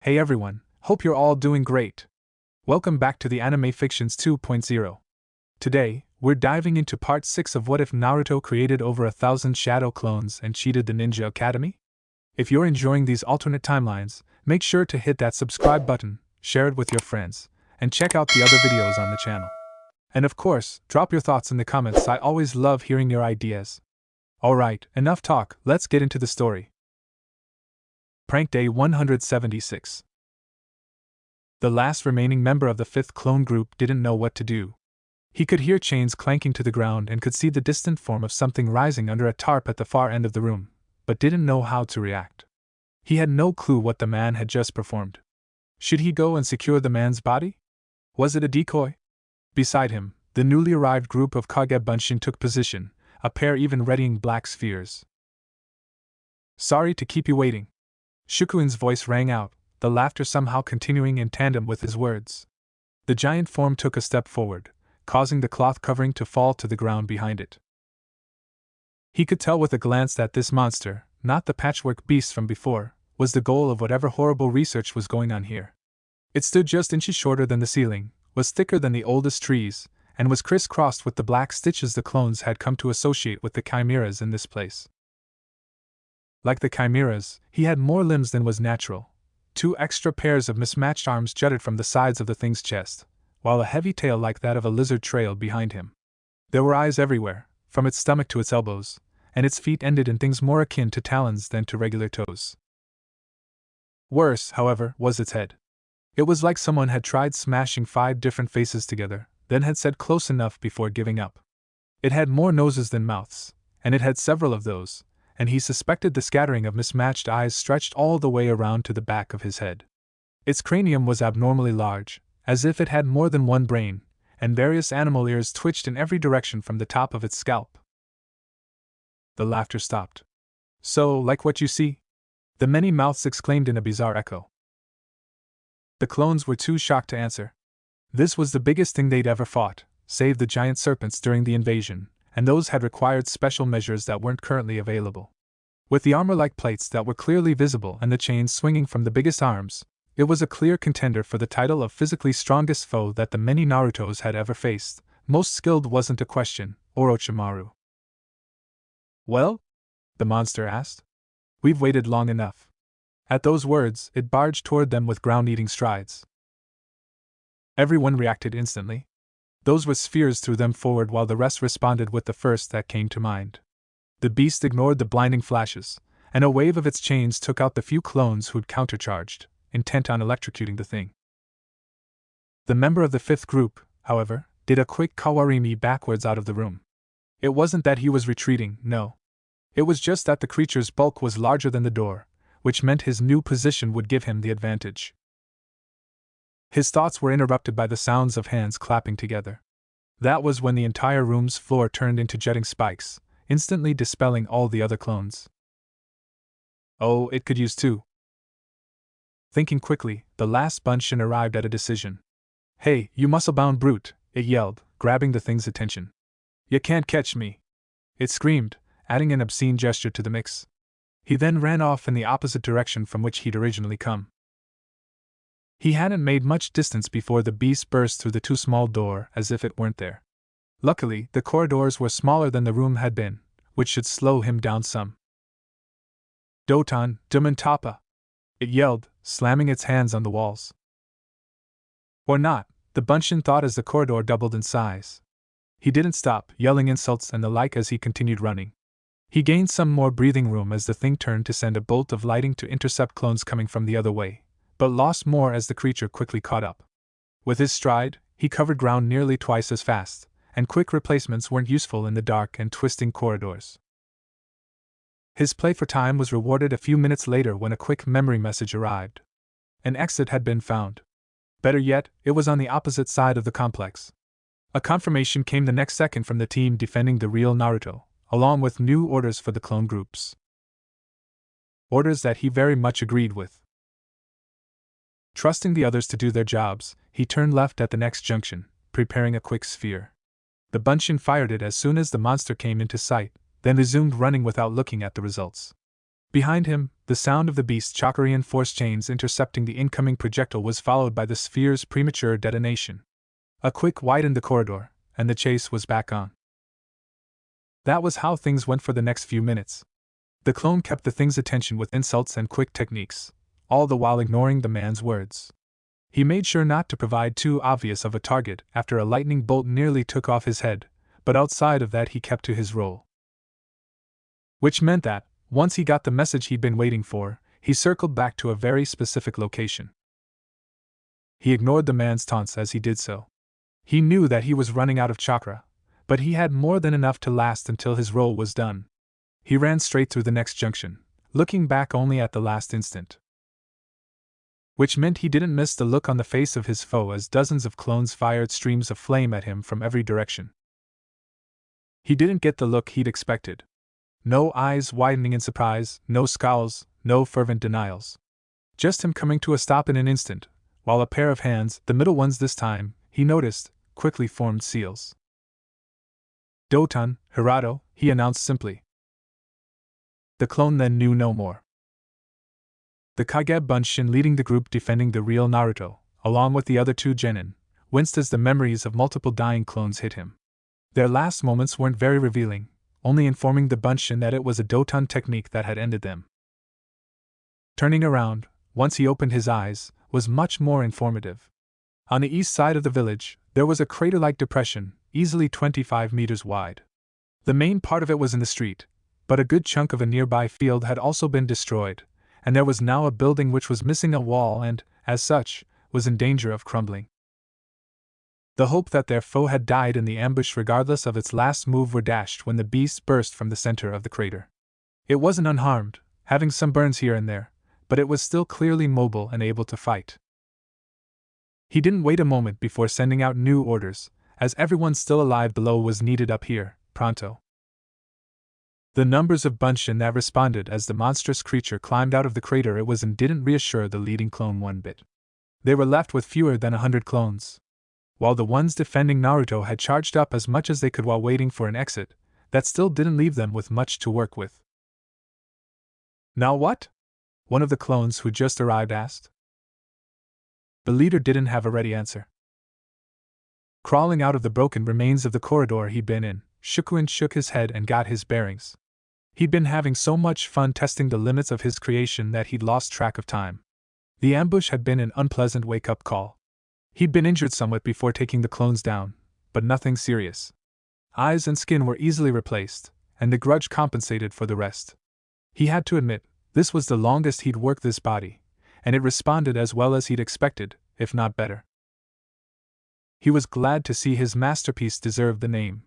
Hey everyone, hope you're all doing great. Welcome back to the Anime Fictions 2.0. Today, we're diving into part 6 of What If Naruto created over 1,000 shadow clones and cheated the Ninja Academy? If you're enjoying these alternate timelines, make sure to hit that subscribe button, share it with your friends, and check out the other videos on the channel. And of course, drop your thoughts in the comments. I always love hearing your ideas. Alright, enough talk, let's get into the story. Prank Day 176. The last remaining member of the 5th clone group didn't know what to do. He could hear chains clanking to the ground and could see the distant form of something rising under a tarp at the far end of the room, but didn't know how to react. He had no clue what the man had just performed. Should he go and secure the man's body? Was it a decoy? Beside him, the newly arrived group of Kage Bunshin took position, a pair even readying black spheres. Sorry to keep you waiting. Shukuin's voice rang out, the laughter somehow continuing in tandem with his words. The giant form took a step forward, causing the cloth covering to fall to the ground behind it. He could tell with a glance that this monster, not the patchwork beast from before, was the goal of whatever horrible research was going on here. It stood just inches shorter than the ceiling, was thicker than the oldest trees, and was crisscrossed with the black stitches the clones had come to associate with the chimeras in this place. Like the chimeras, he had more limbs than was natural. 2 extra pairs of mismatched arms jutted from the sides of the thing's chest, while a heavy tail like that of a lizard trailed behind him. There were eyes everywhere, from its stomach to its elbows, and its feet ended in things more akin to talons than to regular toes. Worse, however, was its head. It was like someone had tried smashing 5 different faces together, then had said close enough before giving up. It had more noses than mouths, and it had several of those, and he suspected the scattering of mismatched eyes stretched all the way around to the back of his head. Its cranium was abnormally large, as if it had more than one brain, and various animal ears twitched in every direction from the top of its scalp. The laughter stopped. So, like what you see? The many mouths exclaimed in a bizarre echo. The clones were too shocked to answer. This was the biggest thing they'd ever fought, save the giant serpents during the invasion, and those had required special measures that weren't currently available. With the armor-like plates that were clearly visible and the chains swinging from the biggest arms, it was a clear contender for the title of physically strongest foe that the many Narutos had ever faced. Most skilled wasn't a question, Orochimaru. Well? The monster asked. We've waited long enough. At those words, it barged toward them with ground-eating strides. Everyone reacted instantly. Those with spheres threw them forward while the rest responded with the first that came to mind. The beast ignored the blinding flashes, and a wave of its chains took out the few clones who'd countercharged, intent on electrocuting the thing. The member of the 5th group, however, did a quick kawarimi backwards out of the room. It wasn't that he was retreating, no. It was just that the creature's bulk was larger than the door, which meant his new position would give him the advantage. His thoughts were interrupted by the sounds of hands clapping together. That was when the entire room's floor turned into jetting spikes, instantly dispelling all the other clones. Oh, it could use 2. Thinking quickly, the last Bunshin arrived at a decision. Hey, you muscle-bound brute, it yelled, grabbing the thing's attention. You can't catch me. It screamed, adding an obscene gesture to the mix. He then ran off in the opposite direction from which he'd originally come. He hadn't made much distance before the beast burst through the too small door as if it weren't there. Luckily, the corridors were smaller than the room had been, which should slow him down some. Doton, Dumantapa! It yelled, slamming its hands on the walls. Or not, the Bunshin thought as the corridor doubled in size. He didn't stop, yelling insults and the like as he continued running. He gained some more breathing room as the thing turned to send a bolt of lightning to intercept clones coming from the other way, but lost more as the creature quickly caught up. With his stride, he covered ground nearly twice as fast, and quick replacements weren't useful in the dark and twisting corridors. His play for time was rewarded a few minutes later when a quick memory message arrived. An exit had been found. Better yet, it was on the opposite side of the complex. A confirmation came the next second from the team defending the real Naruto, along with new orders for the clone groups. Orders that he very much agreed with. Trusting the others to do their jobs, he turned left at the next junction, preparing a quick sphere. The Bunshin fired it as soon as the monster came into sight, then resumed running without looking at the results. Behind him, the sound of the beast's chakra-reinforced chains intercepting the incoming projectile was followed by the sphere's premature detonation. A quick widened the corridor, and the chase was back on. That was how things went for the next few minutes. The clone kept the thing's attention with insults and quick techniques, all the while ignoring the man's words. He made sure not to provide too obvious of a target after a lightning bolt nearly took off his head, but outside of that he kept to his role. Which meant that, once he got the message he'd been waiting for, he circled back to a very specific location. He ignored the man's taunts as he did so. He knew that he was running out of chakra, but he had more than enough to last until his role was done. He ran straight through the next junction, looking back only at the last instant. Which meant he didn't miss the look on the face of his foe as dozens of clones fired streams of flame at him from every direction. He didn't get the look he'd expected. No eyes widening in surprise, no scowls, no fervent denials. Just him coming to a stop in an instant, while a pair of hands, the middle ones this time, he noticed, quickly formed seals. "Doton, Hirato," he announced simply. The clone then knew no more. The Kage Bunshin leading the group defending the real Naruto, along with the other two genin, winced as the memories of multiple dying clones hit him. Their last moments weren't very revealing, only informing the Bunshin that it was a Doton technique that had ended them. Turning around, once he opened his eyes, was much more informative. On the east side of the village, there was a crater-like depression, easily 25 meters wide. The main part of it was in the street, but a good chunk of a nearby field had also been destroyed, and there was now a building which was missing a wall and, as such, was in danger of crumbling. The hope that their foe had died in the ambush regardless of its last move were dashed when the beast burst from the center of the crater. It wasn't unharmed, having some burns here and there, but it was still clearly mobile and able to fight. He didn't wait a moment before sending out new orders, as everyone still alive below was needed up here, pronto. The numbers of Bunshin that responded as the monstrous creature climbed out of the crater it was in didn't reassure the leading clone one bit. They were left with fewer than 100 clones. While the ones defending Naruto had charged up as much as they could while waiting for an exit, that still didn't leave them with much to work with. "Now what?" one of the clones who just arrived asked. The leader didn't have a ready answer. Crawling out of the broken remains of the corridor he'd been in, Shikuin shook his head and got his bearings. He'd been having so much fun testing the limits of his creation that he'd lost track of time. The ambush had been an unpleasant wake-up call. He'd been injured somewhat before taking the clones down, but nothing serious. Eyes and skin were easily replaced, and the grudge compensated for the rest. He had to admit, this was the longest he'd worked this body, and it responded as well as he'd expected, if not better. He was glad to see his masterpiece deserve the name.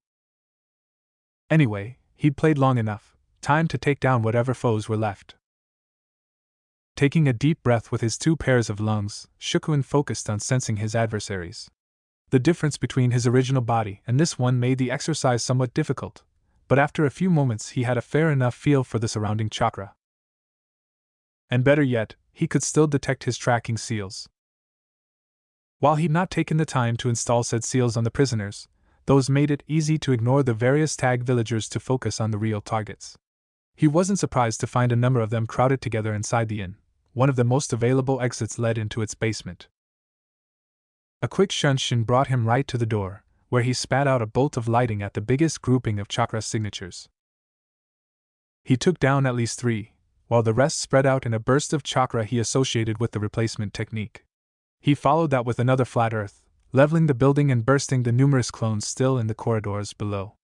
Anyway, he'd played long enough, time to take down whatever foes were left. Taking a deep breath with his two pairs of lungs, Shikuin focused on sensing his adversaries. The difference between his original body and this one made the exercise somewhat difficult, but after a few moments he had a fair enough feel for the surrounding chakra. And better yet, he could still detect his tracking seals. While he'd not taken the time to install said seals on the prisoners, those made it easy to ignore the various tag villagers to focus on the real targets. He wasn't surprised to find a number of them crowded together inside the inn. One of the most available exits led into its basement. A quick shunshin brought him right to the door, where he spat out a bolt of lighting at the biggest grouping of chakra signatures. He took down at least 3, while the rest spread out in a burst of chakra he associated with the replacement technique. He followed that with another flat earth, leveling the building and bursting the numerous clones still in the corridors below.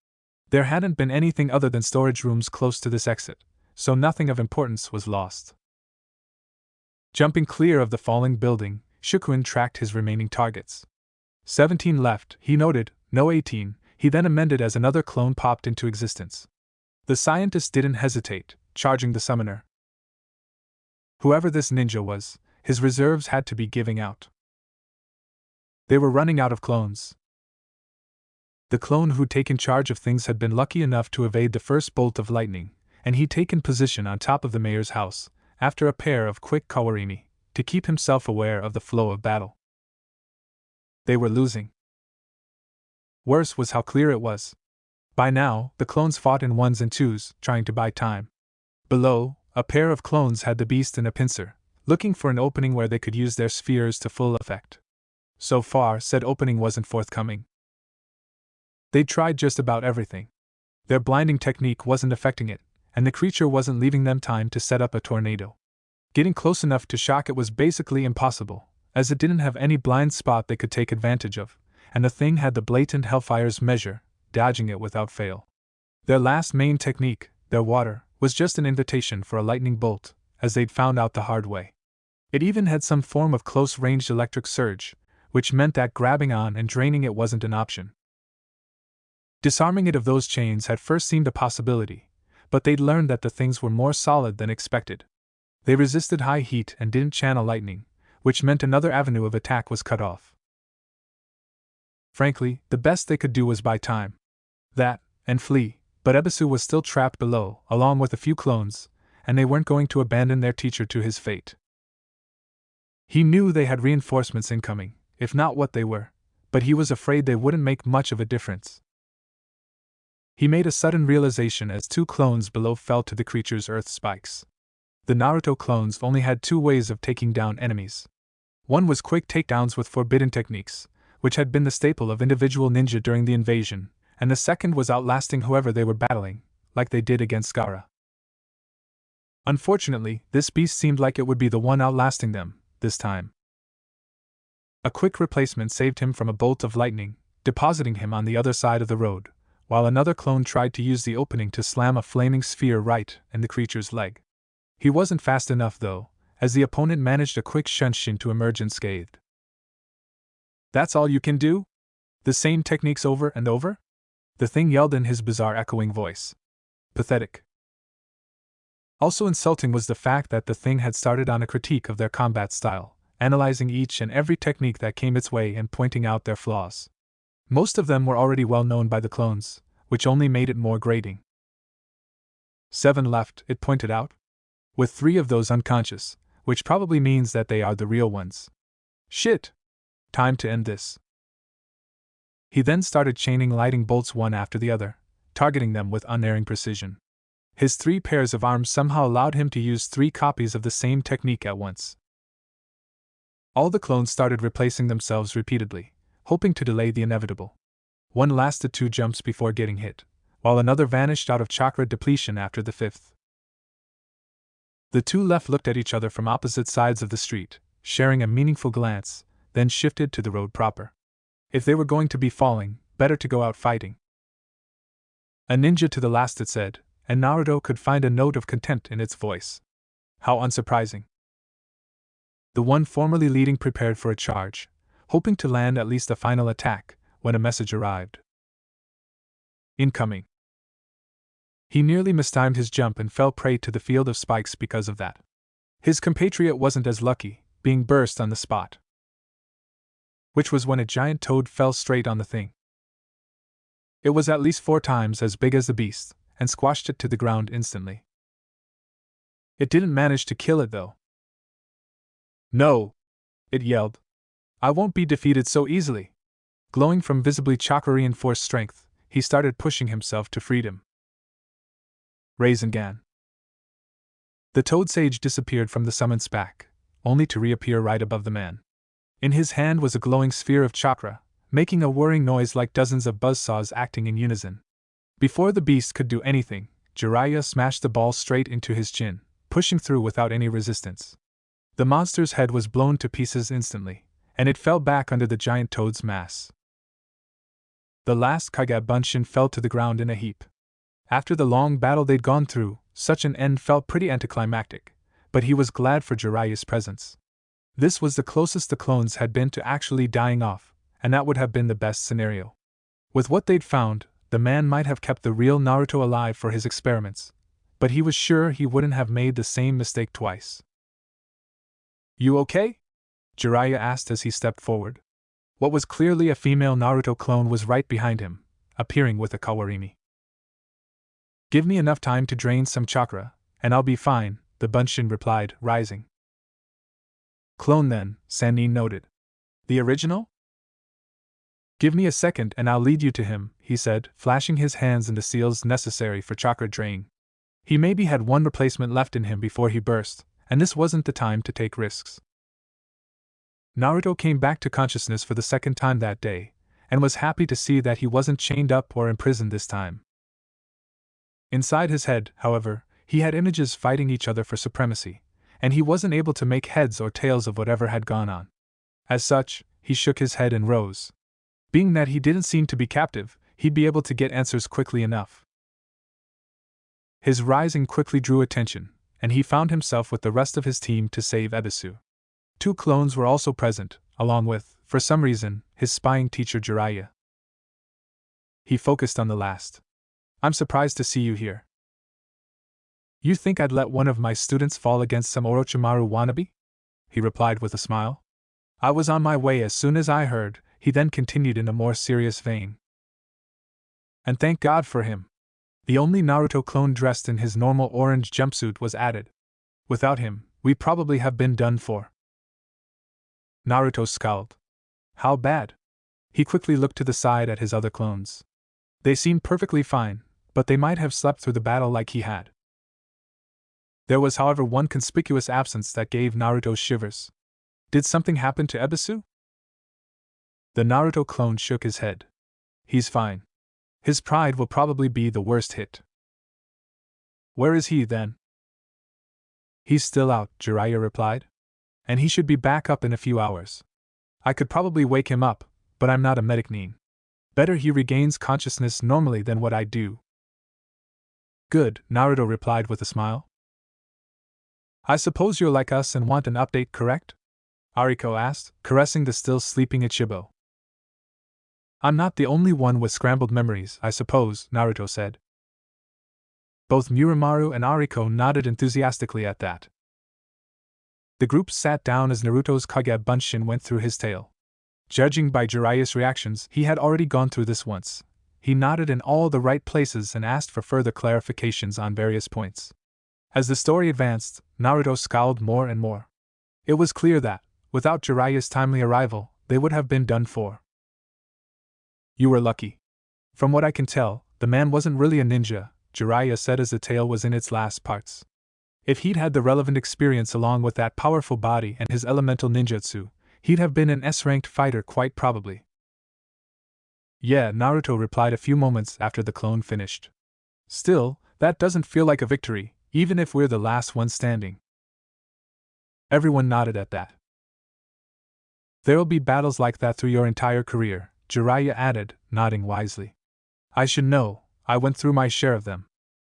There hadn't been anything other than storage rooms close to this exit, so nothing of importance was lost. Jumping clear of the falling building, Shikuin tracked his remaining targets. 17 left, he noted, no 18, he then amended as another clone popped into existence. The scientist didn't hesitate, charging the summoner. Whoever this ninja was, his reserves had to be giving out. They were running out of clones. The clone who'd taken charge of things had been lucky enough to evade the first bolt of lightning, and he'd taken position on top of the mayor's house, after a pair of quick kawarini, to keep himself aware of the flow of battle. They were losing. Worse was how clear it was. By now, the clones fought in ones and twos, trying to buy time. Below, a pair of clones had the beast in a pincer, looking for an opening where they could use their spheres to full effect. So far, said opening wasn't forthcoming. They'd tried just about everything. Their blinding technique wasn't affecting it, and the creature wasn't leaving them time to set up a tornado. Getting close enough to shock it was basically impossible, as it didn't have any blind spot they could take advantage of, and the thing had the blatant Hellfire's measure, dodging it without fail. Their last main technique, their water, was just an invitation for a lightning bolt, as they'd found out the hard way. It even had some form of close-ranged electric surge, which meant that grabbing on and draining it wasn't an option. Disarming it of those chains had first seemed a possibility, but they'd learned that the things were more solid than expected. They resisted high heat and didn't channel lightning, which meant another avenue of attack was cut off. Frankly, the best they could do was buy time. That, and flee, but Ebisu was still trapped below, along with a few clones, and they weren't going to abandon their teacher to his fate. He knew they had reinforcements incoming, if not what they were, but he was afraid they wouldn't make much of a difference. He made a sudden realization as two clones below fell to the creature's earth spikes. The Naruto clones only had two ways of taking down enemies. One was quick takedowns with forbidden techniques, which had been the staple of individual ninja during the invasion, and the second was outlasting whoever they were battling, like they did against Gaara. Unfortunately, this beast seemed like it would be the one outlasting them, this time. A quick replacement saved him from a bolt of lightning, depositing him on the other side of the road, while another clone tried to use the opening to slam a flaming sphere right in the creature's leg. He wasn't fast enough though, as the opponent managed a quick shunshin to emerge unscathed. "That's all you can do? The same techniques over and over?" the thing yelled in his bizarre echoing voice. Pathetic. Also insulting was the fact that the thing had started on a critique of their combat style, analyzing each and every technique that came its way and pointing out their flaws. Most of them were already well known by the clones, which only made it more grating. 7 left, it pointed out. With 3 of those unconscious, which probably means that they are the real ones. Shit! Time to end this. He then started chaining lightning bolts one after the other, targeting them with unerring precision. His 3 pairs of arms somehow allowed him to use 3 copies of the same technique at once. All the clones started replacing themselves repeatedly, hoping to delay the inevitable. One lasted 2 jumps before getting hit, while another vanished out of chakra depletion after the 5th. The 2 left looked at each other from opposite sides of the street, sharing a meaningful glance, then shifted to the road proper. If they were going to be falling, better to go out fighting. A ninja to the last, it said, and Naruto could find a note of contempt in its voice. How unsurprising. The one formerly leading prepared for a charge, hoping to land at least a final attack, when a message arrived. Incoming. He nearly mistimed his jump and fell prey to the field of spikes because of that. His compatriot wasn't as lucky, being burst on the spot. Which was when a giant toad fell straight on the thing. It was at least 4 times as big as the beast, and squashed it to the ground instantly. It didn't manage to kill it though. "No!" it yelled. "I won't be defeated so easily." Glowing from visibly chakra-reinforced strength, he started pushing himself to freedom. Rasengan. The toad sage disappeared from the summoned SPAC, only to reappear right above the man. In his hand was a glowing sphere of chakra, making a whirring noise like dozens of buzzsaws acting in unison. Before the beast could do anything, Jiraiya smashed the ball straight into his chin, pushing through without any resistance. The monster's head was blown to pieces instantly, and it fell back under the giant toad's mass. The last Kage Bunshin fell to the ground in a heap. After the long battle they'd gone through, such an end felt pretty anticlimactic, but he was glad for Jiraiya's presence. This was the closest the clones had been to actually dying off, and that would have been the best scenario. With what they'd found, the man might have kept the real Naruto alive for his experiments, but he was sure he wouldn't have made the same mistake twice. "You okay?" Jiraiya asked as he stepped forward. What was clearly a female Naruto clone was right behind him, appearing with a kawarimi. "Give me enough time to drain some chakra, and I'll be fine," the Bunshin replied, rising. "Clone then," Sannin noted. "The original?" "Give me a second and I'll lead you to him," he said, flashing his hands in the seals necessary for chakra draining. He maybe had one replacement left in him before he burst, and this wasn't the time to take risks. Naruto came back to consciousness for the second time that day, and was happy to see that he wasn't chained up or imprisoned this time. Inside his head, however, he had images fighting each other for supremacy, and he wasn't able to make heads or tails of whatever had gone on. As such, he shook his head and rose. Being that he didn't seem to be captive, he'd be able to get answers quickly enough. His rising quickly drew attention, and he found himself with the rest of his team to save Ebisu. 2 clones were also present, along with, for some reason, his spying teacher Jiraiya. He focused on the last. "I'm surprised to see you here. You think I'd let one of my students fall against some Orochimaru wannabe?" he replied with a smile. "I was on my way as soon as I heard," he then continued in a more serious vein. "And thank God for him. The only Naruto clone dressed in his normal orange jumpsuit was added. Without him, we'd probably have been done for." Naruto scowled. How bad? He quickly looked to the side at his other clones. They seemed perfectly fine, but they might have slept through the battle like he had. There was, however, one conspicuous absence that gave Naruto shivers. Did something happen to Ebisu? The Naruto clone shook his head. He's fine. His pride will probably be the worst hit. Where is he, then? He's still out, Jiraiya replied. And he should be back up in a few hours. I could probably wake him up, but I'm not a medic nin. Better he regains consciousness normally than what I do. Good, Naruto replied with a smile. I suppose you're like us and want an update, correct? Ariko asked, caressing the still sleeping Ichibo. I'm not the only one with scrambled memories, I suppose, Naruto said. Both Muramaru and Ariko nodded enthusiastically at that. The group sat down as Naruto's Kage Bunshin went through his tale. Judging by Jiraiya's reactions, he had already gone through this once. He nodded in all the right places and asked for further clarifications on various points. As the story advanced, Naruto scowled more and more. It was clear that, without Jiraiya's timely arrival, they would have been done for. You were lucky. From what I can tell, the man wasn't really a ninja, Jiraiya said as the tale was in its last parts. If he'd had the relevant experience along with that powerful body and his elemental ninjutsu, he'd have been an S-ranked fighter quite probably. Yeah, Naruto replied a few moments after the clone finished. Still, that doesn't feel like a victory, even if we're the last one standing. Everyone nodded at that. There'll be battles like that through your entire career, Jiraiya added, nodding wisely. I should know, I went through my share of them.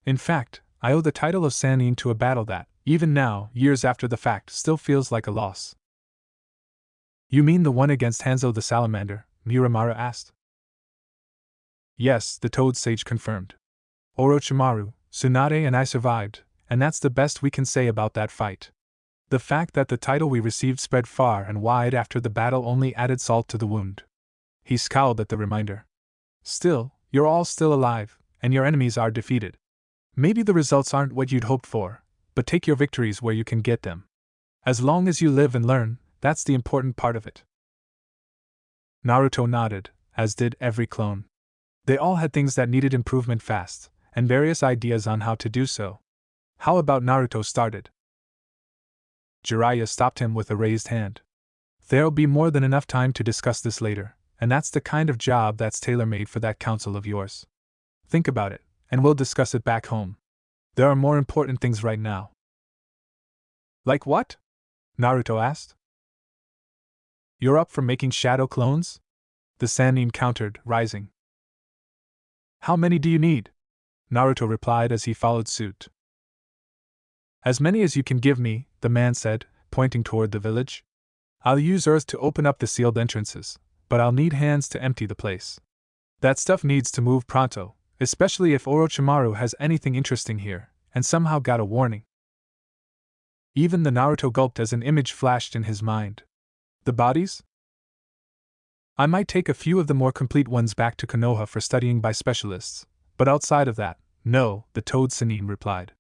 In fact, I owe the title of Sannin to a battle that, even now, years after the fact, still feels like a loss. You mean the one against Hanzo the Salamander? Muramaru asked. Yes, the Toad Sage confirmed. Orochimaru, Tsunade and I survived, and that's the best we can say about that fight. The fact that the title we received spread far and wide after the battle only added salt to the wound. He scowled at the reminder. Still, you're all still alive, and your enemies are defeated. Maybe the results aren't what you'd hoped for, but take your victories where you can get them. As long as you live and learn, that's the important part of it. Naruto nodded, as did every clone. They all had things that needed improvement fast, and various ideas on how to do so. How about Naruto started? Jiraiya stopped him with a raised hand. There'll be more than enough time to discuss this later, and that's the kind of job that's tailor-made for that council of yours. Think about it, and we'll discuss it back home. There are more important things right now. Like what? Naruto asked. You're up for making shadow clones? The Sannin countered, rising. How many do you need? Naruto replied as he followed suit. As many as you can give me, the man said, pointing toward the village. I'll use earth to open up the sealed entrances, but I'll need hands to empty the place. That stuff needs to move pronto, especially if Orochimaru has anything interesting here, and somehow got a warning. Even the Naruto gulped as an image flashed in his mind. The bodies? I might take a few of the more complete ones back to Konoha for studying by specialists, but outside of that, no, the Toad Sannin replied.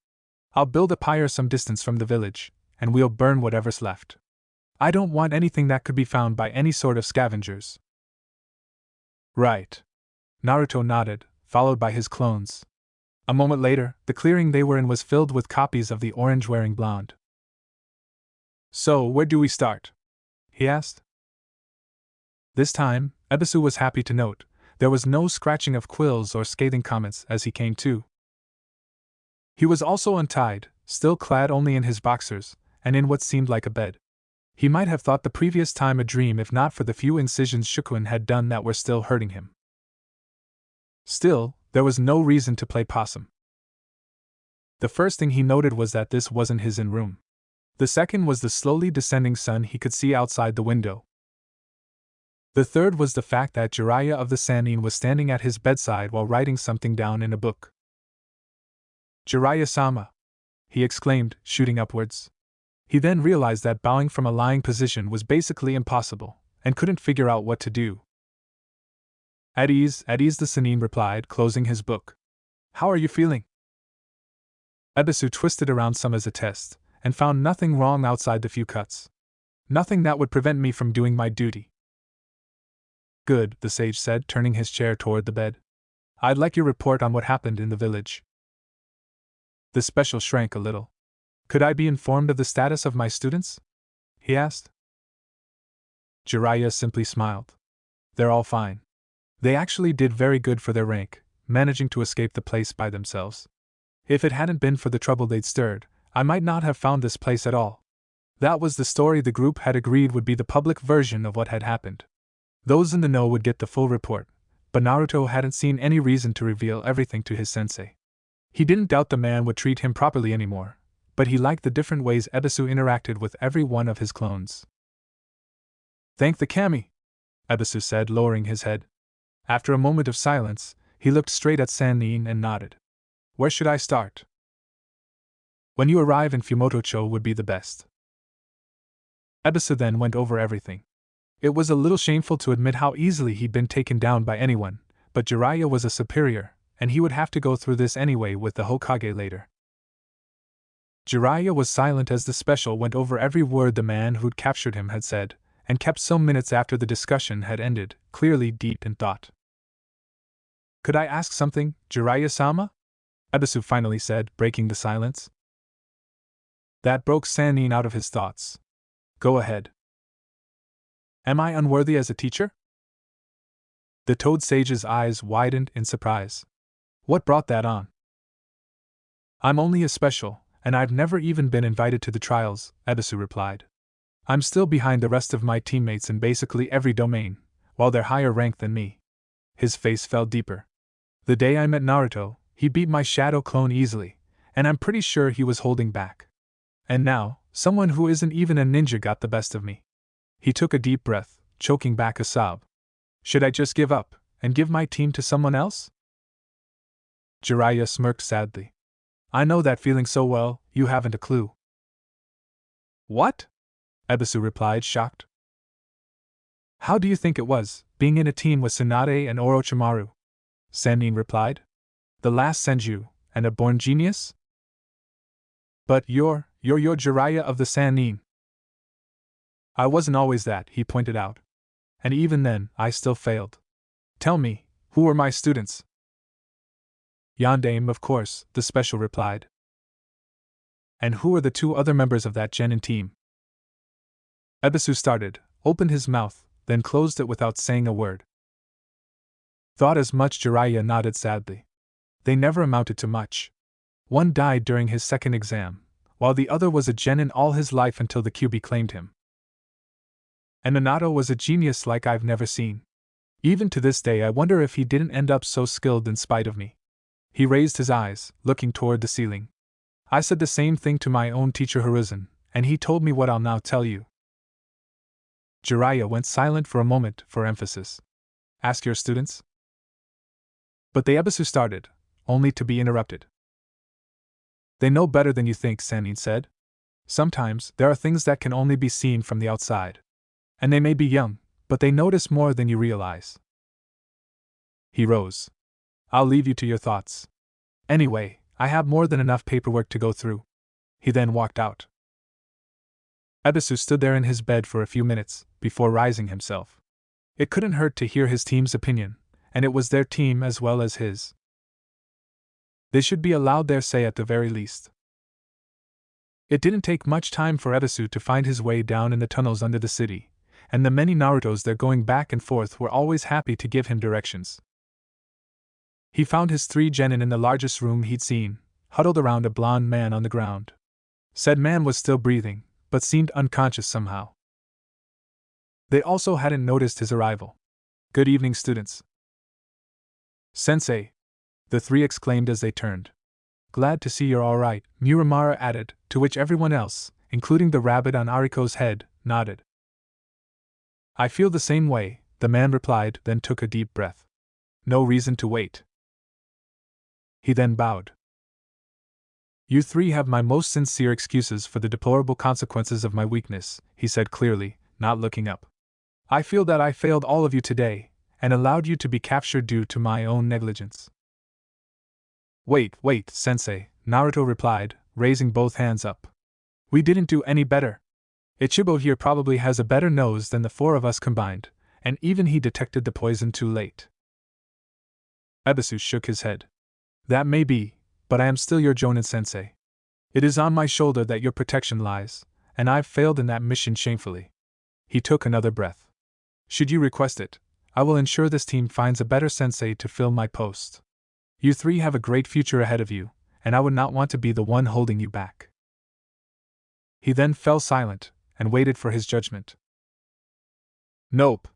I'll build a pyre some distance from the village, and we'll burn whatever's left. I don't want anything that could be found by any sort of scavengers. Right. Naruto nodded, followed by his clones. A moment later, the clearing they were in was filled with copies of the orange-wearing blonde. So, where do we start? He asked. This time, Ebisu was happy to note, there was no scratching of quills or scathing comments as he came to. He was also untied, still clad only in his boxers, and in what seemed like a bed. He might have thought the previous time a dream if not for the few incisions Shukun had done that were still hurting him. Still, there was no reason to play possum. The first thing he noted was that this wasn't his inn room. The second was the slowly descending sun he could see outside the window. The third was the fact that Jiraiya of the Sannin was standing at his bedside while writing something down in a book. "Jiraiya-sama!" he exclaimed, shooting upwards. He then realized that bowing from a lying position was basically impossible, and couldn't figure out what to do. At ease, the Sannin replied, closing his book. "How are you feeling?" Ebisu twisted around some as a test, and found nothing wrong outside the few cuts. "Nothing that would prevent me from doing my duty." "Good," the sage said, turning his chair toward the bed. "I'd like your report on what happened in the village." The special shrank a little. "Could I be informed of the status of my students?" he asked. Jiraiya simply smiled. "They're all fine. They actually did very good for their rank, managing to escape the place by themselves. If it hadn't been for the trouble they'd stirred, I might not have found this place at all." That was the story the group had agreed would be the public version of what had happened. Those in the know would get the full report, but Naruto hadn't seen any reason to reveal everything to his sensei. He didn't doubt the man would treat him properly anymore, but he liked the different ways Ebisu interacted with every one of his clones. "Thank the kami," Ebisu said, lowering his head. After a moment of silence, he looked straight at Sannin and nodded. "Where should I start?" "When you arrive in Fumoto-cho would be the best." Ebisu then went over everything. It was a little shameful to admit how easily he'd been taken down by anyone, but Jiraiya was a superior, and he would have to go through this anyway with the Hokage later. Jiraiya was silent as the special went over every word the man who'd captured him had said, and kept some minutes after the discussion had ended, clearly deep in thought. "Could I ask something, Jiraiya-sama?" Ebisu finally said, breaking the silence. That broke Sannin out of his thoughts. "Go ahead." "Am I unworthy as a teacher?" The Toad Sage's eyes widened in surprise. "What brought that on?" "I'm only a special, and I've never even been invited to the trials," Ebisu replied. "I'm still behind the rest of my teammates in basically every domain, while they're higher ranked than me." His face fell deeper. "The day I met Naruto, he beat my shadow clone easily, and I'm pretty sure he was holding back. And now, someone who isn't even a ninja got the best of me." He took a deep breath, choking back a sob. "Should I just give up, and give my team to someone else?" Jiraiya smirked sadly. "I know that feeling so well, you haven't a clue." "What?" Ebisu replied, shocked. "How do you think it was, being in a team with Tsunade and Orochimaru?" Sannin replied. "The last Senju, and a born genius?" "But you're Jiraiya of the Sannin." "I wasn't always that," he pointed out. "And even then, I still failed. Tell me, who were my students?" "Yondaime, of course," the special replied. "And who are the two other members of that genin team?" Ebisu started, opened his mouth, then closed it without saying a word. "Thought as much," Jiraiya nodded sadly. "They never amounted to much. One died during his second exam, while the other was a genin all his life until the QB claimed him. And Minato was a genius like I've never seen. Even to this day I wonder if he didn't end up so skilled in spite of me." He raised his eyes, looking toward the ceiling. "I said the same thing to my own teacher Hiruzen, and he told me what I'll now tell you." Jiraiya went silent for a moment for emphasis. "Ask your students?" But the Ebisu started, only to be interrupted. "They know better than you think," Sannin said. "Sometimes there are things that can only be seen from the outside. And they may be young, but they notice more than you realize." He rose. "I'll leave you to your thoughts. Anyway, I have more than enough paperwork to go through." He then walked out. Ebisu stood there in his bed for a few minutes, before rising himself. It couldn't hurt to hear his team's opinion, and it was their team as well as his. They should be allowed their say at the very least. It didn't take much time for Ebisu to find his way down in the tunnels under the city, and the many Narutos there going back and forth were always happy to give him directions. He found his 3 genin in the largest room he'd seen, huddled around a blond man on the ground. Said man was still breathing, but seemed unconscious somehow. They also hadn't noticed his arrival. "Good evening, students." "Sensei," the 3 exclaimed as they turned. "Glad to see you're all right," Muramura added, to which everyone else, including the rabbit on Ariko's head, nodded. "I feel the same way," the man replied, then took a deep breath. "No reason to wait." He then bowed. "You 3 have my most sincere excuses for the deplorable consequences of my weakness," he said clearly, not looking up. "I feel that I failed all of you today, and allowed you to be captured due to my own negligence." Wait, Sensei," Naruto replied, raising both hands up. "We didn't do any better. Ichibo here probably has a better nose than the 4 of us combined, and even he detected the poison too late." Ebisu shook his head. "That may be, but I am still your Jonin Sensei. It is on my shoulder that your protection lies, and I've failed in that mission shamefully." He took another breath. "Should you request it, I will ensure this team finds a better sensei to fill my post. You 3 have a great future ahead of you, and I would not want to be the one holding you back." He then fell silent, and waited for his judgment. "Nope."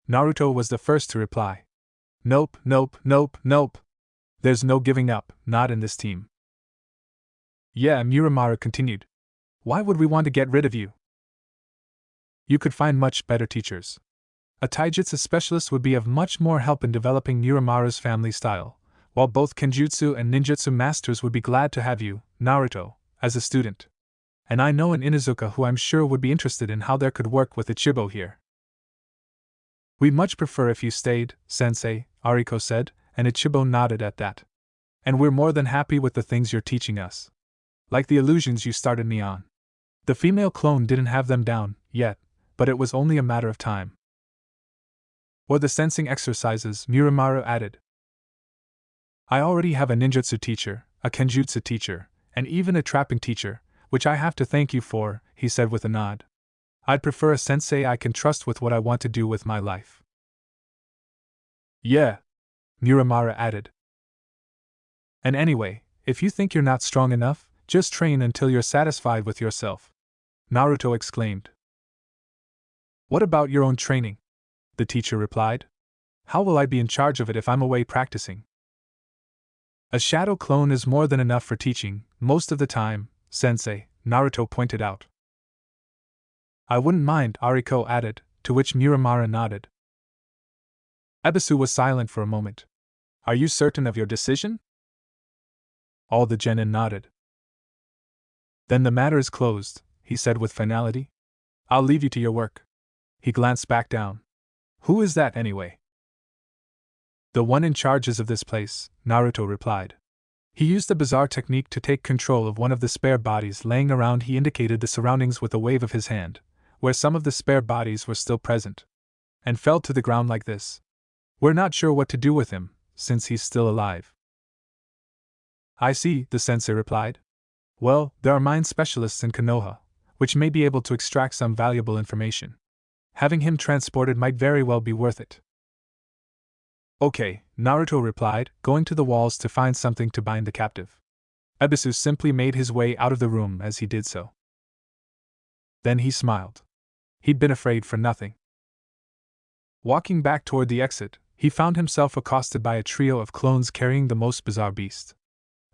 Naruto was the first to reply. "Nope. There's no giving up, not in this team." "Yeah," Muramura continued. "Why would we want to get rid of you? You could find much better teachers. A taijutsu specialist would be of much more help in developing Muramura's family style, while both kenjutsu and ninjutsu masters would be glad to have you, Naruto, as a student. And I know an Inuzuka who I'm sure would be interested in how there could work with Ichibo here." "We'd much prefer if you stayed, Sensei," Ariko said, and Ichibo nodded at that. "And we're more than happy with the things you're teaching us. Like the illusions you started me on. The female clone didn't have them down, yet, but it was only a matter of time." "Or the sensing exercises," Muramura added. "I already have a ninjutsu teacher, a kenjutsu teacher, and even a trapping teacher, which I have to thank you for," he said with a nod. "I'd prefer a sensei I can trust with what I want to do with my life." "Yeah," Muramura added. "And anyway, if you think you're not strong enough, just train until you're satisfied with yourself," Naruto exclaimed. "What about your own training?" the teacher replied. "How will I be in charge of it if I'm away practicing?" "A shadow clone is more than enough for teaching, most of the time, Sensei," Naruto pointed out. "I wouldn't mind," Ariko added, to which Muramura nodded. Ebisu was silent for a moment. "Are you certain of your decision?" All the genin nodded. "Then the matter is closed," he said with finality. "I'll leave you to your work." He glanced back down. "Who is that, anyway?" "The one in charge of this place," Naruto replied. He used a bizarre technique to take control of one of the spare bodies laying around. He indicated the surroundings with a wave of his hand, where some of the spare bodies were still present, and fell to the ground like this. "We're not sure what to do with him, since he's still alive." "I see," the sensei replied. "Well, there are mind specialists in Konoha, which may be able to extract some valuable information. Having him transported might very well be worth it." "Okay," Naruto replied, going to the walls to find something to bind the captive. Ebisu simply made his way out of the room as he did so. Then he smiled. He'd been afraid for nothing. Walking back toward the exit, he found himself accosted by a trio of clones carrying the most bizarre beast.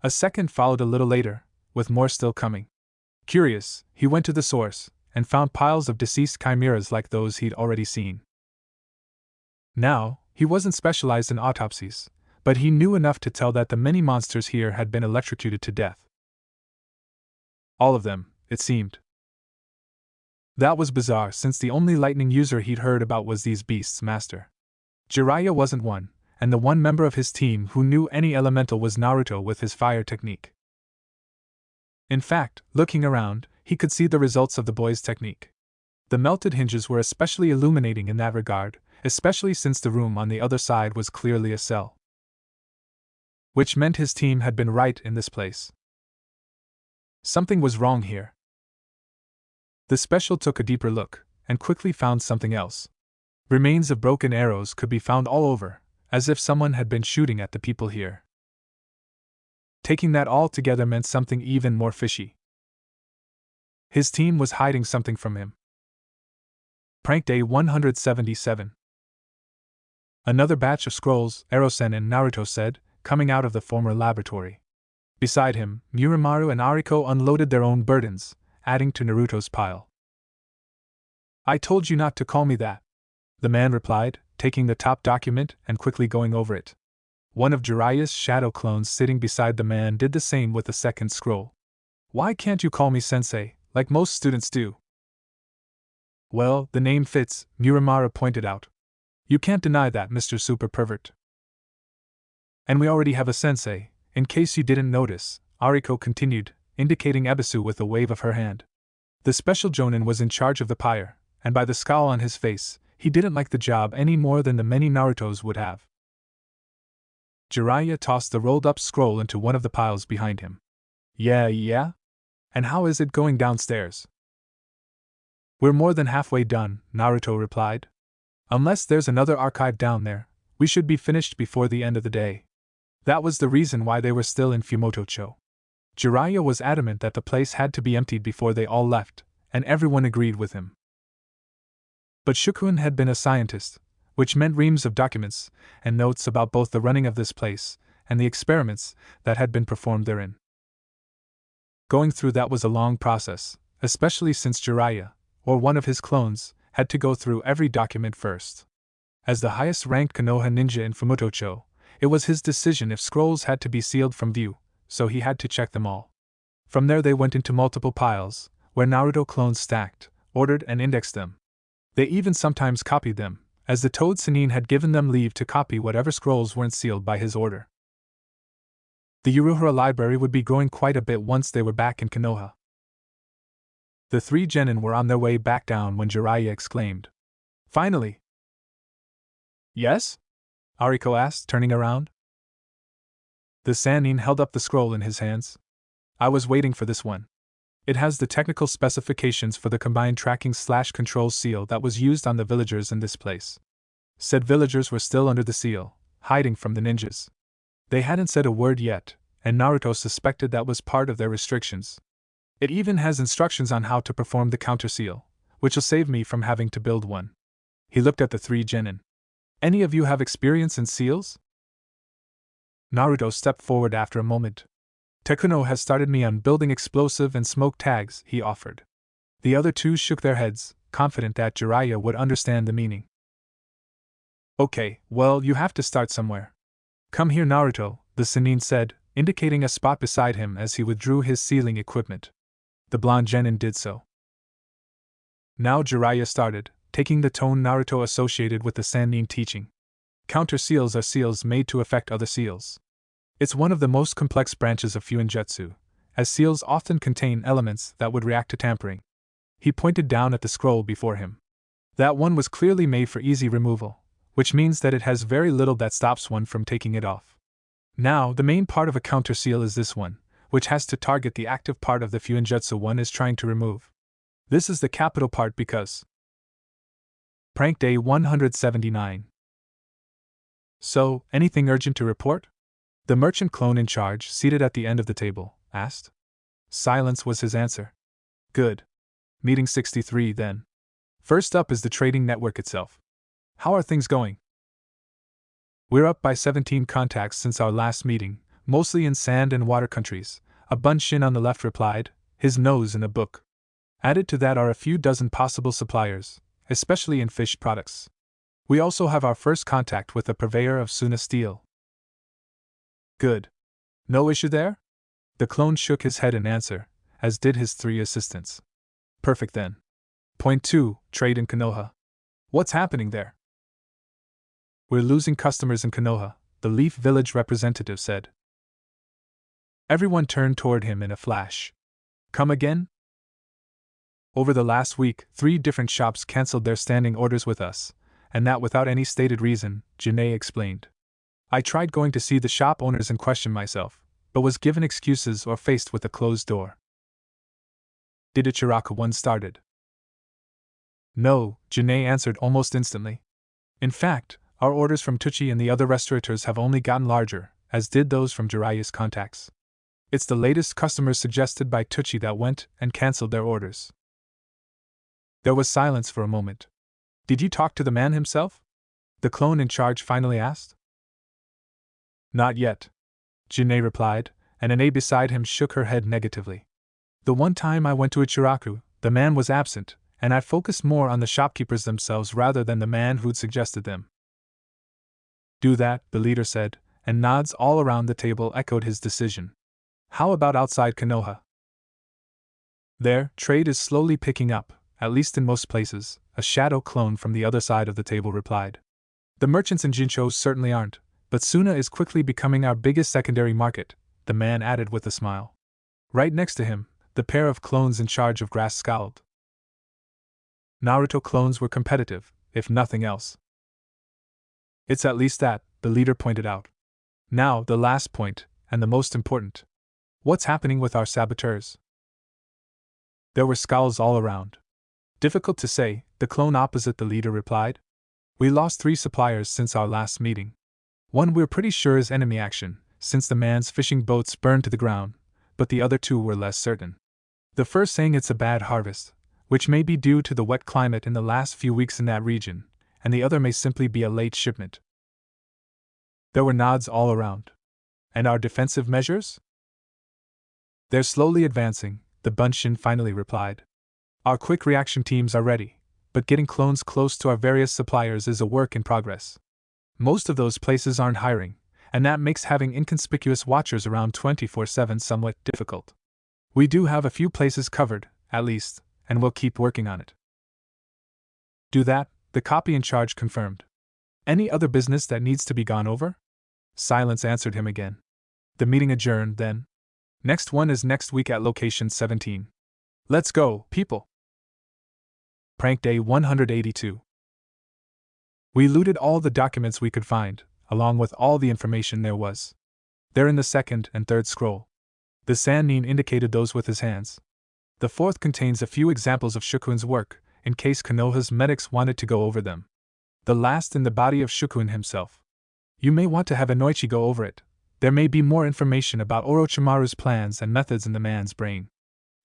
A second followed a little later, with more still coming. Curious, he went to the source, and found piles of deceased chimeras like those he'd already seen. Now, he wasn't specialized in autopsies, but he knew enough to tell that the many monsters here had been electrocuted to death. All of them, it seemed. That was bizarre, since the only lightning user he'd heard about was these beasts' master. Jiraiya wasn't one, and the one member of his team who knew any elemental was Naruto with his fire technique. In fact, looking around, he could see the results of the boy's technique. The melted hinges were especially illuminating in that regard, especially since the room on the other side was clearly a cell. which meant his team had been right in this place. Something was wrong here. The special took a deeper look, and quickly found something else. Remains of broken arrows could be found all over, as if someone had been shooting at the people here. Taking that all together meant something even more fishy. His team was hiding something from him. Prank Day 177. Another batch of scrolls, Erosen and Naruto said, coming out of the former laboratory. Beside him, Muramaru and Ariko unloaded their own burdens, adding to Naruto's pile. I told you not to call me that, the man replied, taking the top document and quickly going over it. One of Jiraiya's shadow clones sitting beside the man did the same with the second scroll. Why can't you call me sensei, like most students do? Well, the name fits, Muramaru pointed out. You can't deny that, Mr. Super Pervert. And we already have a sensei, in case you didn't notice, Ariko continued, indicating Ebisu with a wave of her hand. The special Jonin was in charge of the pyre, and by the scowl on his face, he didn't like the job any more than the many Narutos would have. Jiraiya tossed the rolled-up scroll into one of the piles behind him. Yeah? And how is it going downstairs? We're more than halfway done, Naruto replied. Unless there's another archive down there, we should be finished before the end of the day. That was the reason why they were still in Fumoto-cho. Jiraiya was adamant that the place had to be emptied before they all left, and everyone agreed with him. But Shukun had been a scientist, which meant reams of documents and notes about both the running of this place and the experiments that had been performed therein. Going through that was a long process, especially since Jiraiya, or one of his clones, had to go through every document first. As the highest-ranked Konoha ninja in Fumoto-cho, it was his decision if scrolls had to be sealed from view, so he had to check them all. From there they went into multiple piles, where Naruto clones stacked, ordered and indexed them. They even sometimes copied them, as the Toad Sannin had given them leave to copy whatever scrolls weren't sealed by his order. The Uruhara library would be growing quite a bit once they were back in Konoha. The three genin were on their way back down when Jiraiya exclaimed, "Finally!" Yes? Ariko asked, turning around. The Sannin held up the scroll in his hands. I was waiting for this one. It has the technical specifications for the combined tracking/control seal that was used on the villagers in this place. Said villagers were still under the seal, hiding from the ninjas. They hadn't said a word yet, and Naruto suspected that was part of their restrictions. It even has instructions on how to perform the counter seal, which will save me from having to build one. He looked at the three genin. Any of you have experience in seals? Naruto stepped forward after a moment. Tekuno has started me on building explosive and smoke tags, he offered. The other two shook their heads, confident that Jiraiya would understand the meaning. Okay, well, you have to start somewhere. Come here, Naruto, the Sannin said, indicating a spot beside him as he withdrew his sealing equipment. The blonde genin did so. Now Jiraiya started, taking the tone Naruto associated with the Sannin teaching. Counter seals are seals made to affect other seals. It's one of the most complex branches of Fuinjutsu, as seals often contain elements that would react to tampering. He pointed down at the scroll before him. That one was clearly made for easy removal, which means that it has very little that stops one from taking it off. Now, the main part of a counter seal is this one, which has to target the active part of the Fuinjutsu one is trying to remove. This is the capital part because. Prank Day 179. So, anything urgent to report? The merchant clone in charge, seated at the end of the table, asked. Silence was his answer. Good. Meeting 63 then. First up is the trading network itself. How are things going? We're up by 17 contacts since our last meeting, mostly in sand and water countries, a Bunshin on the left replied, his nose in a book. Added to that are a few dozen possible suppliers, especially in fish products. We also have our first contact with a purveyor of Suna steel. Good. No issue there? The clone shook his head in answer, as did his three assistants. Perfect then. Point 2, trade in Konoha. What's happening there? We're losing customers in Konoha, the Leaf Village representative said. Everyone turned toward him in a flash. Come again? Over the last week, 3 different shops canceled their standing orders with us, and that without any stated reason, Janae explained. I tried going to see the shop owners and question myself, but was given excuses or faced with a closed door. Did Ichiraku one started? No, Janae answered almost instantly. In fact, our orders from Tucci and the other restaurateurs have only gotten larger, as did those from Jiraiya's contacts. It's the latest customers suggested by Tucci that went and cancelled their orders. There was silence for a moment. Did you talk to the man himself? The clone in charge finally asked. Not yet, Janae replied, and Anae beside him shook her head negatively. The one time I went to Ichiraku, the man was absent, and I focused more on the shopkeepers themselves rather than the man who'd suggested them. Do that, the leader said, and nods all around the table echoed his decision. How about outside Konoha? There, trade is slowly picking up, at least in most places, a shadow clone from the other side of the table replied. The merchants in Jincho certainly aren't, but Suna is quickly becoming our biggest secondary market, the man added with a smile. Right next to him, the pair of clones in charge of grass scowled. Naruto clones were competitive, if nothing else. It's at least that, the leader pointed out. Now, the last point, and the most important. What's happening with our saboteurs? There were scowls all around. Difficult to say, the clone opposite the leader replied. We lost 3 suppliers since our last meeting. One we're pretty sure is enemy action, since the man's fishing boats burned to the ground, but the other 2 were less certain. The first saying it's a bad harvest, which may be due to the wet climate in the last few weeks in that region, and the other may simply be a late shipment. There were nods all around. And our defensive measures? They're slowly advancing, the Bunshin finally replied. Our quick reaction teams are ready, but getting clones close to our various suppliers is a work in progress. Most of those places aren't hiring, and that makes having inconspicuous watchers around 24/7 somewhat difficult. We do have a few places covered, at least, and we'll keep working on it. Do that, the copy in charge confirmed. Any other business that needs to be gone over? Silence answered him again. The meeting adjourned then. Next one is next week at location 17. Let's go, people! Prank Day 182. We looted all the documents we could find, along with all the information there was. They're in the second and third scroll. The Sannin indicated those with his hands. The fourth contains a few examples of Shukun's work, in case Konoha's medics wanted to go over them. The last in the body of Shukun himself. You may want to have Inoichi go over it. There may be more information about Orochimaru's plans and methods in the man's brain.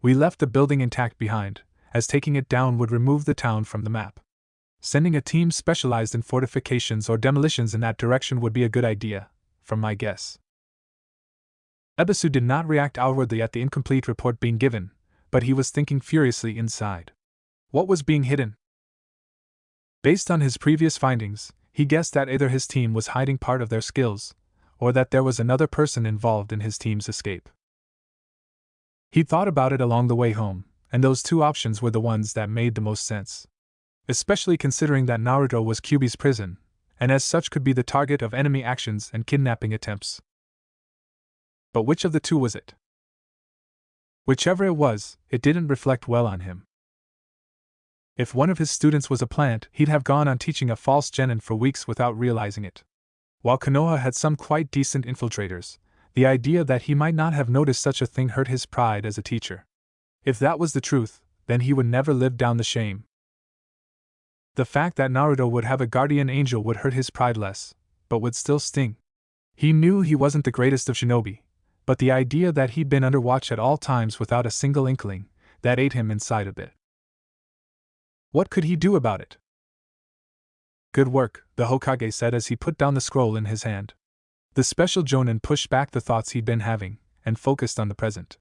We left the building intact behind, as taking it down would remove the town from the map. Sending a team specialized in fortifications or demolitions in that direction would be a good idea, from my guess. Ebisu did not react outwardly at the incomplete report being given, but he was thinking furiously inside. What was being hidden? Based on his previous findings, he guessed that either his team was hiding part of their skills, or that there was another person involved in his team's escape. He thought about it along the way home, and those 2 options were the ones that made the most sense. Especially considering that Naruto was Kyuubi's prison, and as such could be the target of enemy actions and kidnapping attempts. But which of the 2 was it? Whichever it was, it didn't reflect well on him. If one of his students was a plant, he'd have gone on teaching a false genin for weeks without realizing it. While Konoha had some quite decent infiltrators, the idea that he might not have noticed such a thing hurt his pride as a teacher. If that was the truth, then he would never live down the shame. The fact that Naruto would have a guardian angel would hurt his pride less, but would still sting. He knew he wasn't the greatest of shinobi, but the idea that he'd been under watch at all times without a single inkling, that ate him inside a bit. What could he do about it? Good work, the Hokage said as he put down the scroll in his hand. The special Jonin pushed back the thoughts he'd been having, and focused on the present.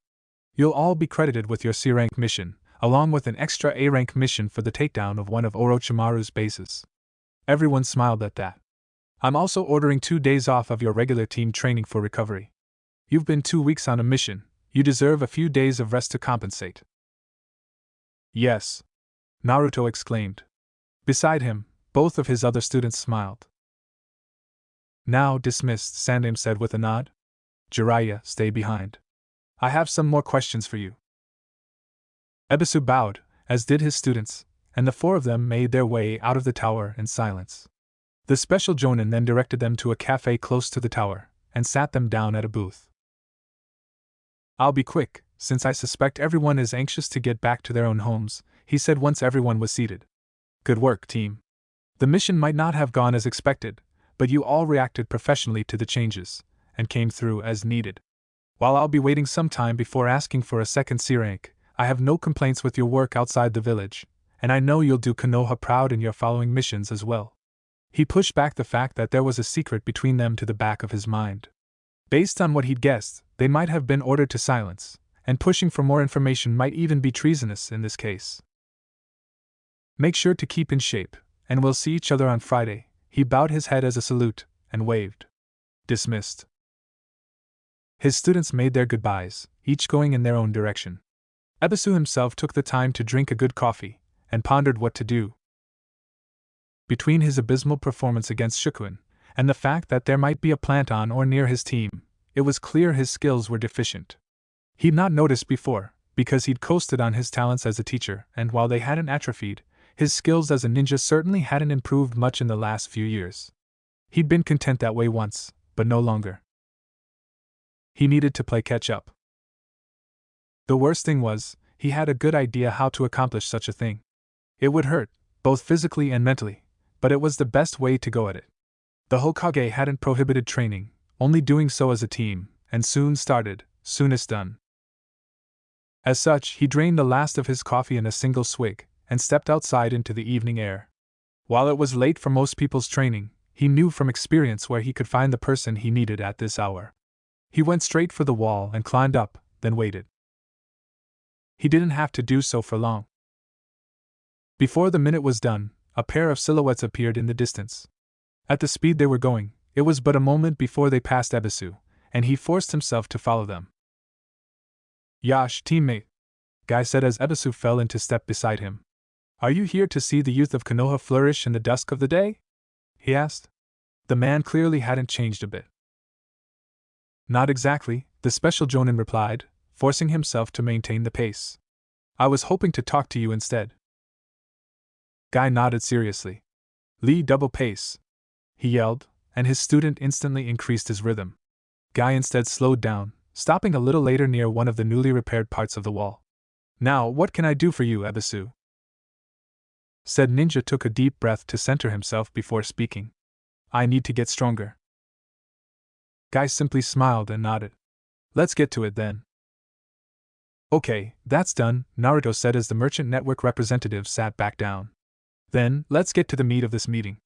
You'll all be credited with your C-rank mission, along with an extra A-rank mission for the takedown of one of Orochimaru's bases. Everyone smiled at that. I'm also ordering 2 days off of your regular team training for recovery. You've been 2 weeks on a mission, you deserve a few days of rest to compensate. Yes, Naruto exclaimed. Beside him, both of his other students smiled. Now dismissed, Sandaime said with a nod. Jiraiya, stay behind. I have some more questions for you. Ebisu bowed, as did his students, and the 4 of them made their way out of the tower in silence. The special Jonin then directed them to a cafe close to the tower, and sat them down at a booth. "I'll be quick, since I suspect everyone is anxious to get back to their own homes," he said once everyone was seated. "Good work, team. The mission might not have gone as expected, but you all reacted professionally to the changes, and came through as needed. While I'll be waiting some time before asking for a second C rank, I have no complaints with your work outside the village, and I know you'll do Konoha proud in your following missions as well." He pushed back the fact that there was a secret between them to the back of his mind. Based on what he'd guessed, they might have been ordered to silence, and pushing for more information might even be treasonous in this case. "Make sure to keep in shape, and we'll see each other on Friday." He bowed his head as a salute, and waved. Dismissed. His students made their goodbyes, each going in their own direction. Ebisu himself took the time to drink a good coffee, and pondered what to do. Between his abysmal performance against Shukun, and the fact that there might be a plant on or near his team, it was clear his skills were deficient. He'd not noticed before, because he'd coasted on his talents as a teacher, and while they hadn't atrophied, his skills as a ninja certainly hadn't improved much in the last few years. He'd been content that way once, but no longer. He needed to play catch-up. The worst thing was, he had a good idea how to accomplish such a thing. It would hurt, both physically and mentally, but it was the best way to go at it. The Hokage hadn't prohibited training, only doing so as a team, and soon started, soonest done. As such, he drained the last of his coffee in a single swig, and stepped outside into the evening air. While it was late for most people's training, he knew from experience where he could find the person he needed at this hour. He went straight for the wall and climbed up, then waited. He didn't have to do so for long. Before the minute was done, a pair of silhouettes appeared in the distance. At the speed they were going, it was but a moment before they passed Ebisu, and he forced himself to follow them. "Yash, teammate," Guy said as Ebisu fell into step beside him. "Are you here to see the youth of Konoha flourish in the dusk of the day?" he asked. The man clearly hadn't changed a bit. "Not exactly," the special Jonin replied, forcing himself to maintain the pace. "I was hoping to talk to you instead." Guy nodded seriously. "Lee, double pace," he yelled, and his student instantly increased his rhythm. Guy instead slowed down, stopping a little later near one of the newly repaired parts of the wall. "Now, what can I do for you, Ebisu?" Said ninja took a deep breath to center himself before speaking. "I need to get stronger." Guy simply smiled and nodded. "Let's get to it then." "Okay, that's done," Naruto said as the merchant network representative sat back down. "Then, let's get to the meat of this meeting.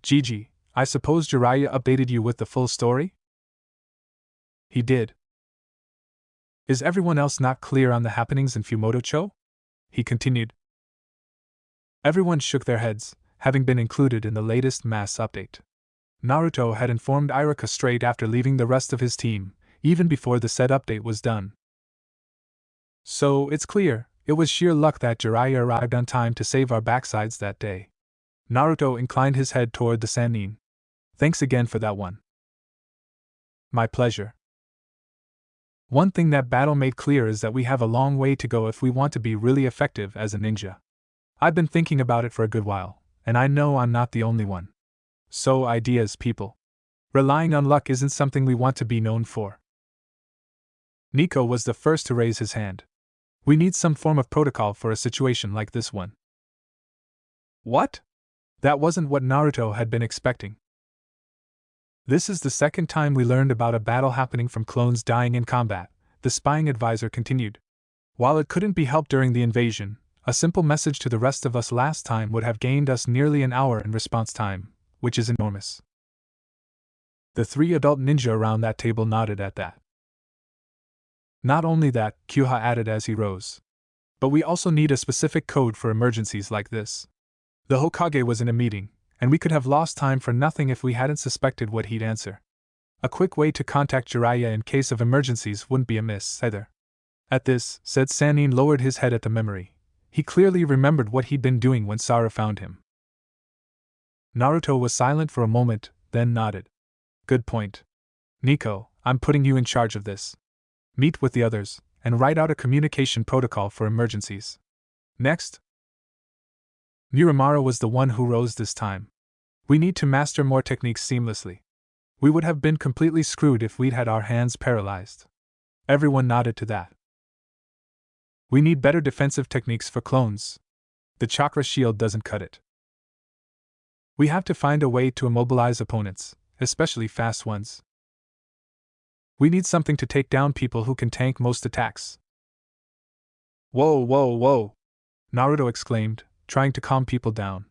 Gigi, I suppose Jiraiya updated you with the full story?" "He did." "Is everyone else not clear on the happenings in Fumoto-cho?" he continued. Everyone shook their heads, having been included in the latest mass update. Naruto had informed Iruka straight after leaving the rest of his team, even before the said update was done. "So, it's clear, it was sheer luck that Jiraiya arrived on time to save our backsides that day." Naruto inclined his head toward the Sannin. "Thanks again for that one." "My pleasure. One thing that battle made clear is that we have a long way to go if we want to be really effective as a ninja. I've been thinking about it for a good while, and I know I'm not the only one. So, ideas, people. Relying on luck isn't something we want to be known for." Nico was the first to raise his hand. "We need some form of protocol for a situation like this one." "What?" That wasn't what Naruto had been expecting. "This is the second time we learned about a battle happening from clones dying in combat," the spying advisor continued. "While it couldn't be helped during the invasion, a simple message to the rest of us last time would have gained us nearly an hour in response time, which is enormous." The three adult ninja around that table nodded at that. "Not only that," Kyuha added as he rose, "but we also need a specific code for emergencies like this. The Hokage was in a meeting, and we could have lost time for nothing if we hadn't suspected what he'd answer. A quick way to contact Jiraiya in case of emergencies wouldn't be amiss, either." At this, said Sannin lowered his head at the memory. He clearly remembered what he'd been doing when Sara found him. Naruto was silent for a moment, then nodded. "Good point. Nico, I'm putting you in charge of this. Meet with the others, and write out a communication protocol for emergencies. Next." Miramaro was the one who rose this time. We need to master more techniques seamlessly. We would have been completely screwed if we'd had our hands paralyzed. Everyone nodded to that. We need better defensive techniques for clones. The chakra shield doesn't cut it. We have to find a way to immobilize opponents, especially fast ones. We need something to take down people who can tank most attacks. Whoa, whoa, whoa! Naruto exclaimed, trying to calm people down.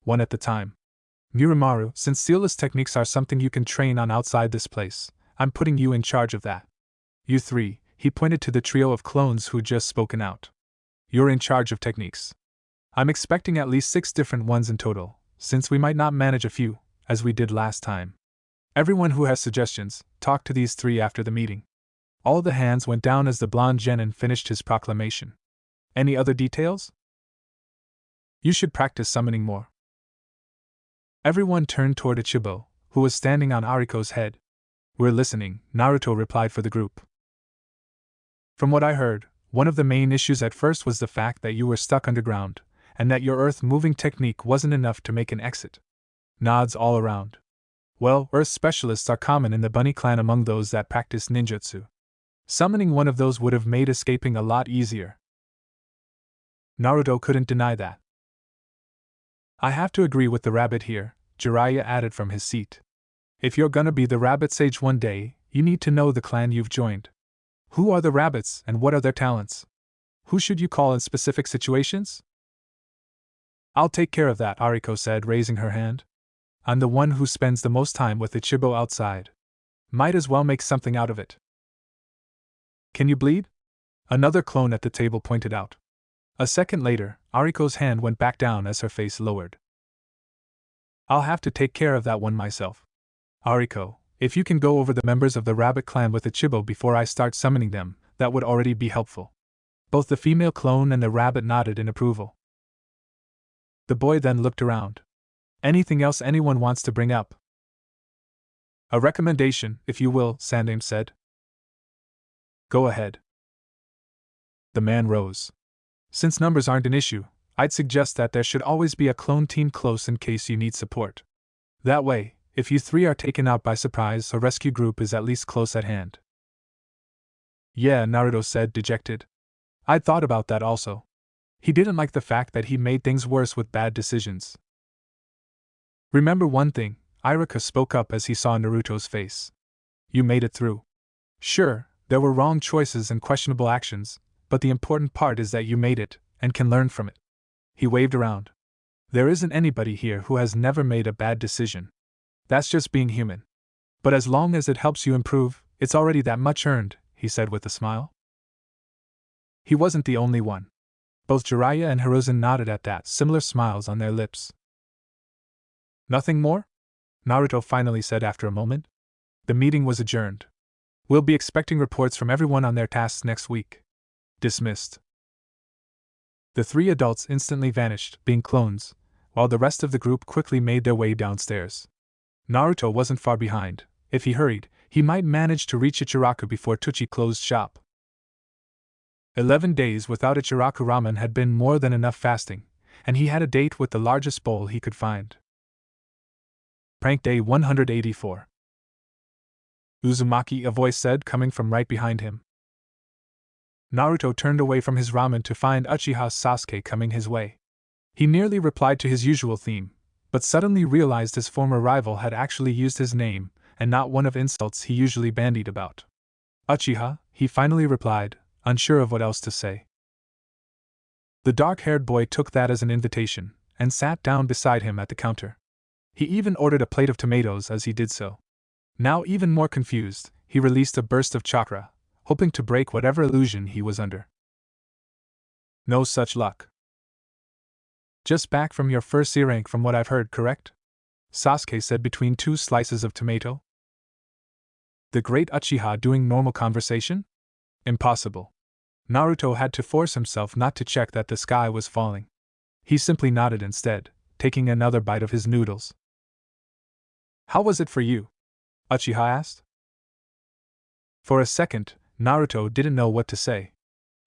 One at a time. Muramaru, since sealless techniques are something you can train on outside this place, I'm putting you in charge of that. You three, he pointed to the trio of clones who'd just spoken out. You're in charge of techniques. I'm expecting at least 6 different ones in total, since we might not manage a few, as we did last time. Everyone who has suggestions, talk to these 3 after the meeting. All the hands went down as the blonde genin finished his proclamation. Any other details? You should practice summoning more. Everyone turned toward Ichibo, who was standing on Ariko's head. We're listening, Naruto replied for the group. From what I heard, one of the main issues at first was the fact that you were stuck underground, and that your earth-moving technique wasn't enough to make an exit. Nods all around. Well, earth specialists are common in the Bunny clan among those that practice ninjutsu. Summoning one of those would have made escaping a lot easier. Naruto couldn't deny that. I have to agree with the rabbit here, Jiraiya added from his seat. If you're gonna be the rabbit sage one day, you need to know the clan you've joined. Who are the rabbits and what are their talents? Who should you call in specific situations? I'll take care of that, Ariko said, raising her hand. I'm the one who spends the most time with Ichibo outside. Might as well make something out of it. Can you bleed? Another clone at the table pointed out. A second later, Ariko's hand went back down as her face lowered. I'll have to take care of that one myself. Ariko, if you can go over the members of the rabbit clan with Ichibo before I start summoning them, that would already be helpful. Both the female clone and the rabbit nodded in approval. The boy then looked around. Anything else anyone wants to bring up? A recommendation, if you will, Sandaime said. Go ahead. The man rose. Since numbers aren't an issue, I'd suggest that there should always be a clone team close in case you need support. That way, if you 3 are taken out by surprise, a rescue group is at least close at hand. Yeah, Naruto said, dejected. I'd thought about that also. He didn't like the fact that he made things worse with bad decisions. Remember one thing, Iruka spoke up as he saw Naruto's face. You made it through. Sure, there were wrong choices and questionable actions, but the important part is that you made it, and can learn from it. He waved around. There isn't anybody here who has never made a bad decision. That's just being human. But as long as it helps you improve, it's already that much earned, he said with a smile. He wasn't the only one. Both Jiraiya and Hiruzen nodded at that, similar smiles on their lips. Nothing more? Naruto finally said after a moment. The meeting was adjourned. We'll be expecting reports from everyone on their tasks next week. Dismissed. The 3 adults instantly vanished, being clones, while the rest of the group quickly made their way downstairs. Naruto wasn't far behind. If he hurried, he might manage to reach Ichiraku before Tuchi closed shop. 11 days without Ichiraku ramen had been more than enough fasting, and he had a date with the largest bowl he could find. Prank Day 184. Uzumaki, a voice said, coming from right behind him. Naruto turned away from his ramen to find Uchiha Sasuke coming his way. He nearly replied to his usual theme, but suddenly realized his former rival had actually used his name, and not one of insults he usually bandied about. Uchiha, he finally replied, unsure of what else to say. The dark-haired boy took that as an invitation, and sat down beside him at the counter. He even ordered a plate of tomatoes as he did so. Now even more confused, he released a burst of chakra, hoping to break whatever illusion he was under. No such luck. Just back from your first C rank from what I've heard, correct? Sasuke said between 2 slices of tomato. The great Uchiha doing normal conversation? Impossible. Naruto had to force himself not to check that the sky was falling. He simply nodded instead, taking another bite of his noodles. How was it for you? Uchiha asked. For a second, Naruto didn't know what to say.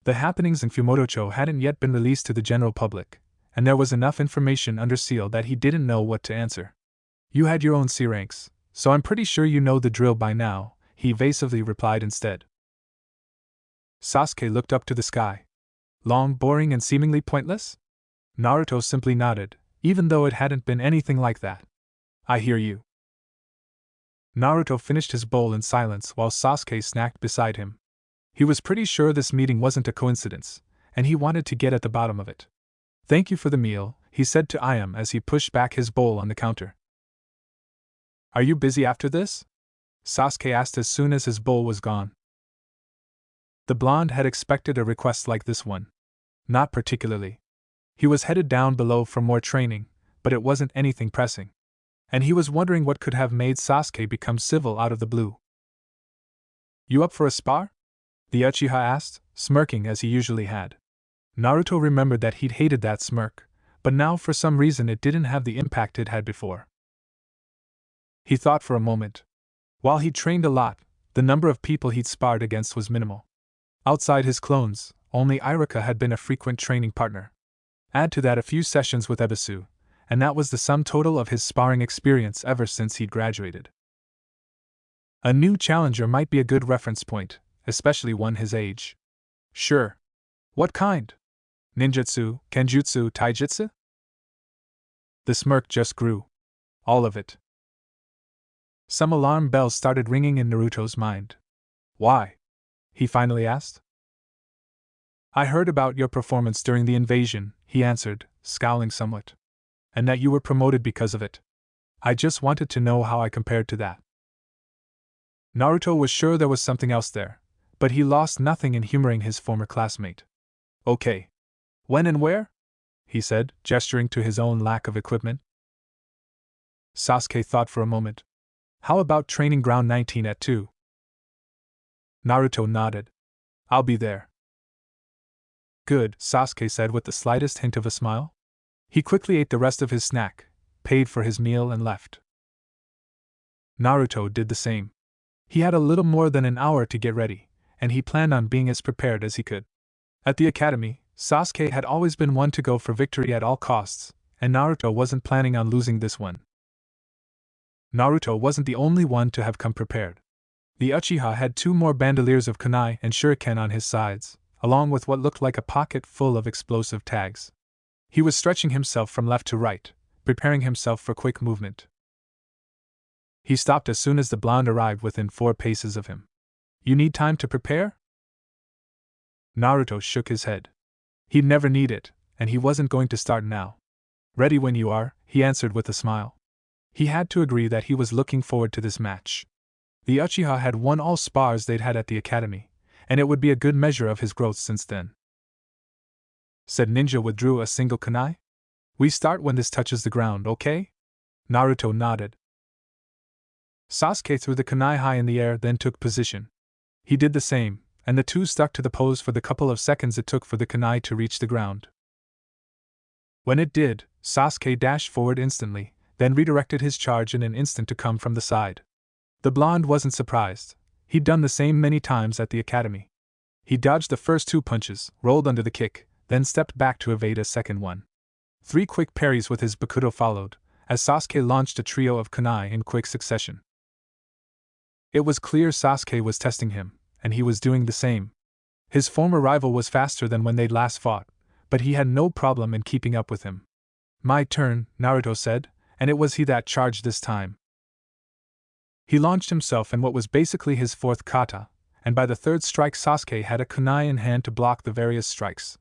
The happenings in Fumotocho hadn't yet been released to the general public, and there was enough information under seal that he didn't know what to answer. You had your own C ranks, so I'm pretty sure you know the drill by now, he evasively replied instead. Sasuke looked up to the sky. Long, boring, and seemingly pointless? Naruto simply nodded, even though it hadn't been anything like that. I hear you. Naruto finished his bowl in silence while Sasuke snacked beside him. He was pretty sure this meeting wasn't a coincidence, and he wanted to get at the bottom of it. Thank you for the meal, he said to Ayam as he pushed back his bowl on the counter. Are you busy after this? Sasuke asked as soon as his bowl was gone. The blonde had expected a request like this one. Not particularly. He was headed down below for more training, but it wasn't anything pressing. And he was wondering what could have made Sasuke become civil out of the blue. You up for a spar? The Uchiha asked, smirking as he usually had. Naruto remembered that he'd hated that smirk, but now for some reason it didn't have the impact it had before. He thought for a moment. While he'd trained a lot, the number of people he'd sparred against was minimal. Outside his clones, only Iruka had been a frequent training partner. Add to that a few sessions with Ebisu, and that was the sum total of his sparring experience ever since he'd graduated. A new challenger might be a good reference point, especially one his age. Sure. What kind? Ninjutsu, Kenjutsu, Taijutsu? The smirk just grew. All of it. Some alarm bells started ringing in Naruto's mind. Why? He finally asked. I heard about your performance during the invasion, he answered, scowling somewhat. And that you were promoted because of it. I just wanted to know how I compared to that. Naruto was sure there was something else there, but he lost nothing in humoring his former classmate. Okay. When and where? He said, gesturing to his own lack of equipment. Sasuke thought for a moment. How about training ground 19 at 2? Naruto nodded. I'll be there. Good, Sasuke said with the slightest hint of a smile. He quickly ate the rest of his snack, paid for his meal and left. Naruto did the same. He had a little more than an hour to get ready, and he planned on being as prepared as he could. At the academy, Sasuke had always been one to go for victory at all costs, and Naruto wasn't planning on losing this one. Naruto wasn't the only one to have come prepared. The Uchiha had 2 more bandoliers of kunai and shuriken on his sides, along with what looked like a pocket full of explosive tags. He was stretching himself from left to right, preparing himself for quick movement. He stopped as soon as the blonde arrived within 4 paces of him. You need time to prepare? Naruto shook his head. He'd never need it, and he wasn't going to start now. Ready when you are, he answered with a smile. He had to agree that he was looking forward to this match. The Uchiha had won all spars they'd had at the academy, and it would be a good measure of his growth since then. Said Ninja withdrew a single kunai. We start when this touches the ground, okay? Naruto nodded. Sasuke threw the kunai high in the air, then took position. He did the same, and the two stuck to the pose for the couple of seconds it took for the kunai to reach the ground. When it did, Sasuke dashed forward instantly, then redirected his charge in an instant to come from the side. The blonde wasn't surprised. He'd done the same many times at the academy. He dodged the first 2 punches, rolled under the kick, then stepped back to evade a second one. 3 quick parries with his bakudo followed, as Sasuke launched a trio of kunai in quick succession. It was clear Sasuke was testing him, and he was doing the same. His former rival was faster than when they'd last fought, but he had no problem in keeping up with him. My turn, Naruto said, and it was he that charged this time. He launched himself in what was basically his 4th kata, and by the 3rd strike Sasuke had a kunai in hand to block the various strikes.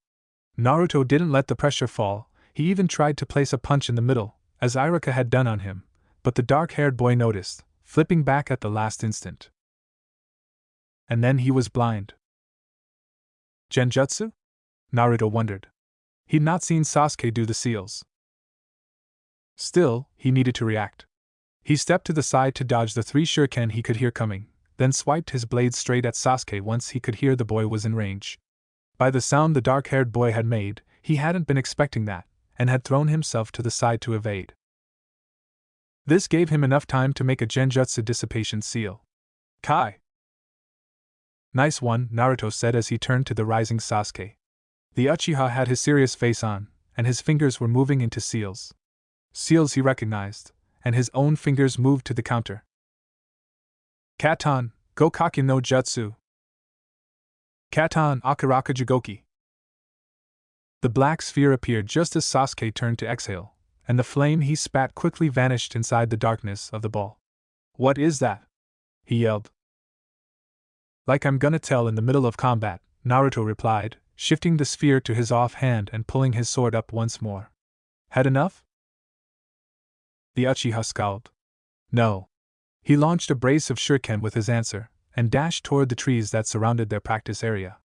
Naruto didn't let the pressure fall. He even tried to place a punch in the middle, as Iruka had done on him, but the dark-haired boy noticed, flipping back at the last instant. And then he was blind. Genjutsu? Naruto wondered. He'd not seen Sasuke do the seals. Still, he needed to react. He stepped to the side to dodge the 3 shuriken he could hear coming, then swiped his blade straight at Sasuke once he could hear the boy was in range. By the sound the dark-haired boy had made, he hadn't been expecting that, and had thrown himself to the side to evade. This gave him enough time to make a genjutsu dissipation seal. Kai! Nice one, Naruto said as he turned to the rising Sasuke. The Uchiha had his serious face on, and his fingers were moving into seals. Seals he recognized, and his own fingers moved to the counter. Katan, Gokaki no Jutsu. Katan Akaraka Jugoki. The black sphere appeared just as Sasuke turned to exhale, and the flame he spat quickly vanished inside the darkness of the ball. What is that? He yelled. Like I'm gonna tell in the middle of combat, Naruto replied, shifting the sphere to his offhand and pulling his sword up once more. Had enough? The Uchiha scowled. No. He launched a brace of shuriken with his answer, and dashed toward the trees that surrounded their practice area.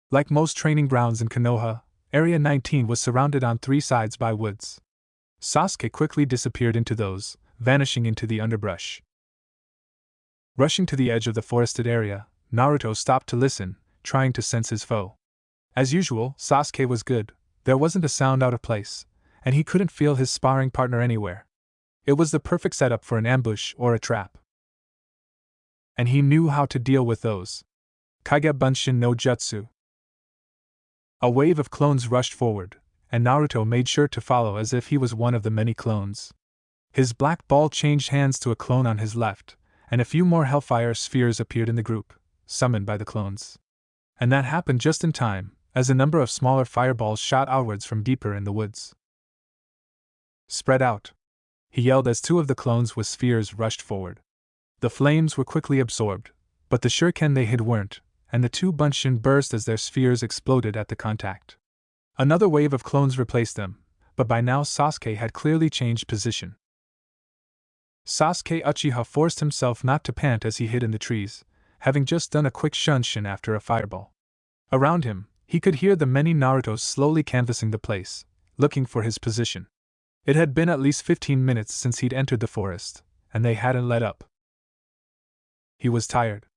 Like most training grounds in Konoha, Area 19 was surrounded on three sides by woods. Sasuke quickly disappeared into those, vanishing into the underbrush. Rushing to the edge of the forested area, Naruto stopped to listen, trying to sense his foe. As usual, Sasuke was good, there wasn't a sound out of place, and he couldn't feel his sparring partner anywhere. It was the perfect setup for an ambush or a trap. And he knew how to deal with those. Kage Bunshin no Jutsu. A wave of clones rushed forward, and Naruto made sure to follow as if he was one of the many clones. His black ball changed hands to a clone on his left, and a few more hellfire spheres appeared in the group, summoned by the clones. And that happened just in time, as a number of smaller fireballs shot outwards from deeper in the woods. Spread out! He yelled as two of the clones with spheres rushed forward. The flames were quickly absorbed, but the shuriken they hid weren't, and the two Bunshin burst as their spheres exploded at the contact. Another wave of clones replaced them, but by now Sasuke had clearly changed position. Sasuke Uchiha forced himself not to pant as he hid in the trees, having just done a quick shunshin after a fireball. Around him, he could hear the many Narutos slowly canvassing the place, looking for his position. It had been at least 15 minutes since he'd entered the forest, and they hadn't let up. He was tired.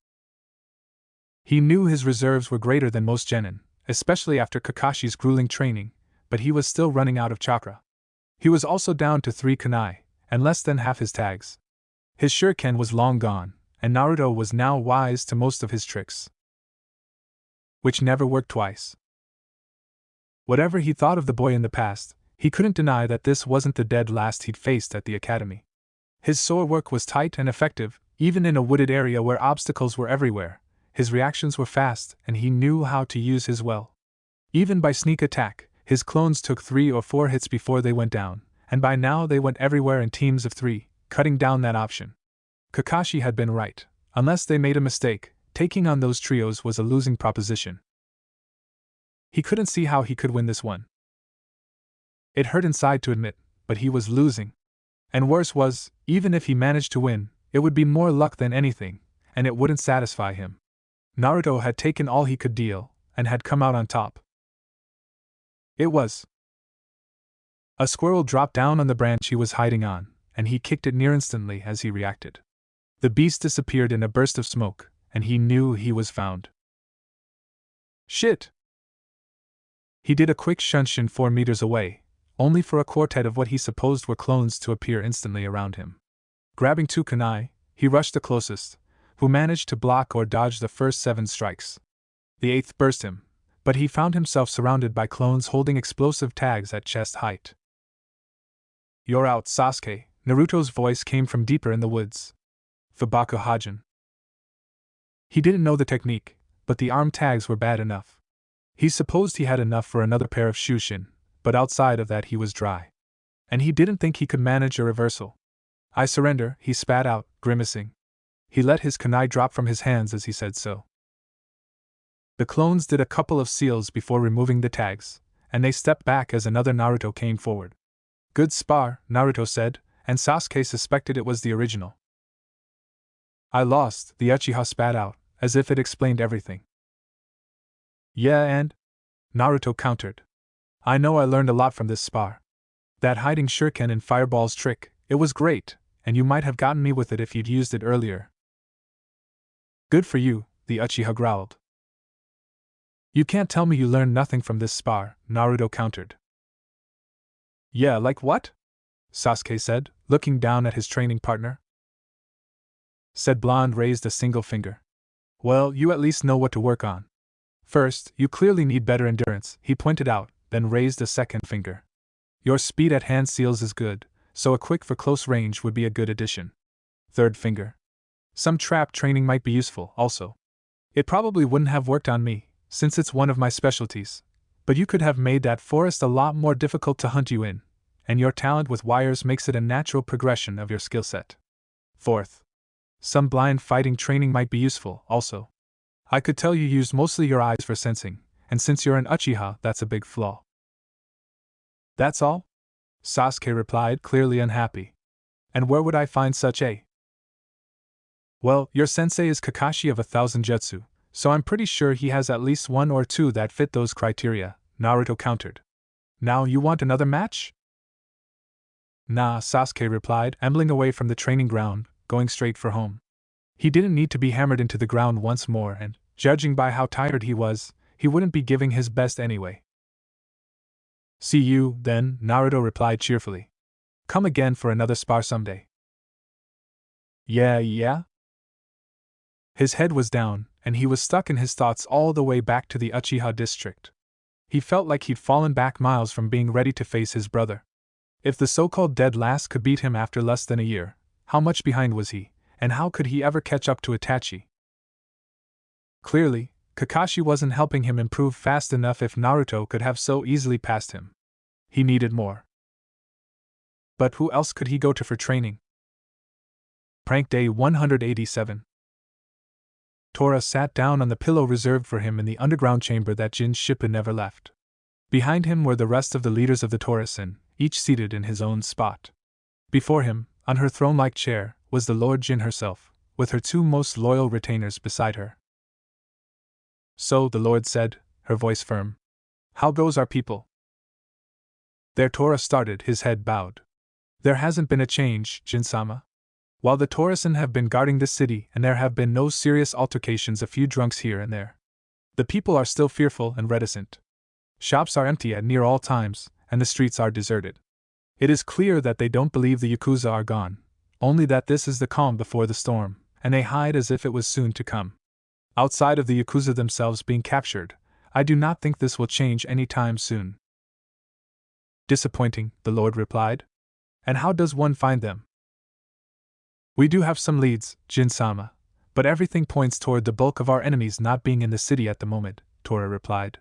He knew his reserves were greater than most genin, especially after Kakashi's grueling training, but he was still running out of chakra. He was also down to 3 kunai, and less than half his tags. His shuriken was long gone, and Naruto was now wise to most of his tricks, which never worked twice. Whatever he thought of the boy in the past, he couldn't deny that this wasn't the dead last he'd faced at the academy. His sword work was tight and effective, even in a wooded area where obstacles were everywhere. His reactions were fast, and he knew how to use his well. Even by sneak attack, his clones took 3 or 4 hits before they went down, and by now they went everywhere in teams of 3, cutting down that option. Kakashi had been right. Unless they made a mistake, taking on those trios was a losing proposition. He couldn't see how he could win this one. It hurt inside to admit, but he was losing. And worse was, even if he managed to win, it would be more luck than anything, and it wouldn't satisfy him. Naruto had taken all he could deal, and had come out on top. It was. A squirrel dropped down on the branch he was hiding on, and he kicked it near instantly as he reacted. The beast disappeared in a burst of smoke, and he knew he was found. Shit! He did a quick shunshin 4 meters away, only for a quartet of what he supposed were clones to appear instantly around him. Grabbing 2 kunai, he rushed the closest, who managed to block or dodge the first 7 strikes. The 8th burst him, but he found himself surrounded by clones holding explosive tags at chest height. You're out, Sasuke, Naruto's voice came from deeper in the woods. Fubaku Hajin. He didn't know the technique, but the arm tags were bad enough. He supposed he had enough for another pair of shushin, but outside of that he was dry. And he didn't think he could manage a reversal. I surrender, he spat out, grimacing. He let his kunai drop from his hands as he said so. The clones did a couple of seals before removing the tags, and they stepped back as another Naruto came forward. Good spar, Naruto said, and Sasuke suspected it was the original. I lost, the Uchiha spat out, as if it explained everything. Yeah, and? Naruto countered. I know I learned a lot from this spar. That hiding shuriken and fireballs trick, it was great, and you might have gotten me with it if you'd used it earlier. Good for you, the Uchiha growled. You can't tell me you learned nothing from this spar, Naruto countered. Yeah, like what? Sasuke said, looking down at his training partner. Said Blonde raised a single finger. Well, you at least know what to work on. First, you clearly need better endurance, he pointed out, then raised a second finger. Your speed at hand seals is good, so a quick for close range would be a good addition. Third finger. Some trap training might be useful, also. It probably wouldn't have worked on me, since it's one of my specialties, but you could have made that forest a lot more difficult to hunt you in, and your talent with wires makes it a natural progression of your skill set. Fourth. Some blind fighting training might be useful, also. I could tell you used mostly your eyes for sensing, and since you're an Uchiha, that's a big flaw. That's all? Sasuke replied, clearly unhappy. And where would I find such a? Well, your sensei is Kakashi of 1,000 Jutsu, so I'm pretty sure he has at least one or two that fit those criteria, Naruto countered. Now you want another match? Nah, Sasuke replied, ambling away from the training ground, going straight for home. He didn't need to be hammered into the ground once more, and, judging by how tired he was, he wouldn't be giving his best anyway. See you, then, Naruto replied cheerfully. Come again for another spar someday. Yeah? His head was down, and he was stuck in his thoughts all the way back to the Uchiha district. He felt like he'd fallen back miles from being ready to face his brother. If the so-called dead last could beat him after less than a year, how much behind was he, and how could he ever catch up to Itachi? Clearly, Kakashi wasn't helping him improve fast enough if Naruto could have so easily passed him. He needed more. But who else could he go to for training? Prank Day 187. Tora sat down on the pillow reserved for him in the underground chamber that Jin Shippuden never left. Behind him were the rest of the leaders of the Torasen, each seated in his own spot. Before him, on her throne-like chair, was the Lord Jin herself, with her two most loyal retainers beside her. So, the Lord said, her voice firm. How goes our people? There Tora started, his head bowed. There hasn't been a change, Jin-sama. While the Torasen have been guarding this city and there have been no serious altercations, a few drunks here and there. The people are still fearful and reticent. Shops are empty at near all times, and the streets are deserted. It is clear that they don't believe the Yakuza are gone, only that this is the calm before the storm, and they hide as if it was soon to come. Outside of the Yakuza themselves being captured, I do not think this will change any time soon. Disappointing, the Lord replied. And how does one find them? We do have some leads, Jin-sama, but everything points toward the bulk of our enemies not being in the city at the moment, Tora replied.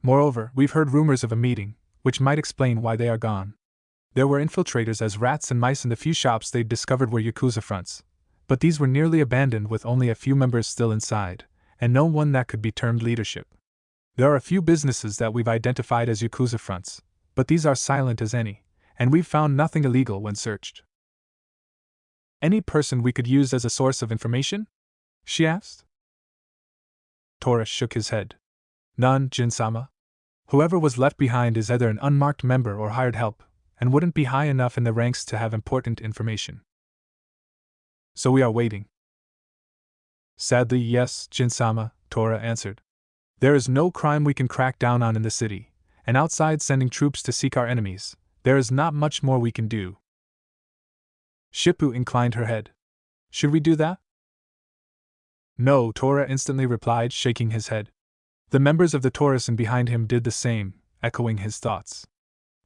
Moreover, we've heard rumors of a meeting, which might explain why they are gone. There were infiltrators as rats and mice in the few shops they'd discovered were Yakuza fronts, but these were nearly abandoned with only a few members still inside, and no one that could be termed leadership. There are a few businesses that we've identified as Yakuza fronts, but these are silent as any, and we've found nothing illegal when searched. Any person we could use as a source of information? She asked. Tora shook his head. None, Jin-sama. Whoever was left behind is either an unmarked member or hired help, and wouldn't be high enough in the ranks to have important information. So we are waiting. Sadly, yes, Jin-sama, Tora answered. There is no crime we can crack down on in the city, and outside sending troops to seek our enemies, there is not much more we can do. Shippu inclined her head. Should we do that? No, Tora instantly replied, shaking his head. The members of the Torasen behind him did the same, echoing his thoughts.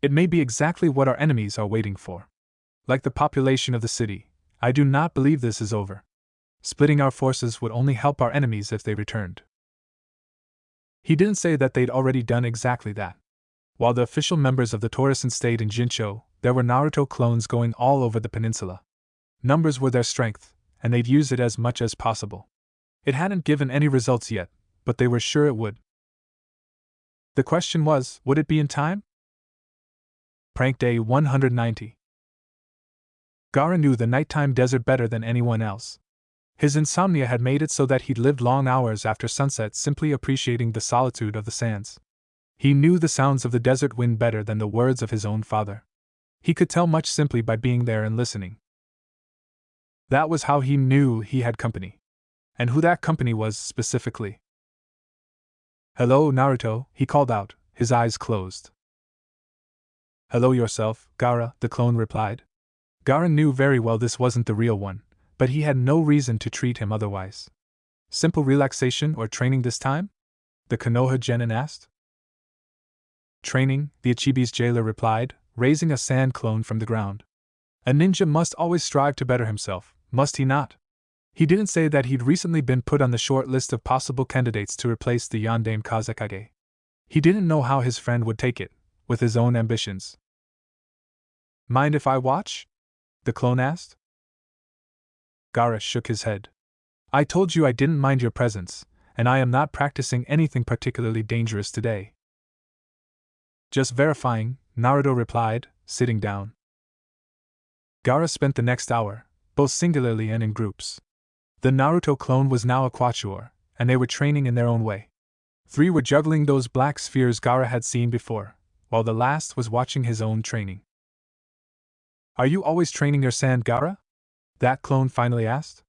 It may be exactly what our enemies are waiting for. Like the population of the city, I do not believe this is over. Splitting our forces would only help our enemies if they returned. He didn't say that they'd already done exactly that. While the official members of the Torasen stayed in Jincho, there were Naruto clones going all over the peninsula. Numbers were their strength, and they'd use it as much as possible. It hadn't given any results yet, but they were sure it would. The question was, would it be in time? Prank Day 190. Gaara knew the nighttime desert better than anyone else. His insomnia had made it so that he'd lived long hours after sunset simply appreciating the solitude of the sands. He knew the sounds of the desert wind better than the words of his own father. He could tell much simply by being there and listening. That was how he knew he had company. And who that company was specifically. Hello, Naruto, he called out, his eyes closed. Hello yourself, Gaara, the clone replied. Gaara knew very well this wasn't the real one, but he had no reason to treat him otherwise. Simple relaxation or training this time? The Konoha genin asked. Training, the Ichibi's jailer replied, raising a sand clone from the ground. A ninja must always strive to better himself, must he not? He didn't say that he'd recently been put on the short list of possible candidates to replace the Yondaime Kazekage. He didn't know how his friend would take it, with his own ambitions. Mind if I watch? The clone asked. Gaara shook his head. I told you I didn't mind your presence, and I am not practicing anything particularly dangerous today. Just verifying, Naruto replied, sitting down. Gaara spent the next hour, both singularly and in groups. The Naruto clone was now a quatuor, and they were training in their own way. 3 were juggling those black spheres Gaara had seen before, while the last was watching his own training. Are you always training your sand, Gaara? That clone finally asked.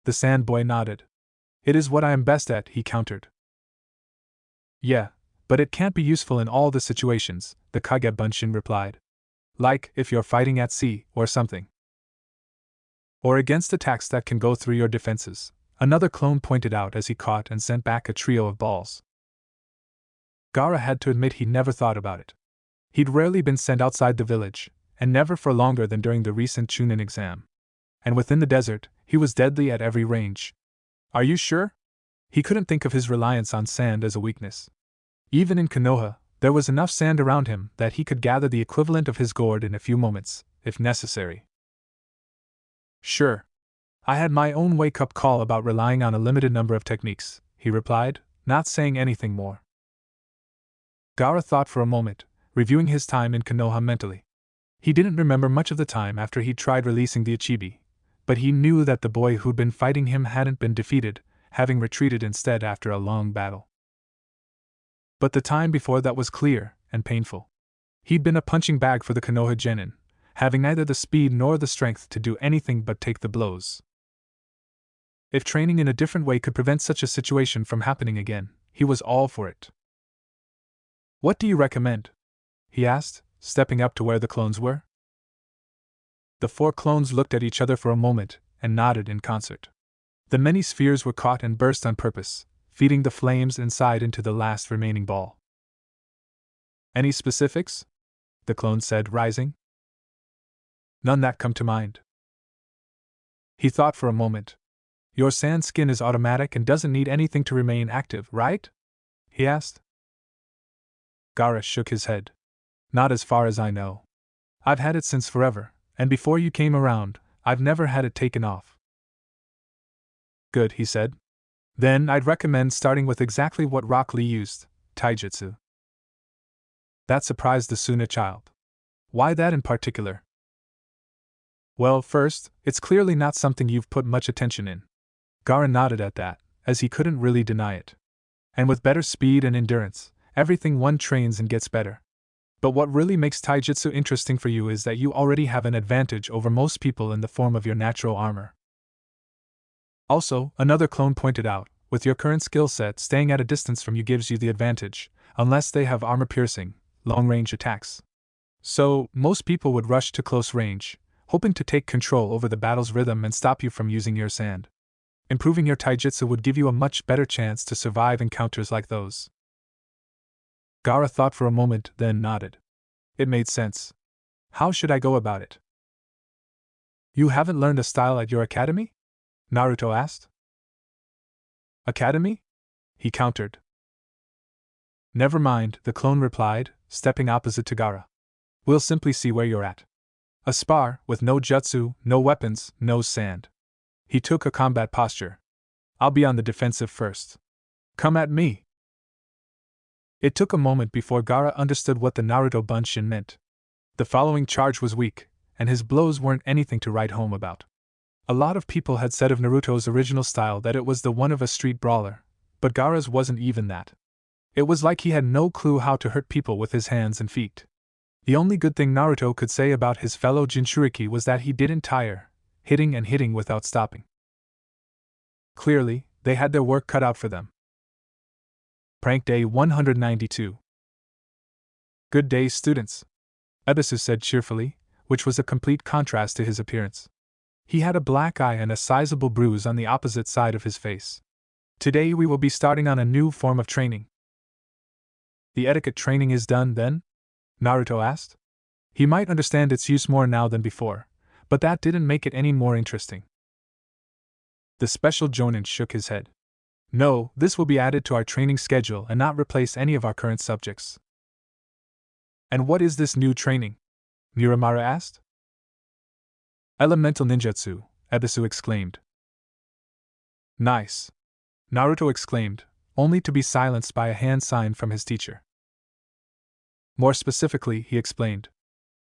The sand boy nodded. It is what I am best at, he countered. Yeah, but it can't be useful in all the situations, the Kage Bunshin replied. Like if you're fighting at sea, or something. Or against attacks that can go through your defenses, another clone pointed out as he caught and sent back a trio of balls. Gaara had to admit he'd never thought about it. He'd rarely been sent outside the village, and never for longer than during the recent Chunin exam. And within the desert, he was deadly at every range. Are you sure? He couldn't think of his reliance on sand as a weakness. Even in Konoha, there was enough sand around him that he could gather the equivalent of his gourd in a few moments, if necessary. Sure. I had my own wake-up call about relying on a limited number of techniques, he replied, not saying anything more. Gaara thought for a moment, reviewing his time in Konoha mentally. He didn't remember much of the time after he'd tried releasing the Ichibi, but he knew that the boy who'd been fighting him hadn't been defeated, having retreated instead after a long battle. But the time before that was clear and painful. He'd been a punching bag for the Konoha genin, having neither the speed nor the strength to do anything but take the blows. If training in a different way could prevent such a situation from happening again, he was all for it. What do you recommend? He asked, stepping up to where the clones were. The 4 clones looked at each other for a moment and nodded in concert. The many spheres were caught and burst on purpose, feeding the flames inside into the last remaining ball. Any specifics? The clone said, rising. None that come to mind. He thought for a moment. Your sand skin is automatic and doesn't need anything to remain active, right? He asked. Gaara shook his head. Not as far as I know. I've had it since forever, and before you came around, I've never had it taken off. Good, he said. Then I'd recommend starting with exactly what Rock Lee used, taijutsu. That surprised the Suna child. Why that in particular? Well, first, it's clearly not something you've put much attention in. Gaara nodded at that, as he couldn't really deny it. And with better speed and endurance, everything one trains and gets better. But what really makes taijutsu interesting for you is that you already have an advantage over most people in the form of your natural armor. Also, another clone pointed out, with your current skill set, staying at a distance from you gives you the advantage, unless they have armor-piercing, long-range attacks. So, most people would rush to close range, hoping to take control over the battle's rhythm and stop you from using your sand. Improving your taijutsu would give you a much better chance to survive encounters like those. Gaara thought for a moment, then nodded. It made sense. How should I go about it? You haven't learned a style at your academy? Naruto asked. Academy? He countered. Never mind, the clone replied, stepping opposite to Gaara. We'll simply see where you're at. A spar, with no jutsu, no weapons, no sand. He took a combat posture. I'll be on the defensive first. Come at me. It took a moment before Gaara understood what the Naruto Bunshin meant. The following charge was weak, and his blows weren't anything to write home about. A lot of people had said of Naruto's original style that it was the one of a street brawler, but Gaara's wasn't even that. It was like he had no clue how to hurt people with his hands and feet. The only good thing Naruto could say about his fellow Jinchuriki was that he didn't tire, hitting and hitting without stopping. Clearly, they had their work cut out for them. Prank Day 192. Good day, students, Ebisu said cheerfully, which was a complete contrast to his appearance. He had a black eye and a sizable bruise on the opposite side of his face. Today we will be starting on a new form of training. The etiquette training is done, then? Naruto asked. He might understand its use more now than before, but that didn't make it any more interesting. The special Jonin shook his head. No, this will be added to our training schedule and not replace any of our current subjects. And what is this new training? Miramara asked. Elemental ninjutsu, Ebisu exclaimed. Nice. Naruto exclaimed, only to be silenced by a hand sign from his teacher. More specifically, he explained,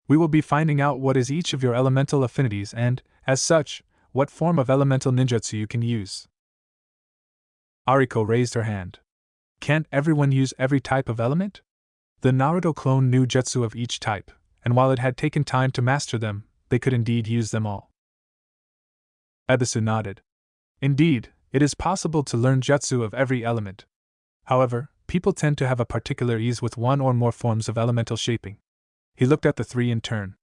we will be finding out what is each of your elemental affinities and, as such, what form of elemental ninjutsu you can use. Ariko raised her hand. Can't everyone use every type of element? The Naruto clone knew jutsu of each type, and while it had taken time to master them, they could indeed use them all. Ebisu nodded. Indeed, it is possible to learn jutsu of every element. However, people tend to have a particular ease with one or more forms of elemental shaping. He looked at the three in turn.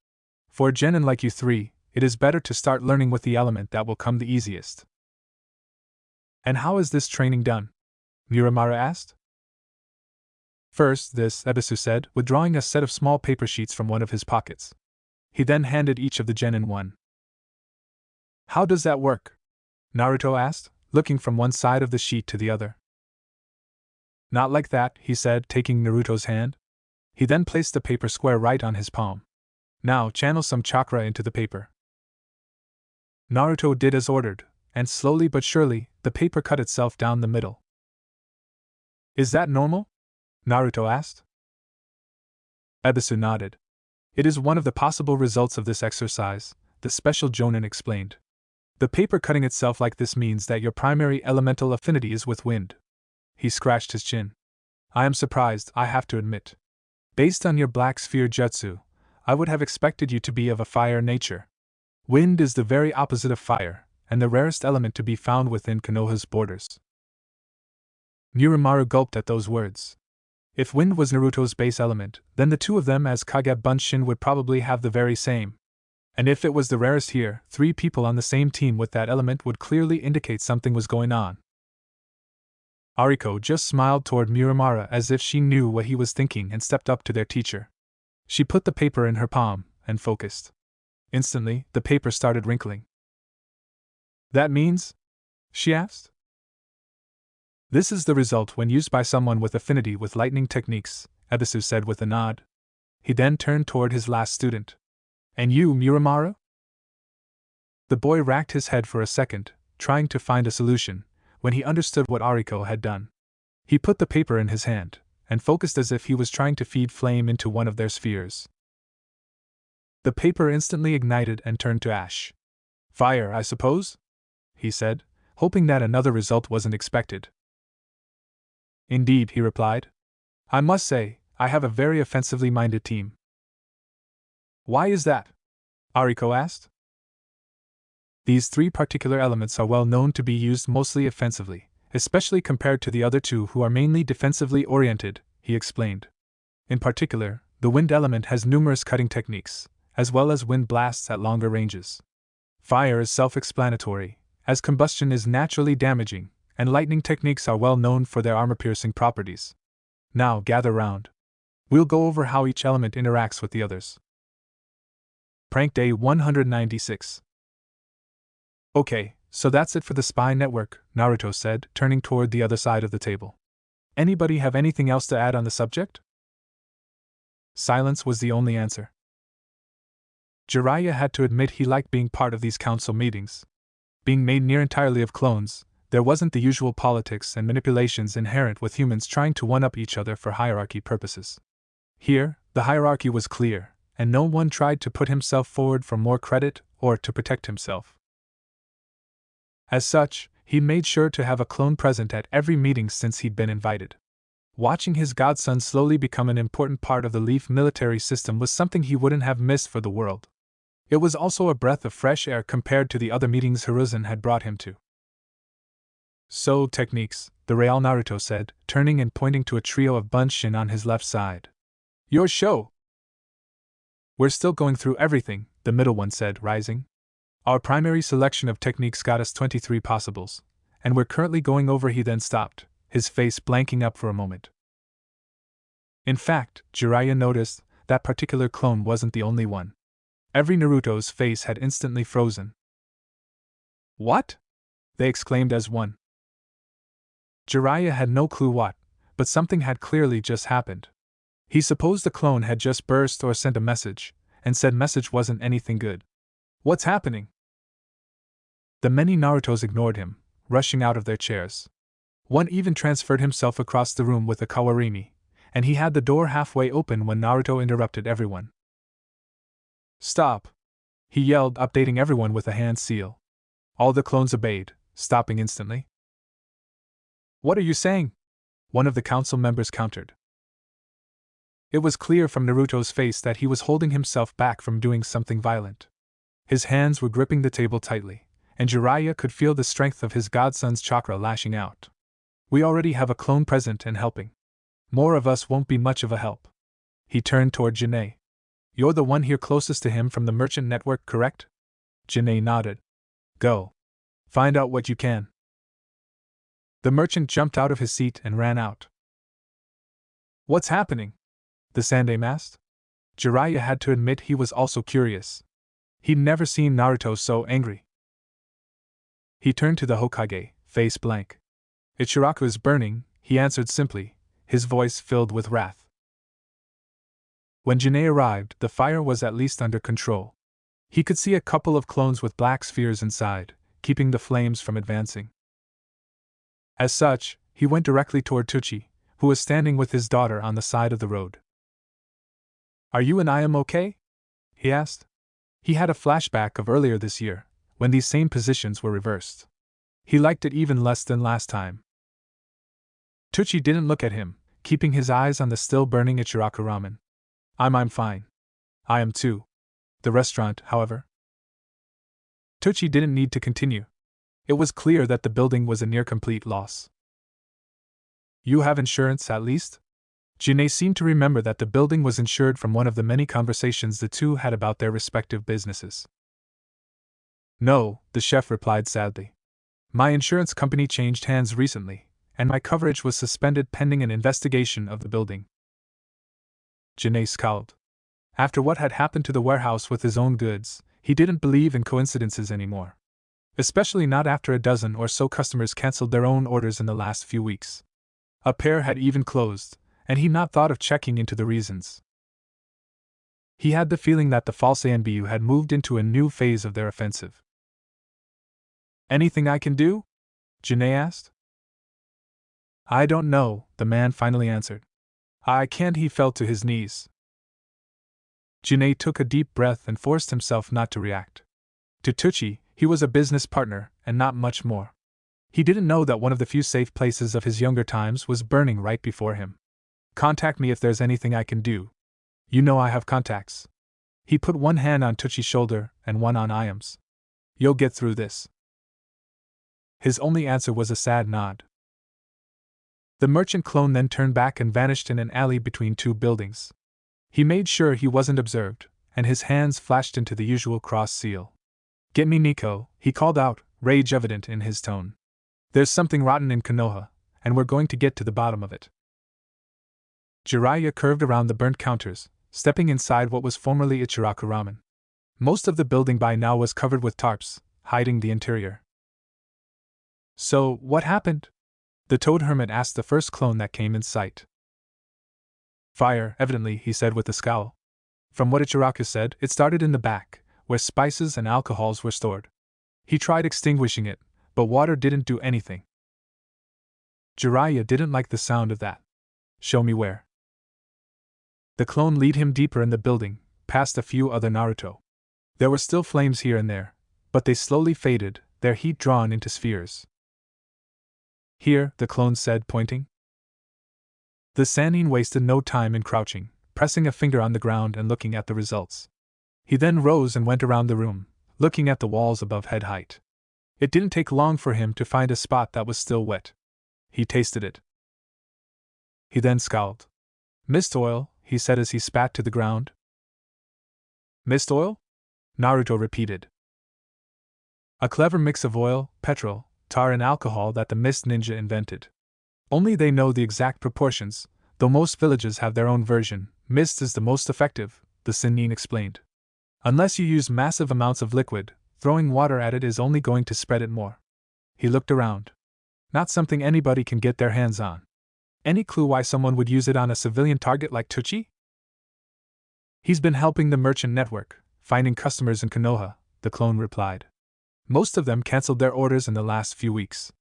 For a genin like you three, it is better to start learning with the element that will come the easiest. And how is this training done? Miramara asked. First, this, Ebisu said, withdrawing a set of small paper sheets from one of his pockets. He then handed each of the genin one. How does that work? Naruto asked, looking from one side of the sheet to the other. Not like that, he said, taking Naruto's hand. He then placed the paper square right on his palm. Now channel some chakra into the paper. Naruto did as ordered, and slowly but surely, the paper cut itself down the middle. Is that normal? Naruto asked. Ebisu nodded. It is one of the possible results of this exercise, the special Jonin explained. The paper cutting itself like this means that your primary elemental affinity is with wind. He scratched his chin. I am surprised, I have to admit. Based on your black sphere jutsu, I would have expected you to be of a fire nature. Wind is the very opposite of fire, and the rarest element to be found within Konoha's borders. Miramaro gulped at those words. If wind was Naruto's base element, then the two of them as Kage Bunshin would probably have the very same. And if it was the rarest here, 3 people on the same team with that element would clearly indicate something was going on. Ariko just smiled toward Miramara as if she knew what he was thinking and stepped up to their teacher. She put the paper in her palm and focused. Instantly, the paper started wrinkling. That means? She asked. This is the result when used by someone with affinity with lightning techniques, Ebisu said with a nod. He then turned toward his last student. And you, Miramara? The boy racked his head for a second, trying to find a solution, when he understood what Ariko had done. He put the paper in his hand, and focused as if he was trying to feed flame into one of their spheres. The paper instantly ignited and turned to ash. Fire, I suppose? He said, hoping that another result wasn't expected. Indeed, he replied. I must say, I have a very offensively minded team. Why is that? Ariko asked. These 3 particular elements are well known to be used mostly offensively, especially compared to the other 2 who are mainly defensively oriented, he explained. In particular, the wind element has numerous cutting techniques, as well as wind blasts at longer ranges. Fire is self-explanatory, as combustion is naturally damaging, and lightning techniques are well known for their armor-piercing properties. Now gather round. We'll go over how each element interacts with the others. Prank Day 196. Okay, so that's it for the spy network, Naruto said, turning toward the other side of the table. Anybody have anything else to add on the subject? Silence was the only answer. Jiraiya had to admit he liked being part of these council meetings. Being made near entirely of clones, there wasn't the usual politics and manipulations inherent with humans trying to one-up each other for hierarchy purposes. Here, the hierarchy was clear, and no one tried to put himself forward for more credit or to protect himself. As such, he made sure to have a clone present at every meeting since he'd been invited. Watching his godson slowly become an important part of the Leaf military system was something he wouldn't have missed for the world. It was also a breath of fresh air compared to the other meetings Hiruzen had brought him to. So, techniques, the Real Naruto said, turning and pointing to a trio of Bunshin on his left side. Your show! We're still going through everything, the middle one said, rising. Our primary selection of techniques got us 23 possibles, and we're currently going over. He then stopped, his face blanking up for a moment. In fact, Jiraiya noticed that particular clone wasn't the only one. Every Naruto's face had instantly frozen. "What?" they exclaimed as one. Jiraiya had no clue what, but something had clearly just happened. He supposed the clone had just burst or sent a message, and said message wasn't anything good. "What's happening?" The many Narutos ignored him, rushing out of their chairs. One even transferred himself across the room with a kawarini, and he had the door halfway open when Naruto interrupted everyone. "Stop!" he yelled, updating everyone with a hand seal. All the clones obeyed, stopping instantly. "What are you saying?" one of the council members countered. It was clear from Naruto's face that he was holding himself back from doing something violent. His hands were gripping the table tightly, and Jiraiya could feel the strength of his godson's chakra lashing out. "We already have a clone present and helping. More of us won't be much of a help." He turned toward Janae. "You're the one here closest to him from the merchant network, correct?" Janae nodded. "Go. Find out what you can." The merchant jumped out of his seat and ran out. "What's happening?" the Sandaime asked. Jiraiya had to admit he was also curious. He'd never seen Naruto so angry. He turned to the Hokage, face blank. "Ichiraku is burning," he answered simply, his voice filled with wrath. When Janae arrived, the fire was at least under control. He could see a couple of clones with black spheres inside, keeping the flames from advancing. As such, he went directly toward Tucci, who was standing with his daughter on the side of the road. "Are you and I am okay?" he asked. He had a flashback of earlier this year, when these same positions were reversed. He liked it even less than last time. Tucci didn't look at him, keeping his eyes on the still burning Ichiraku ramen. I'm fine. I am too. The restaurant, however." Tucci didn't need to continue. It was clear that the building was a near complete loss. "You have insurance, at least?" Janae seemed to remember that the building was insured from one of the many conversations the two had about their respective businesses. "No," the chef replied sadly. "My insurance company changed hands recently, and my coverage was suspended pending an investigation of the building." Janae scowled. After what had happened to the warehouse with his own goods, he didn't believe in coincidences anymore. Especially not after a dozen or so customers canceled their own orders in the last few weeks. A pair had even closed, and he'd not thought of checking into the reasons. He had the feeling that the false ANBU had moved into a new phase of their offensive. "Anything I can do?" Janae asked. "I don't know," the man finally answered. "I can't." He fell to his knees. Janae took a deep breath and forced himself not to react. To Tucci, he was a business partner, and not much more. He didn't know that one of the few safe places of his younger times was burning right before him. "Contact me if there's anything I can do. You know I have contacts." He put one hand on Tucci's shoulder and one on Iam's. "You'll get through this." His only answer was a sad nod. The merchant clone then turned back and vanished in an alley between two buildings. He made sure he wasn't observed, and his hands flashed into the usual cross seal. "Get me Nico," he called out, rage evident in his tone. "There's something rotten in Konoha, and we're going to get to the bottom of it." Jiraiya curved around the burnt counters, stepping inside what was formerly Ichiraku Ramen. Most of the building by now was covered with tarps, hiding the interior. "So, what happened?" the Toad Hermit asked the first clone that came in sight. "Fire, evidently," he said with a scowl. "From what Ichiraku said, it started in the back, where spices and alcohols were stored. He tried extinguishing it, but water didn't do anything." Jiraiya didn't like the sound of that. "Show me where." The clone led him deeper in the building, past a few other Naruto. There were still flames here and there, but they slowly faded, their heat drawn into spheres. "Here," the clone said, pointing. The Sannin wasted no time in crouching, pressing a finger on the ground and looking at the results. He then rose and went around the room, looking at the walls above head height. It didn't take long for him to find a spot that was still wet. He tasted it. He then scowled. "Mist oil," he said as he spat to the ground. "Mist oil?" Naruto repeated. "A clever mix of oil, petrol, tar and alcohol that the Mist Ninja invented. Only they know the exact proportions, though most villages have their own version, Mist is the most effective, the Sennin explained. Unless you use massive amounts of liquid, throwing water at it is only going to spread it more. He looked around. Not something anybody can get their hands on. Any clue why someone would use it on a civilian target like Tucci? He's been helping the merchant network, finding customers in Konoha, the clone replied. Most of them canceled their orders in the last few weeks.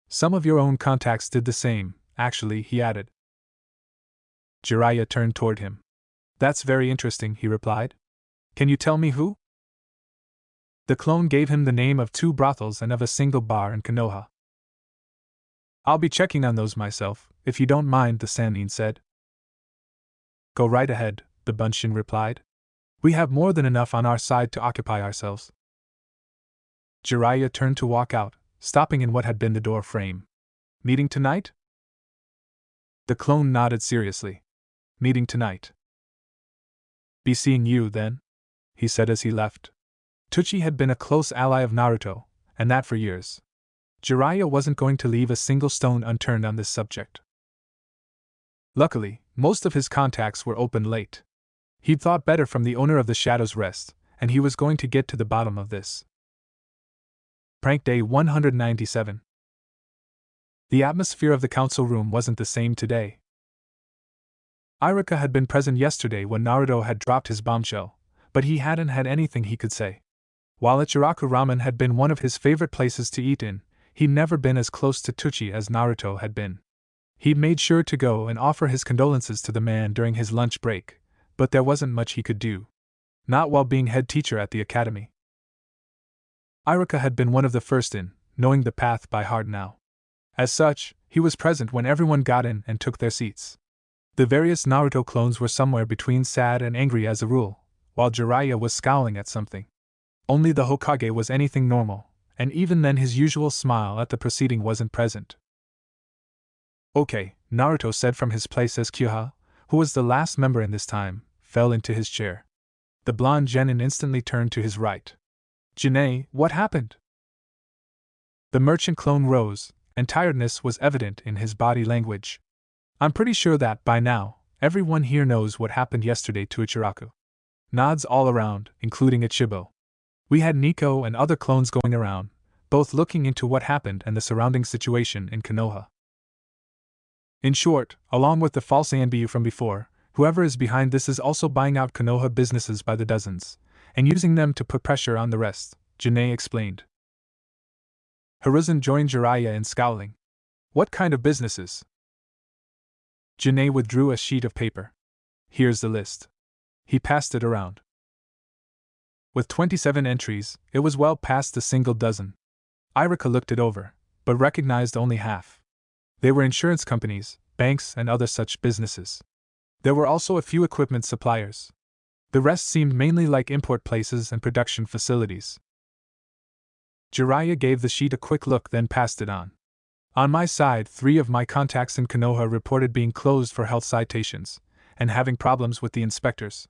Some of your own contacts did the same, actually, he added. Jiraiya turned toward him. That's very interesting, he replied. Can you tell me who? The clone gave him the name of 2 brothels and of a single bar in Konoha. I'll be checking on those myself, if you don't mind, the Sannin said. Go right ahead, the Bunshin replied. We have more than enough on our side to occupy ourselves. Jiraiya turned to walk out, stopping in what had been the door frame. Meeting tonight? The clone nodded seriously. Meeting tonight. Be seeing you, then, he said as he left. Tucci had been a close ally of Naruto, and that for years. Jiraiya wasn't going to leave a single stone unturned on this subject. Luckily, most of his contacts were open late. He'd thought better from the owner of the Shadow's Rest, and he was going to get to the bottom of this. Prank Day 197. The atmosphere of the council room wasn't the same today. Iruka had been present yesterday when Naruto had dropped his bombshell, but he hadn't had anything he could say. While Ichiraku Ramen had been one of his favorite places to eat in, he'd never been as close to Tucci as Naruto had been. He'd made sure to go and offer his condolences to the man during his lunch break, but there wasn't much he could do. Not while being head teacher at the academy. Iruka had been one of the first in, knowing the path by heart now. As such, he was present when everyone got in and took their seats. The various Naruto clones were somewhere between sad and angry as a rule, while Jiraiya was scowling at something. Only the Hokage was anything normal, and even then his usual smile at the proceeding wasn't present. Okay, Naruto said from his place as Kyuha, who was the last member in this time, fell into his chair. The blonde genin instantly turned to his right. Janae, what happened? The merchant clone rose, and tiredness was evident in his body language. I'm pretty sure that, by now, everyone here knows what happened yesterday to Ichiraku. Nods all around, including Ichibo. We had Nico and other clones going around, both looking into what happened and the surrounding situation in Konoha. In short, along with the false Anbu from before, whoever is behind this is also buying out Konoha businesses by the dozens, and using them to put pressure on the rest, Janae explained. Hiruzen joined Jiraiya in scowling. What kind of businesses? Janae withdrew a sheet of paper. Here's the list. He passed it around. With 27 entries, it was well past the single dozen. Iruka looked it over, but recognized only half. They were insurance companies, banks, and other such businesses. There were also a few equipment suppliers. The rest seemed mainly like import places and production facilities. Jiraiya gave the sheet a quick look, then passed it on. On my side, 3 of my contacts in Konoha reported being closed for health citations, and having problems with the inspectors.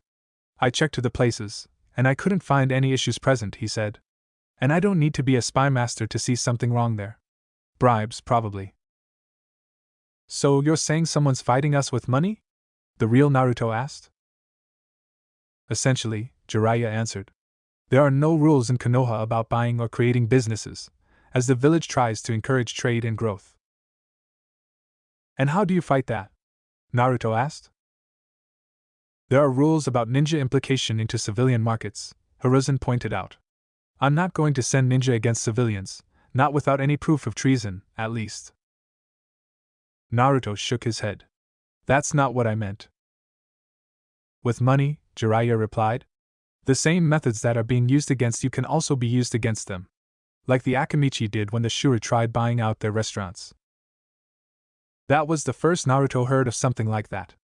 I checked to the places, and I couldn't find any issues present, he said. And I don't need to be a spy master to see something wrong there. Bribes, probably. So you're saying someone's fighting us with money? The real Naruto asked. Essentially, Jiraiya answered. There are no rules in Konoha about buying or creating businesses, as the village tries to encourage trade and growth. And how do you fight that? Naruto asked. There are rules about ninja implication into civilian markets, Hiruzen pointed out. I'm not going to send ninja against civilians, not without any proof of treason, at least. Naruto shook his head. That's not what I meant. With money, Jiraiya replied. The same methods that are being used against you can also be used against them. Like the Akamichi did when the Shuri tried buying out their restaurants. That was the first Naruto heard of something like that.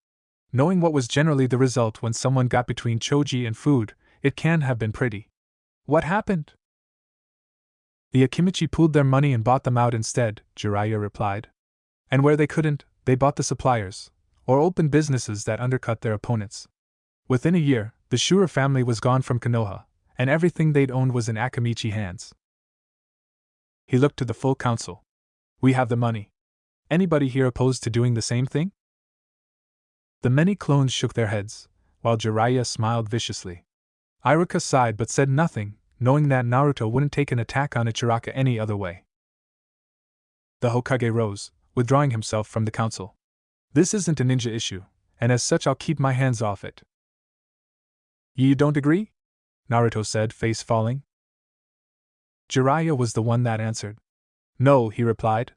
Knowing what was generally the result when someone got between choji and food, it can have been pretty. What happened? The Akimichi pooled their money and bought them out instead, Jiraiya replied. And where they couldn't, they bought the suppliers, or opened businesses that undercut their opponents. Within a year, the Shura family was gone from Konoha, and everything they'd owned was in Akamichi hands. He looked to the full council. We have the money. Anybody here opposed to doing the same thing? The many clones shook their heads, while Jiraiya smiled viciously. Iruka sighed but said nothing, knowing that Naruto wouldn't take an attack on Ichiraka any other way. The Hokage rose, withdrawing himself from the council. This isn't a ninja issue, and as such I'll keep my hands off it. You don't agree? Naruto said, face falling. Jiraiya was the one that answered. No, he replied.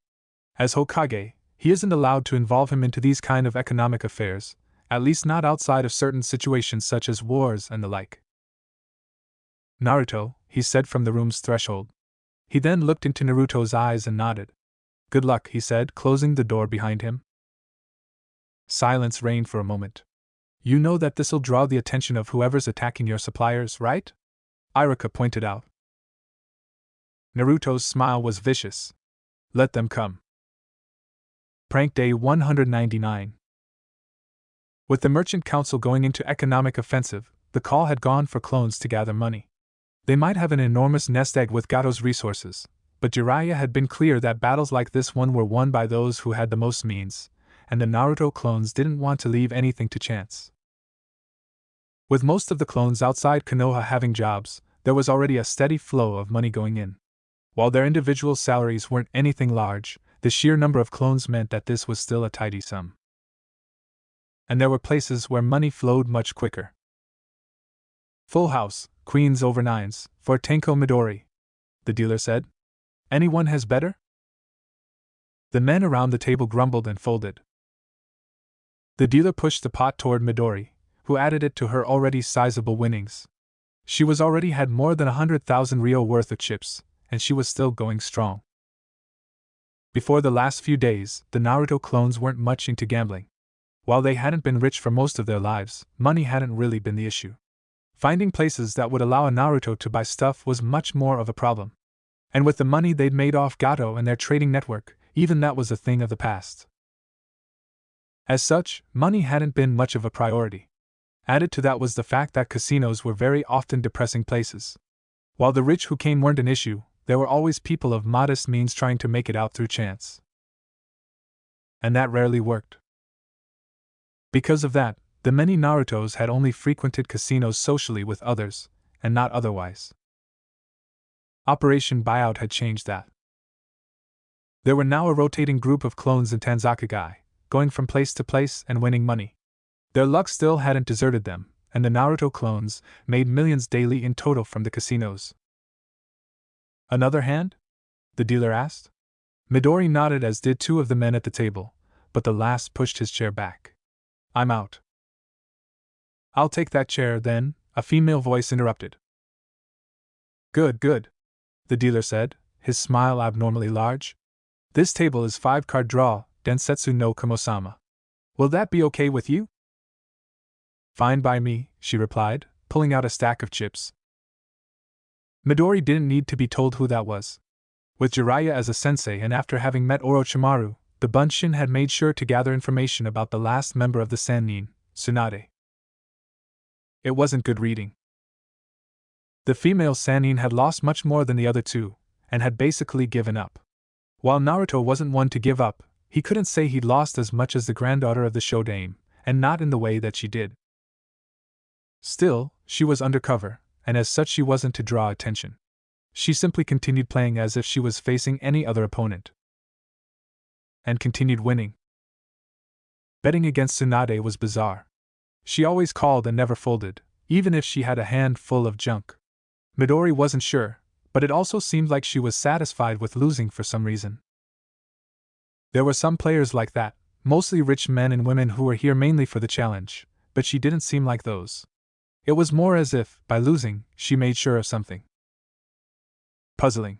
As Hokage, he isn't allowed to involve him into these kind of economic affairs, at least not outside of certain situations such as wars and the like. Naruto, he said from the room's threshold. He then looked into Naruto's eyes and nodded. Good luck, he said, closing the door behind him. Silence reigned for a moment. You know that this'll draw the attention of whoever's attacking your suppliers, right? Iruka pointed out. Naruto's smile was vicious. Let them come. Prank Day 199. With the Merchant Council going into economic offensive, the call had gone for clones to gather money. They might have an enormous nest egg with Gato's resources, but Jiraiya had been clear that battles like this one were won by those who had the most means, and the Naruto clones didn't want to leave anything to chance. With most of the clones outside Konoha having jobs, there was already a steady flow of money going in. While their individual salaries weren't anything large, the sheer number of clones meant that this was still a tidy sum. And there were places where money flowed much quicker. Full house, queens over nines, for Tenko Midori, the dealer said. Anyone has better? The men around the table grumbled and folded. The dealer pushed the pot toward Midori, who added it to her already sizable winnings. She was already had more than 100,000 Ryo worth of chips, and she was still going strong. Before the last few days, the Naruto clones weren't much into gambling. While they hadn't been rich for most of their lives, money hadn't really been the issue. Finding places that would allow a Naruto to buy stuff was much more of a problem. And with the money they'd made off Gato and their trading network, even that was a thing of the past. As such, money hadn't been much of a priority. Added to that was the fact that casinos were very often depressing places. While the rich who came weren't an issue, there were always people of modest means trying to make it out through chance. And that rarely worked. Because of that, the many Narutos had only frequented casinos socially with others, and not otherwise. Operation Buyout had changed that. There were now a rotating group of clones in Tanzakagai, going from place to place and winning money. Their luck still hadn't deserted them, and the Naruto clones made millions daily in total from the casinos. Another hand? The dealer asked. Midori nodded, as did two of the men at the table, but the last pushed his chair back. I'm out. I'll take that chair, then, a female voice interrupted. Good, good, the dealer said, his smile abnormally large. This table is 5-card draw, Densetsu no Kamo-sama. Will that be okay with you? Fine by me, she replied, pulling out a stack of chips. Midori didn't need to be told who that was. With Jiraiya as a sensei and after having met Orochimaru, the Bunshin had made sure to gather information about the last member of the Sannin, Tsunade. It wasn't good reading. The female Sannin had lost much more than the other two, and had basically given up. While Naruto wasn't one to give up, he couldn't say he'd lost as much as the granddaughter of the Shodaime, and not in the way that she did. Still, she was undercover, and as such she wasn't to draw attention. She simply continued playing as if she was facing any other opponent. And continued winning. Betting against Tsunade was bizarre. She always called and never folded, even if she had a hand full of junk. Midori wasn't sure, but it also seemed like she was satisfied with losing for some reason. There were some players like that, mostly rich men and women who were here mainly for the challenge, but she didn't seem like those. It was more as if, by losing, she made sure of something. Puzzling.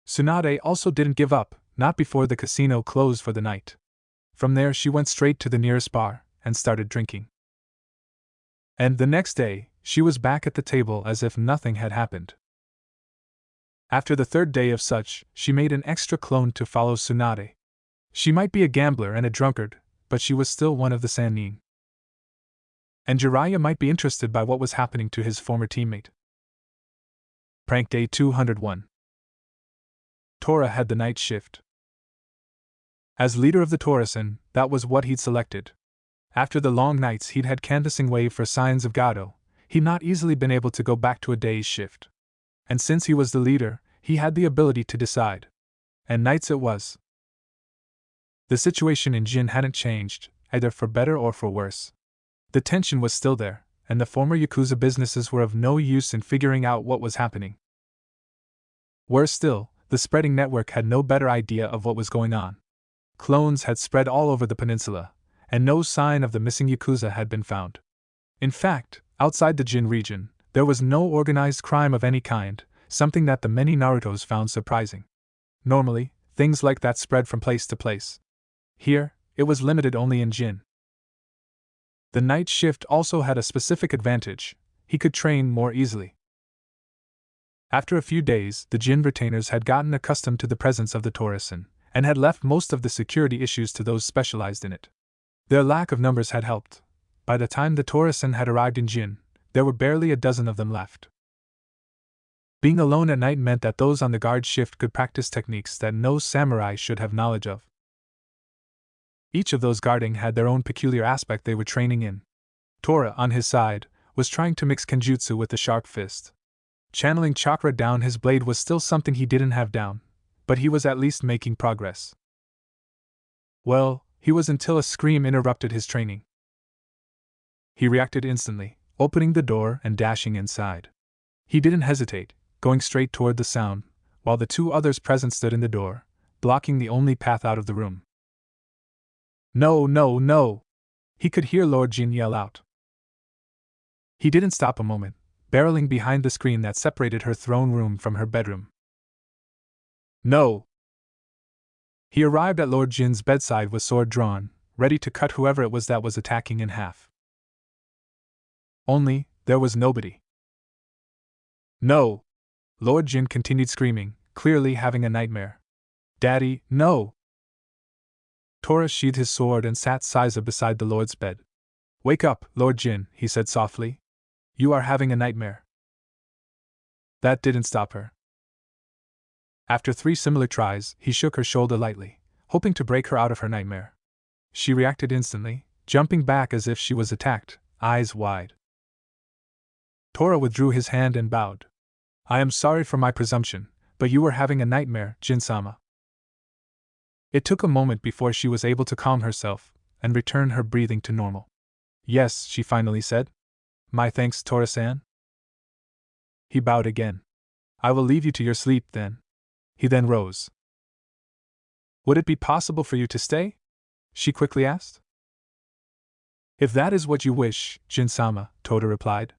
Tsunade also didn't give up, not before the casino closed for the night. From there she went straight to the nearest bar, and started drinking. And the next day, she was back at the table as if nothing had happened. After the third day of such, she made an extra clone to follow Tsunade. She might be a gambler and a drunkard, but she was still one of the Sannin. And Jiraiya might be interested by what was happening to his former teammate. Prank Day 201. Tora had the night shift. As leader of the Torasen, that was what he'd selected. After the long nights he'd had canvassing wave for signs of Gato, he'd not easily been able to go back to a day's shift. And since he was the leader, he had the ability to decide. And nights it was. The situation in Jin hadn't changed, either for better or for worse. The tension was still there, and the former Yakuza businesses were of no use in figuring out what was happening. Worse still, the spreading network had no better idea of what was going on. Clones had spread all over the peninsula, and no sign of the missing Yakuza had been found. In fact, outside the Jin region, there was no organized crime of any kind, something that the many Narutos found surprising. Normally, things like that spread from place to place. Here, it was limited only in Jin. The night shift also had a specific advantage: he could train more easily. After a few days, the Jin retainers had gotten accustomed to the presence of the Torasen, and had left most of the security issues to those specialized in it. Their lack of numbers had helped. By the time the Torasen had arrived in Jin, there were barely a dozen of them left. Being alone at night meant that those on the guard shift could practice techniques that no samurai should have knowledge of. Each of those guarding had their own peculiar aspect they were training in. Tora, on his side, was trying to mix kenjutsu with the sharp fist. Channeling chakra down his blade was still something he didn't have down, but he was at least making progress. Well, he was until a scream interrupted his training. He reacted instantly, opening the door and dashing inside. He didn't hesitate, going straight toward the sound, while the two others present stood in the door, blocking the only path out of the room. No, no, no! He could hear Lord Jin yell out. He didn't stop a moment, barreling behind the screen that separated her throne room from her bedroom. No! He arrived at Lord Jin's bedside with sword drawn, ready to cut whoever it was that was attacking in half. Only, there was nobody. No! Lord Jin continued screaming, clearly having a nightmare. Daddy, no! Tora sheathed his sword and sat Saiza beside the Lord's bed. Wake up, Lord Jin, he said softly. You are having a nightmare. That didn't stop her. After 3 similar tries, he shook her shoulder lightly, hoping to break her out of her nightmare. She reacted instantly, jumping back as if she was attacked, eyes wide. Tora withdrew his hand and bowed. I am sorry for my presumption, but you were having a nightmare, Jin-sama. It took a moment before she was able to calm herself and return her breathing to normal. Yes, she finally said. My thanks, Tora-san. He bowed again. I will leave you to your sleep then. He then rose. Would it be possible for you to stay? She quickly asked. If that is what you wish, Jin-sama, Tora replied.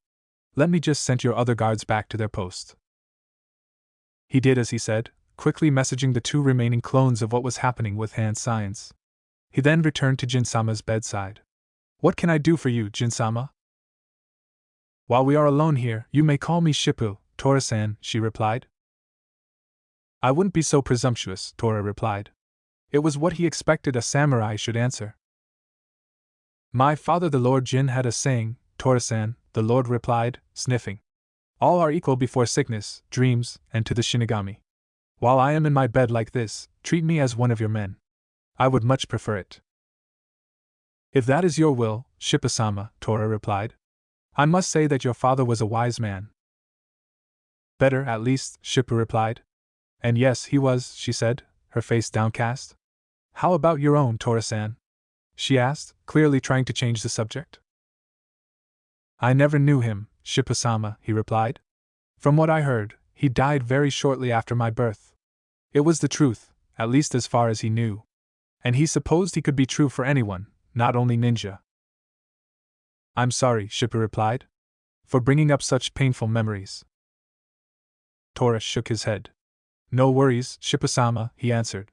Let me just send your other guards back to their post. He did as he said, quickly messaging the 2 remaining clones of what was happening with hand signs. He then returned to Jin-sama's bedside. What can I do for you, Jin-sama? While we are alone here, you may call me Shippu, Tora-san, she replied. I wouldn't be so presumptuous, Tora replied. It was what he expected a samurai should answer. My father the Lord Jin had a saying, Tora-san, the Lord replied, sniffing. All are equal before sickness, dreams, and to the Shinigami. While I am in my bed like this, treat me as one of your men. I would much prefer it. If that is your will, Shippu-sama, Tora replied. I must say that your father was a wise man. Better, at least, Shippu replied. And yes, he was, she said, her face downcast. How about your own, Tora-san? She asked, clearly trying to change the subject. I never knew him, Shippu-sama, he replied. From what I heard, he died very shortly after my birth. It was the truth, at least as far as he knew. And he supposed he could be true for anyone, not only ninja. I'm sorry, Shippu replied, for bringing up such painful memories. Tora shook his head. No worries, Shippu-sama, he answered.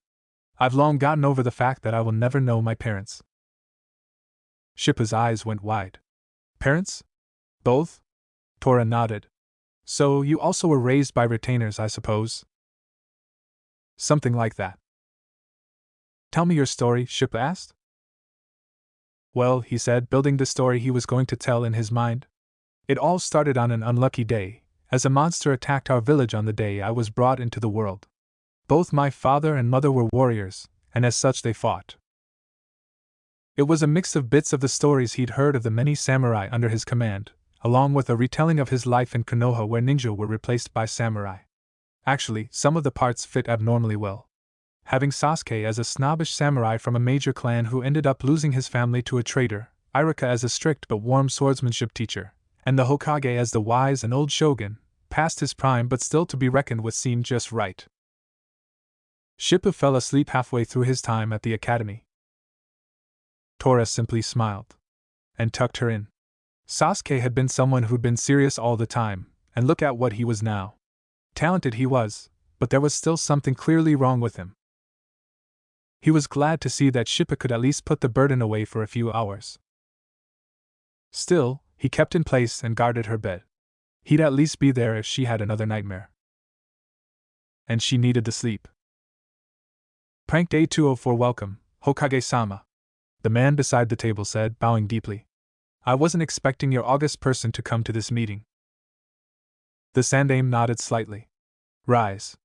I've long gotten over the fact that I will never know my parents. Shippu's eyes went wide. Parents? Both? Tora nodded. So you also were raised by retainers, I suppose? Something like that. Tell me your story, Shippu asked. Well, he said, building the story he was going to tell in his mind. It all started on an unlucky day, as a monster attacked our village on the day I was brought into the world. Both my father and mother were warriors, and as such they fought. It was a mix of bits of the stories he'd heard of the many samurai under his command, along with a retelling of his life in Konoha where ninja were replaced by samurai. Actually, some of the parts fit abnormally well. Having Sasuke as a snobbish samurai from a major clan who ended up losing his family to a traitor, Iruka as a strict but warm swordsmanship teacher, and the Hokage as the wise and old shogun, past his prime but still to be reckoned with, seemed just right. Shippu fell asleep halfway through his time at the academy. Tora simply smiled and tucked her in. Sasuke had been someone who'd been serious all the time, and look at what he was now. Talented he was, but there was still something clearly wrong with him. He was glad to see that Shippu could at least put the burden away for a few hours. Still, he kept in place and guarded her bed. He'd at least be there if she had another nightmare. And she needed the sleep. Prank Day 204. Welcome, Hokage-sama. The man beside the table said, bowing deeply. I wasn't expecting your august person to come to this meeting. The Sandaime nodded slightly. Rise.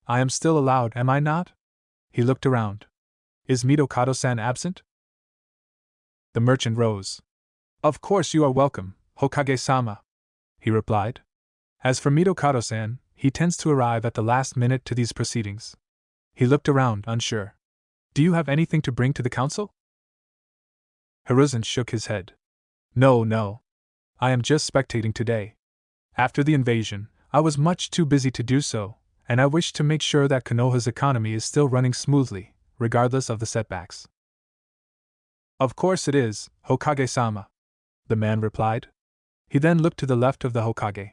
I am still allowed, am I not? He looked around. Is Midokado-san absent? The merchant rose. Of course you are welcome, Hokage-sama, he replied. As for Midokado-san, he tends to arrive at the last minute to these proceedings. He looked around, unsure. Do you have anything to bring to the council? Hiruzen shook his head. No. I am just spectating today. After the invasion, I was much too busy to do so, and I wish to make sure that Konoha's economy is still running smoothly, regardless of the setbacks. Of course it is, Hokage-sama, the man replied. He then looked to the left of the Hokage.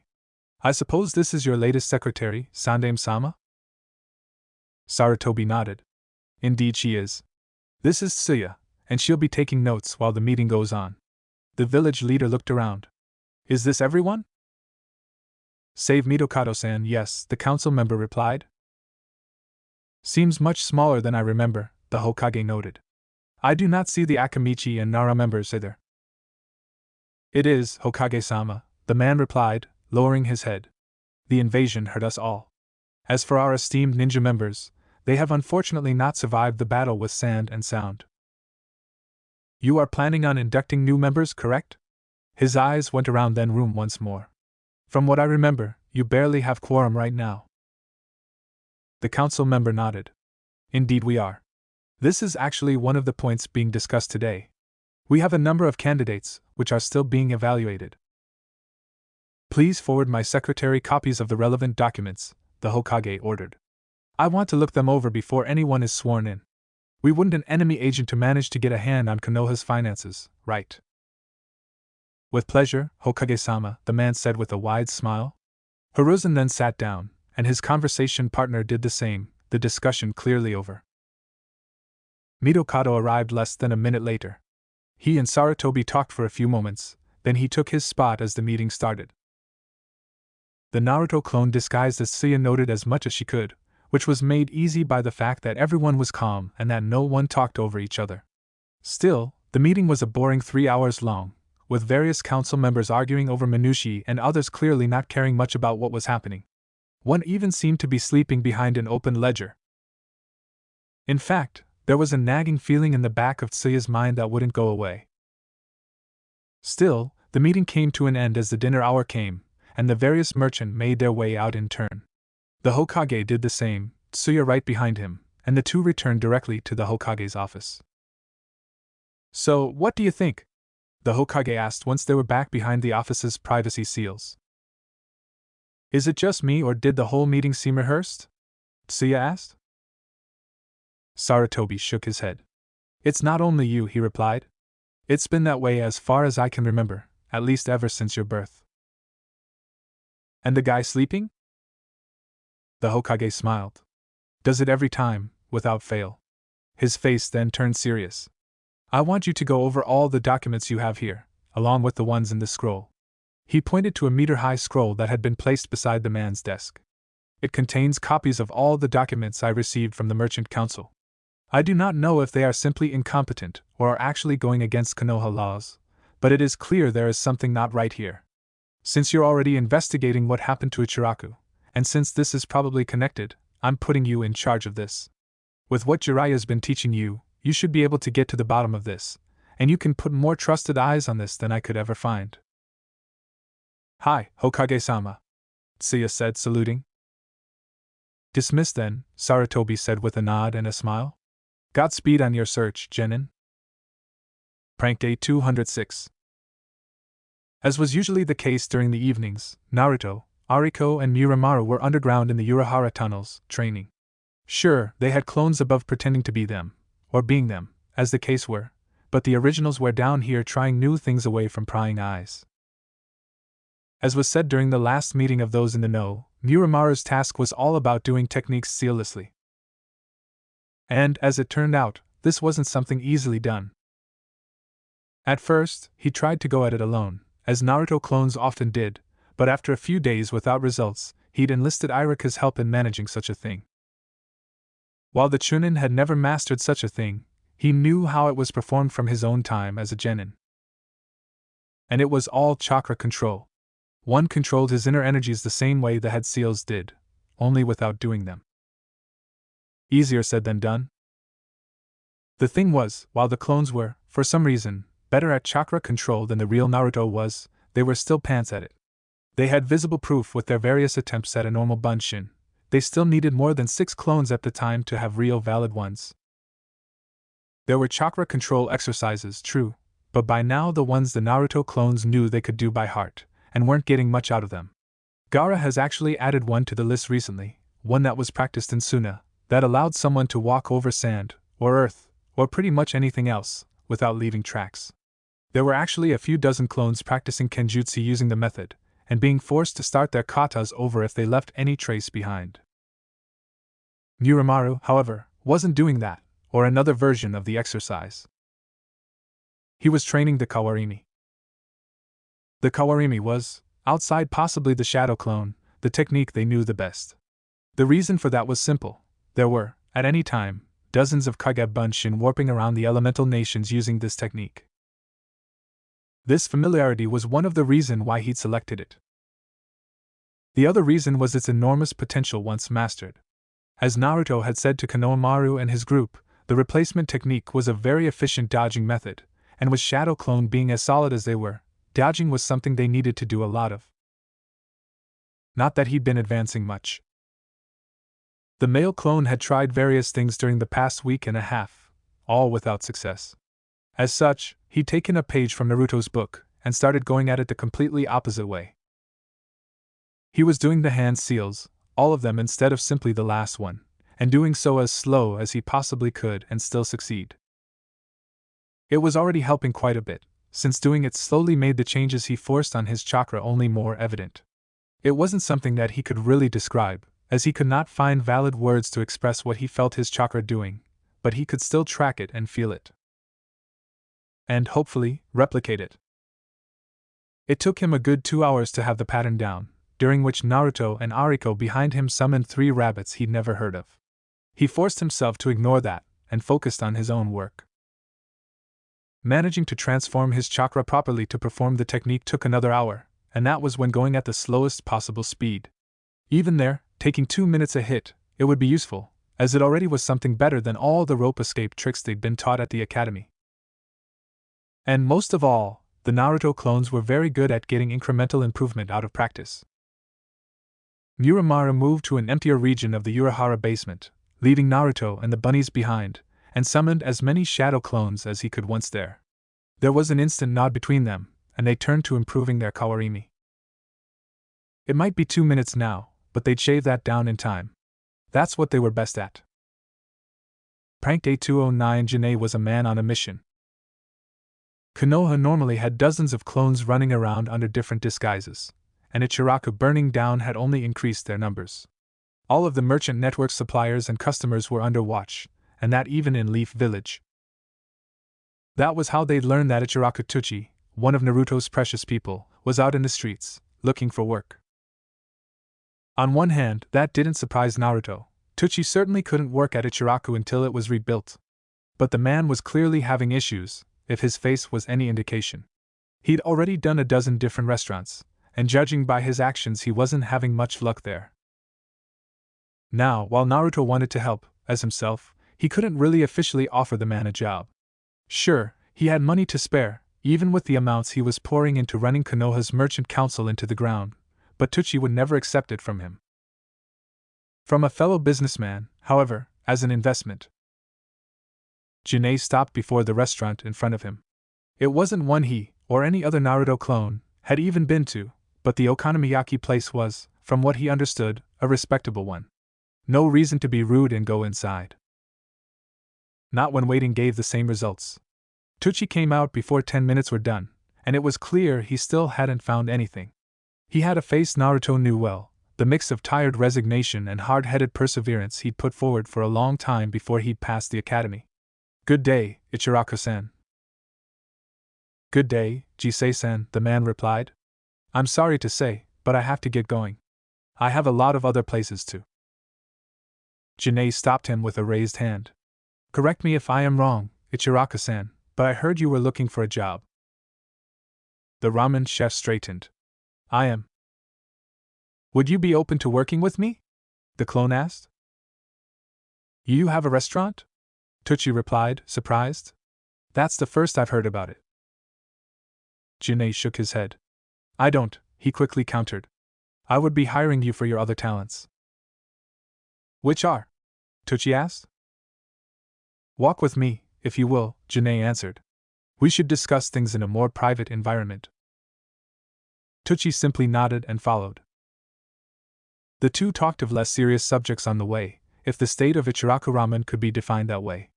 I suppose this is your latest secretary, Sandaime-sama? Sarutobi nodded. Indeed she is. This is Tsuya, and she'll be taking notes while the meeting goes on. The village leader looked around. Is this everyone? Save Midokado-san, yes, the council member replied. Seems much smaller than I remember, the Hokage noted. I do not see the Akamichi and Nara members either. It is, Hokage-sama, the man replied, lowering his head. The invasion hurt us all. As for our esteemed ninja members, they have unfortunately not survived the battle with Sand and Sound. You are planning on inducting new members, correct? His eyes went around the room once more. From what I remember, you barely have quorum right now. The council member nodded. Indeed we are. This is actually one of the points being discussed today. We have a number of candidates, which are still being evaluated. Please forward my secretary copies of the relevant documents, the Hokage ordered. I want to look them over before anyone is sworn in. We wouldn't an enemy agent to manage to get a hand on Konoha's finances, right? With pleasure, Hokage-sama, the man said with a wide smile. Hiruzen then sat down, and his conversation partner did the same, the discussion clearly over. Midokado arrived less than a minute later. He and Sarutobi talked for a few moments, then he took his spot as the meeting started. The Naruto clone disguised as Tsuya noted as much as she could, which was made easy by the fact that everyone was calm and that no one talked over each other. Still, the meeting was a boring 3 hours long, with various council members arguing over minutiae and others clearly not caring much about what was happening. One even seemed to be sleeping behind an open ledger. In fact, there was a nagging feeling in the back of Tsuya's mind that wouldn't go away. Still, the meeting came to an end as the dinner hour came, and the various merchants made their way out in turn. The Hokage did the same, Tsuya right behind him, and the two returned directly to the Hokage's office. So, what do you think? The Hokage asked once they were back behind the office's privacy seals. Is it just me or did the whole meeting seem rehearsed? Tsuya asked. Sarutobi shook his head. It's not only you, he replied. It's been that way as far as I can remember, at least ever since your birth. And the guy sleeping? The Hokage smiled. Does it every time, without fail. His face then turned serious. I want you to go over all the documents you have here, along with the ones in the scroll. He pointed to a meter-high scroll that had been placed beside the man's desk. It contains copies of all the documents I received from the Merchant Council. I do not know if they are simply incompetent or are actually going against Konoha laws, but it is clear there is something not right here. Since you're already investigating what happened to Ichiraku, and since this is probably connected, I'm putting you in charge of this. With what Jiraiya's been teaching you, you should be able to get to the bottom of this, and you can put more trusted eyes on this than I could ever find. Hi, Hokage-sama, Tsuya said, saluting. Dismissed then, Sarutobi said with a nod and a smile. Godspeed on your search, Genin. Prank Day 206. As was usually the case during the evenings, Naruto, Ariko, and Muramaru were underground in the Urahara tunnels, training. Sure, they had clones above pretending to be them, or being them, as the case were, but the originals were down here trying new things away from prying eyes. As was said during the last meeting of those in the know, Muramaru's task was all about doing techniques seamlessly. And, as it turned out, this wasn't something easily done. At first, he tried to go at it alone, as Naruto clones often did, but after a few days without results, he'd enlisted Irika's help in managing such a thing. While the Chunin had never mastered such a thing, he knew how it was performed from his own time as a genin. And it was all chakra control. One controlled his inner energies the same way the head seals did, only without doing them. Easier said than done. The thing was, while the clones were, for some reason, better at chakra control than the real Naruto was, they were still pants at it. They had visible proof with their various attempts at a normal bunshin. They still needed more than 6 clones at the time to have real valid ones. There were chakra control exercises, true, but by now the ones the Naruto clones knew they could do by heart, and weren't getting much out of them. Gaara has actually added one to the list recently, one that was practiced in Suna, that allowed someone to walk over sand, or earth, or pretty much anything else, without leaving tracks. There were actually a few dozen clones practicing kenjutsu using the method, and being forced to start their katas over if they left any trace behind. Muramaru, however, wasn't doing that, or another version of the exercise. He was training the Kawarimi. The Kawarimi was, outside possibly the shadow clone, the technique they knew the best. The reason for that was simple. There were, at any time, dozens of Kage Bunshin warping around the elemental nations using this technique. This familiarity was one of the reasons why he'd selected it. The other reason was its enormous potential once mastered. As Naruto had said to Konohamaru and his group, the replacement technique was a very efficient dodging method, and with Shadow Clone being as solid as they were, dodging was something they needed to do a lot of. Not that he'd been advancing much. The male clone had tried various things during the past week and a half, all without success. As such, he'd taken a page from Naruto's book, and started going at it the completely opposite way. He was doing the hand seals, all of them instead of simply the last one, and doing so as slow as he possibly could and still succeed. It was already helping quite a bit, since doing it slowly made the changes he forced on his chakra only more evident. It wasn't something that he could really describe, as he could not find valid words to express what he felt his chakra doing, but he could still track it and feel it. And, hopefully, replicate it. It took him a good 2 hours to have the pattern down, during which Naruto and Ariko behind him summoned 3 rabbits he'd never heard of. He forced himself to ignore that, and focused on his own work. Managing to transform his chakra properly to perform the technique took another hour, and that was when going at the slowest possible speed. Even there, taking 2 minutes a hit, it would be useful, as it already was something better than all the rope escape tricks they'd been taught at the academy. And most of all, the Naruto clones were very good at getting incremental improvement out of practice. Muramaru moved to an emptier region of the Urahara basement, leaving Naruto and the bunnies behind, and summoned as many shadow clones as he could once there. There was an instant nod between them, and they turned to improving their Kawarimi. It might be 2 minutes now, but they'd shave that down in time. That's what they were best at. Prank Day 209. Janae was a man on a mission. Konoha normally had dozens of clones running around under different disguises, and Ichiraku burning down had only increased their numbers. All of the merchant network suppliers and customers were under watch, and that even in Leaf Village. That was how they'd learned that Ichiraku Tuchi, one of Naruto's precious people, was out in the streets, looking for work. On one hand, that didn't surprise Naruto. Tuchi certainly couldn't work at Ichiraku until it was rebuilt. But the man was clearly having issues, if his face was any indication. He'd already done a dozen different restaurants, and judging by his actions he wasn't having much luck there. Now, while Naruto wanted to help, as himself, he couldn't really officially offer the man a job. Sure, He had money to spare, even with the amounts he was pouring into running Konoha's merchant council into the ground, but Tucci would never accept it from him. From a fellow businessman, however, as an investment. Janae stopped before the restaurant in front of him. It wasn't one he, or any other Naruto clone, had even been to, but the okonomiyaki place was, from what he understood, a respectable one. No reason to be rude and go inside. Not when waiting gave the same results. Tucci came out before 10 minutes were done, and it was clear he still hadn't found anything. He had a face Naruto knew well, the mix of tired resignation and hard-headed perseverance he'd put forward for a long time before he'd passed the academy. "Good day, Ichiraku-san." "Good day, Jisei-san," the man replied. "I'm sorry to say, but I have to get going. I have a lot of other places to." Janae stopped him with a raised hand. "Correct me if I am wrong, Ichiraku-san, but I heard you were looking for a job." The ramen chef straightened. "I am." "Would you be open to working with me?" the clone asked. "You have a restaurant?" Tucci replied, surprised. "That's the first I've heard about it." Janae shook his head. "I don't," he quickly countered. "I would be hiring you for your other talents." "Which are?" Tucci asked. "Walk with me, if you will," Janae answered. "We should discuss things in a more private environment." Tucci simply nodded and followed. The two talked of less serious subjects on the way, if the state of Ichiraku ramen could be defined that way.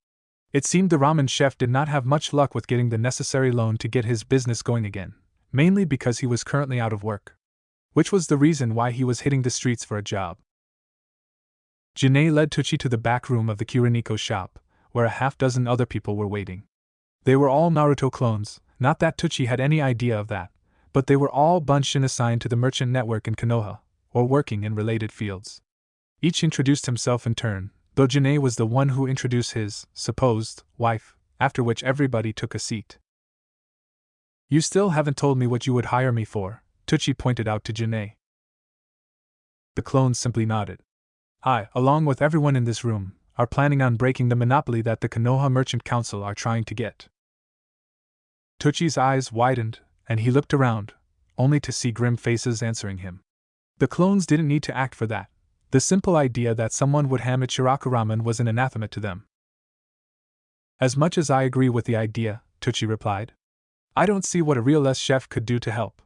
It seemed the ramen chef did not have much luck with getting the necessary loan to get his business going again, mainly because he was currently out of work. Which was the reason why he was hitting the streets for a job. Janae led Tucci to the back room of the Kiriniko shop, where a half-dozen other people were waiting. They were all Naruto clones, not that Tucci had any idea of that, but they were all bunched and assigned to the merchant network in Konoha, or working in related fields. Each introduced himself in turn, though Janae was the one who introduced his supposed wife, after which everybody took a seat. "You still haven't told me what you would hire me for," Tucci pointed out to Janae. The clones simply nodded. "I, along with everyone in this room, are planning on breaking the monopoly that the Konoha Merchant Council are trying to get." Tucci's eyes widened, and he looked around, only to see grim faces answering him. The clones didn't need to act for that. The simple idea that someone would ham Ichiraku ramen was an anathema to them. "As much as I agree with the idea," Tucci replied, "I don't see what a real chef could do to help."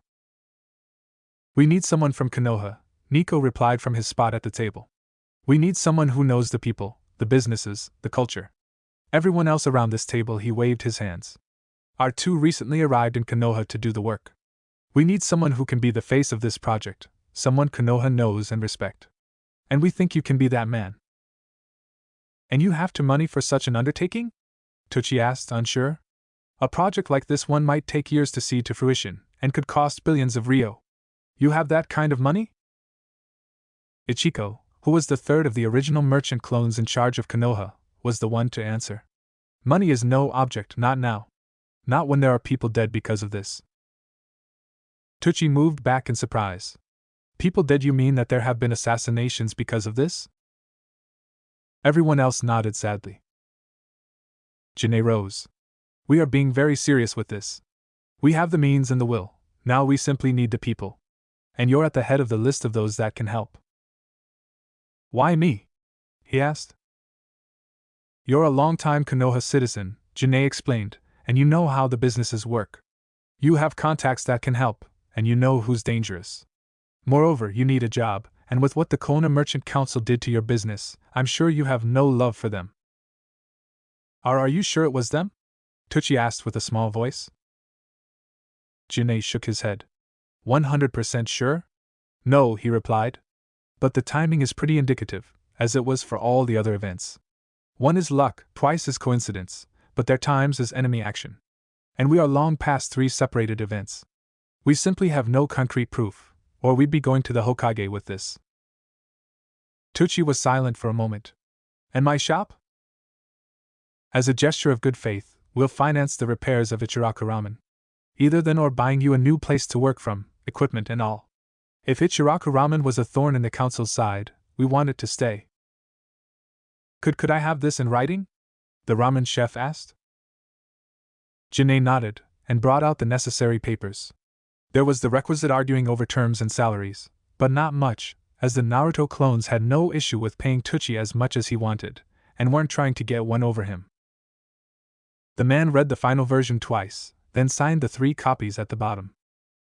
"We need someone from Konoha," Nico replied from his spot at the table. "We need someone who knows the people, the businesses, the culture. Everyone else around this table," he waved his hands, "are too recently arrived in Konoha to do the work. We need someone who can be the face of this project, someone Konoha knows and respect. And we think you can be that man." "And you have to money for such an undertaking?" Tucci asked, unsure. "A project like this one might take years to see to fruition, and could cost billions of ryo. You have that kind of money?" Ichiko, who was the third of the original merchant clones in charge of Konoha, was the one to answer. "Money is no object, not now. Not when there are people dead because of this." Tucci moved back in surprise. "People dead? You mean that there have been assassinations because of this?" Everyone else nodded sadly. Janae rose. "We are being very serious with this. We have the means and the will, now we simply need the people. And you're at the head of the list of those that can help." "Why me?" he asked. "You're a long-time Konoha citizen," Janae explained, "and you know how the businesses work. You have contacts that can help, and you know who's dangerous. Moreover, you need a job, and with what the Konoha Merchant Council did to your business, I'm sure you have no love for them." Are you sure it was them?" Tucci asked with a small voice. Janae shook his head. 100% sure? "No," he replied. "But the timing is pretty indicative, as it was for all the other events. One is luck, twice is coincidence, but their times is enemy action. And we are long past 3 separated events. We simply have no concrete proof, or we'd be going to the Hokage with this." Tucci was silent for a moment. "And my shop?" "As a gesture of good faith, we'll finance the repairs of Ichiraku ramen. Either then or buying you a new place to work from, equipment and all. If Ichiraku ramen was a thorn in the council's side, we want it to stay." Could I have this in writing?" the ramen chef asked. Janae nodded, and brought out the necessary papers. There was the requisite arguing over terms and salaries, but not much, as the Naruto clones had no issue with paying Tucci as much as he wanted, and weren't trying to get one over him. The man read the final version twice, then signed the 3 copies at the bottom.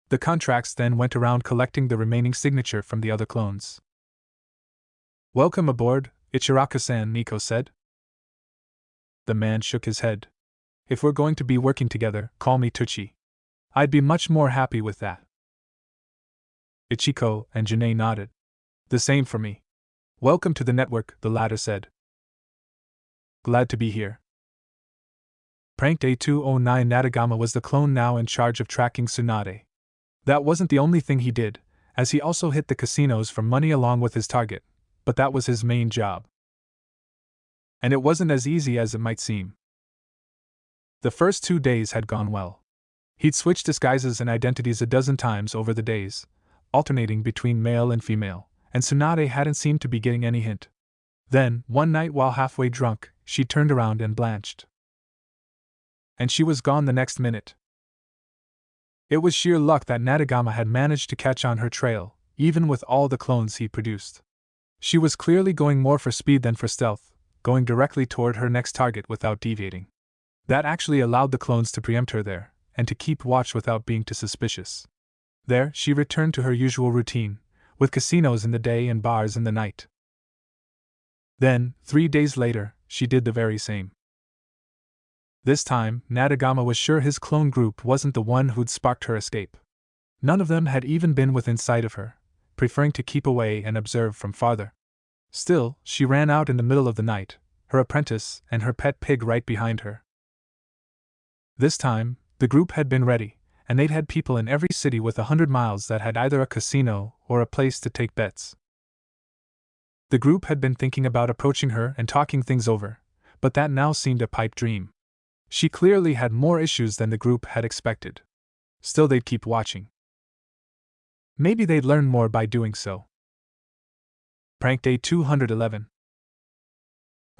The contracts then went around collecting the remaining signature from the other clones. "Welcome aboard, Ichiraku-san," Nico said. The man shook his head. "If we're going to be working together, call me Tucci. I'd be much more happy with that." Ichiko and Janae nodded. "The same for me." "Welcome to the network," the latter said. "Glad to be here." Pranked A209 Natagama was the clone now in charge of tracking Tsunade. That wasn't the only thing he did, as he also hit the casinos for money along with his target, but that was his main job. And it wasn't as easy as it might seem. The first 2 days had gone well. He'd switched disguises and identities a dozen times over the days, alternating between male and female, and Tsunade hadn't seemed to be getting any hint. Then, one night while halfway drunk, she turned around and blanched. And she was gone the next minute. It was sheer luck that Natagama had managed to catch on her trail, even with all the clones he produced. She was clearly going more for speed than for stealth, going directly toward her next target without deviating. That actually allowed the clones to preempt her there, and to keep watch without being too suspicious. There, she returned to her usual routine, with casinos in the day and bars in the night. Then, 3 days later, she did the very same. This time, Natagama was sure his clone group wasn't the one who'd sparked her escape. None of them had even been within sight of her, preferring to keep away and observe from farther. Still, she ran out in the middle of the night, her apprentice and her pet pig right behind her. This time, the group had been ready, and they'd had people in every city with 100 miles that had either a casino or a place to take bets. The group had been thinking about approaching her and talking things over, but that now seemed a pipe dream. She clearly had more issues than the group had expected. Still, they'd keep watching. Maybe they'd learn more by doing so. Prank Day 211.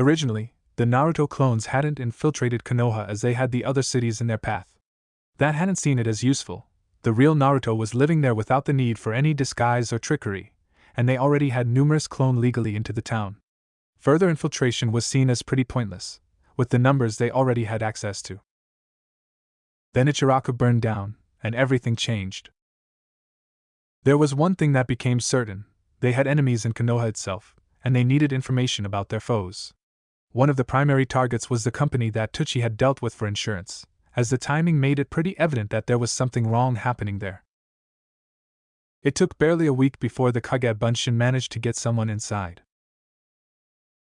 Originally, the Naruto clones hadn't infiltrated Konoha as they had the other cities in their path. That hadn't seen it as useful. The real Naruto was living there without the need for any disguise or trickery, and they already had numerous clone legally into the town. Further infiltration was seen as pretty pointless, with the numbers they already had access to. Then Ichiraku burned down, and everything changed. There was one thing that became certain: they had enemies in Konoha itself, and they needed information about their foes. One of the primary targets was the company that Tucci had dealt with for insurance, as the timing made it pretty evident that there was something wrong happening there. It took barely a week before the Kage Bunshin managed to get someone inside.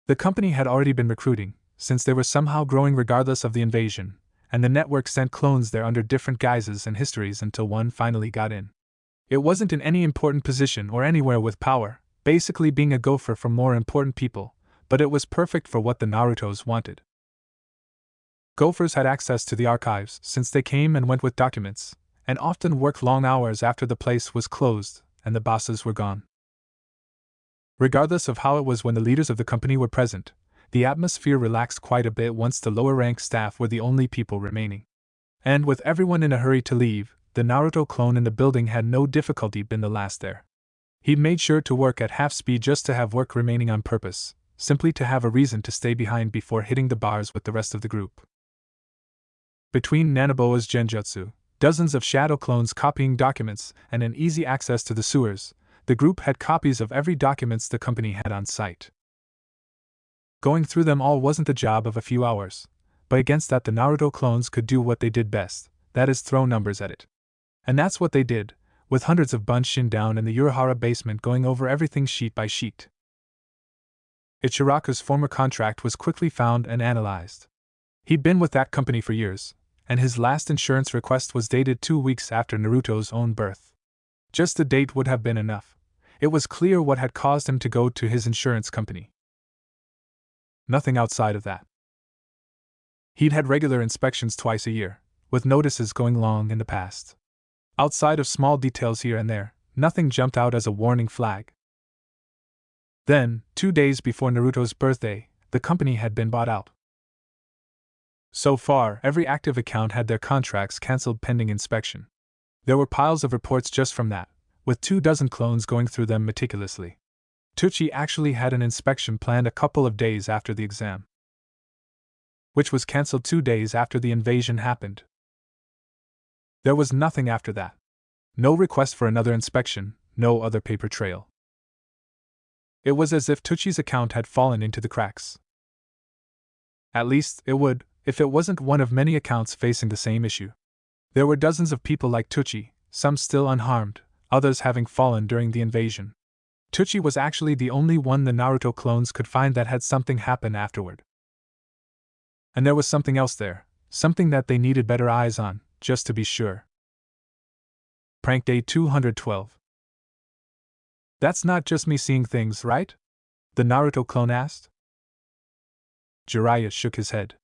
The company had already been recruiting, since they were somehow growing regardless of the invasion, and the network sent clones there under different guises and histories until one finally got in. It wasn't in any important position or anywhere with power, basically being a gopher for more important people, but it was perfect for what the Narutos wanted. Gophers had access to the archives since they came and went with documents, and often worked long hours after the place was closed and the bosses were gone. Regardless of how it was when the leaders of the company were present, the atmosphere relaxed quite a bit once the lower-rank staff were the only people remaining. And with everyone in a hurry to leave, the Naruto clone in the building had no difficulty been the last there. He'd made sure to work at half speed just to have work remaining on purpose, simply to have a reason to stay behind before hitting the bars with the rest of the group. Between Nanaboa's genjutsu, dozens of shadow clones copying documents, and an easy access to the sewers, the group had copies of every documents the company had on site. Going through them all wasn't the job of a few hours, but against that the Naruto clones could do what they did best, that is throw numbers at it. And that's what they did, with hundreds of Bunshin down in the Urahara basement going over everything sheet by sheet. Ichiraku's former contract was quickly found and analyzed. He'd been with that company for years, and his last insurance request was dated 2 weeks after Naruto's own birth. Just the date would have been enough. It was clear what had caused him to go to his insurance company. Nothing outside of that. He'd had regular inspections twice a year, with notices going long in the past. Outside of small details here and there, nothing jumped out as a warning flag. Then, 2 days before Naruto's birthday, the company had been bought out. So far, every active account had their contracts cancelled pending inspection. There were piles of reports just from that, with 24 clones going through them meticulously. Tucci actually had an inspection planned a couple of days after the exam, which was cancelled 2 days after the invasion happened. There was nothing after that. No request for another inspection, no other paper trail. It was as if Tucci's account had fallen into the cracks. At least, it would, if it wasn't one of many accounts facing the same issue. There were dozens of people like Tucci, some still unharmed, others having fallen during the invasion. Tucci was actually the only one the Naruto clones could find that had something happen afterward. And there was something else there, something that they needed better eyes on, just to be sure. Prank Day 212. That's not just me seeing things, right? The Naruto clone asked. Jiraiya shook his head.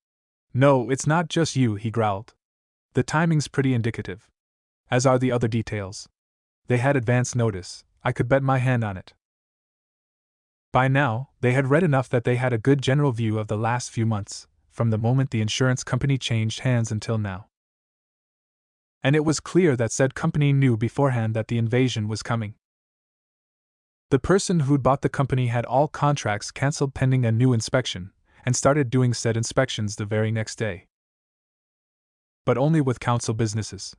No, it's not just you, he growled. The timing's pretty indicative. As are the other details. They had advance notice, I could bet my hand on it. By now, they had read enough that they had a good general view of the last few months, from the moment the insurance company changed hands until now. And it was clear that said company knew beforehand that the invasion was coming. The person who'd bought the company had all contracts cancelled pending a new inspection, and started doing said inspections the very next day. But only with council businesses.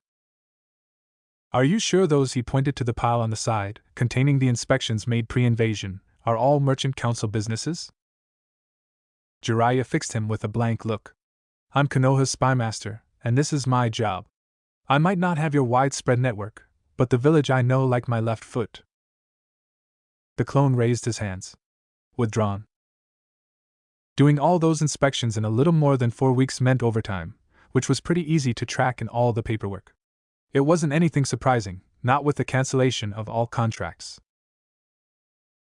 Are you sure those, he pointed to the pile on the side, containing the inspections made pre-invasion, are all merchant council businesses? Jiraiya fixed him with a blank look. I'm Konoha's spymaster, and this is my job. I might not have your widespread network, but the village I know like my left foot. The clone raised his hands. Withdrawn. Doing all those inspections in a little more than 4 weeks meant overtime, which was pretty easy to track in all the paperwork. It wasn't anything surprising, not with the cancellation of all contracts.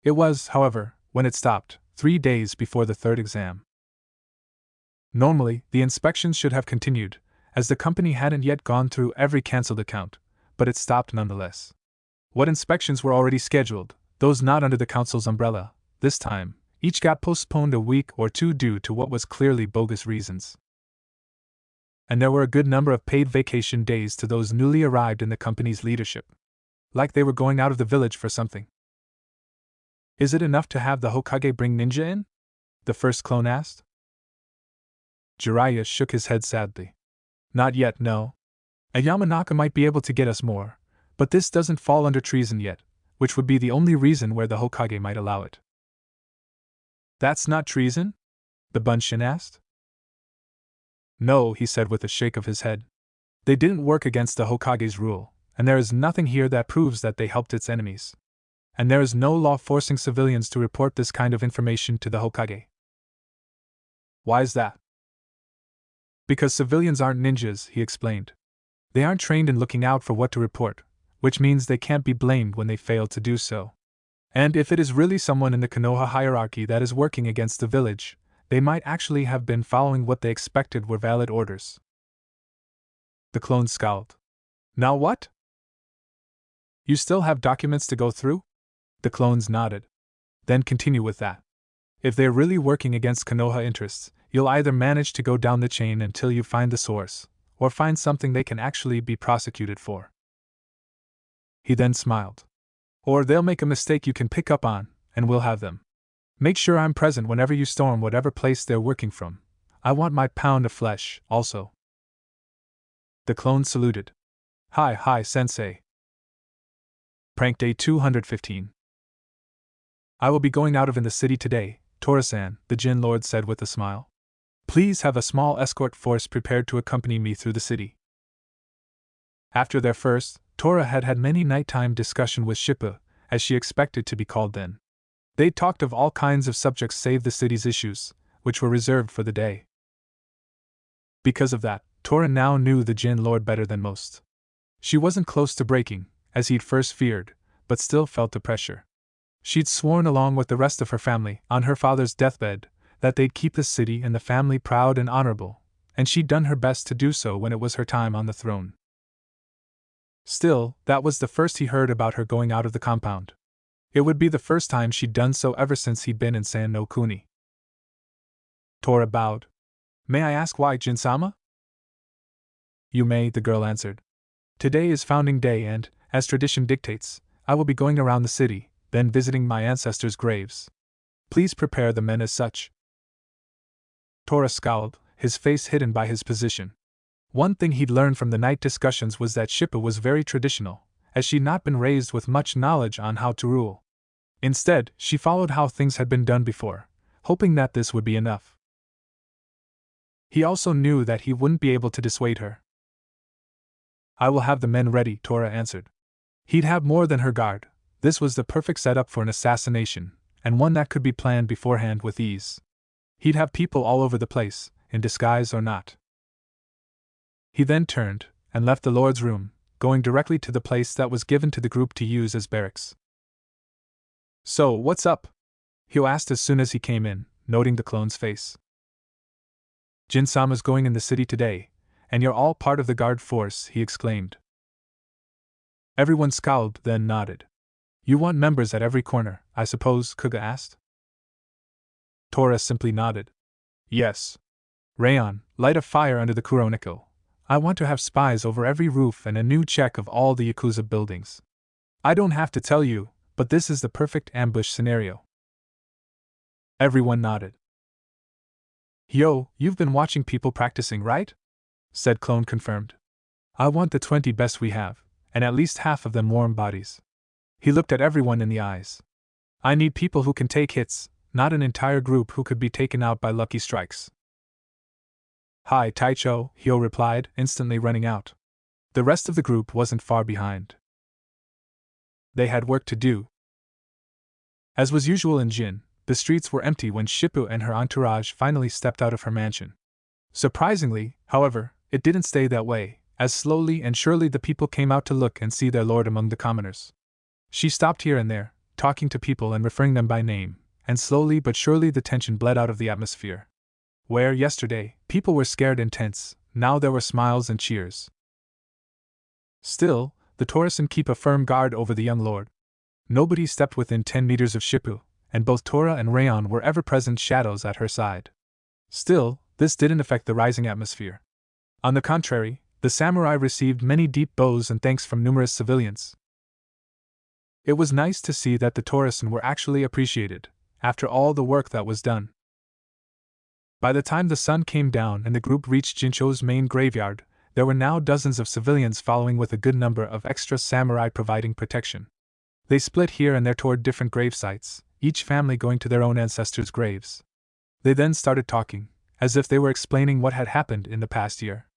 It was, however, when it stopped, 3 days before the third exam. Normally, the inspections should have continued, as the company hadn't yet gone through every cancelled account, but it stopped nonetheless. What inspections were already scheduled, those not under the council's umbrella, this time, each got postponed a week or two due to what was clearly bogus reasons. And there were a good number of paid vacation days to those newly arrived in the company's leadership. Like they were going out of the village for something. Is it enough to have the Hokage bring ninja in? The first clone asked. Jiraiya shook his head sadly. Not yet, no. A Yamanaka might be able to get us more, but this doesn't fall under treason yet, which would be the only reason where the Hokage might allow it. That's not treason? The Bunshin asked. No, he said with a shake of his head. They didn't work against the Hokage's rule, and there is nothing here that proves that they helped its enemies. And there is no law forcing civilians to report this kind of information to the Hokage. Why is that? Because civilians aren't ninjas, he explained. They aren't trained in looking out for what to report, which means they can't be blamed when they fail to do so. And if it is really someone in the Konoha hierarchy that is working against the village, they might actually have been following what they expected were valid orders. The clone scowled. Now what? You still have documents to go through? The clones nodded. Then continue with that. If they're really working against Konoha interests, you'll either manage to go down the chain until you find the source, or find something they can actually be prosecuted for. He then smiled. Or they'll make a mistake you can pick up on, and we'll have them. Make sure I'm present whenever you storm whatever place they're working from. I want my pound of flesh, also. The clone saluted. Hi, sensei. Prank Day 215. I will be going out of in the city today, Tora-san, the Jin Lord said with a smile. Please have a small escort force prepared to accompany me through the city. After their first, Tora had many nighttime discussion with Shippa, as she expected to be called then. They talked of all kinds of subjects save the city's issues, which were reserved for the day. Because of that, Tora now knew the Jin Lord better than most. She wasn't close to breaking, as he'd first feared, but still felt the pressure. She'd sworn along with the rest of her family, on her father's deathbed, that they'd keep the city and the family proud and honorable, and she'd done her best to do so when it was her time on the throne. Still, that was the first he heard about her going out of the compound. It would be the first time she'd done so ever since he'd been in San no Kuni. Tora bowed. May I ask why, Jin-sama? You may, the girl answered. Today is founding day and, as tradition dictates, I will be going around the city, then visiting my ancestors' graves. Please prepare the men as such. Tora scowled, his face hidden by his position. One thing he'd learned from the night discussions was that Shippu was very traditional, as she'd not been raised with much knowledge on how to rule. Instead, she followed how things had been done before, hoping that this would be enough. He also knew that he wouldn't be able to dissuade her. I will have the men ready, Tora answered. He'd have more than her guard. This was the perfect setup for an assassination, and one that could be planned beforehand with ease. He'd have people all over the place, in disguise or not. He then turned and left the Lord's room, going directly to the place that was given to the group to use as barracks. So, what's up? Hyo asked as soon as he came in, noting the clone's face. Jin-sama's going in the city today, and you're all part of the guard force, he exclaimed. Everyone scowled, then nodded. You want members at every corner, I suppose, Kuga asked. Tora simply nodded. Yes. Rayon, light a fire under the Kuroniko. I want to have spies over every roof and a new check of all the Yakuza buildings. I don't have to tell you, but this is the perfect ambush scenario. Everyone nodded. Yo, you've been watching people practicing, right? Said Clone confirmed. I want the 20 best we have, and at least half of them warm bodies. He looked at everyone in the eyes. I need people who can take hits, not an entire group who could be taken out by lucky strikes. Hi, Taicho, Hyo replied, instantly running out. The rest of the group wasn't far behind. They had work to do. As was usual in Jin, the streets were empty when Shippu and her entourage finally stepped out of her mansion. Surprisingly, however, it didn't stay that way, as slowly and surely the people came out to look and see their lord among the commoners. She stopped here and there, talking to people and referring them by name, and slowly but surely the tension bled out of the atmosphere. Where, yesterday, people were scared and tense, now there were smiles and cheers. Still, the Torasan keep a firm guard over the young lord. Nobody stepped within 10 meters of Shippu, and both Tora and Rayon were ever-present shadows at her side. Still, this didn't affect the rising atmosphere. On the contrary, the samurai received many deep bows and thanks from numerous civilians. It was nice to see that the Torasan were actually appreciated, after all the work that was done. By the time the sun came down and the group reached Jincho's main graveyard, there were now dozens of civilians following with a good number of extra samurai providing protection. They split here and there toward different grave sites, each family going to their own ancestors' graves. They then started talking, as if they were explaining what had happened in the past year.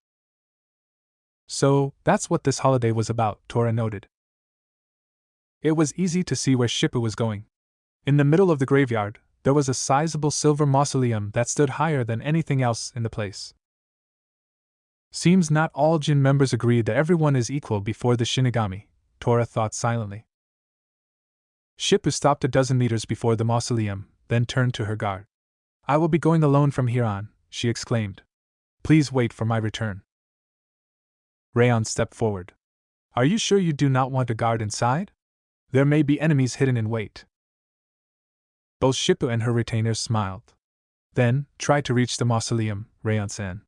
So, that's what this holiday was about, Tora noted. It was easy to see where Shippu was going. In the middle of the graveyard, there was a sizable silver mausoleum that stood higher than anything else in the place. Seems not all Jin members agree that everyone is equal before the Shinigami, Tora thought silently. Shippu stopped a dozen meters before the mausoleum, then turned to her guard. I will be going alone from here on, she exclaimed. Please wait for my return. Rayon stepped forward. Are you sure you do not want a guard inside? There may be enemies hidden in wait. Both Shippu and her retainers smiled. Then, try to reach the mausoleum, Rayon-san.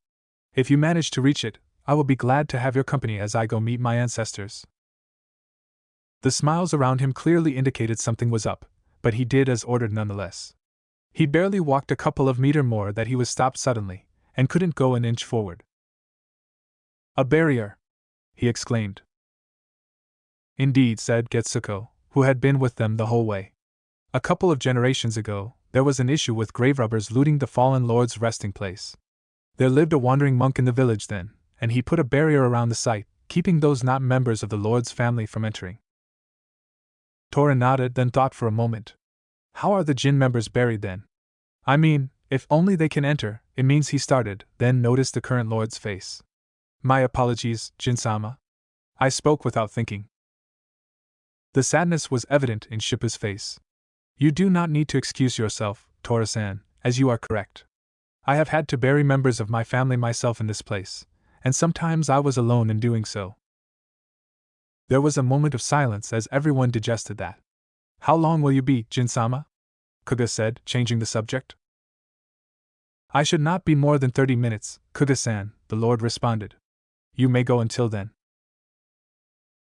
If you manage to reach it, I will be glad to have your company as I go meet my ancestors. The smiles around him clearly indicated something was up, but he did as ordered nonetheless. He barely walked a couple of meters more that he was stopped suddenly, and couldn't go an inch forward. A barrier! He exclaimed. Indeed, said Getsuko, who had been with them the whole way. A couple of generations ago, there was an issue with grave robbers looting the fallen lord's resting place. There lived a wandering monk in the village then, and he put a barrier around the site, keeping those not members of the lord's family from entering. Tora nodded, then thought for a moment. How are the Jin members buried then? I mean, if only they can enter, it means he started, then noticed the current lord's face. My apologies, Jin-sama. I spoke without thinking. The sadness was evident in Shippu's face. You do not need to excuse yourself, Tora-san, as you are correct. I have had to bury members of my family myself in this place, and sometimes I was alone in doing so. There was a moment of silence as everyone digested that. How long will you be, Jin-sama? Kuga said, changing the subject. I should not be more than 30 minutes, Kuga-san, the lord responded. You may go until then.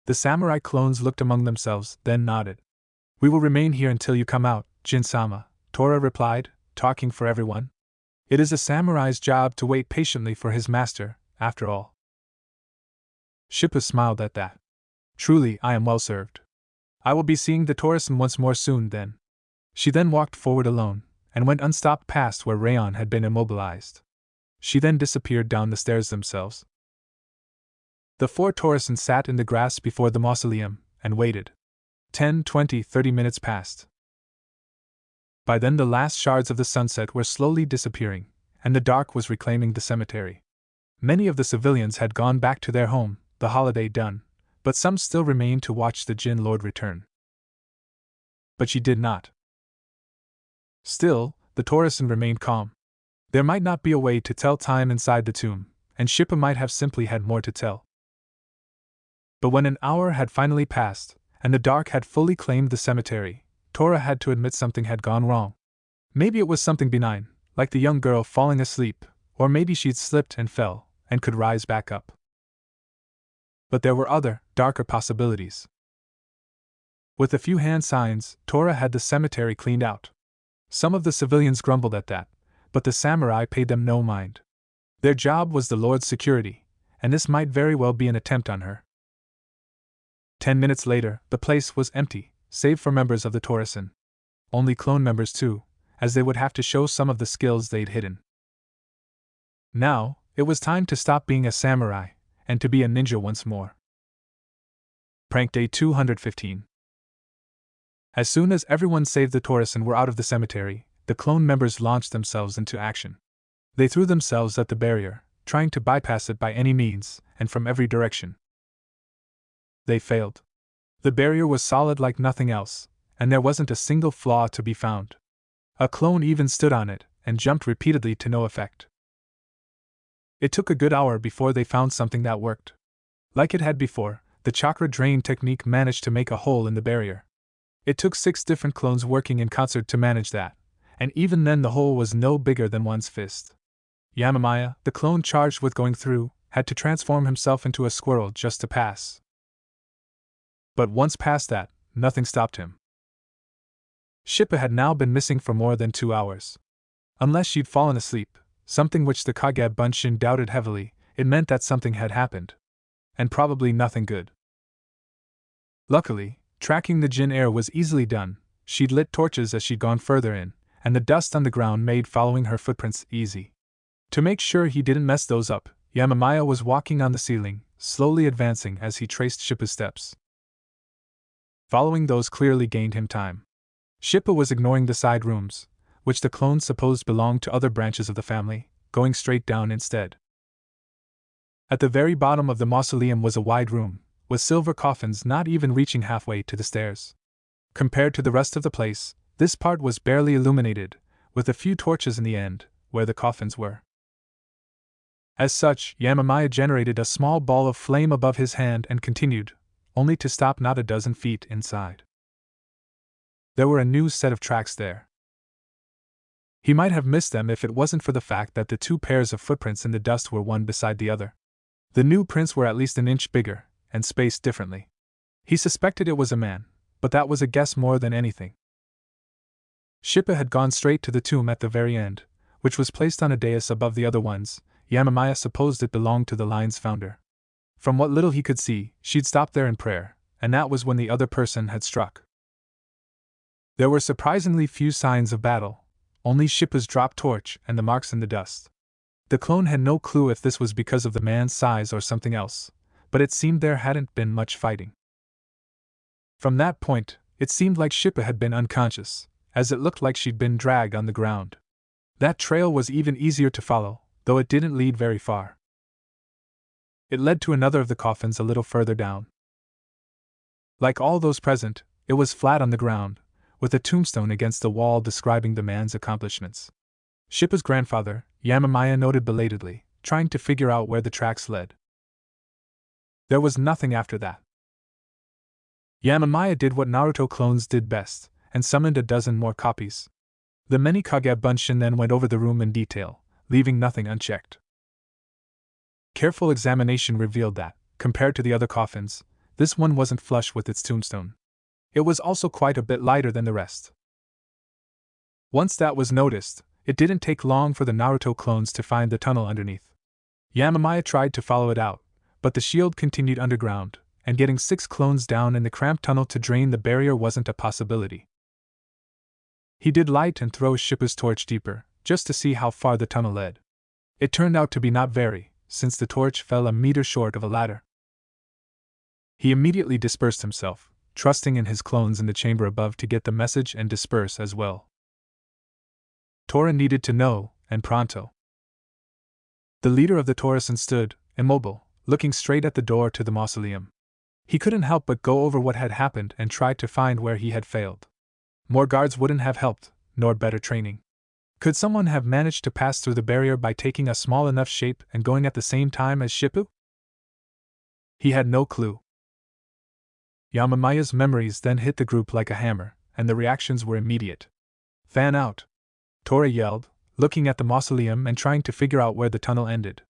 The samurai clones looked among themselves, then nodded. We will remain here until you come out, Jin-sama, Tora replied, talking for everyone. It is a samurai's job to wait patiently for his master, after all. Shippa smiled at that. Truly, I am well served. I will be seeing the Tora-san once more soon then. She then walked forward alone, and went unstopped past where Rayon had been immobilized. She then disappeared down the stairs themselves. The 4 Tora-san sat in the grass before the mausoleum, and waited. 10, 20, 30 minutes passed. By then the last shards of the sunset were slowly disappearing, and the dark was reclaiming the cemetery. Many of the civilians had gone back to their home, the holiday done, but some still remained to watch the Jin Lord return. But she did not. Still, the Tora-san remained calm. There might not be a way to tell time inside the tomb, and Shippa might have simply had more to tell. But when an hour had finally passed, and the dark had fully claimed the cemetery, Tora had to admit something had gone wrong. Maybe it was something benign, like the young girl falling asleep, or maybe she'd slipped and fell, and could rise back up. But there were other, darker possibilities. With a few hand signs, Tora had the cemetery cleaned out. Some of the civilians grumbled at that, but the samurai paid them no mind. Their job was the Lord's security, and this might very well be an attempt on her. 10 minutes later, the place was empty, save for members of the Tora-san. Only clone members too, as they would have to show some of the skills they'd hidden. Now, it was time to stop being a samurai, and to be a ninja once more. Prank Day 215. As soon as everyone save the Tora-san were out of the cemetery, the clone members launched themselves into action. They threw themselves at the barrier, trying to bypass it by any means, and from every direction. They failed. The barrier was solid like nothing else, and there wasn't a single flaw to be found. A clone even stood on it, and jumped repeatedly to no effect. It took a good hour before they found something that worked. Like it had before, the chakra drain technique managed to make a hole in the barrier. It took 6 different clones working in concert to manage that, and even then the hole was no bigger than one's fist. Yamamaya, the clone charged with going through, had to transform himself into a squirrel just to pass. But once past that, nothing stopped him. Shippa had now been missing for more than 2 hours. Unless she'd fallen asleep, something which the Kage Bunshin doubted heavily, it meant that something had happened. And probably nothing good. Luckily, tracking the Jin heir was easily done. She'd lit torches as she'd gone further in, and the dust on the ground made following her footprints easy. To make sure he didn't mess those up, Yamamaya was walking on the ceiling, slowly advancing as he traced Shippa's steps. Following those clearly gained him time. Shippa was ignoring the side rooms, which the clones supposed belonged to other branches of the family, going straight down instead. At the very bottom of the mausoleum was a wide room, with silver coffins not even reaching halfway to the stairs. Compared to the rest of the place, this part was barely illuminated, with a few torches in the end, where the coffins were. As such, Yamamaya generated a small ball of flame above his hand and continued, only to stop not a dozen feet inside. There were a new set of tracks there. He might have missed them if it wasn't for the fact that the 2 pairs of footprints in the dust were one beside the other. The new prints were at least an inch bigger, and spaced differently. He suspected it was a man, but that was a guess more than anything. Shippa had gone straight to the tomb at the very end, which was placed on a dais above the other ones. Yamamaya supposed it belonged to the line's founder. From what little he could see, she'd stopped there in prayer, and that was when the other person had struck. There were surprisingly few signs of battle, only Shippa's dropped torch and the marks in the dust. The clone had no clue if this was because of the man's size or something else, but it seemed there hadn't been much fighting. From that point, it seemed like Shippa had been unconscious, as it looked like she'd been dragged on the ground. That trail was even easier to follow, though it didn't lead very far. It led to another of the coffins a little further down. Like all those present, it was flat on the ground, with a tombstone against the wall describing the man's accomplishments. Shippa's grandfather, Yamamaya noted belatedly, trying to figure out where the tracks led. There was nothing after that. Yamamaya did what Naruto clones did best, and summoned a dozen more copies. The many Kage Bunshin then went over the room in detail, leaving nothing unchecked. Careful examination revealed that, compared to the other coffins, this one wasn't flush with its tombstone. It was also quite a bit lighter than the rest. Once that was noticed, it didn't take long for the Naruto clones to find the tunnel underneath. Yamamaya tried to follow it out, but the shield continued underground, and getting 6 clones down in the cramped tunnel to drain the barrier wasn't a possibility. He did light and throw Shippu's torch deeper, just to see how far the tunnel led. It turned out to be not very, since the torch fell a meter short of a ladder. He immediately dispersed himself, trusting in his clones in the chamber above to get the message and disperse as well. Tora needed to know, and pronto. The leader of the Torasen stood, immobile, looking straight at the door to the mausoleum. He couldn't help but go over what had happened and try to find where he had failed. More guards wouldn't have helped, nor better training. Could someone have managed to pass through the barrier by taking a small enough shape and going at the same time as Shippu? He had no clue. Yamamaya's memories then hit the group like a hammer, and the reactions were immediate. Fan out! Tora yelled, looking at the mausoleum and trying to figure out where the tunnel ended.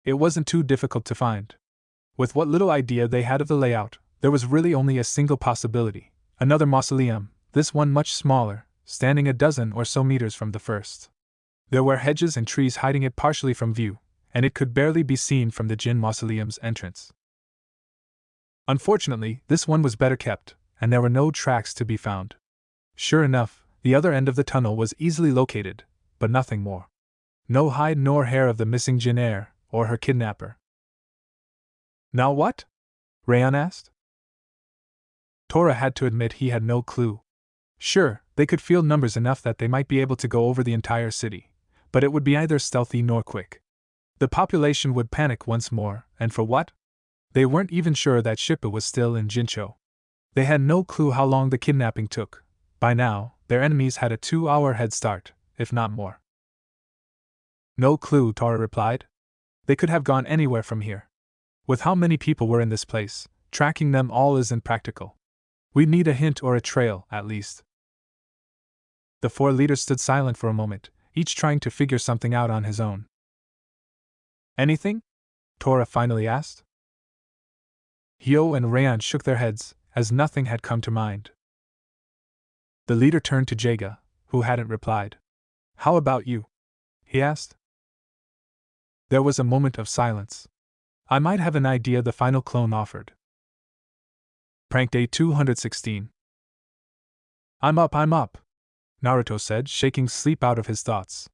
It wasn't too difficult to find. With what little idea they had of the layout, there was really only a single possibility: another mausoleum, this one much smaller, standing a dozen or so meters from the first. There were hedges and trees hiding it partially from view, and it could barely be seen from the Jin Mausoleum's entrance. Unfortunately, this one was better kept, and there were no tracks to be found. Sure enough, the other end of the tunnel was easily located, but nothing more. No hide nor hair of the missing Jin heir, or her kidnapper. Now what? Rayon asked. Tora had to admit he had no clue. Sure, they could field numbers enough that they might be able to go over the entire city, but it would be neither stealthy nor quick. The population would panic once more, and for what? They weren't even sure that Shippu was still in Jincho. They had no clue how long the kidnapping took. By now, their enemies had a 2-hour head start, if not more. No clue, Tora replied. They could have gone anywhere from here. With how many people were in this place, tracking them all isn't practical. We'd need a hint or a trail, at least. The 4 leaders stood silent for a moment, each trying to figure something out on his own. Anything? Tora finally asked. Hyo and Rayon shook their heads, as nothing had come to mind. The leader turned to Jaga, who hadn't replied. How about you? He asked. There was a moment of silence. I might have an idea, the final clone offered. Prank Day 216. I'm up, Naruto said, shaking sleep out of his thoughts.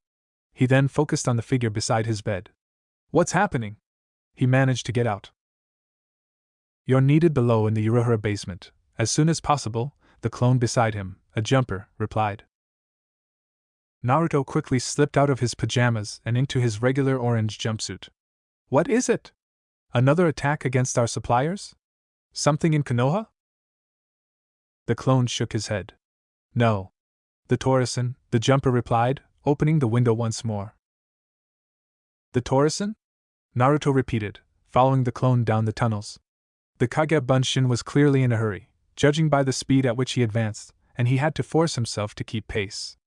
He then focused on the figure beside his bed. What's happening? He managed to get out. You're needed below in the Uruhara basement, as soon as possible, the clone beside him, a jumper, replied. Naruto quickly slipped out of his pajamas and into his regular orange jumpsuit. What is it? Another attack against our suppliers? Something in Konoha? The clone shook his head. No. The Torasen, the jumper replied, opening the window once more. The Torasen? Naruto repeated, following the clone down the tunnels. The Kage Bunshin was clearly in a hurry, judging by the speed at which he advanced, and he had to force himself to keep pace.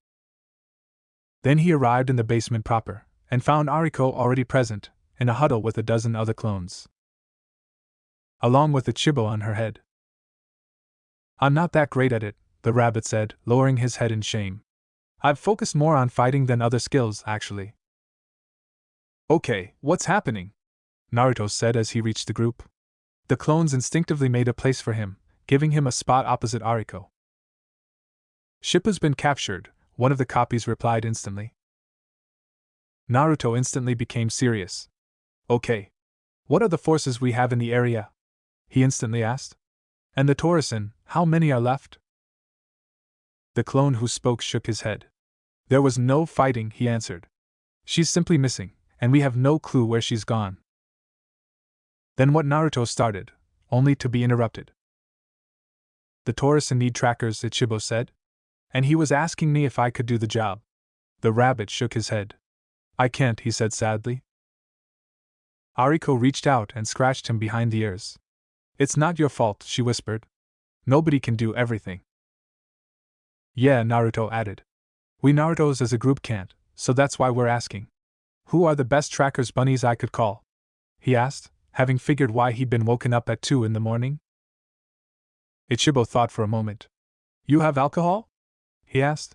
Then he arrived in the basement proper, and found Ariko already present, in a huddle with a dozen other clones, along with the chibo on her head. I'm not that great at it, the rabbit said, lowering his head in shame. I've focused more on fighting than other skills, actually. Okay, what's happening? Naruto said as he reached the group. The clones instinctively made a place for him, giving him a spot opposite Ariko. Shippu's been captured, one of the copies replied instantly. Naruto instantly became serious. Okay. What are the forces we have in the area? He instantly asked. And the Torasen, how many are left? The clone who spoke shook his head. There was no fighting, he answered. She's simply missing, and we have no clue where she's gone. Then what? Naruto started, only to be interrupted. The Torasen need trackers, Ichibo said. And he was asking me if I could do the job. The rabbit shook his head. I can't, he said sadly. Ariko reached out and scratched him behind the ears. It's not your fault, she whispered. Nobody can do everything. Yeah, Naruto added. We Narutos as a group can't, so that's why we're asking. Who are the best trackers bunnies I could call? He asked, having figured why he'd been woken up at 2 in the morning. Ichibo thought for a moment. You have alcohol? He asked.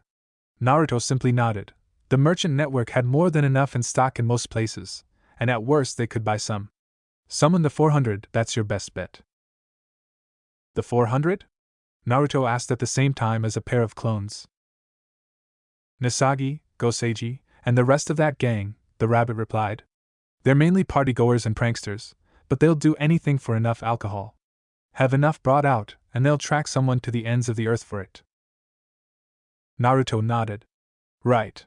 Naruto simply nodded. The merchant network had more than enough in stock in most places, and at worst they could buy some. Summon the 400, that's your best bet. The 400? Naruto asked at the same time as a pair of clones. Nisagi, Goseiji, and the rest of that gang, the rabbit replied. They're mainly partygoers and pranksters, but they'll do anything for enough alcohol. Have enough brought out, and they'll track someone to the ends of the earth for it. Naruto nodded. Right.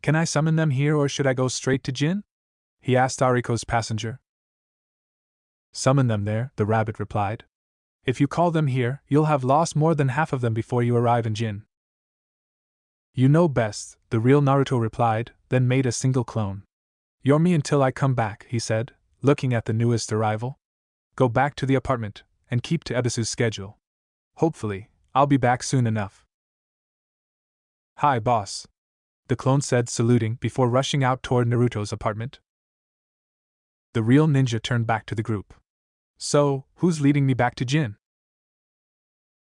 Can I summon them here or should I go straight to Jin? He asked Ariko's passenger. Summon them there, the rabbit replied. If you call them here, you'll have lost more than half of them before you arrive in Jin. You know best, the real Naruto replied, then made a single clone. You're me until I come back, he said, looking at the newest arrival. Go back to the apartment, and keep to Ebisu's schedule. Hopefully, I'll be back soon enough. Hi, boss. The clone said, saluting, before rushing out toward Naruto's apartment. The real ninja turned back to the group. So, who's leading me back to Jin?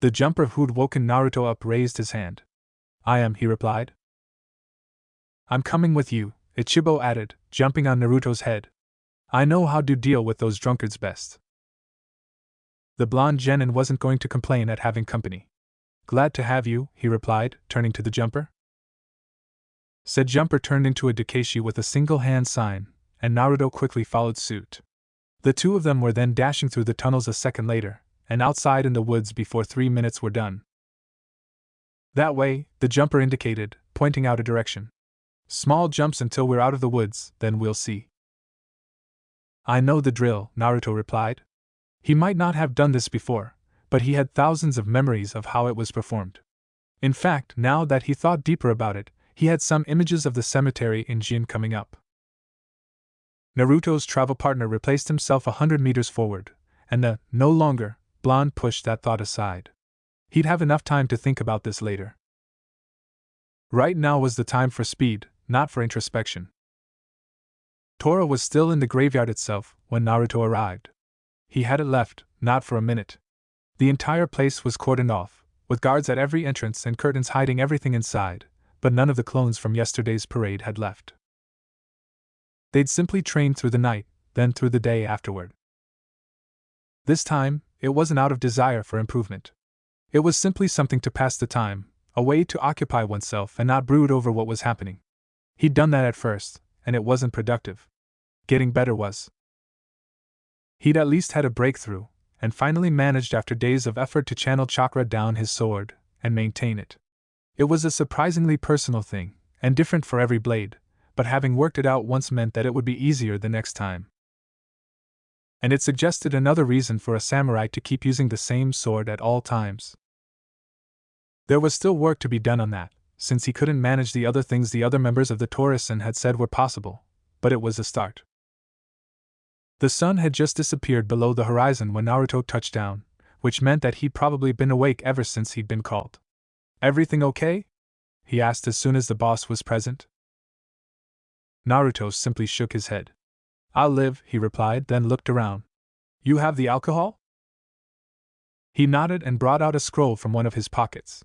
The jumper who'd woken Naruto up raised his hand. I am, he replied. I'm coming with you, Ichibo added, jumping on Naruto's head. I know how to deal with those drunkards best. The blonde genin wasn't going to complain at having company. Glad to have you, he replied, turning to the jumper. Said jumper turned into a Dakeshi with a single hand sign, and Naruto quickly followed suit. The two of them were then dashing through the tunnels a second later, and outside in the woods before 3 minutes were done. That way, the jumper indicated, pointing out a direction. Small jumps until we're out of the woods, then we'll see. I know the drill, Naruto replied. He might not have done this before, but he had thousands of memories of how it was performed. In fact, now that he thought deeper about it, he had some images of the cemetery in Jin coming up. Naruto's travel partner replaced himself 100 meters forward, and the no longer blonde pushed that thought aside. He'd have enough time to think about this later. Right now was the time for speed, not for introspection. Tora was still in the graveyard itself when Naruto arrived. He hadn't left, not for a minute. The entire place was cordoned off, with guards at every entrance and curtains hiding everything inside, but none of the clones from yesterday's parade had left. They'd simply trained through the night, then through the day afterward. This time, it wasn't out of desire for improvement. It was simply something to pass the time, a way to occupy oneself and not brood over what was happening. He'd done that at first, and it wasn't productive. Getting better was. He'd at least had a breakthrough, and finally managed after days of effort to channel chakra down his sword, and maintain it. It was a surprisingly personal thing, and different for every blade, but having worked it out once meant that it would be easier the next time. And it suggested another reason for a samurai to keep using the same sword at all times. There was still work to be done on that, since he couldn't manage the other things the other members of the Taurison had said were possible, but it was a start. The sun had just disappeared below the horizon when Naruto touched down, which meant that he'd probably been awake ever since he'd been called. Everything okay? He asked as soon as the boss was present. Naruto simply shook his head. I'll live, he replied, then looked around. You have the alcohol? He nodded and brought out a scroll from one of his pockets.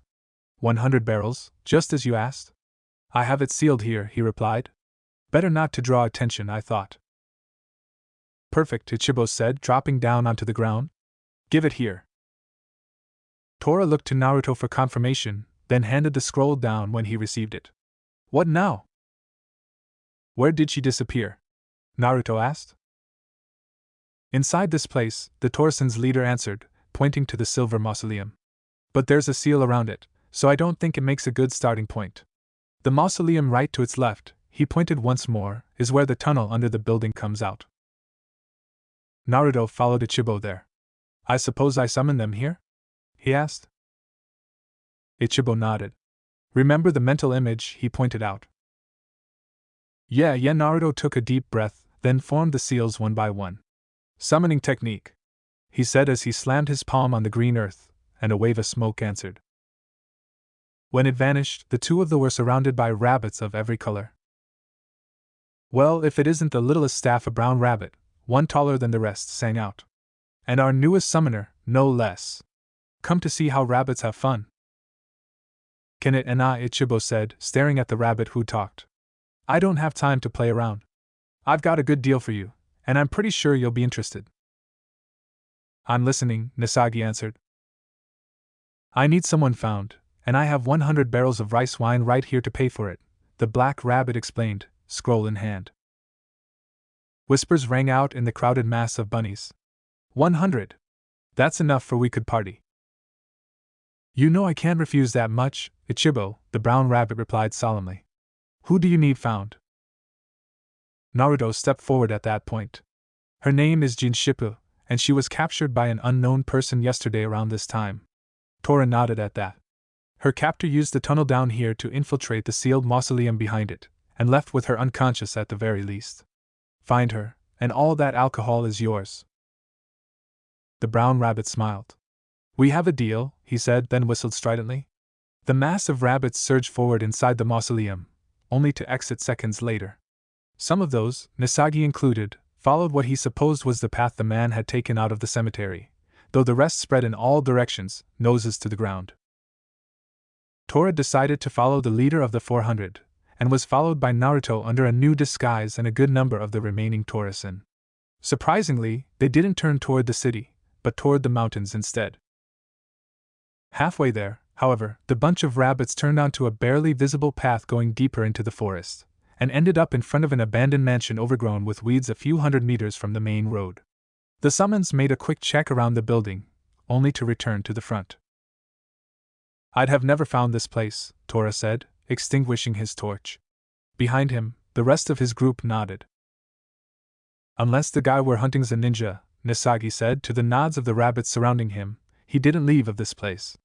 100 barrels, just as you asked. I have it sealed here, he replied. Better not to draw attention, I thought. Perfect, Ichibo said, dropping down onto the ground. Give it here. Tora looked to Naruto for confirmation, then handed the scroll down when he received it. What now? Where did she disappear? Naruto asked. Inside this place, the Torison's leader answered, pointing to the silver mausoleum. But there's a seal around it, so I don't think it makes a good starting point. The mausoleum right to its left, he pointed once more, is where the tunnel under the building comes out. Naruto followed Ichibo there. I suppose I summon them here? He asked. Ichibo nodded. Remember the mental image, he pointed out. Yeah, Naruto took a deep breath, then formed the seals one by one. Summoning technique, he said as he slammed his palm on the green earth, and a wave of smoke answered. When it vanished, the two of them were surrounded by rabbits of every color. Well, if it isn't the littlest staff, a brown rabbit, one taller than the rest, sang out. And our newest summoner, no less. Come to see how rabbits have fun. Can it? And Ichibo said, staring at the rabbit who talked. I don't have time to play around. I've got a good deal for you, and I'm pretty sure you'll be interested. I'm listening, Nisagi answered. I need someone found, and I have 100 barrels of rice wine right here to pay for it, the black rabbit explained, scroll in hand. Whispers rang out in the crowded mass of bunnies. 100. That's enough for we could party. You know I can't refuse that much, Ichibo, the brown rabbit replied solemnly. Who do you need found? Naruto stepped forward at that point. Her name is Jinshipu, and she was captured by an unknown person yesterday around this time. Tora nodded at that. Her captor used the tunnel down here to infiltrate the sealed mausoleum behind it, and left with her unconscious at the very least. Find her, and all that alcohol is yours. The brown rabbit smiled. We have a deal, he said, then whistled stridently. The mass of rabbits surged forward inside the mausoleum, only to exit seconds later. Some of those, Nisagi included, followed what he supposed was the path the man had taken out of the cemetery, though the rest spread in all directions, noses to the ground. Tora decided to follow the leader of the 400, and was followed by Naruto under a new disguise and a good number of the remaining Torasen. Surprisingly, they didn't turn toward the city, but toward the mountains instead. Halfway there, however, the bunch of rabbits turned onto a barely visible path going deeper into the forest, and ended up in front of an abandoned mansion overgrown with weeds a few hundred meters from the main road. The summons made a quick check around the building, only to return to the front. I'd have never found this place, Tora said, extinguishing his torch. Behind him, the rest of his group nodded. Unless the guy we're hunting's a ninja, Nisagi said to the nods of the rabbits surrounding him, he didn't leave of this place.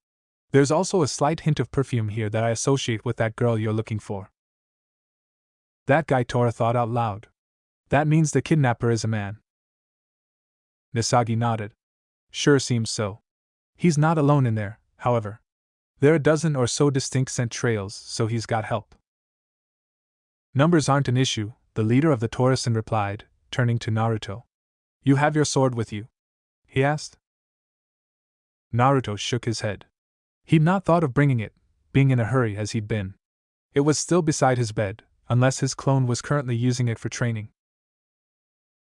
There's also a slight hint of perfume here that I associate with that girl you're looking for. That guy, Tora thought out loud. That means the kidnapper is a man. Nisagi nodded. Sure seems so. He's not alone in there, however. There are a dozen or so distinct scent trails, so he's got help. Numbers aren't an issue, the leader of the Torasen replied, turning to Naruto. You have your sword with you? He asked. Naruto shook his head. He'd not thought of bringing it, being in a hurry as he'd been. It was still beside his bed, unless his clone was currently using it for training.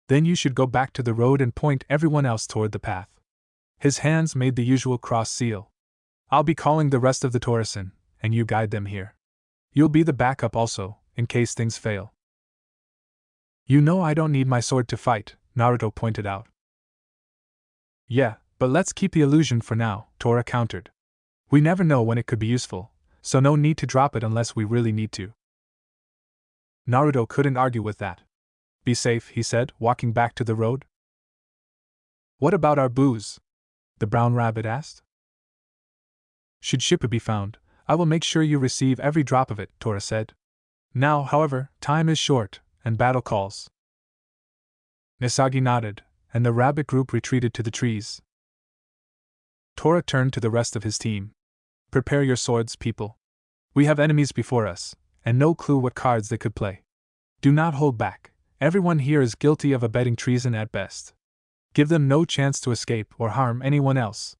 Then you should go back to the road and point everyone else toward the path. His hands made the usual cross seal. I'll be calling the rest of the Torasen, and you guide them here. You'll be the backup also, in case things fail. You know I don't need my sword to fight, Naruto pointed out. Yeah, but let's keep the illusion for now, Tora countered. We never know when it could be useful, so no need to drop it unless we really need to. Naruto couldn't argue with that. Be safe, he said, walking back to the road. What about our booze? The brown rabbit asked. Should Shippu be found, I will make sure you receive every drop of it, Tora said. Now, however, time is short, and battle calls. Nisagi nodded, and the rabbit group retreated to the trees. Tora turned to the rest of his team. Prepare your swords, people. We have enemies before us, and no clue what cards they could play. Do not hold back. Everyone here is guilty of abetting treason at best. Give them no chance to escape or harm anyone else.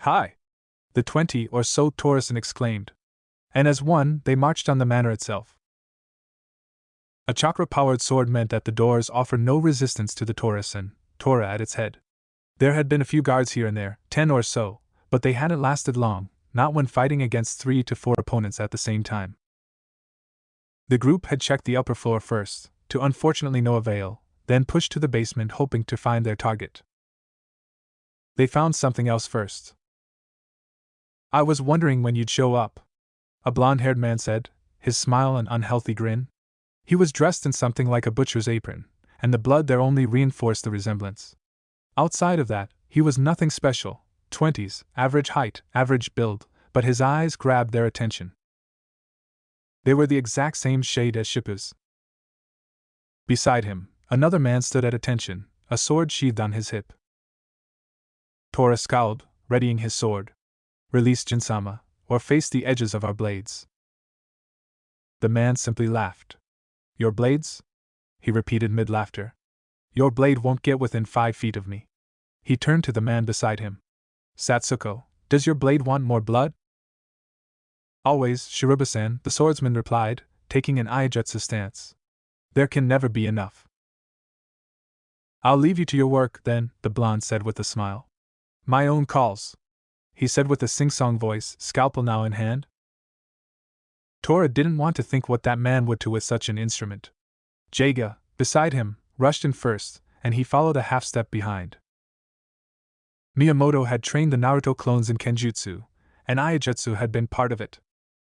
Hi! The 20 or so Torasen exclaimed. And as one, they marched on the manor itself. A chakra-powered sword meant that the doors offered no resistance to the Torasen, Tora at its head. There had been a few guards here and there, 10 or so, but they hadn't lasted long, not when fighting against 3 to 4 opponents at the same time. The group had checked the upper floor first, to unfortunately no avail, then pushed to the basement hoping to find their target. They found something else first. I was wondering when you'd show up, a blonde-haired man said, his smile an unhealthy grin. He was dressed in something like a butcher's apron, and the blood there only reinforced the resemblance. Outside of that, he was nothing special, 20s, average height, average build, but his eyes grabbed their attention. They were the exact same shade as Shippu's. Beside him, another man stood at attention, a sword sheathed on his hip. Tora scowled, readying his sword. Release Jinsama, or face the edges of our blades. The man simply laughed. Your blades? He repeated mid-laughter. Your blade won't get within 5 feet of me. He turned to the man beside him. Satsuko, does your blade want more blood? Always, Shiruba-san, the swordsman replied, taking an Iajutsu stance. There can never be enough. I'll leave you to your work, then, the blonde said with a smile. My own calls, he said with a sing-song voice, scalpel now in hand. Tora didn't want to think what that man would do with such an instrument. Jaga, beside him, rushed in first, and he followed a half-step behind. Miyamoto had trained the Naruto clones in Kenjutsu, and Iajutsu had been part of it.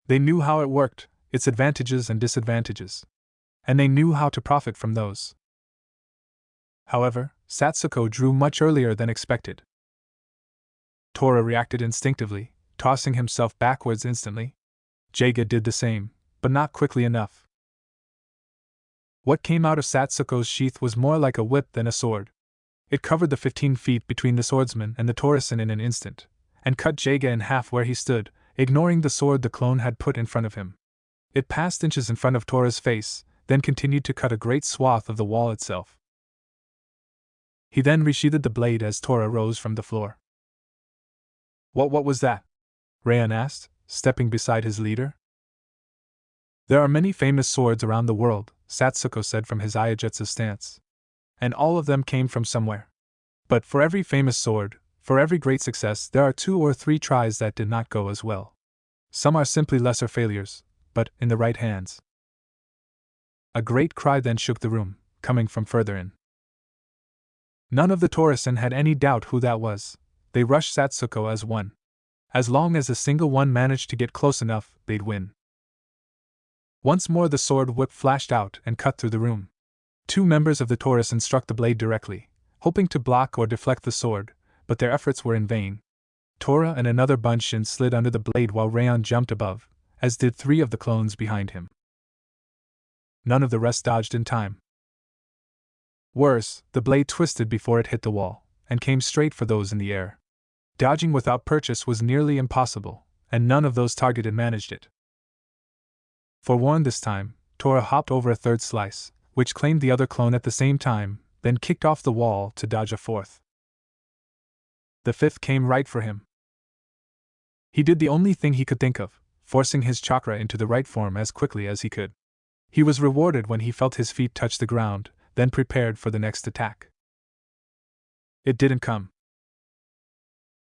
They knew how it worked, its advantages and disadvantages. And they knew how to profit from those. However, Satsuko drew much earlier than expected. Tora reacted instinctively, tossing himself backwards instantly. Jaga did the same, but not quickly enough. What came out of Satsuko's sheath was more like a whip than a sword. It covered the 15 feet between the swordsman and the Torisan in an instant, and cut Jaga in half where he stood, ignoring the sword the clone had put in front of him. It passed inches in front of Tora's face, then continued to cut a great swath of the wall itself. He then resheathed the blade as Tora rose from the floor. What was that? Rayan asked, stepping beside his leader. There are many famous swords around the world, Satsuko said from his Iajutsu stance. And all of them came from somewhere. But for every famous sword, for every great success, there are 2 or 3 tries that did not go as well. Some are simply lesser failures, but in the right hands. A great cry then shook the room, coming from further in. None of the Torisan had any doubt who that was. They rushed Satsuko as one. As long as a single one managed to get close enough, they'd win. Once more the sword whip flashed out and cut through the room. 2 members of the Torisan struck the blade directly, hoping to block or deflect the sword, but their efforts were in vain. Tora and another Bunshin slid under the blade while Rayon jumped above, as did 3 of the clones behind him. None of the rest dodged in time. Worse, the blade twisted before it hit the wall, and came straight for those in the air. Dodging without purchase was nearly impossible, and none of those targeted managed it. Forewarned this time, Tora hopped over a 3rd slice, which claimed the other clone at the same time, then kicked off the wall to dodge a 4th. The 5th came right for him. He did the only thing he could think of, forcing his chakra into the right form as quickly as he could. He was rewarded when he felt his feet touch the ground, then prepared for the next attack. It didn't come.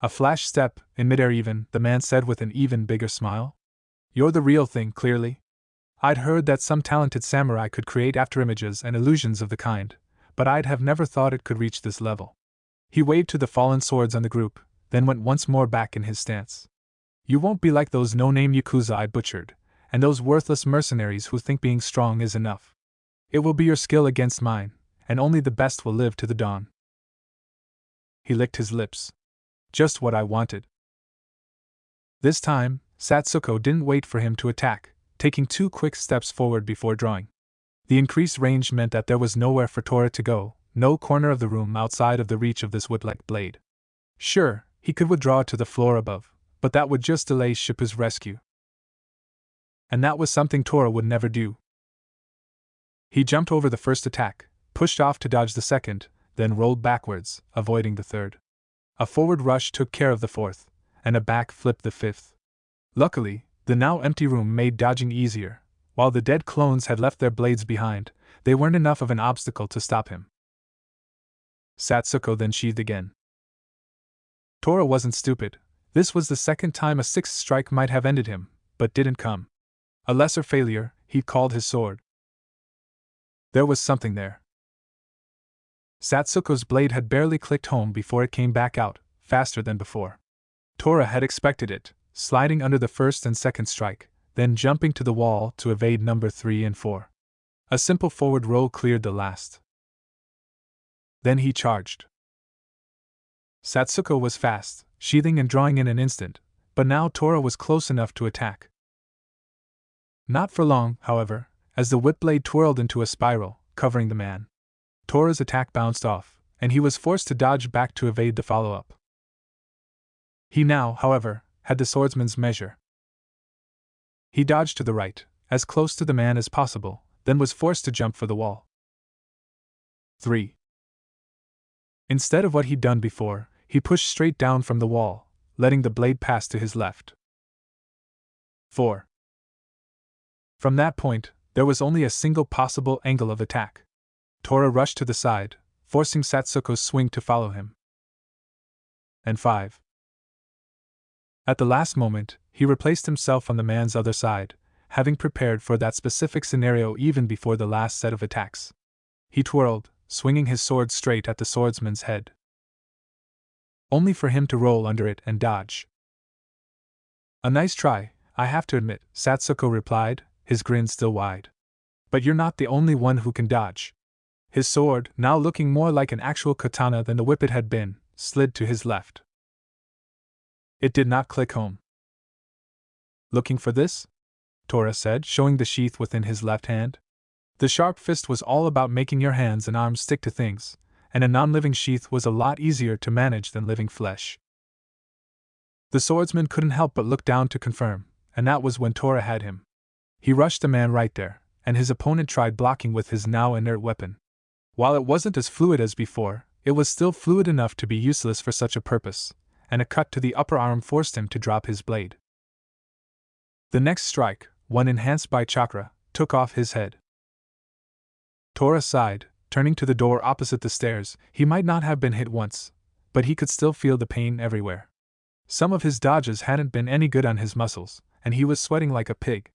A flash step, in midair even, the man said with an even bigger smile. You're the real thing, clearly. I'd heard that some talented samurai could create afterimages and illusions of the kind, but I'd have never thought it could reach this level. He waved to the fallen swords on the group, then went once more back in his stance. You won't be like those no-name Yakuza I'd butchered, and those worthless mercenaries who think being strong is enough. It will be your skill against mine, and only the best will live to the dawn. He licked his lips. Just what I wanted. This time, Satsuko didn't wait for him to attack, taking 2 quick steps forward before drawing. The increased range meant that there was nowhere for Tora to go, no corner of the room outside of the reach of this whip-like blade. Sure, he could withdraw to the floor above, but that would just delay Shippu's rescue. And that was something Tora would never do. He jumped over the first attack, pushed off to dodge the second, then rolled backwards, avoiding the third. A forward rush took care of the fourth, and a back flip the fifth. Luckily, the now empty room made dodging easier. While the dead clones had left their blades behind, they weren't enough of an obstacle to stop him. Satsuko then sheathed again. Tora wasn't stupid. This was the second time a sixth strike might have ended him, but didn't come. A lesser failure, he called his sword. There was something there. Satsuko's blade had barely clicked home before it came back out, faster than before. Tora had expected it, sliding under the first and second strike, then jumping to the wall to evade number 3 and 4. A simple forward roll cleared the last. Then he charged. Satsuko was fast, sheathing and drawing in an instant, but now Tora was close enough to attack. Not for long, however, as the whip blade twirled into a spiral, covering the man. Tora's attack bounced off, and he was forced to dodge back to evade the follow-up. He now, however, had the swordsman's measure. He dodged to the right, as close to the man as possible, then was forced to jump for the wall. 3. Instead of what he'd done before, he pushed straight down from the wall, letting the blade pass to his left. 4. From that point, there was only a single possible angle of attack. Tora rushed to the side, forcing Satsuko's swing to follow him. And 5. At the last moment, he replaced himself on the man's other side, having prepared for that specific scenario even before the last set of attacks. He twirled, swinging his sword straight at the swordsman's head, only for him to roll under it and dodge. "A nice try, I have to admit," Satsuko replied, his grin still wide. "But you're not the only one who can dodge." His sword, now looking more like an actual katana than the whip it had been, slid to his left. It did not click home. "Looking for this?" Tora said, showing the sheath within his left hand. The sharp fist was all about making your hands and arms stick to things, and a non-living sheath was a lot easier to manage than living flesh. The swordsman couldn't help but look down to confirm, and that was when Tora had him. He rushed the man right there, and his opponent tried blocking with his now inert weapon. While it wasn't as fluid as before, it was still fluid enough to be useless for such a purpose, and a cut to the upper arm forced him to drop his blade. The next strike, one enhanced by chakra, took off his head. Tora sighed, turning to the door opposite the stairs. He might not have been hit once, but he could still feel the pain everywhere. Some of his dodges hadn't been any good on his muscles, and he was sweating like a pig.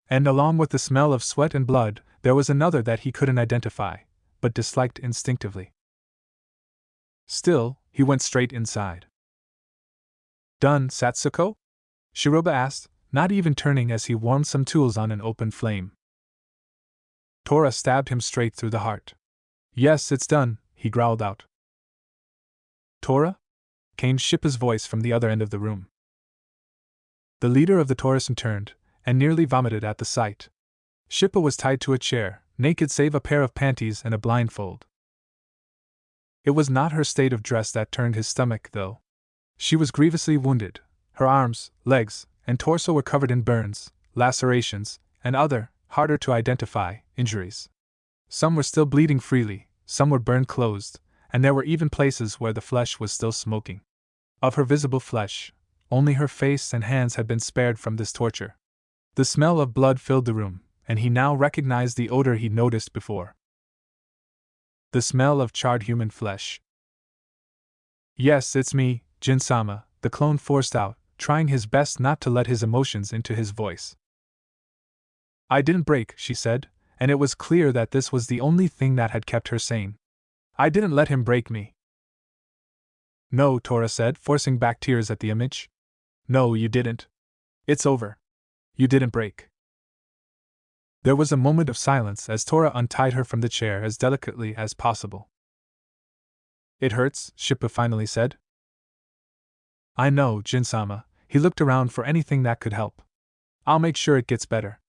And along with the smell of sweat and blood, there was another that he couldn't identify, but disliked instinctively. Still, he went straight inside. "Done, Satsuko?" Shiroba asked, not even turning as he warmed some tools on an open flame. Tora stabbed him straight through the heart. "Yes, it's done," he growled out. "Tora?" came Shippa's voice from the other end of the room. The leader of the Torasan turned, and nearly vomited at the sight. Shippa was tied to a chair, naked save a pair of panties and a blindfold. It was not her state of dress that turned his stomach, though. She was grievously wounded. Her arms, legs, and torso were covered in burns, lacerations, and other, harder to identify, injuries. Some were still bleeding freely, some were burned closed, and there were even places where the flesh was still smoking. Of her visible flesh, only her face and hands had been spared from this torture. The smell of blood filled the room, and he now recognized the odor he'd noticed before. The smell of charred human flesh. "Yes, it's me, Jin-sama," the clone forced out, trying his best not to let his emotions into his voice. "I didn't break," she said, and it was clear that this was the only thing that had kept her sane. "I didn't let him break me." "No," Tora said, forcing back tears at the image. "No, you didn't. It's over. You didn't break." There was a moment of silence as Tora untied her from the chair as delicately as possible. "It hurts," Shippa finally said. "I know, Jin-sama." He looked around for anything that could help. "I'll make sure it gets better."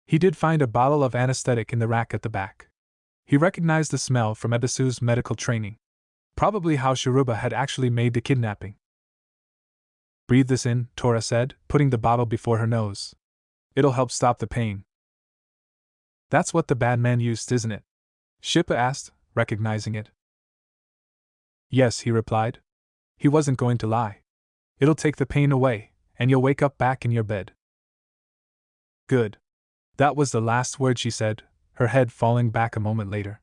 He did find a bottle of anesthetic in the rack at the back. He recognized the smell from Ebisu's medical training. Probably how Shiruba had actually made the kidnapping. "Breathe this in," Tora said, putting the bottle before her nose. "It'll help stop the pain." "That's what the bad man used, isn't it?" Shippa asked, recognizing it. "Yes," he replied. He wasn't going to lie. "It'll take the pain away, and you'll wake up back in your bed." "Good." That was the last word she said, her head falling back a moment later.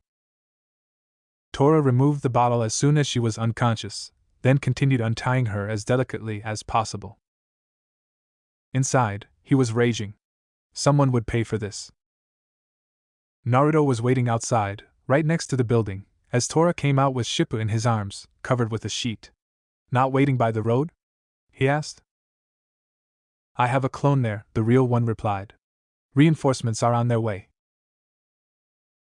Tora removed the bottle as soon as she was unconscious, then continued untying her as delicately as possible. Inside, he was raging. Someone would pay for this. Naruto was waiting outside, right next to the building, as Tora came out with Shippa in his arms, covered with a sheet. "Not waiting by the road?" he asked. "I have a clone there," the real one replied. "Reinforcements are on their way."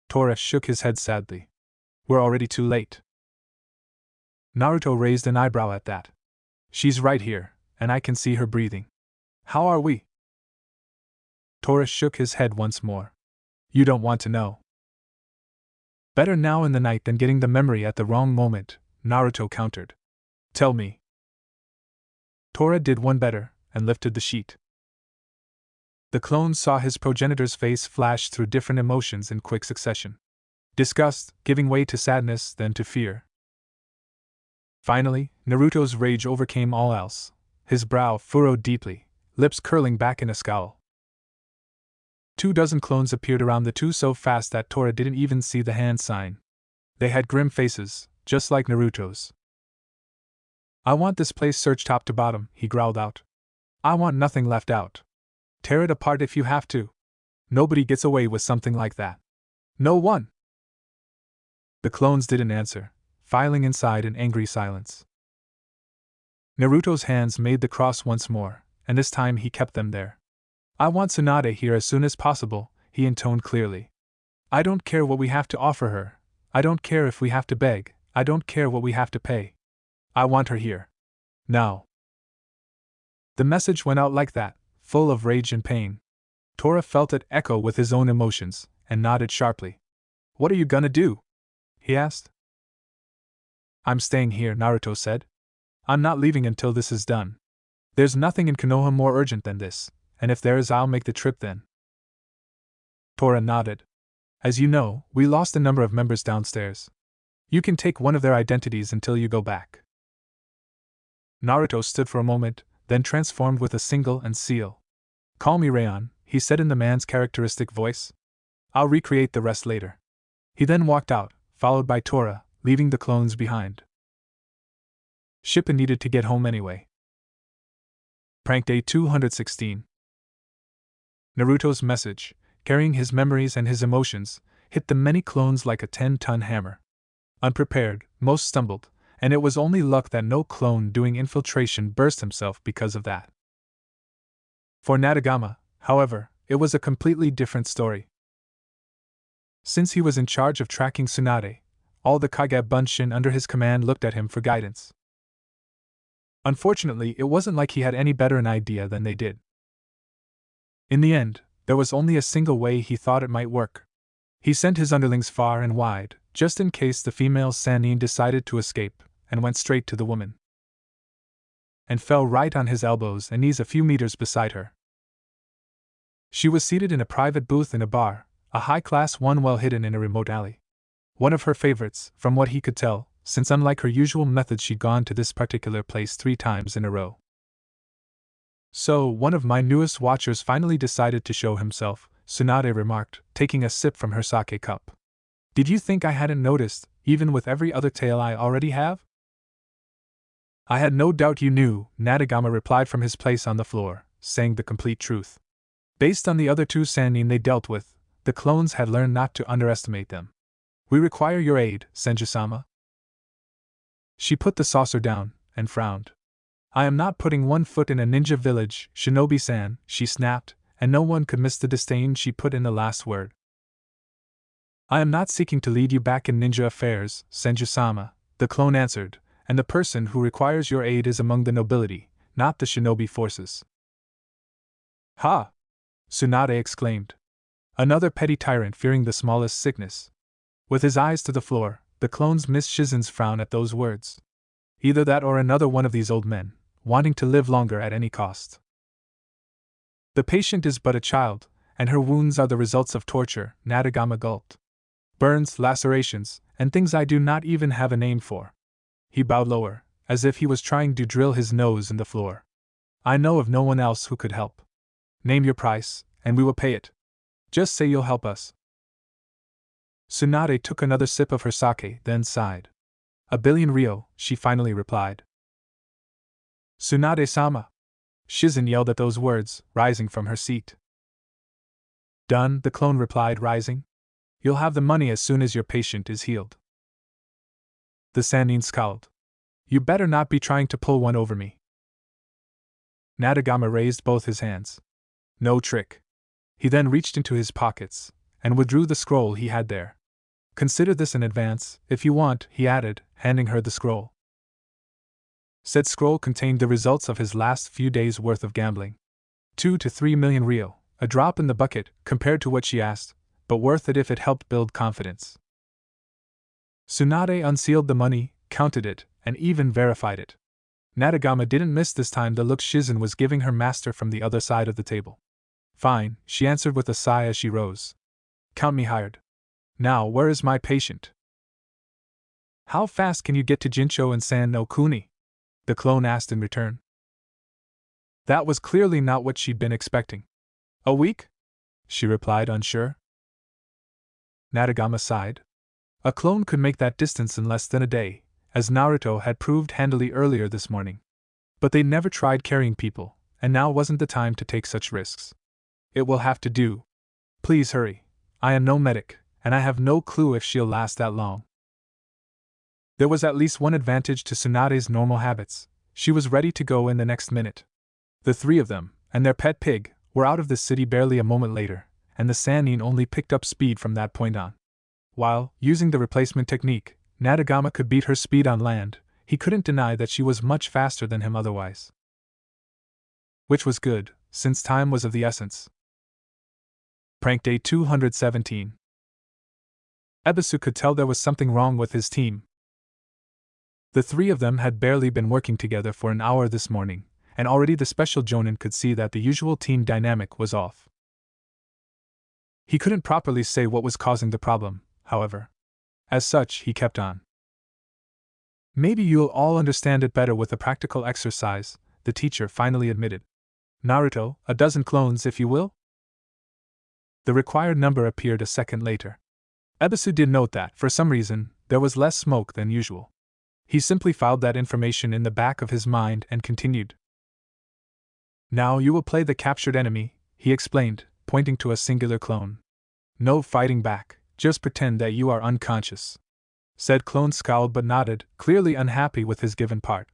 Tora shook his head sadly. "We're already too late." Naruto raised an eyebrow at that. "She's right here, and I can see her breathing. How are we?" Tora shook his head once more. "You don't want to know." "Better now in the night than getting the memory at the wrong moment," Naruto countered. "Tell me." Tora did one better, and lifted the sheet. The clone saw his progenitor's face flash through different emotions in quick succession. Disgust, giving way to sadness, then to fear. Finally, Naruto's rage overcame all else. His brow furrowed deeply, lips curling back in a scowl. 24 clones appeared around the two so fast that Tora didn't even see the hand sign. They had grim faces, just like Naruto's. "I want this place searched top to bottom," he growled out. "I want nothing left out. Tear it apart if you have to. Nobody gets away with something like that. No one!" The clones didn't answer, filing inside in angry silence. Naruto's hands made the cross once more, and this time he kept them there. "I want Tsunade here as soon as possible," he intoned clearly. "I don't care what we have to offer her. I don't care if we have to beg. I don't care what we have to pay. I want her here. Now." The message went out like that, full of rage and pain. Tora felt it echo with his own emotions, and nodded sharply. "What are you gonna do?" he asked. "I'm staying here," Naruto said. "I'm not leaving until this is done. There's nothing in Konoha more urgent than this, and if there is, I'll make the trip then." Tora nodded. "As you know, we lost a number of members downstairs. You can take one of their identities until you go back." Naruto stood for a moment, then transformed with a single and seal. "Call me Rayon," he said in the man's characteristic voice. "I'll recreate the rest later." He then walked out, followed by Tora, leaving the clones behind. Shippuden needed to get home anyway. Prank Day 216. Naruto's message, carrying his memories and his emotions, hit the many clones like a 10-ton hammer. Unprepared, most stumbled, and it was only luck that no clone doing infiltration burst himself because of that. For Natagama, however, it was a completely different story. Since he was in charge of tracking Tsunade, all the Kage Bunshin under his command looked at him for guidance. Unfortunately, it wasn't like he had any better an idea than they did. In the end, there was only a single way he thought it might work. He sent his underlings far and wide, just in case the female Sannin decided to escape, and went straight to the woman. And fell right on his elbows and knees a few meters beside her. She was seated in a private booth in a bar, a high-class one well hidden in a remote alley. One of her favorites, from what he could tell, since unlike her usual methods she'd gone to this particular place 3 times in a row. "So, one of my newest watchers finally decided to show himself," Tsunade remarked, taking a sip from her sake cup. "Did you think I hadn't noticed, even with every other tale I already have?" "I had no doubt you knew," Natagama replied from his place on the floor, saying the complete truth. Based on the other 2 Sannin they dealt with, the clones had learned not to underestimate them. "We require your aid, Senju-sama." She put the saucer down, and frowned. "I am not putting one foot in a ninja village, Shinobi-san," she snapped, and no one could miss the disdain she put in the last word. "I am not seeking to lead you back in ninja affairs, Senju-sama," the clone answered, "and the person who requires your aid is among the nobility, not the shinobi forces." "Ha!" Tsunade exclaimed. Another petty tyrant fearing the smallest sickness. With his eyes to the floor, the clones missed Shizen's frown at those words. Either that or another one of these old men, wanting to live longer at any cost. "The patient is but a child, and her wounds are the results of torture," Natagama gulped. "Burns, lacerations, and things I do not even have a name for." He bowed lower, as if he was trying to drill his nose in the floor. "I know of no one else who could help. Name your price, and we will pay it. Just say you'll help us." Tsunade took another sip of her sake, then sighed. 1,000,000,000 ryo, she finally replied. "Tsunade-sama!" Shizen yelled at those words, rising from her seat. "Done," the clone replied, rising. "You'll have the money as soon as your patient is healed." The Sannin scowled. "You better not be trying to pull one over me." Natagama raised both his hands. "No trick." He then reached into his pockets, and withdrew the scroll he had there. "Consider this an advance, if you want," he added, handing her the scroll. Said scroll contained the results of his last few days' worth of gambling. 2 to 3 million ryo, a drop in the bucket compared to what she asked, but worth it if it helped build confidence. Tsunade unsealed the money, counted it, and even verified it. Natagama didn't miss this time the look Shizen was giving her master from the other side of the table. Fine, she answered with a sigh as she rose. Count me hired. Now, where is my patient? How fast can you get to Jincho and San no Kuni? The clone asked in return. That was clearly not what she'd been expecting. A week? She replied, unsure. Natagama sighed. A clone could make that distance in less than a day, as Naruto had proved handily earlier this morning. But they never tried carrying people, and now wasn't the time to take such risks. It will have to do. Please hurry. I am no medic, and I have no clue if she'll last that long. There was at least one advantage to Tsunade's normal habits. She was ready to go in the next minute. The three of them, and their pet pig, were out of the city barely a moment later, and the Sannin only picked up speed from that point on. While, using the replacement technique, Natagama could beat her speed on land, he couldn't deny that she was much faster than him otherwise. Which was good, since time was of the essence. Prank Day 217. Ebisu could tell there was something wrong with his team. The three of them had barely been working together for an hour this morning, and already the special Jonin could see that the usual team dynamic was off. He couldn't properly say what was causing the problem, however. As such, he kept on. Maybe you'll all understand it better with a practical exercise, the teacher finally admitted. Naruto, a dozen clones if you will? The required number appeared a second later. Ebisu did note that, for some reason, there was less smoke than usual. He simply filed that information in the back of his mind and continued. Now you will play the captured enemy, he explained, pointing to a singular clone. No fighting back, just pretend that you are unconscious. Said clone scowled but nodded, clearly unhappy with his given part.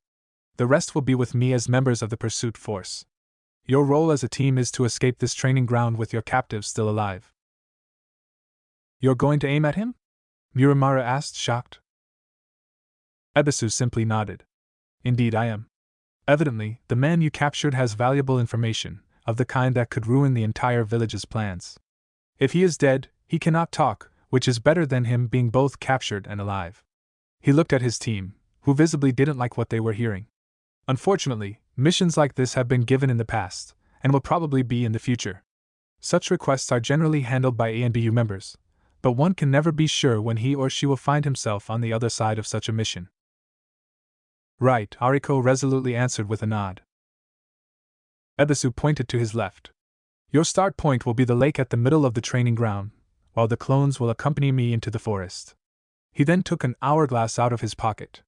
The rest will be with me as members of the pursuit force. Your role as a team is to escape this training ground with your captives still alive. You're going to aim at him? Miramara asked, shocked. Ebisu simply nodded. Indeed I am. Evidently, the man you captured has valuable information, of the kind that could ruin the entire village's plans. If he is dead, he cannot talk, which is better than him being both captured and alive. He looked at his team, who visibly didn't like what they were hearing. Unfortunately, missions like this have been given in the past, and will probably be in the future. Such requests are generally handled by ANBU members, but one can never be sure when he or she will find himself on the other side of such a mission. Right, Ariko resolutely answered with a nod. Ebisu pointed to his left. Your start point will be the lake at the middle of the training ground, while the clones will accompany me into the forest. He then took an hourglass out of his pocket.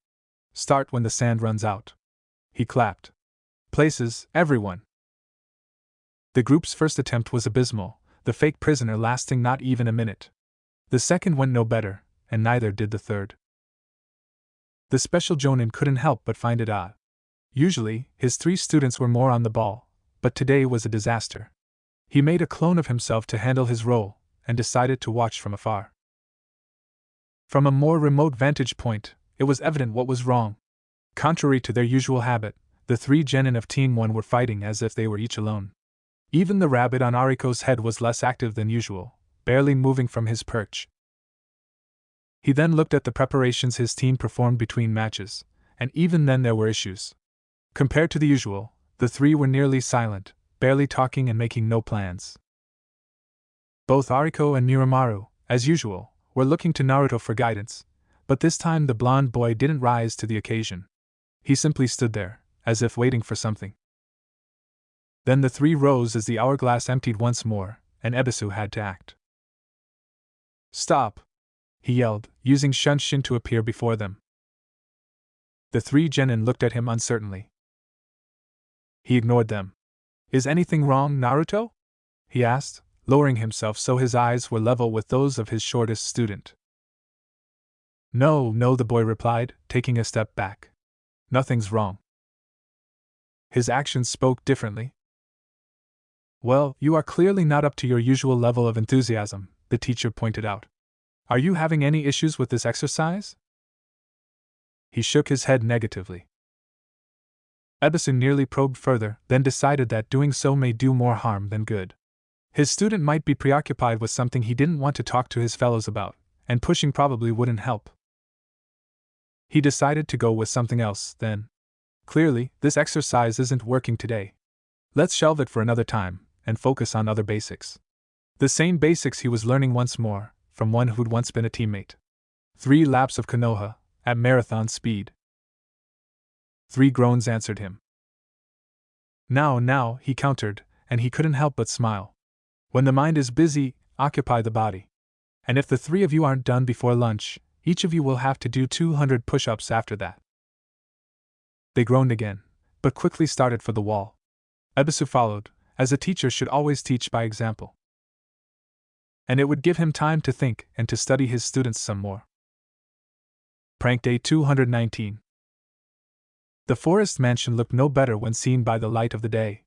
Start when the sand runs out. He clapped. Places, everyone. The group's first attempt was abysmal, the fake prisoner lasting not even a minute. The second went no better, and neither did the third. The special Jonin couldn't help but find it odd. Usually, his three students were more on the ball, but today was a disaster. He made a clone of himself to handle his role, and decided to watch from afar. From a more remote vantage point, it was evident what was wrong. Contrary to their usual habit, the three genin of Team 1 were fighting as if they were each alone. Even the rabbit on Ariko's head was less active than usual, barely moving from his perch. He then looked at the preparations his team performed between matches, and even then there were issues. Compared to the usual, the three were nearly silent, barely talking and making no plans. Both Ariko and Muramaru, as usual, were looking to Naruto for guidance, but this time the blonde boy didn't rise to the occasion. He simply stood there, as if waiting for something. Then the three rose as the hourglass emptied once more, and Ebisu had to act. Stop! He yelled, using Shunshin to appear before them. The three genin looked at him uncertainly. He ignored them. Is anything wrong, Naruto? He asked, lowering himself so his eyes were level with those of his shortest student. No, the boy replied, taking a step back. Nothing's wrong. His actions spoke differently. Well, you are clearly not up to your usual level of enthusiasm, the teacher pointed out. Are you having any issues with this exercise? He shook his head negatively. Ebisu nearly probed further, then decided that doing so may do more harm than good. His student might be preoccupied with something he didn't want to talk to his fellows about, and pushing probably wouldn't help. He decided to go with something else, then. Clearly, this exercise isn't working today. Let's shelve it for another time, and focus on other basics. The same basics he was learning once more, from one who'd once been a teammate. 3 laps of Konoha, at marathon speed. 3 groans answered him. Now, he countered, and he couldn't help but smile. When the mind is busy, occupy the body. And if the 3 of you aren't done before lunch, each of you will have to do 200 push-ups after that. They groaned again, but quickly started for the wall. Ebisu followed, as a teacher should always teach by example. And it would give him time to think and to study his students some more. Prank Day 219. The forest mansion looked no better when seen by the light of the day.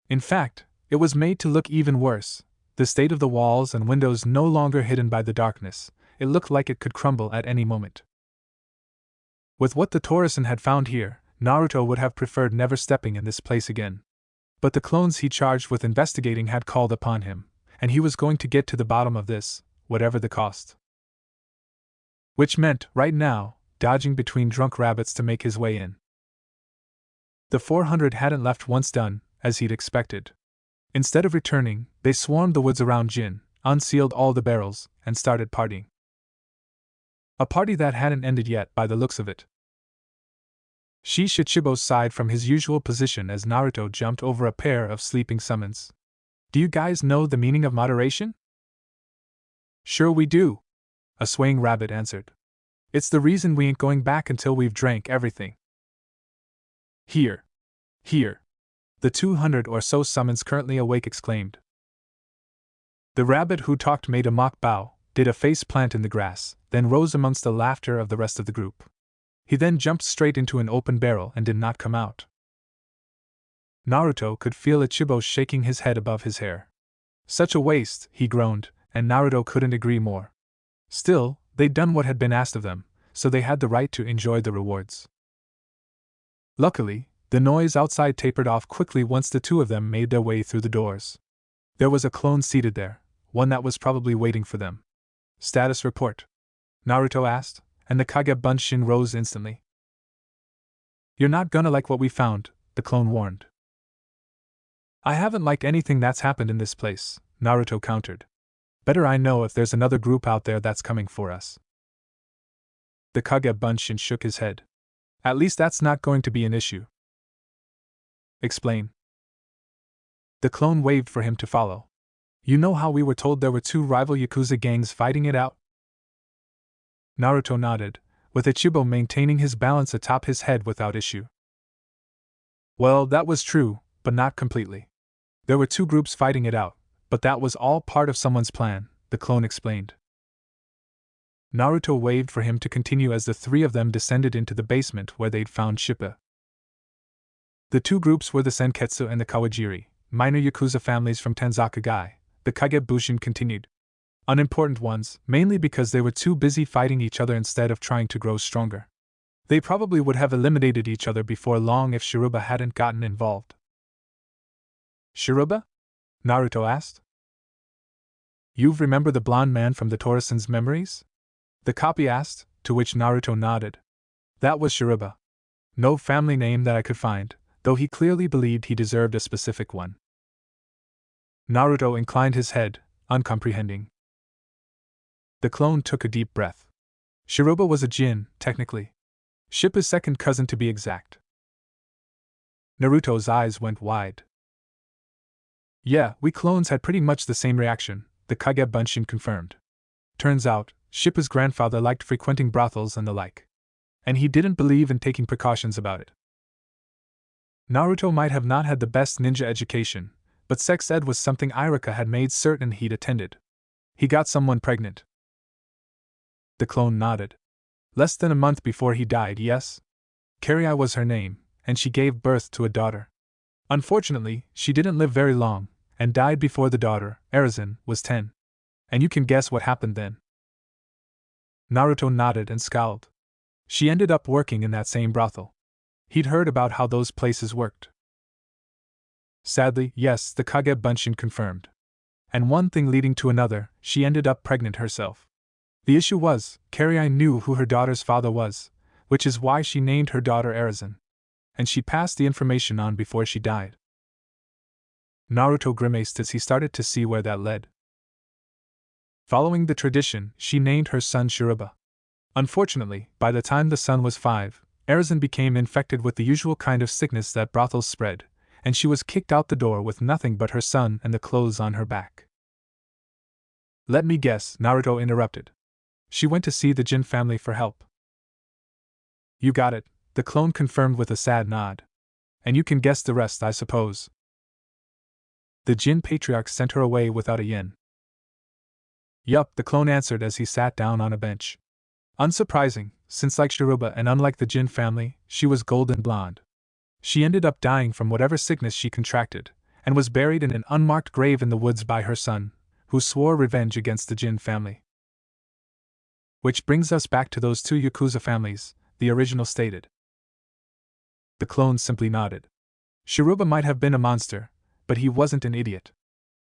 In fact, it was made to look even worse. The state of the walls and windows no longer hidden by the darkness, it looked like it could crumble at any moment. With what the Torisan had found here, Naruto would have preferred never stepping in this place again. But the clones he charged with investigating had called upon him, and he was going to get to the bottom of this, whatever the cost. Which meant, right now, dodging between drunk rabbits to make his way in. The 400 hadn't left once done, as he'd expected. Instead of returning, they swarmed the woods around Jin, unsealed all the barrels, and started partying. A party that hadn't ended yet by the looks of it. Shichibo sighed from his usual position as Naruto jumped over a pair of sleeping summons. Do you guys know the meaning of moderation? Sure we do, a swaying rabbit answered. It's the reason we ain't going back until we've drank everything. Here. The 200 or so summons currently awake exclaimed. The rabbit who talked made a mock bow, did a face plant in the grass, then rose amongst the laughter of the rest of the group. He then jumped straight into an open barrel and did not come out. Naruto could feel Ichibo shaking his head above his hair. Such a waste, he groaned, and Naruto couldn't agree more. Still, they'd done what had been asked of them, so they had the right to enjoy the rewards. Luckily, the noise outside tapered off quickly once the 2 of them made their way through the doors. There was a clone seated there, one that was probably waiting for them. Status report? Naruto asked, and the Kage Bunshin rose instantly. You're not gonna like what we found, the clone warned. I haven't liked anything that's happened in this place, Naruto countered. Better I know if there's another group out there that's coming for us. The Kage Bunshin shook his head. At least that's not going to be an issue. Explain. The clone waved for him to follow. You know how we were told there were 2 rival Yakuza gangs fighting it out? Naruto nodded, with Ichibo maintaining his balance atop his head without issue. Well, that was true, but not completely. There were 2 groups fighting it out, but that was all part of someone's plan, the clone explained. Naruto waved for him to continue as the 3 of them descended into the basement where they'd found Shippa. The 2 groups were the Senketsu and the Kawajiri, minor Yakuza families from Tanzaka-gai, the Kage Bushin continued. Unimportant ones, mainly because they were too busy fighting each other instead of trying to grow stronger. They probably would have eliminated each other before long if Shiruba hadn't gotten involved. Shiruba? Naruto asked. You remember the blonde man from the Torisan's memories? The copy asked, to which Naruto nodded. That was Shiruba. No family name that I could find, though he clearly believed he deserved a specific one. Naruto inclined his head, uncomprehending. The clone took a deep breath. Shiruba was a Jin, technically. Shippa's second cousin to be exact. Naruto's eyes went wide. Yeah, we clones had pretty much the same reaction, the Kage Bunshin confirmed. Turns out, Shippa's grandfather liked frequenting brothels and the like. And he didn't believe in taking precautions about it. Naruto might have not had the best ninja education, but sex ed was something Irika had made certain he'd attended. He got someone pregnant. The clone nodded. Less than a month before he died, yes? Karai was her name, and she gave birth to a daughter. Unfortunately, she didn't live very long, and died before the daughter, Arizen, was 10. And you can guess what happened then. Naruto nodded and scowled. She ended up working in that same brothel. He'd heard about how those places worked. Sadly, yes, the Kage Bunshin confirmed. And one thing leading to another, she ended up pregnant herself. The issue was, Karai knew who her daughter's father was, which is why she named her daughter Arizen. And she passed the information on before she died. Naruto grimaced as he started to see where that led. Following the tradition, she named her son Shiruba. Unfortunately, by the time the son was 5, Erzen became infected with the usual kind of sickness that brothels spread, and she was kicked out the door with nothing but her son and the clothes on her back. Let me guess, Naruto interrupted. She went to see the Jin family for help. You got it, the clone confirmed with a sad nod. And you can guess the rest, I suppose. The Jin patriarch sent her away without a yen. Yup, the clone answered as he sat down on a bench. Unsurprising, since like Shiruba and unlike the Jin family, she was golden blonde. She ended up dying from whatever sickness she contracted, and was buried in an unmarked grave in the woods by her son, who swore revenge against the Jin family. Which brings us back to those two Yakuza families, the original stated. The clone simply nodded. Shiruba might have been a monster, but he wasn't an idiot.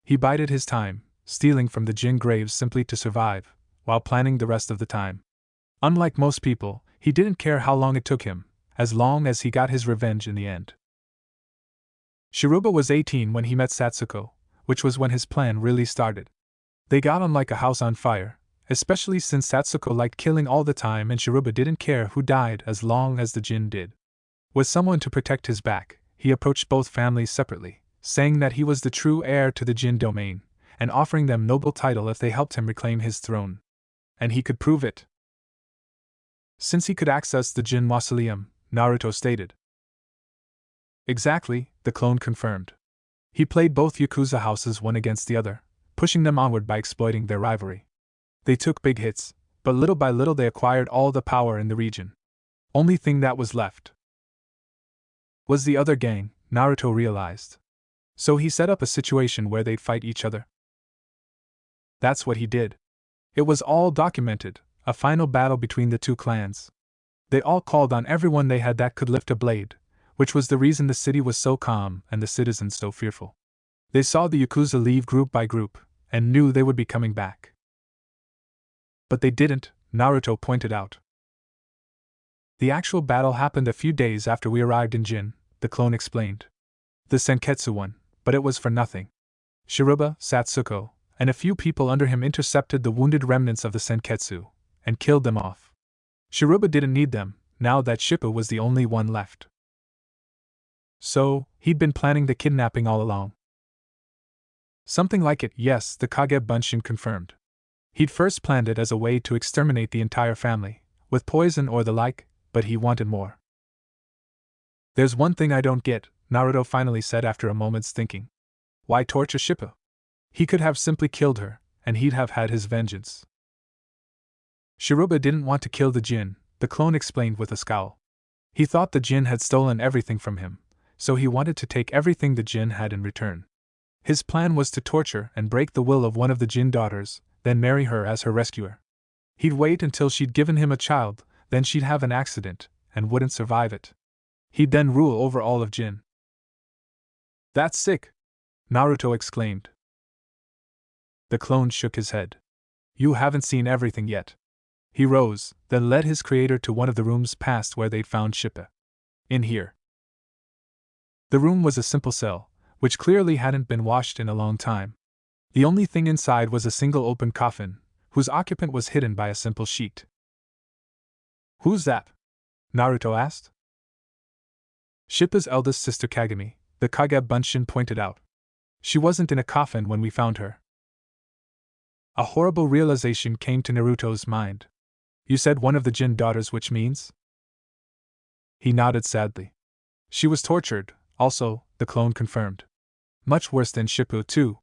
He bided his time, stealing from the Jin graves simply to survive, while planning the rest of the time. Unlike most people, he didn't care how long it took him, as long as he got his revenge in the end. Shiruba was 18 when he met Satsuko, which was when his plan really started. They got on like a house on fire, especially since Satsuko liked killing all the time and Shiruba didn't care who died as long as the Jin did. With someone to protect his back, he approached both families separately, saying that he was the true heir to the Jin domain, and offering them noble title if they helped him reclaim his throne. And he could prove it. Since he could access the Jin mausoleum, Naruto stated. Exactly, the clone confirmed. He played both Yakuza houses one against the other, pushing them onward by exploiting their rivalry. They took big hits, but little by little they acquired all the power in the region. Only thing that was left was the other gang, Naruto realized. So he set up a situation where they'd fight each other. That's what he did. It was all documented, a final battle between the two clans. They all called on everyone they had that could lift a blade, which was the reason the city was so calm and the citizens so fearful. They saw the Yakuza leave group by group, and knew they would be coming back. But they didn't, Naruto pointed out. The actual battle happened a few days after we arrived in Jin, the clone explained. The Senketsu one, but it was for nothing. Shiruba, Satsuko, and a few people under him intercepted the wounded remnants of the Senketsu, and killed them off. Shiruba didn't need them, now that Shippo was the only one left. So, he'd been planning the kidnapping all along. Something like it, yes, the Kage Bunshin confirmed. He'd first planned it as a way to exterminate the entire family, with poison or the like, but he wanted more. There's one thing I don't get, Naruto finally said after a moment's thinking. Why torture Shippo? He could have simply killed her, and he'd have had his vengeance. Shiruba didn't want to kill the Jin, the clone explained with a scowl. He thought the Jin had stolen everything from him, so he wanted to take everything the Jin had in return. His plan was to torture and break the will of one of the Jin daughters, then marry her as her rescuer. He'd wait until she'd given him a child, then she'd have an accident, and wouldn't survive it. He'd then rule over all of Jin. That's sick! Naruto exclaimed. The clone shook his head. You haven't seen everything yet. He rose, then led his creator to one of the rooms past where they'd found Shippo. In here. The room was a simple cell, which clearly hadn't been washed in a long time. The only thing inside was a single open coffin, whose occupant was hidden by a simple sheet. Who's that? Naruto asked. Shippo's eldest sister Kagami, the Kage Bunshin pointed out. She wasn't in a coffin when we found her. A horrible realization came to Naruto's mind. You said one of the Jin daughters, which means? He nodded sadly. She was tortured, also, the clone confirmed. Much worse than Shippo, too.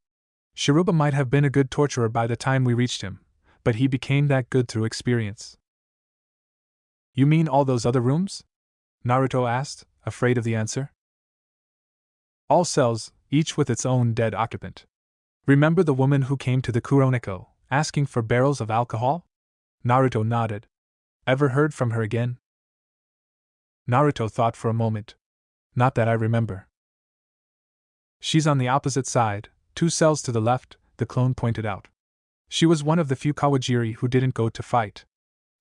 Shiruba might have been a good torturer by the time we reached him, but he became that good through experience. You mean all those other rooms? Naruto asked, afraid of the answer. All cells, each with its own dead occupant. Remember the woman who came to the Kuroneko, asking for barrels of alcohol? Naruto nodded. Ever heard from her again? Naruto thought for a moment. Not that I remember. She's on the opposite side, 2 cells to the left, the clone pointed out. She was one of the few Kawajiri who didn't go to fight.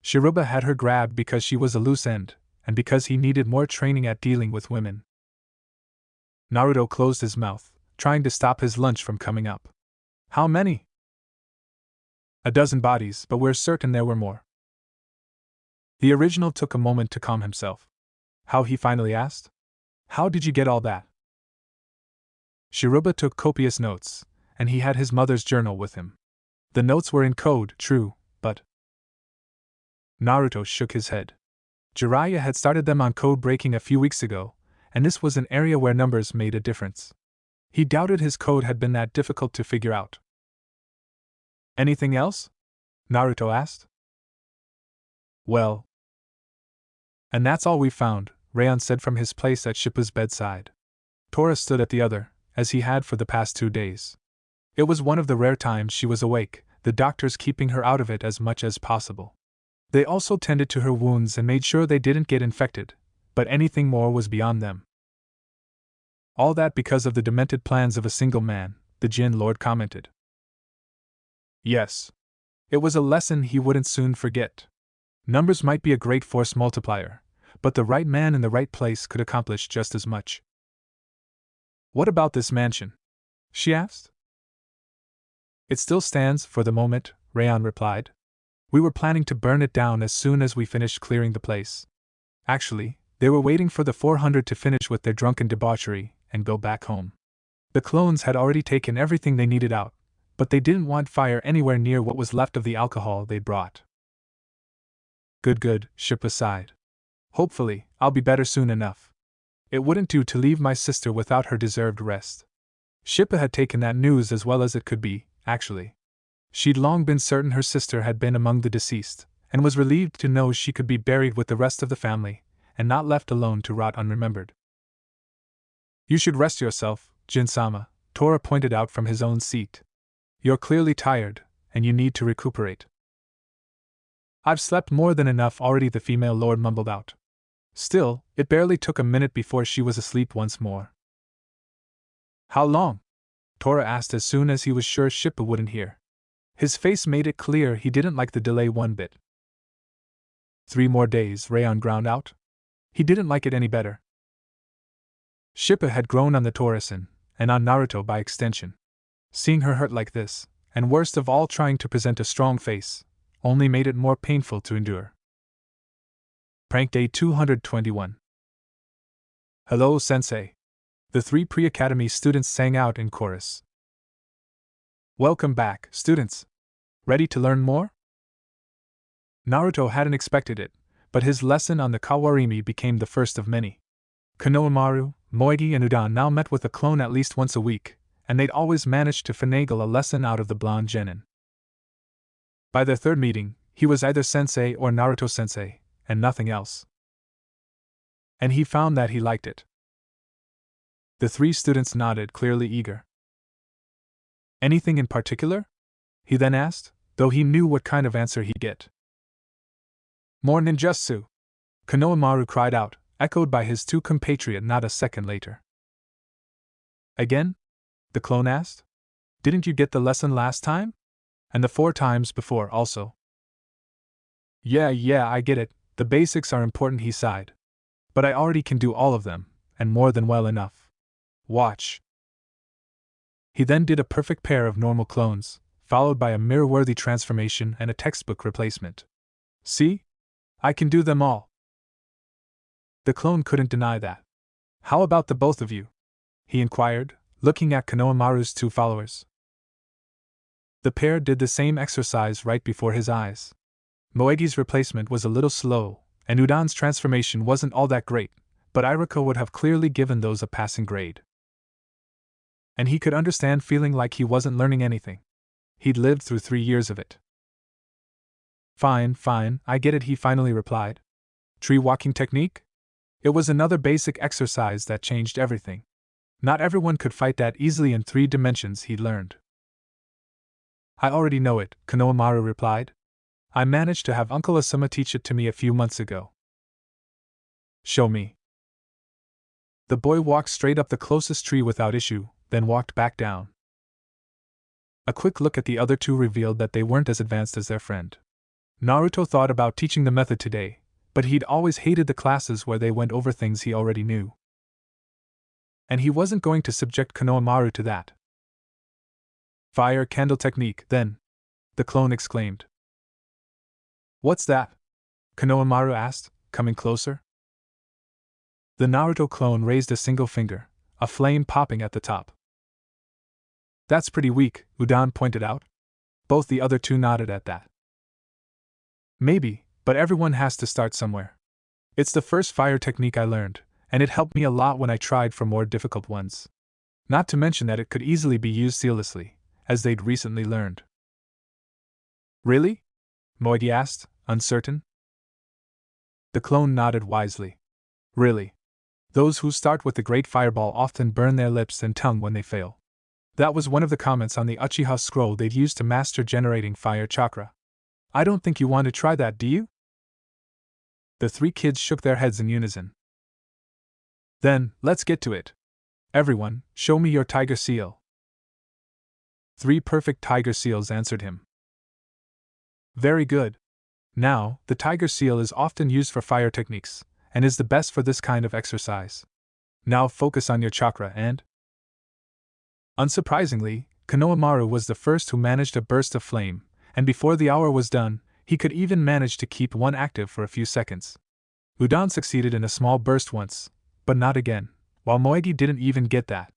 Shiruba had her grabbed because she was a loose end, and because he needed more training at dealing with women. Naruto closed his mouth, trying to stop his lunch from coming up. How many? A dozen bodies, but we're certain there were more. The original took a moment to calm himself. How, he finally asked? How did you get all that? Shiruba took copious notes, and he had his mother's journal with him. The notes were in code, true, but… Naruto shook his head. Jiraiya had started them on code breaking a few weeks ago, and this was an area where numbers made a difference. He doubted his code had been that difficult to figure out. Anything else? Naruto asked. Well… And that's all we found, Rayon said from his place at Shippu's bedside. Tora stood at the other, as he had for the past 2 days. It was one of the rare times she was awake, the doctors keeping her out of it as much as possible. They also tended to her wounds and made sure they didn't get infected, but anything more was beyond them. All that because of the demented plans of a single man, the Jin Lord commented. Yes. It was a lesson he wouldn't soon forget. Numbers might be a great force multiplier, but the right man in the right place could accomplish just as much. What about this mansion? She asked. It still stands for the moment, Rayon replied. We were planning to burn it down as soon as we finished clearing the place. Actually, they were waiting for the 400 to finish with their drunken debauchery and go back home. The clones had already taken everything they needed out, but they didn't want fire anywhere near what was left of the alcohol they'd brought. Good, Shippa sighed. Hopefully, I'll be better soon enough. It wouldn't do to leave my sister without her deserved rest. Shippa had taken that news as well as it could be, actually. She'd long been certain her sister had been among the deceased, and was relieved to know she could be buried with the rest of the family, and not left alone to rot unremembered. You should rest yourself, Jin-sama, Tora pointed out from his own seat. You're clearly tired, and you need to recuperate. I've slept more than enough already, the female lord mumbled out. Still, it barely took a minute before she was asleep once more. How long? Tora asked as soon as he was sure Shippa wouldn't hear. His face made it clear he didn't like the delay one bit. 3 more days, Rayon ground out. He didn't like it any better. Shippa had grown on the Tora-san, and on Naruto by extension. Seeing her hurt like this, and worst of all trying to present a strong face, only made it more painful to endure. Prank Day 221. Hello, Sensei. The 3 pre-academy students sang out in chorus. Welcome back, students. Ready to learn more? Naruto hadn't expected it, but his lesson on the Kawarimi became the first of many. Konohamaru, Moegi and Udan now met with a clone at least once a week, and they'd always managed to finagle a lesson out of the blonde genin. By their 3rd meeting, he was either sensei or Naruto-sensei, and nothing else. And he found that he liked it. The 3 students nodded, clearly eager. Anything in particular? He then asked, though he knew what kind of answer he'd get. More ninjutsu! Konohamaru cried out, echoed by his 2 compatriots not a second later. Again? The clone asked. Didn't you get the lesson last time? And the 4 times before also. Yeah, I get it, the basics are important, he sighed. But I already can do all of them, and more than well enough. Watch. He then did a perfect pair of normal clones, followed by a mirror-worthy transformation and a textbook replacement. See? I can do them all. The clone couldn't deny that. How about the both of you? He inquired, looking at Konohamaru's 2 followers. The pair did the same exercise right before his eyes. Moegi's replacement was a little slow, and Udan's transformation wasn't all that great, but Iriko would have clearly given those a passing grade. And he could understand feeling like he wasn't learning anything. He'd lived through 3 years of it. Fine, I get it, he finally replied. Tree walking technique? It was another basic exercise that changed everything. Not everyone could fight that easily in 3 dimensions, he'd learned. I already know it, Konohamaru replied. I managed to have Uncle Asuma teach it to me a few months ago. Show me. The boy walked straight up the closest tree without issue, then walked back down. A quick look at the other 2 revealed that they weren't as advanced as their friend. Naruto thought about teaching the method today, but he'd always hated the classes where they went over things he already knew. and he wasn't going to subject Konohamaru to that. Fire candle technique, then, the clone exclaimed. What's that? Konohamaru asked, coming closer. The Naruto clone raised a single finger, a flame popping at the top. That's pretty weak, Udan pointed out. Both the other two nodded at that. Maybe, but everyone has to start somewhere. It's the first fire technique I learned, and it helped me a lot when I tried for more difficult ones. Not to mention that it could easily be used seamlessly, as they'd recently learned. Really? Moegi asked, uncertain. The clone nodded wisely. Really. Those who start with the Great Fireball often burn their lips and tongue when they fail. That was one of the comments on the Uchiha scroll they'd used to master generating fire chakra. I don't think you want to try that, do you? The three kids shook their heads in unison. Then, let's get to it. Everyone, show me your tiger seal. 3 perfect tiger seals answered him. Very good. Now, the tiger seal is often used for fire techniques, and is the best for this kind of exercise. Now focus on your chakra and… Unsurprisingly, Konohamaru was the first who managed a burst of flame, and before the hour was done, he could even manage to keep one active for a few seconds. Udan succeeded in a small burst once, but not again, while Moegi didn't even get that.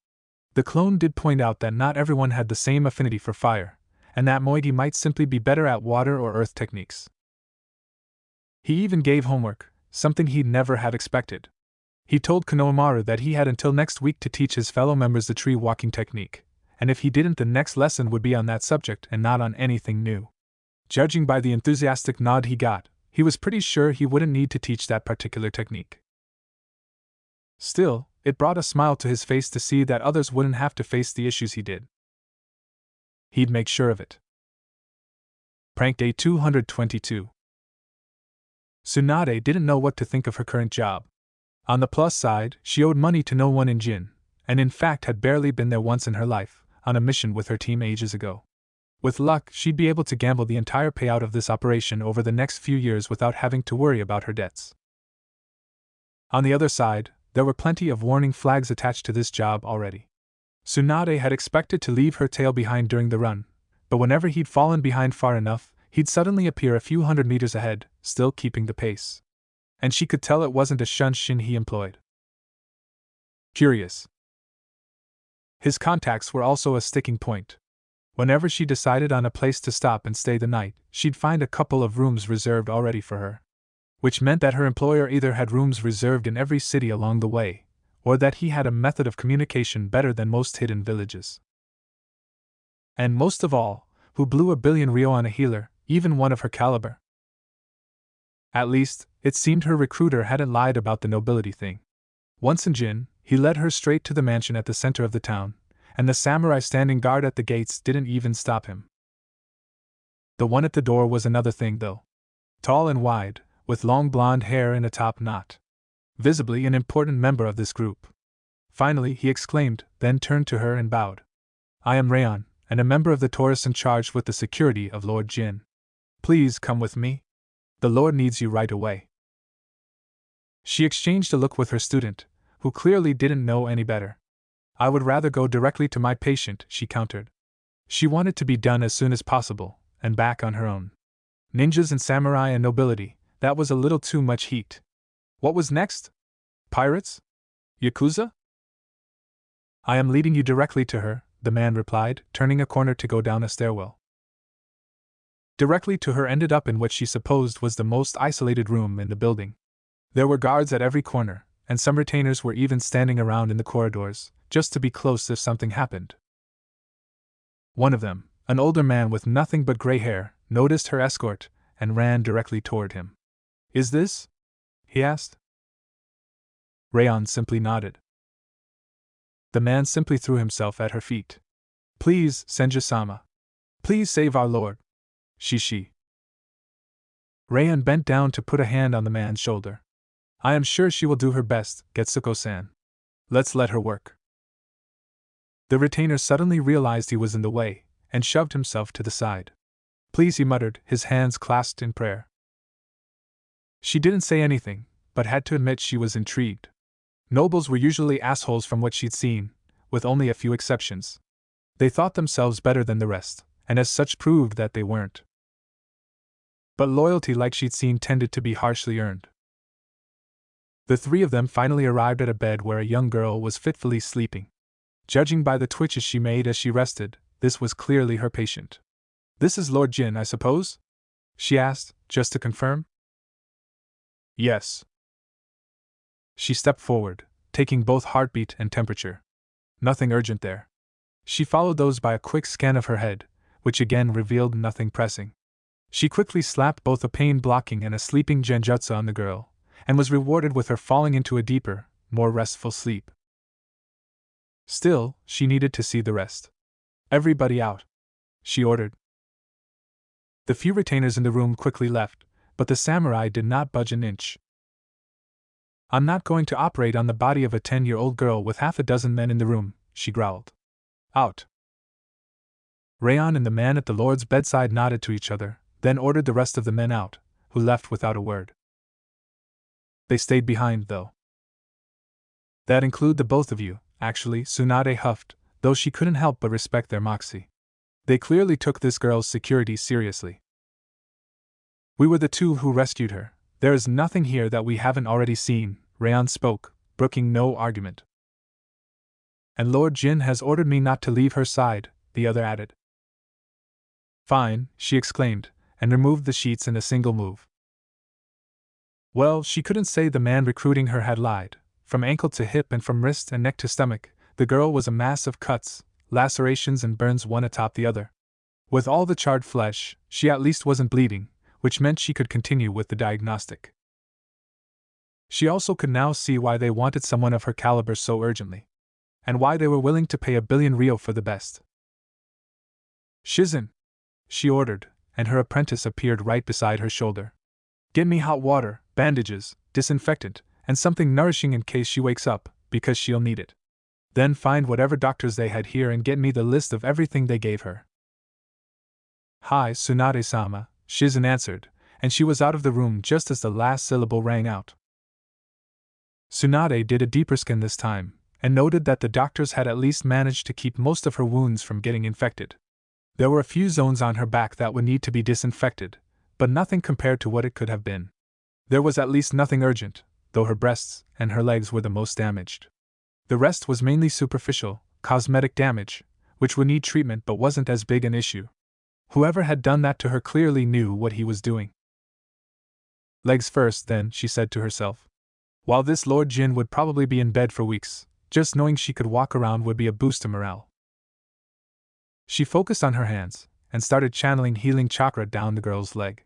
The clone did point out that not everyone had the same affinity for fire, and that Moegi might simply be better at water or earth techniques. He even gave homework, something he'd never had expected. He told Konohamaru that he had until next week to teach his fellow members the tree walking technique, and if he didn't, the next lesson would be on that subject and not on anything new. Judging by the enthusiastic nod he got, he was pretty sure he wouldn't need to teach that particular technique. Still, it brought a smile to his face to see that others wouldn't have to face the issues he did. He'd make sure of it. Prank Day 222. Tsunade didn't know what to think of her current job. On the plus side, she owed money to no one in Jin, and in fact had barely been there once in her life, on a mission with her team ages ago. With luck, she'd be able to gamble the entire payout of this operation over the next few years without having to worry about her debts. On the other side, there were plenty of warning flags attached to this job already. Tsunade had expected to leave her tail behind during the run, but whenever he'd fallen behind far enough, he'd suddenly appear a few hundred meters ahead, still keeping the pace. And she could tell it wasn't a shunshin he employed. Curious. His contacts were also a sticking point. Whenever she decided on a place to stop and stay the night, she'd find a couple of rooms reserved already for her. Which meant that her employer either had rooms reserved in every city along the way, or that he had a method of communication better than most hidden villages. And most of all, who blew 1 billion ryo on a healer, even one of her caliber? At least, it seemed her recruiter hadn't lied about the nobility thing. Once in Jin, he led her straight to the mansion at the center of the town, and the samurai standing guard at the gates didn't even stop him. The one at the door was another thing, though. Tall and wide, with long blonde hair in a top knot. Visibly an important member of this group. Finally, he exclaimed, then turned to her and bowed. I am Rayon, and a member of the Taurus charged with the security of Lord Jin. Please come with me. The Lord needs you right away. She exchanged a look with her student, who clearly didn't know any better. I would rather go directly to my patient, she countered. She wanted to be done as soon as possible, and back on her own. Ninjas and samurai and nobility, that was a little too much heat. What was next? Pirates? Yakuza? I am leading you directly to her, the man replied, turning a corner to go down a stairwell. Directly to her ended up in what she supposed was the most isolated room in the building. There were guards at every corner, and some retainers were even standing around in the corridors, just to be close if something happened. One of them, an older man with nothing but gray hair, noticed her escort, and ran directly toward him. Is this? He asked. Rayon simply nodded. The man simply threw himself at her feet. Please, Senju-sama. Please save our lord. She. Rayon bent down to put a hand on the man's shoulder. I am sure she will do her best, Getsuko-san. Let's let her work. The retainer suddenly realized he was in the way, and shoved himself to the side. Please, he muttered, his hands clasped in prayer. She didn't say anything, but had to admit she was intrigued. Nobles were usually assholes from what she'd seen, with only a few exceptions. They thought themselves better than the rest, and as such proved that they weren't. But loyalty, like she'd seen, tended to be harshly earned. The three of them finally arrived at a bed where a young girl was fitfully sleeping. Judging by the twitches she made as she rested, this was clearly her patient. "This is Lord Jin, I suppose?" she asked, just to confirm. "Yes." She stepped forward, taking both heartbeat and temperature. Nothing urgent there. She followed those by a quick scan of her head, which again revealed nothing pressing. She quickly slapped both a pain-blocking and a sleeping genjutsu on the girl, and was rewarded with her falling into a deeper, more restful sleep. Still, she needed to see the rest. "Everybody out," she ordered. The few retainers in the room quickly left, but the samurai did not budge an inch. "I'm not going to operate on the body of a 10-year-old girl with half a dozen men in the room," she growled. "Out." Rayon and the man at the Lord's bedside nodded to each other, then ordered the rest of the men out, who left without a word. They stayed behind, though. "That include the both of you, actually," Tsunade huffed, though she couldn't help but respect their moxie. They clearly took this girl's security seriously. "We were the two who rescued her. There is nothing here that we haven't already seen," Rayon spoke, brooking no argument. "And Lord Jin has ordered me not to leave her side," the other added. "Fine," she exclaimed, and removed the sheets in a single move. Well, she couldn't say the man recruiting her had lied. From ankle to hip and from wrist and neck to stomach, the girl was a mass of cuts, lacerations and burns one atop the other. With all the charred flesh, she at least wasn't bleeding, which meant she could continue with the diagnostic. She also could now see why they wanted someone of her caliber so urgently, and why they were willing to pay 1,000,000,000 ryo for the best. "Shizen," she ordered, and her apprentice appeared right beside her shoulder. "Get me hot water, bandages, disinfectant, and something nourishing in case she wakes up, because she'll need it. Then find whatever doctors they had here and get me the list of everything they gave her." "Hi, Tsunade-sama," Shizen answered, and she was out of the room just as the last syllable rang out. Tsunade did a deeper scan this time, and noted that the doctors had at least managed to keep most of her wounds from getting infected. There were a few zones on her back that would need to be disinfected, but nothing compared to what it could have been. There was at least nothing urgent, though her breasts and her legs were the most damaged. The rest was mainly superficial, cosmetic damage, which would need treatment but wasn't as big an issue. Whoever had done that to her clearly knew what he was doing. "Legs first, then," she said to herself. While this Lord Jin would probably be in bed for weeks, just knowing she could walk around would be a boost to morale. She focused on her hands, and started channeling healing chakra down the girl's leg.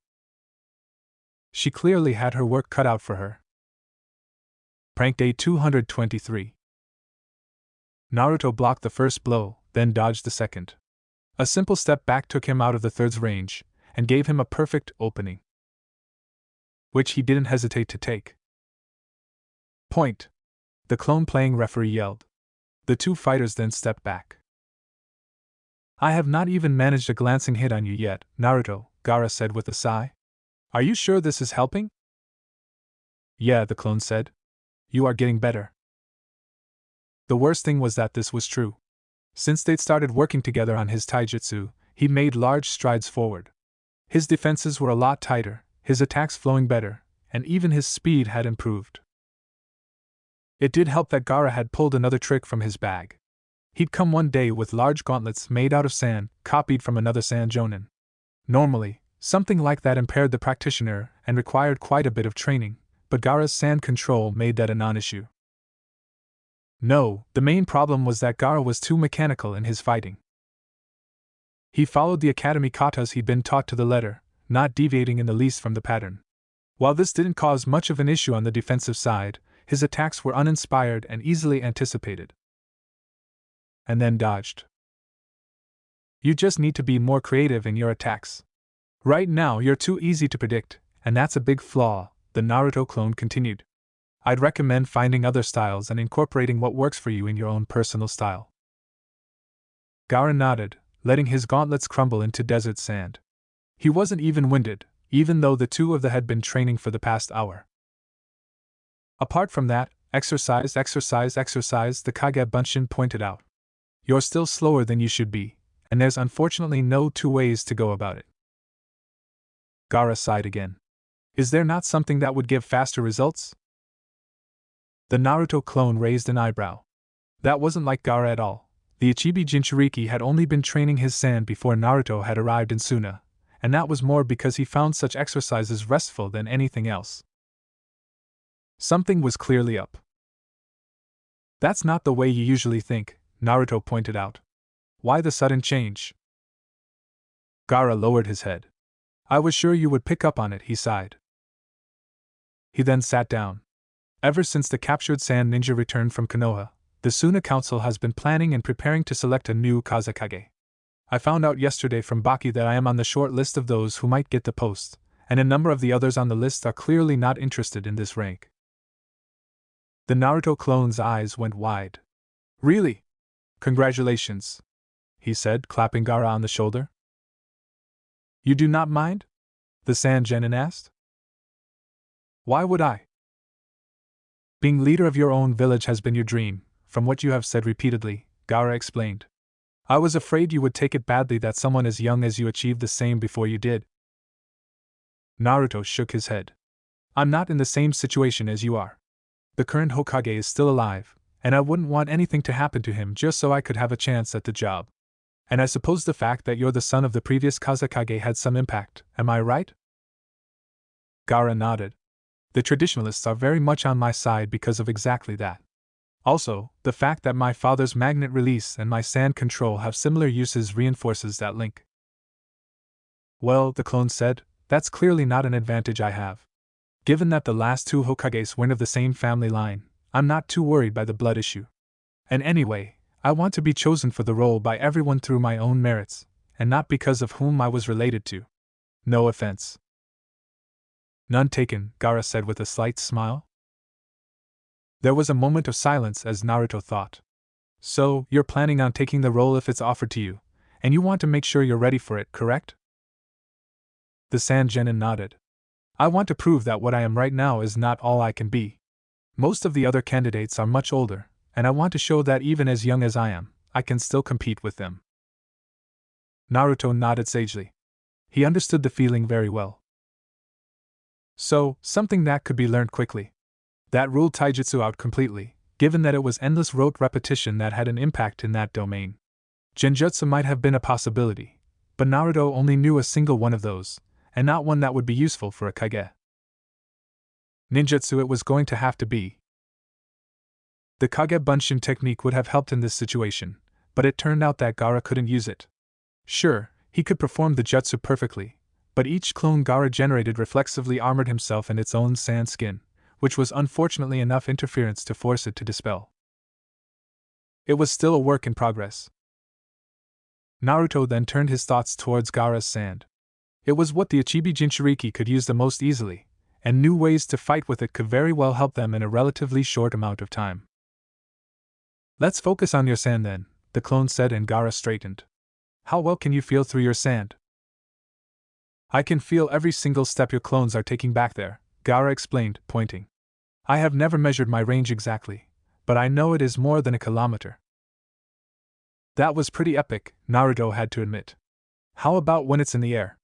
She clearly had her work cut out for her. Prank Day 223. Naruto blocked the first blow, then dodged the second. A simple step back took him out of the third's range, and gave him a perfect opening, which he didn't hesitate to take. "Point!" the clone-playing referee yelled. The two fighters then stepped back. "I have not even managed a glancing hit on you yet, Naruto," Gaara said with a sigh. "Are you sure this is helping?" "Yeah," the clone said. "You are getting better." The worst thing was that this was true. Since they'd started working together on his taijutsu, he made large strides forward. His defenses were a lot tighter, his attacks flowing better, and even his speed had improved. It did help that Gaara had pulled another trick from his bag. He'd come one day with large gauntlets made out of sand, copied from another sand jonin. Normally, something like that impaired the practitioner and required quite a bit of training, but Gaara's sand control made that a non-issue. No, the main problem was that Gaara was too mechanical in his fighting. He followed the academy katas he'd been taught to the letter, not deviating in the least from the pattern. While this didn't cause much of an issue on the defensive side, his attacks were uninspired and easily anticipated. And then dodged. You just need to be more creative in your attacks. Right now you're too easy to predict, and that's a big flaw, the Naruto clone continued. I'd recommend finding other styles and incorporating what works for you in your own personal style. Gaara nodded, letting his gauntlets crumble into desert sand. He wasn't even winded, even though the two of them had been training for the past hour. Apart from that, Exercise, exercise, exercise, the Kage Bunshin pointed out. You're still slower than you should be, and there's unfortunately no two ways to go about it. Gaara sighed again. Is there not something that would give faster results? The Naruto clone raised an eyebrow. That wasn't like Gaara at all. The Ichibi Jinchuriki had only been training his sand before Naruto had arrived in Suna, and that was more because he found such exercises restful than anything else. Something was clearly up. That's not the way you usually think, Naruto pointed out. Why the sudden change? Gaara lowered his head. I was sure you would pick up on it, he sighed. He then sat down. Ever since the captured sand ninja returned from Konoha, the Suna Council has been planning and preparing to select a new Kazekage. I found out yesterday from Baki that I am on the short list of those who might get the post, and a number of the others on the list are clearly not interested in this rank. The Naruto clone's eyes went wide. Really? Congratulations, he said, clapping Gaara on the shoulder. You do not mind? The Sand Genin asked. Why would I? Being leader of your own village has been your dream, from what you have said repeatedly, Gaara explained. I was afraid you would take it badly that someone as young as you achieved the same before you did. Naruto shook his head. I'm not in the same situation as you are. The current Hokage is still alive, and I wouldn't want anything to happen to him just so I could have a chance at the job. And I suppose the fact that you're the son of the previous Kazekage had some impact, am I right? Gaara nodded. The traditionalists are very much on my side because of exactly that. Also, the fact that my father's magnet release and my sand control have similar uses reinforces that link. Well, the clone said, that's clearly not an advantage I have. Given that the last two Hokages weren't of the same family line, I'm not too worried by the blood issue. And anyway, I want to be chosen for the role by everyone through my own merits, and not because of whom I was related to. No offense. None taken, Gaara said with a slight smile. There was a moment of silence as Naruto thought. So, you're planning on taking the role if it's offered to you, and you want to make sure you're ready for it, correct? The Sand Genin nodded. I want to prove that what I am right now is not all I can be. Most of the other candidates are much older, and I want to show that even as young as I am, I can still compete with them. Naruto nodded sagely. He understood the feeling very well. So, something that could be learned quickly. That ruled taijutsu out completely, given that it was endless rote repetition that had an impact in that domain. Genjutsu might have been a possibility, but Naruto only knew a single one of those, and not one that would be useful for a Kage. Ninjutsu it was going to have to be. The Kage Bunshin technique would have helped in this situation, but it turned out that Gaara couldn't use it. Sure, he could perform the jutsu perfectly, but each clone Gaara generated reflexively armored himself in its own sand skin, which was unfortunately enough interference to force it to dispel. It was still a work in progress. Naruto then turned his thoughts towards Gaara's sand. It was what the Ichibi Jinchuriki could use the most easily, and new ways to fight with it could very well help them in a relatively short amount of time. Let's focus on your sand then, the clone said, and Gaara straightened. How well can you feel through your sand? I can feel every single step your clones are taking back there, Gaara explained, pointing. I have never measured my range exactly, but I know it is more than a kilometer. That was pretty epic, Naruto had to admit. How about when it's in the air?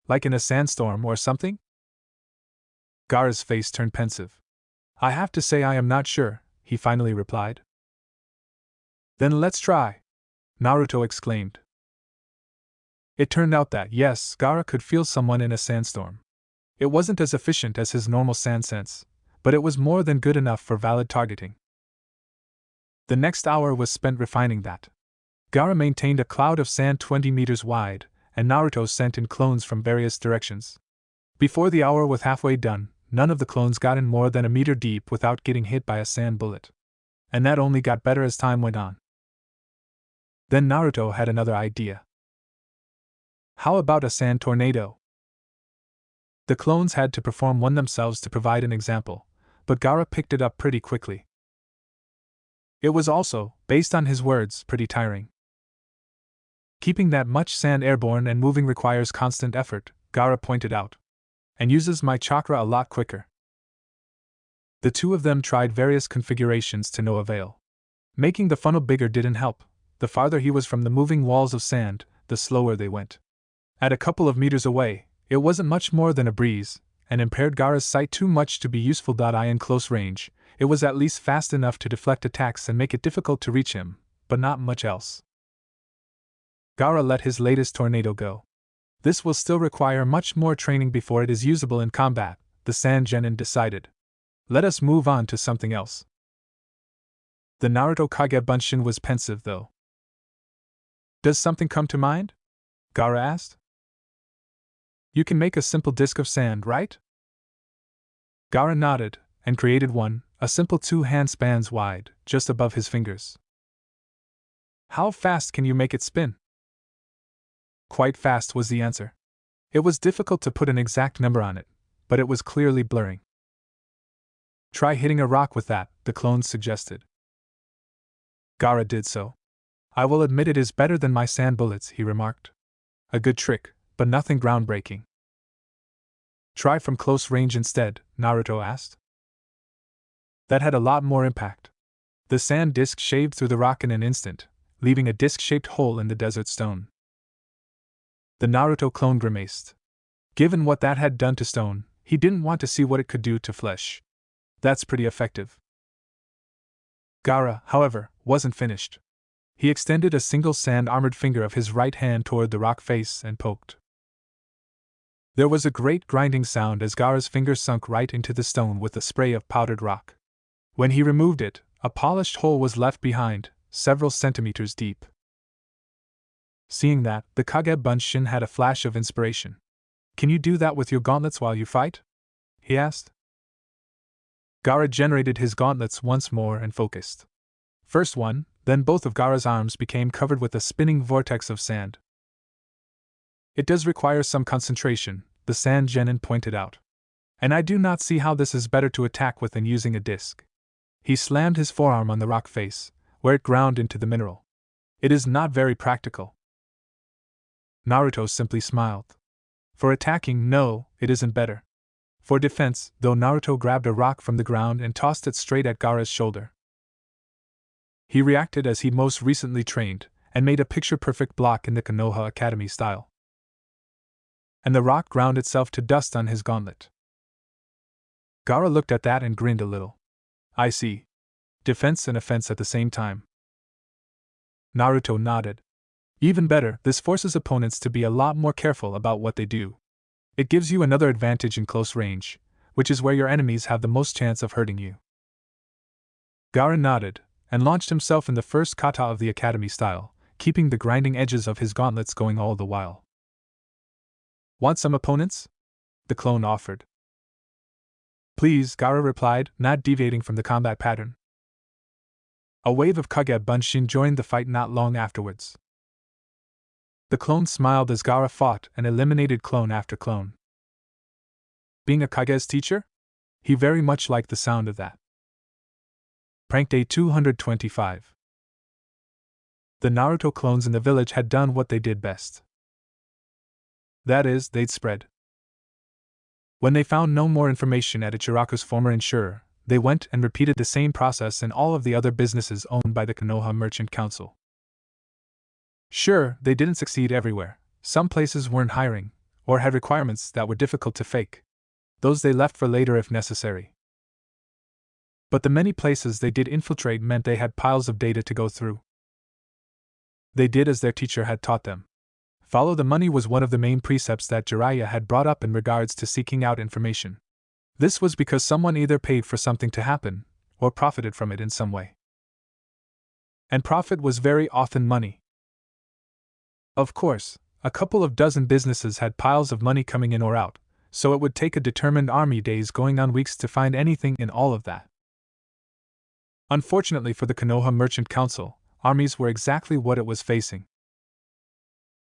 Like in a sandstorm or something? Gaara's face turned pensive. I have to say I am not sure, he finally replied. Then let's try, Naruto exclaimed. It turned out that, yes, Gaara could feel someone in a sandstorm. It wasn't as efficient as his normal sand sense, but it was more than good enough for valid targeting. The next hour was spent refining that. Gaara maintained a cloud of sand 20 meters wide, and Naruto sent in clones from various directions. Before the hour was halfway done, none of the clones got in more than a meter deep without getting hit by a sand bullet. And that only got better as time went on. Then Naruto had another idea. How about a sand tornado? The clones had to perform one themselves to provide an example, but Gaara picked it up pretty quickly. It was also, based on his words, pretty tiring. Keeping that much sand airborne and moving requires constant effort, Gaara pointed out. And uses my chakra a lot quicker. The two of them tried various configurations to no avail. Making the funnel bigger didn't help. The farther he was from the moving walls of sand, the slower they went. At a couple of meters away, it wasn't much more than a breeze, and impaired Gaara's sight too much to be useful. In close range, it was at least fast enough to deflect attacks and make it difficult to reach him, but not much else. Gaara let his latest tornado go. This will still require much more training before it is usable in combat, the Sand Genin decided. Let us move on to something else. The Naruto Kage Bunshin was pensive though. Does something come to mind? Gaara asked. You can make a simple disk of sand, right? Gaara nodded, and created one, a simple 2 hand spans wide, just above his fingers. How fast can you make it spin? Quite fast was the answer. It was difficult to put an exact number on it, but it was clearly blurring. Try hitting a rock with that, the clones suggested. Gaara did so. I will admit it is better than my sand bullets, he remarked. A good trick, but nothing groundbreaking. Try from close range instead, Naruto asked. That had a lot more impact. The sand disk shaved through the rock in an instant, leaving a disc-shaped hole in the desert stone. The Naruto clone grimaced. Given what that had done to stone, he didn't want to see what it could do to flesh. That's pretty effective. Gaara, however, wasn't finished. He extended a single sand-armored finger of his right hand toward the rock face and poked. There was a great grinding sound as Gaara's finger sunk right into the stone with a spray of powdered rock. When he removed it, a polished hole was left behind, several centimeters deep. Seeing that, the Kage Bunshin had a flash of inspiration. Can you do that with your gauntlets while you fight? He asked. Gaara generated his gauntlets once more and focused. First one, then both of Gaara's arms became covered with a spinning vortex of sand. It does require some concentration, the Sand Genin pointed out. And I do not see how this is better to attack with than using a disc. He slammed his forearm on the rock face, where it ground into the mineral. It is not very practical. Naruto simply smiled. For attacking, no, it isn't better. For defense, though, Naruto grabbed a rock from the ground and tossed it straight at Gaara's shoulder. He reacted as he most recently trained, and made a picture-perfect block in the Konoha Academy style. And the rock ground itself to dust on his gauntlet. Gaara looked at that and grinned a little. I see. Defense and offense at the same time. Naruto nodded. Even better, this forces opponents to be a lot more careful about what they do. It gives you another advantage in close range, which is where your enemies have the most chance of hurting you. Gaara nodded, and launched himself in the first kata of the academy style, keeping the grinding edges of his gauntlets going all the while. Want some opponents? The clone offered. Please, Gaara replied, not deviating from the combat pattern. A wave of Kage Bunshin joined the fight not long afterwards. The clone smiled as Gaara fought and eliminated clone after clone. Being a Kage's teacher? He very much liked the sound of that. Prank Day 225. The Naruto clones in the village had done what they did best. That is, they'd spread. When they found no more information at Ichiraku's former insurer, they went and repeated the same process in all of the other businesses owned by the Konoha Merchant Council. Sure, they didn't succeed everywhere. Some places weren't hiring, or had requirements that were difficult to fake. Those they left for later if necessary. But the many places they did infiltrate meant they had piles of data to go through. They did as their teacher had taught them. Follow the money was one of the main precepts that Jiraiya had brought up in regards to seeking out information. This was because someone either paid for something to happen, or profited from it in some way. And profit was very often money. Of course, a couple of dozen businesses had piles of money coming in or out, so it would take a determined army days going on weeks to find anything in all of that. Unfortunately for the Konoha Merchant Council, armies were exactly what it was facing.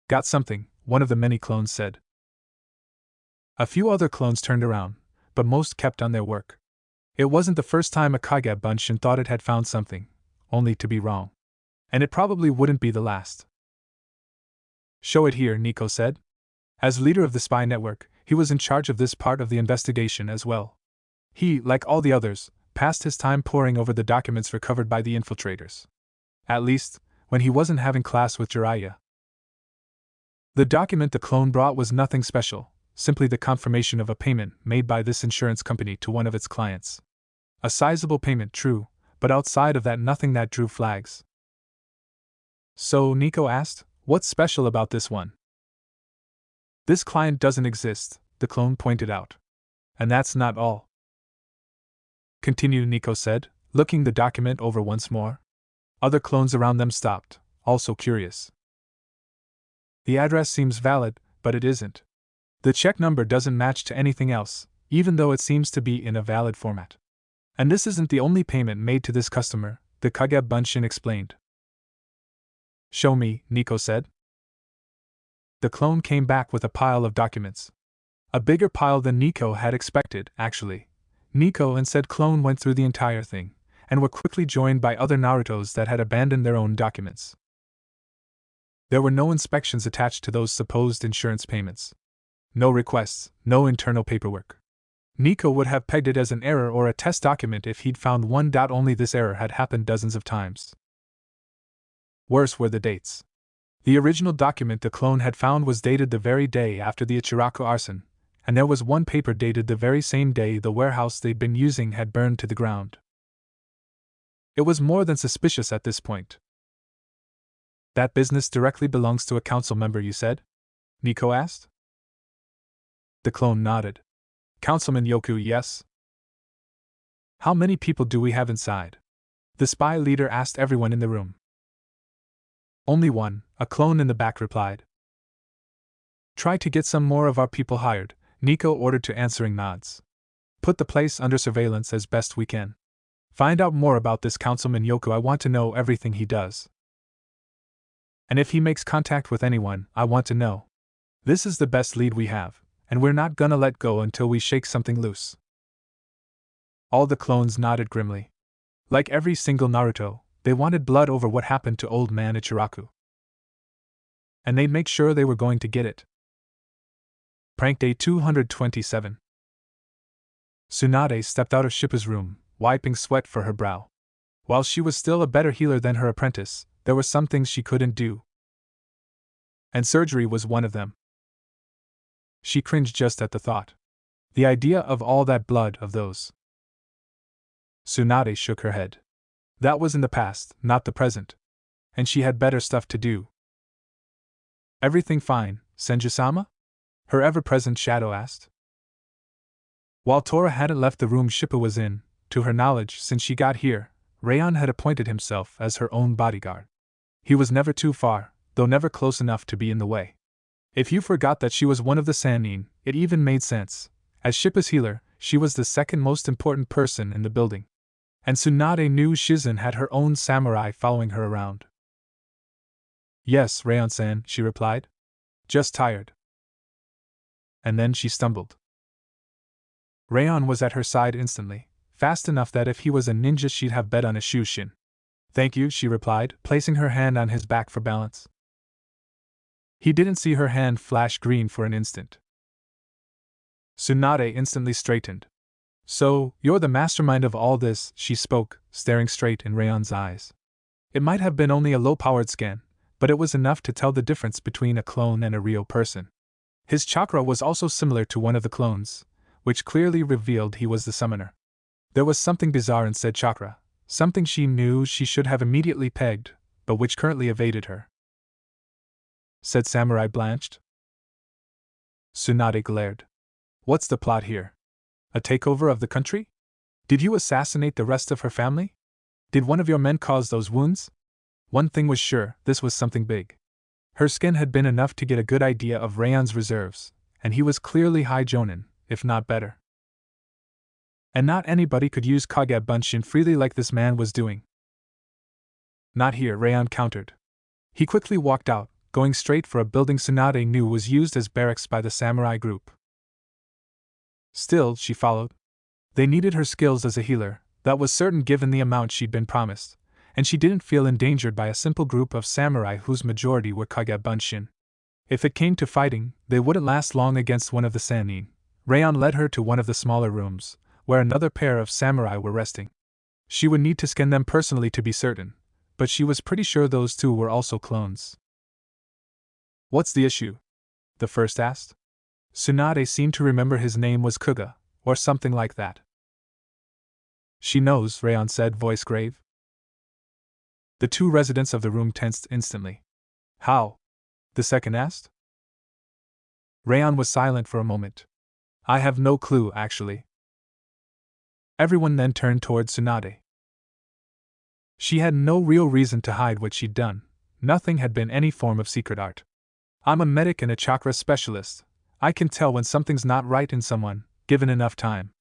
Got something, one of the many clones said. A few other clones turned around, but most kept on their work. It wasn't the first time a Kage Bunshin thought it had found something, only to be wrong. And it probably wouldn't be the last. Show it here, Nico said. As leader of the spy network, he was in charge of this part of the investigation as well. He, like all the others, passed his time poring over the documents recovered by the infiltrators. At least, when he wasn't having class with Jiraiya. The document the clone brought was nothing special, simply the confirmation of a payment made by this insurance company to one of its clients. A sizable payment, true, but outside of that nothing that drew flags. So, Nico asked, what's special about this one? This client doesn't exist, the clone pointed out. And that's not all. Continue, Nico said, looking the document over once more. Other clones around them stopped, also curious. The address seems valid, but it isn't. The check number doesn't match to anything else, even though it seems to be in a valid format. And this isn't the only payment made to this customer, the Kage Bunshin explained. Show me, Nico said. The clone came back with a pile of documents. A bigger pile than Nico had expected, actually. Nico and said clone went through the entire thing, and were quickly joined by other Narutos that had abandoned their own documents. There were no inspections attached to those supposed insurance payments. No requests, no internal paperwork. Nico would have pegged it as an error or a test document if he'd found one. Only this error had happened dozens of times. Worse were the dates. The original document the clone had found was dated the very day after the Ichiraku arson, and there was one paper dated the very same day the warehouse they'd been using had burned to the ground. It was more than suspicious at this point. That business directly belongs to a council member, you said? Nico asked. The clone nodded. Councilman Yoku, yes. How many people do we have inside? The spy leader asked everyone in the room. Only one, a clone in the back replied. Try to get some more of our people hired, Nico ordered to answering nods. Put the place under surveillance as best we can. Find out more about this Councilman Yoku. I want to know everything he does. And if he makes contact with anyone, I want to know. This is the best lead we have, and we're not gonna let go until we shake something loose. All the clones nodded grimly. Like every single Naruto, they wanted blood over what happened to old man Ichiraku. And they'd make sure they were going to get it. Prank Day 227. Tsunade stepped out of Shippa's room, wiping sweat for her brow. While she was still a better healer than her apprentice, there were some things she couldn't do. And surgery was one of them. She cringed just at the thought. The idea of all that blood of those. Tsunade shook her head. That was in the past, not the present. And she had better stuff to do. Everything fine, Senju-sama? Her ever-present shadow asked. While Tora hadn't left the room Shippa was in, to her knowledge since she got here, Rayon had appointed himself as her own bodyguard. He was never too far, though never close enough to be in the way. If you forgot that she was one of the Sannin, it even made sense. As Shippa's healer, she was the second most important person in the building. And Tsunade knew Shizen had her own samurai following her around. Yes, Rayon-san, she replied. Just tired. And then she stumbled. Rayon was at her side instantly, fast enough that if he was a ninja she'd have bet on a shoe-shin. Thank you, she replied, placing her hand on his back for balance. He didn't see her hand flash green for an instant. Tsunade instantly straightened. So, you're the mastermind of all this, she spoke, staring straight in Rayon's eyes. It might have been only a low-powered scan, but it was enough to tell the difference between a clone and a real person. His chakra was also similar to one of the clones, which clearly revealed he was the summoner. There was something bizarre in said chakra, something she knew she should have immediately pegged, but which currently evaded her. Said Samurai blanched. Tsunade glared. What's the plot here? A takeover of the country? Did you assassinate the rest of her family? Did one of your men cause those wounds? One thing was sure, this was something big. Her skin had been enough to get a good idea of Rayon's reserves, and he was clearly high jonin, if not better. And not anybody could use Kage Bunshin freely like this man was doing. Not here, Rayon countered. He quickly walked out, going straight for a building Tsunade knew was used as barracks by the samurai group. Still, she followed. They needed her skills as a healer, that was certain given the amount she'd been promised, and she didn't feel endangered by a simple group of samurai whose majority were Kage Bunshin. If it came to fighting, they wouldn't last long against one of the Sannin. Rayon led her to one of the smaller rooms, where another pair of samurai were resting. She would need to scan them personally to be certain, but she was pretty sure those two were also clones. What's the issue? The first asked. Tsunade seemed to remember his name was Kuga, or something like that. She knows, Rayon said, voice grave. The two residents of the room tensed instantly. How? The second asked. Rayon was silent for a moment. I have no clue, actually. Everyone then turned toward Tsunade. She had no real reason to hide what she'd done. Nothing had been any form of secret art. I'm a medic and a chakra specialist. I can tell when something's not right in someone, given enough time.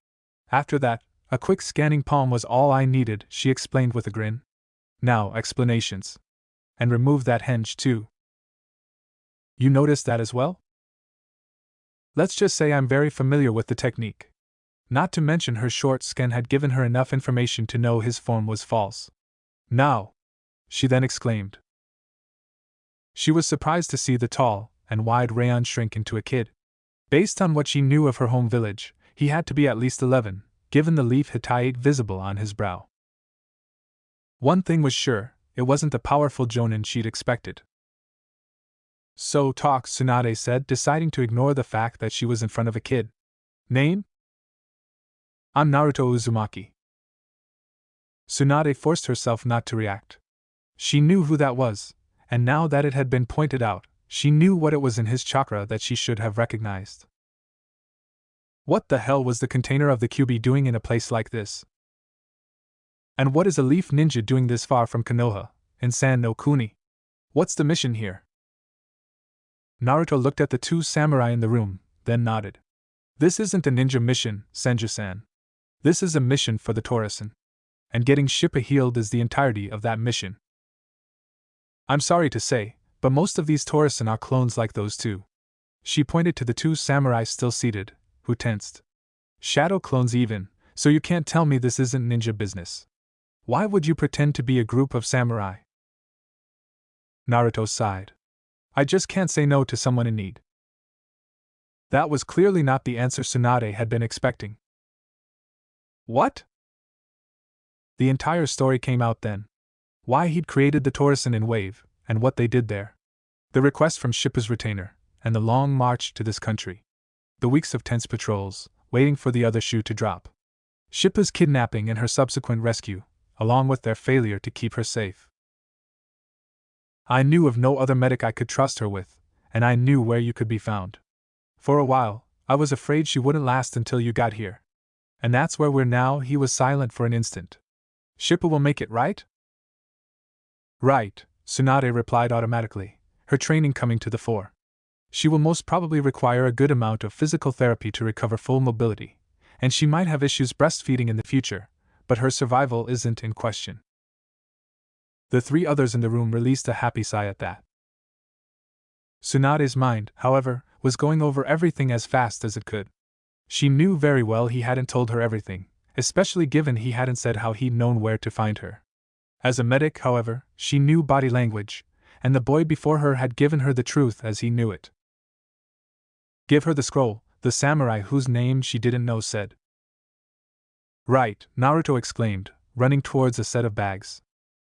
After that, a quick scanning palm was all I needed, she explained with a grin. Now, explanations. And remove that henge too. You noticed that as well? Let's just say I'm very familiar with the technique. Not to mention her short scan had given her enough information to know his form was false. Now! She then exclaimed. She was surprised to see the tall and wide Rayon shrink into a kid. Based on what she knew of her home village, he had to be at least 11, given the leaf Hittite visible on his brow. One thing was sure, it wasn't the powerful Jonin she'd expected. So talk, Tsunade said, deciding to ignore the fact that she was in front of a kid. Name? I'm Naruto Uzumaki. Tsunade forced herself not to react. She knew who that was, and now that it had been pointed out, she knew what it was in his chakra that she should have recognized. What the hell was the container of the Kyuubi doing in a place like this? And what is a leaf ninja doing this far from Konoha, in San no Kuni? What's the mission here? Naruto looked at the two samurai in the room, then nodded. This isn't a ninja mission, Senju-san. This is a mission for the Torisan. And getting Shippa healed is the entirety of that mission. I'm sorry to say, but most of these Torisan are clones like those two. She pointed to the two samurai still seated, who tensed. Shadow clones even, so you can't tell me this isn't ninja business. Why would you pretend to be a group of samurai? Naruto sighed. I just can't say no to someone in need. That was clearly not the answer Tsunade had been expecting. What? The entire story came out then. Why he'd created the Torisan in Wave, and what they did there. The request from Shippa's retainer, and the long march to this country. The weeks of tense patrols, waiting for the other shoe to drop. Shippa's kidnapping and her subsequent rescue, along with their failure to keep her safe. I knew of no other medic I could trust her with, and I knew where you could be found. For a while, I was afraid she wouldn't last until you got here. And that's where we're now. He was silent for an instant. Shippa will make it, right? Right, Tsunade replied automatically, her training coming to the fore. She will most probably require a good amount of physical therapy to recover full mobility, and she might have issues breastfeeding in the future, but her survival isn't in question. The three others in the room released a happy sigh at that. Tsunade's mind, however, was going over everything as fast as it could. She knew very well he hadn't told her everything, especially given he hadn't said how he'd known where to find her. As a medic, however, she knew body language, and the boy before her had given her the truth as he knew it. Give her the scroll, the samurai whose name she didn't know said. Right, Naruto exclaimed, running towards a set of bags.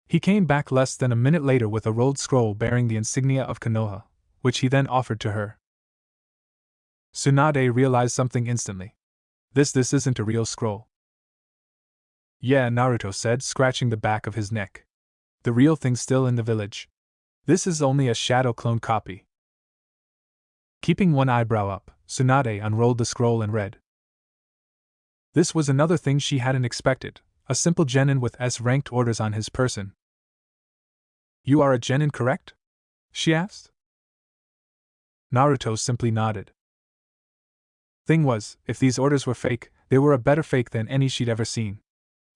He came back less than a minute later with a rolled scroll bearing the insignia of Konoha, which he then offered to her. Tsunade realized something instantly. This isn't a real scroll. Yeah, Naruto said, scratching the back of his neck. The real thing's still in the village. This is only a shadow clone copy. Keeping one eyebrow up, Tsunade unrolled the scroll and read. This was another thing she hadn't expected, a simple genin with S-ranked orders on his person. You are a genin, correct? She asked. Naruto simply nodded. Thing was, if these orders were fake, they were a better fake than any she'd ever seen.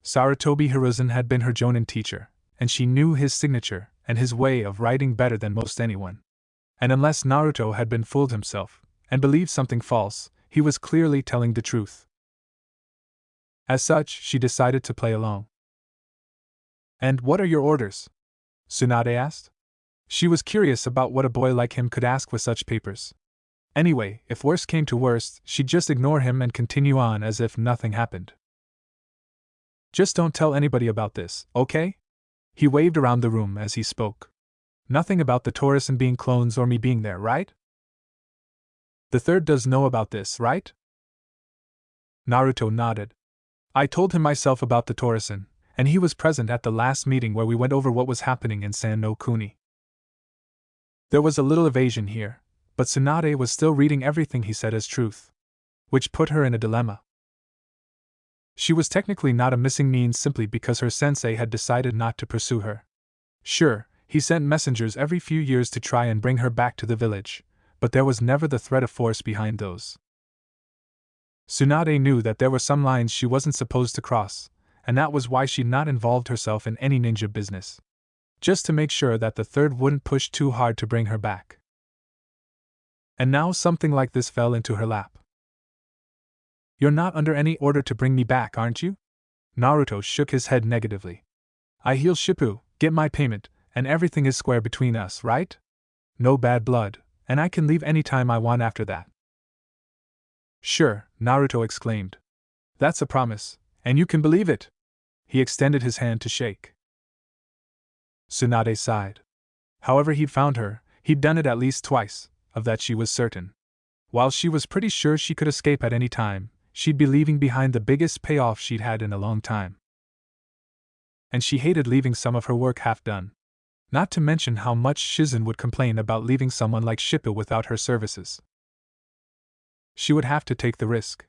Sarutobi Hiruzen had been her Jonin teacher, and she knew his signature and his way of writing better than most anyone. And unless Naruto had been fooled himself, and believed something false, he was clearly telling the truth. As such, she decided to play along. And what are your orders? Tsunade asked. She was curious about what a boy like him could ask with such papers. Anyway, if worst came to worst, she'd just ignore him and continue on as if nothing happened. Just don't tell anybody about this, okay? He waved around the room as he spoke. Nothing about the Taurus being clones or me being there, right? The third does know about this, right? Naruto nodded. I told him myself about the Taurus, and he was present at the last meeting where we went over what was happening in San no Kuni. There was a little evasion here, but Tsunade was still reading everything he said as truth, which put her in a dilemma. She was technically not a missing means simply because her sensei had decided not to pursue her. Sure, he sent messengers every few years to try and bring her back to the village, but there was never the threat of force behind those. Tsunade knew that there were some lines she wasn't supposed to cross, and that was why she'd not involved herself in any ninja business. Just to make sure that the third wouldn't push too hard to bring her back. And now something like this fell into her lap. You're not under any order to bring me back, aren't you? Naruto shook his head negatively. I heal Shippu, get my payment, and everything is square between us, right? No bad blood, and I can leave any time I want after that. Sure, Naruto exclaimed. That's a promise, and you can believe it. He extended his hand to shake. Tsunade sighed. However he'd found her, he'd done it at least twice, of that she was certain. While she was pretty sure she could escape at any time, she'd be leaving behind the biggest payoff she'd had in a long time. And she hated leaving some of her work half done. Not to mention how much Shizen would complain about leaving someone like Shippu without her services. She would have to take the risk.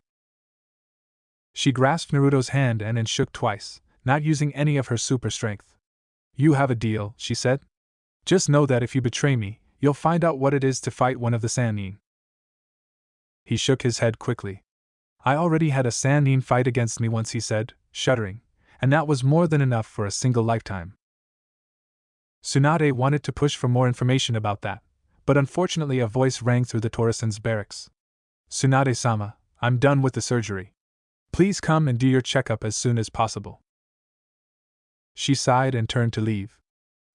She grasped Naruto's hand and shook twice, not using any of her super strength. You have a deal, she said. Just know that if you betray me, you'll find out what it is to fight one of the Sannin. He shook his head quickly. I already had a Sannin fight against me once, he said, shuddering, and that was more than enough for a single lifetime. Tsunade wanted to push for more information about that, but unfortunately a voice rang through the Torusen's barracks. Tsunade-sama, I'm done with the surgery. Please come and do your checkup as soon as possible. She sighed and turned to leave.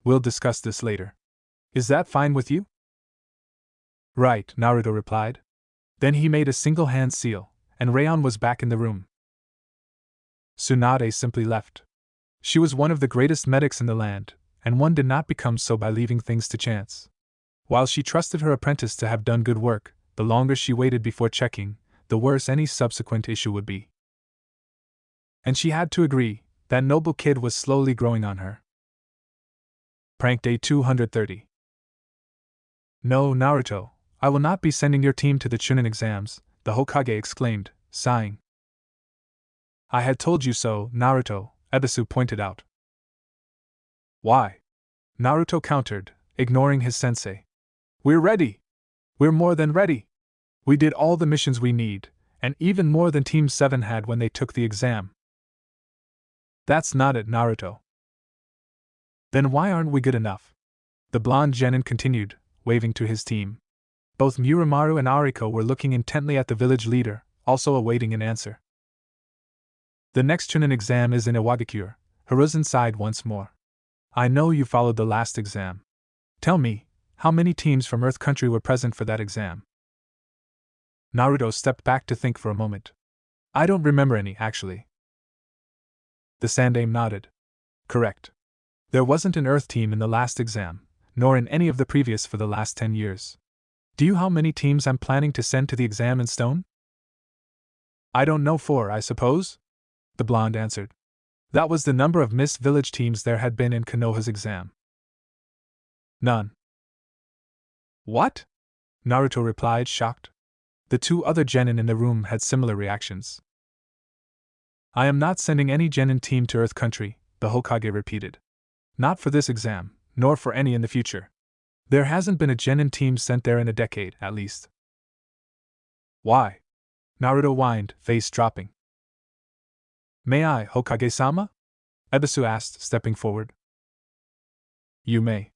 We'll discuss this later. Is that fine with you? Right, Naruto replied. Then he made a single hand seal, and Rayon was back in the room. Tsunade simply left. She was one of the greatest medics in the land, and one did not become so by leaving things to chance. While she trusted her apprentice to have done good work, the longer she waited before checking, the worse any subsequent issue would be. And she had to agree, that noble kid was slowly growing on her. Prank Day 230. No, Naruto, I will not be sending your team to the Chunin exams, the Hokage exclaimed, sighing. I had told you so, Naruto, Ebisu pointed out. Why? Naruto countered, ignoring his sensei. We're ready! We're more than ready! We did all the missions we need, and even more than Team 7 had when they took the exam. That's not it, Naruto. Then why aren't we good enough? The blonde genin continued, waving to his team. Both Muramaru and Ariko were looking intently at the village leader, also awaiting an answer. The next Chunin exam is in Iwagakure, Hiruzen sighed once more. I know you followed the last exam. Tell me, how many teams from Earth Country were present for that exam? Naruto stepped back to think for a moment. I don't remember any, actually. The Sandaime nodded. Correct. There wasn't an Earth team in the last exam, nor in any of the previous for the last 10 years. Do you know how many teams I'm planning to send to the exam in stone? I don't know, 4, I suppose? The blonde answered. That was the number of Miss Village teams there had been in Konoha's exam. None. What? Naruto replied, shocked. The two other genin in the room had similar reactions. I am not sending any genin team to Earth Country, the Hokage repeated. Not for this exam, nor for any in the future. There hasn't been a genin team sent there in a decade, at least. Why? Naruto whined, face dropping. May I, Hokage-sama? Ebisu asked, stepping forward. You may.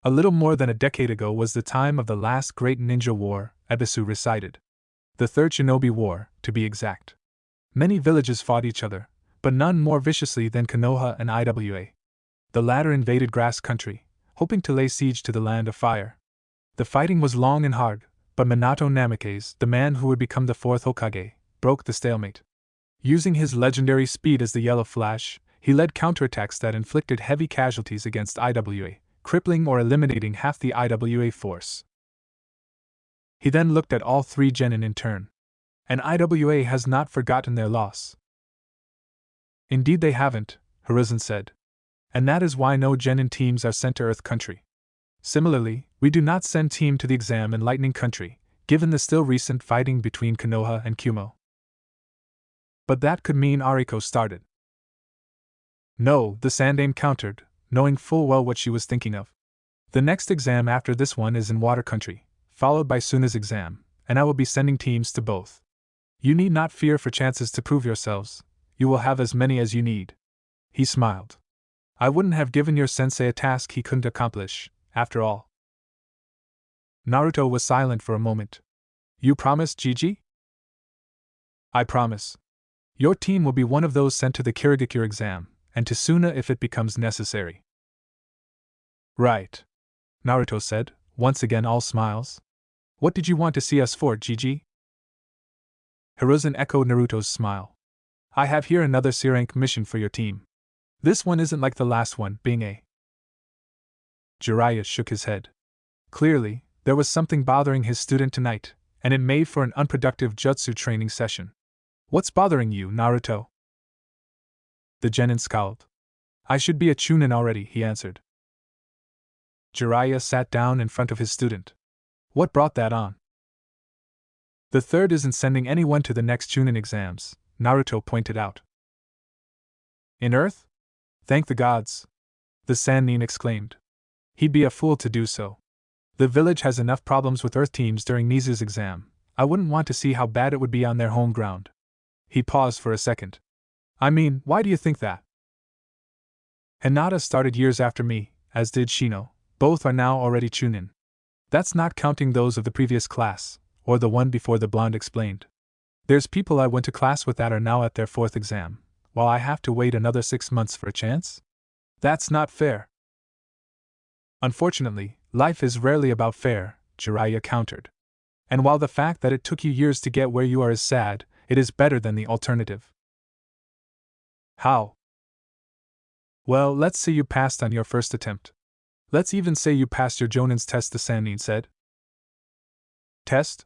A little more than a decade ago was the time of the last great ninja war, Ebisu recited. The Third Shinobi War, to be exact. Many villages fought each other, but none more viciously than Konoha and Iwa. The latter invaded Grass Country, hoping to lay siege to the Land of Fire. The fighting was long and hard, but Minato Namikaze, the man who would become the fourth Hokage, broke the stalemate. Using his legendary speed as the Yellow Flash, he led counterattacks that inflicted heavy casualties against IWA, crippling or eliminating half the IWA force. He then looked at all three genin in turn. And IWA has not forgotten their loss. Indeed they haven't, Hiruzen said. And that is why no genin teams are sent to Earth Country. Similarly, we do not send team to the exam in Lightning Country, given the still recent fighting between Konoha and Kumo. But that could mean Ariko started. No, the Sandane countered, knowing full well what she was thinking of. The next exam after this one is in Water Country, followed by Suna's exam, and I will be sending teams to both. You need not fear for chances to prove yourselves, you will have as many as you need. He smiled. I wouldn't have given your sensei a task he couldn't accomplish, after all. Naruto was silent for a moment. You promise, Gigi? I promise. Your team will be one of those sent to the Kirigakure exam, and to Suna if it becomes necessary. Right. Naruto said, once again all smiles. What did you want to see us for, Gigi? Hiruzen echoed Naruto's smile. I have here another C-rank mission for your team. This one isn't like the last one, being a... Jiraiya shook his head. Clearly, there was something bothering his student tonight, and it made for an unproductive jutsu training session. What's bothering you, Naruto? The genin scowled. I should be a chunin already, he answered. Jiraiya sat down in front of his student. What brought that on? The third isn't sending anyone to the next chunin exams, Naruto pointed out. In Earth? Thank the gods! The Sannin exclaimed. He'd be a fool to do so. The village has enough problems with Earth teams during Nizu's exam. I wouldn't want to see how bad it would be on their home ground. He paused for a second. I mean, why do you think that? Hinata started years after me, as did Shino. Both are now already chunin. That's not counting those of the previous class, or the one before, the blonde explained. There's people I went to class with that are now at their fourth exam, while I have to wait another 6 months for a chance? That's not fair. Unfortunately, life is rarely about fair, Jiraiya countered. And while the fact that it took you years to get where you are is sad, it is better than the alternative. How? Well, let's say you passed on your first attempt. Let's even say you passed your Jonin's test, the Sannin said. Test?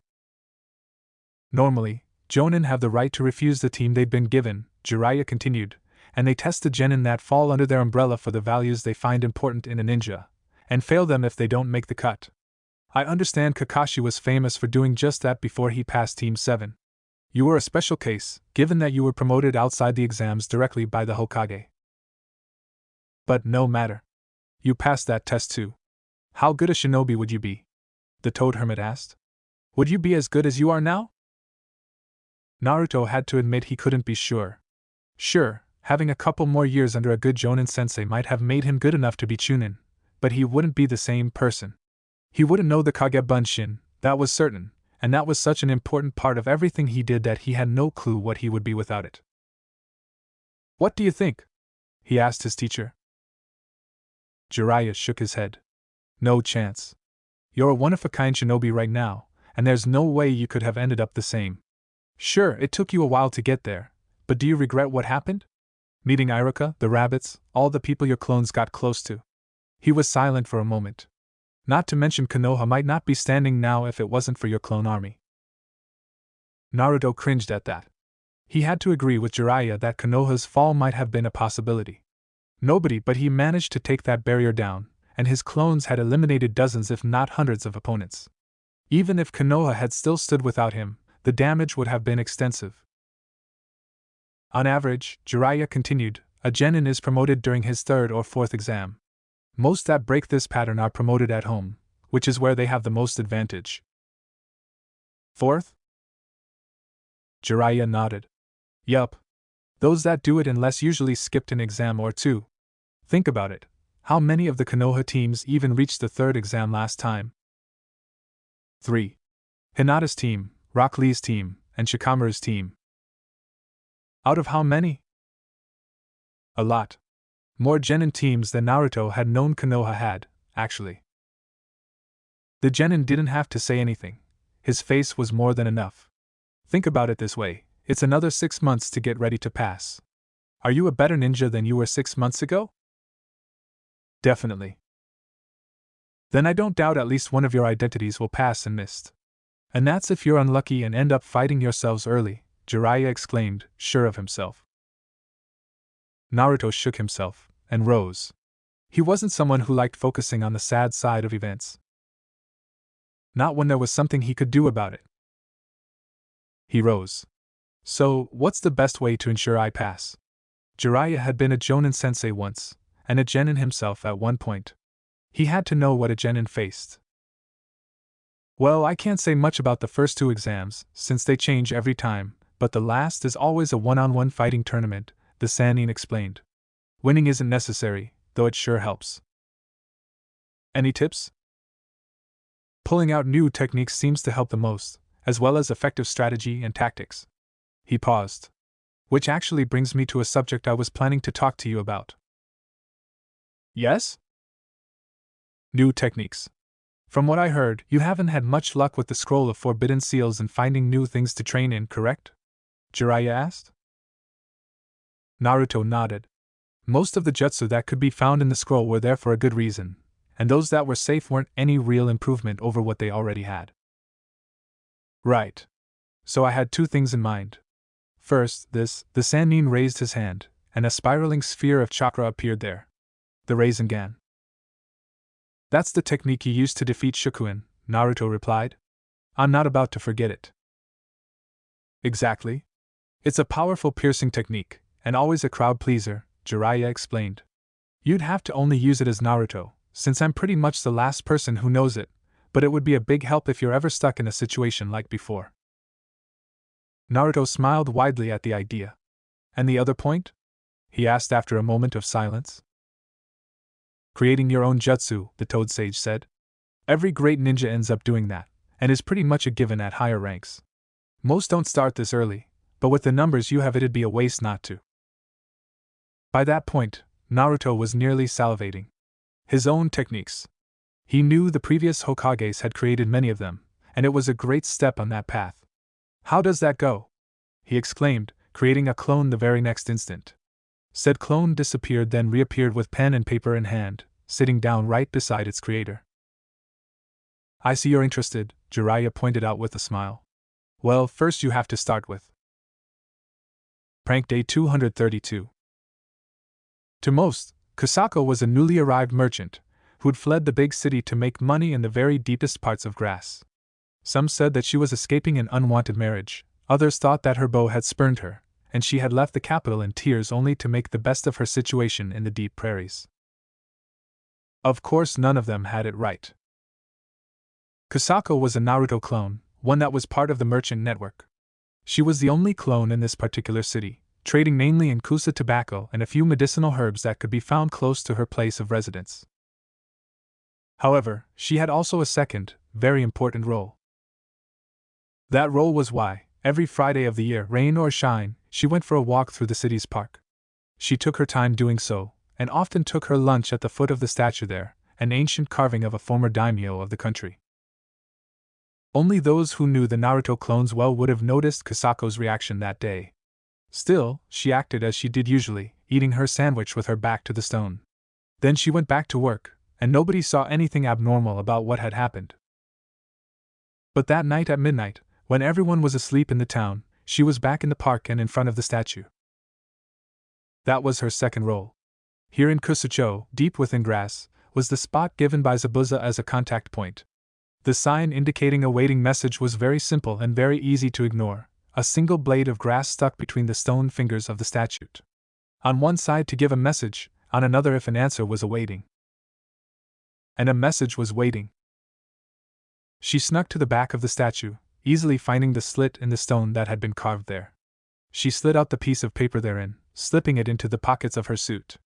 Normally, Jonin have the right to refuse the team they've been given, Jiraiya continued, and they test the genin that fall under their umbrella for the values they find important in a ninja, and fail them if they don't make the cut. I understand Kakashi was famous for doing just that before he passed Team 7. You were a special case, given that you were promoted outside the exams directly by the Hokage. But no matter. You passed that test too. How good a shinobi would you be? The Toad Hermit asked. Would you be as good as you are now? Naruto had to admit he couldn't be sure. Sure, having a couple more years under a good Jonin sensei might have made him good enough to be chunin, but he wouldn't be the same person. He wouldn't know the Kagebunshin, that was certain, and that was such an important part of everything he did that he had no clue what he would be without it. What do you think? He asked his teacher. Jiraiya shook his head. No chance. You're a one-of-a-kind shinobi right now, and there's no way you could have ended up the same. Sure, it took you a while to get there, but do you regret what happened? Meeting Iruka, the rabbits, all the people your clones got close to. He was silent for a moment. Not to mention Konoha might not be standing now if it wasn't for your clone army. Naruto cringed at that. He had to agree with Jiraiya that Konoha's fall might have been a possibility. Nobody but he managed to take that barrier down, and his clones had eliminated dozens if not hundreds of opponents. Even if Konoha had still stood without him, the damage would have been extensive. On average, Jiraiya continued, a genin is promoted during his third or fourth exam. Most that break this pattern are promoted at home, which is where they have the most advantage. Fourth? Jiraiya nodded. Yup. Those that do it in less usually skipped an exam or two. Think about it. How many of the Konoha teams even reached the third exam last time? 3. Hinata's team, Rock Lee's team, and Shikamaru's team. Out of how many? A lot. More genin teams than Naruto had known Konoha had, actually. The genin didn't have to say anything. His face was more than enough. Think about it this way, it's another 6 months to get ready to pass. Are you a better ninja than you were 6 months ago? Definitely. Then I don't doubt at least one of your identities will pass unmissed. And that's if you're unlucky and end up fighting yourselves early, Jiraiya exclaimed, sure of himself. Naruto shook himself and rose. He wasn't someone who liked focusing on the sad side of events. Not when there was something he could do about it. He rose. So, what's the best way to ensure I pass? Jiraiya had been a Jonin sensei once, and a genin himself at one point. He had to know what a genin faced. Well, I can't say much about the first 2 exams, since they change every time, but the last is always a one-on-one fighting tournament, the Sannin explained. Winning isn't necessary, though it sure helps. Any tips? Pulling out new techniques seems to help the most, as well as effective strategy and tactics. He paused. Which actually brings me to a subject I was planning to talk to you about. Yes? New techniques. From what I heard, you haven't had much luck with the Scroll of Forbidden Seals and finding new things to train in, correct? Jiraiya asked. Naruto nodded. Most of the jutsu that could be found in the scroll were there for a good reason, and those that were safe weren't any real improvement over what they already had. Right. So I had 2 things in mind. First, the Sannin raised his hand, and a spiraling sphere of chakra appeared there. The Rasengan. That's the technique you used to defeat Shikuin, Naruto replied. I'm not about to forget it. Exactly. It's a powerful piercing technique, and always a crowd pleaser, Jiraiya explained. You'd have to only use it as Naruto, since I'm pretty much the last person who knows it, but it would be a big help if you're ever stuck in a situation like before. Naruto smiled widely at the idea. And the other point? He asked after a moment of silence. Creating your own jutsu, the Toad Sage said. Every great ninja ends up doing that, and is pretty much a given at higher ranks. Most don't start this early, but with the numbers you have it'd be a waste not to. By that point, Naruto was nearly salivating. His own techniques. He knew the previous Hokages had created many of them, and it was a great step on that path. How does that go? He exclaimed, creating a clone the very next instant. Said clone disappeared, then reappeared with pen and paper in hand, sitting down right beside its creator. I see you're interested, Jiraiya pointed out with a smile. Well, first you have to start with Prank Day 232. To most, Kusako was a newly arrived merchant, who'd fled the big city to make money in the very deepest parts of grass. Some said that she was escaping an unwanted marriage, others thought that her beau had spurned her, and she had left the capital in tears only to make the best of her situation in the deep prairies. Of course, none of them had it right. Kusako was a Naruto clone, one that was part of the merchant network. She was the only clone in this particular city, trading mainly in Kusa tobacco and a few medicinal herbs that could be found close to her place of residence. However, she had also a second, very important role. That role was why, every Friday of the year, rain or shine, she went for a walk through the city's park. She took her time doing so, and often took her lunch at the foot of the statue there, an ancient carving of a former daimyo of the country. Only those who knew the Naruto clones well would have noticed Kusako's reaction that day. Still, she acted as she did usually, eating her sandwich with her back to the stone. Then she went back to work, and nobody saw anything abnormal about what had happened. But that night at midnight, when everyone was asleep in the town, she was back in the park and in front of the statue. That was her second role. Here in Kusucho, deep within grass, was the spot given by Zabuza as a contact point. The sign indicating a waiting message was very simple and very easy to ignore, a single blade of grass stuck between the stone fingers of the statue. On one side to give a message, on another if an answer was awaiting. And a message was waiting. She snuck to the back of the statue, easily finding the slit in the stone that had been carved there. She slid out the piece of paper therein, slipping it into the pockets of her suit.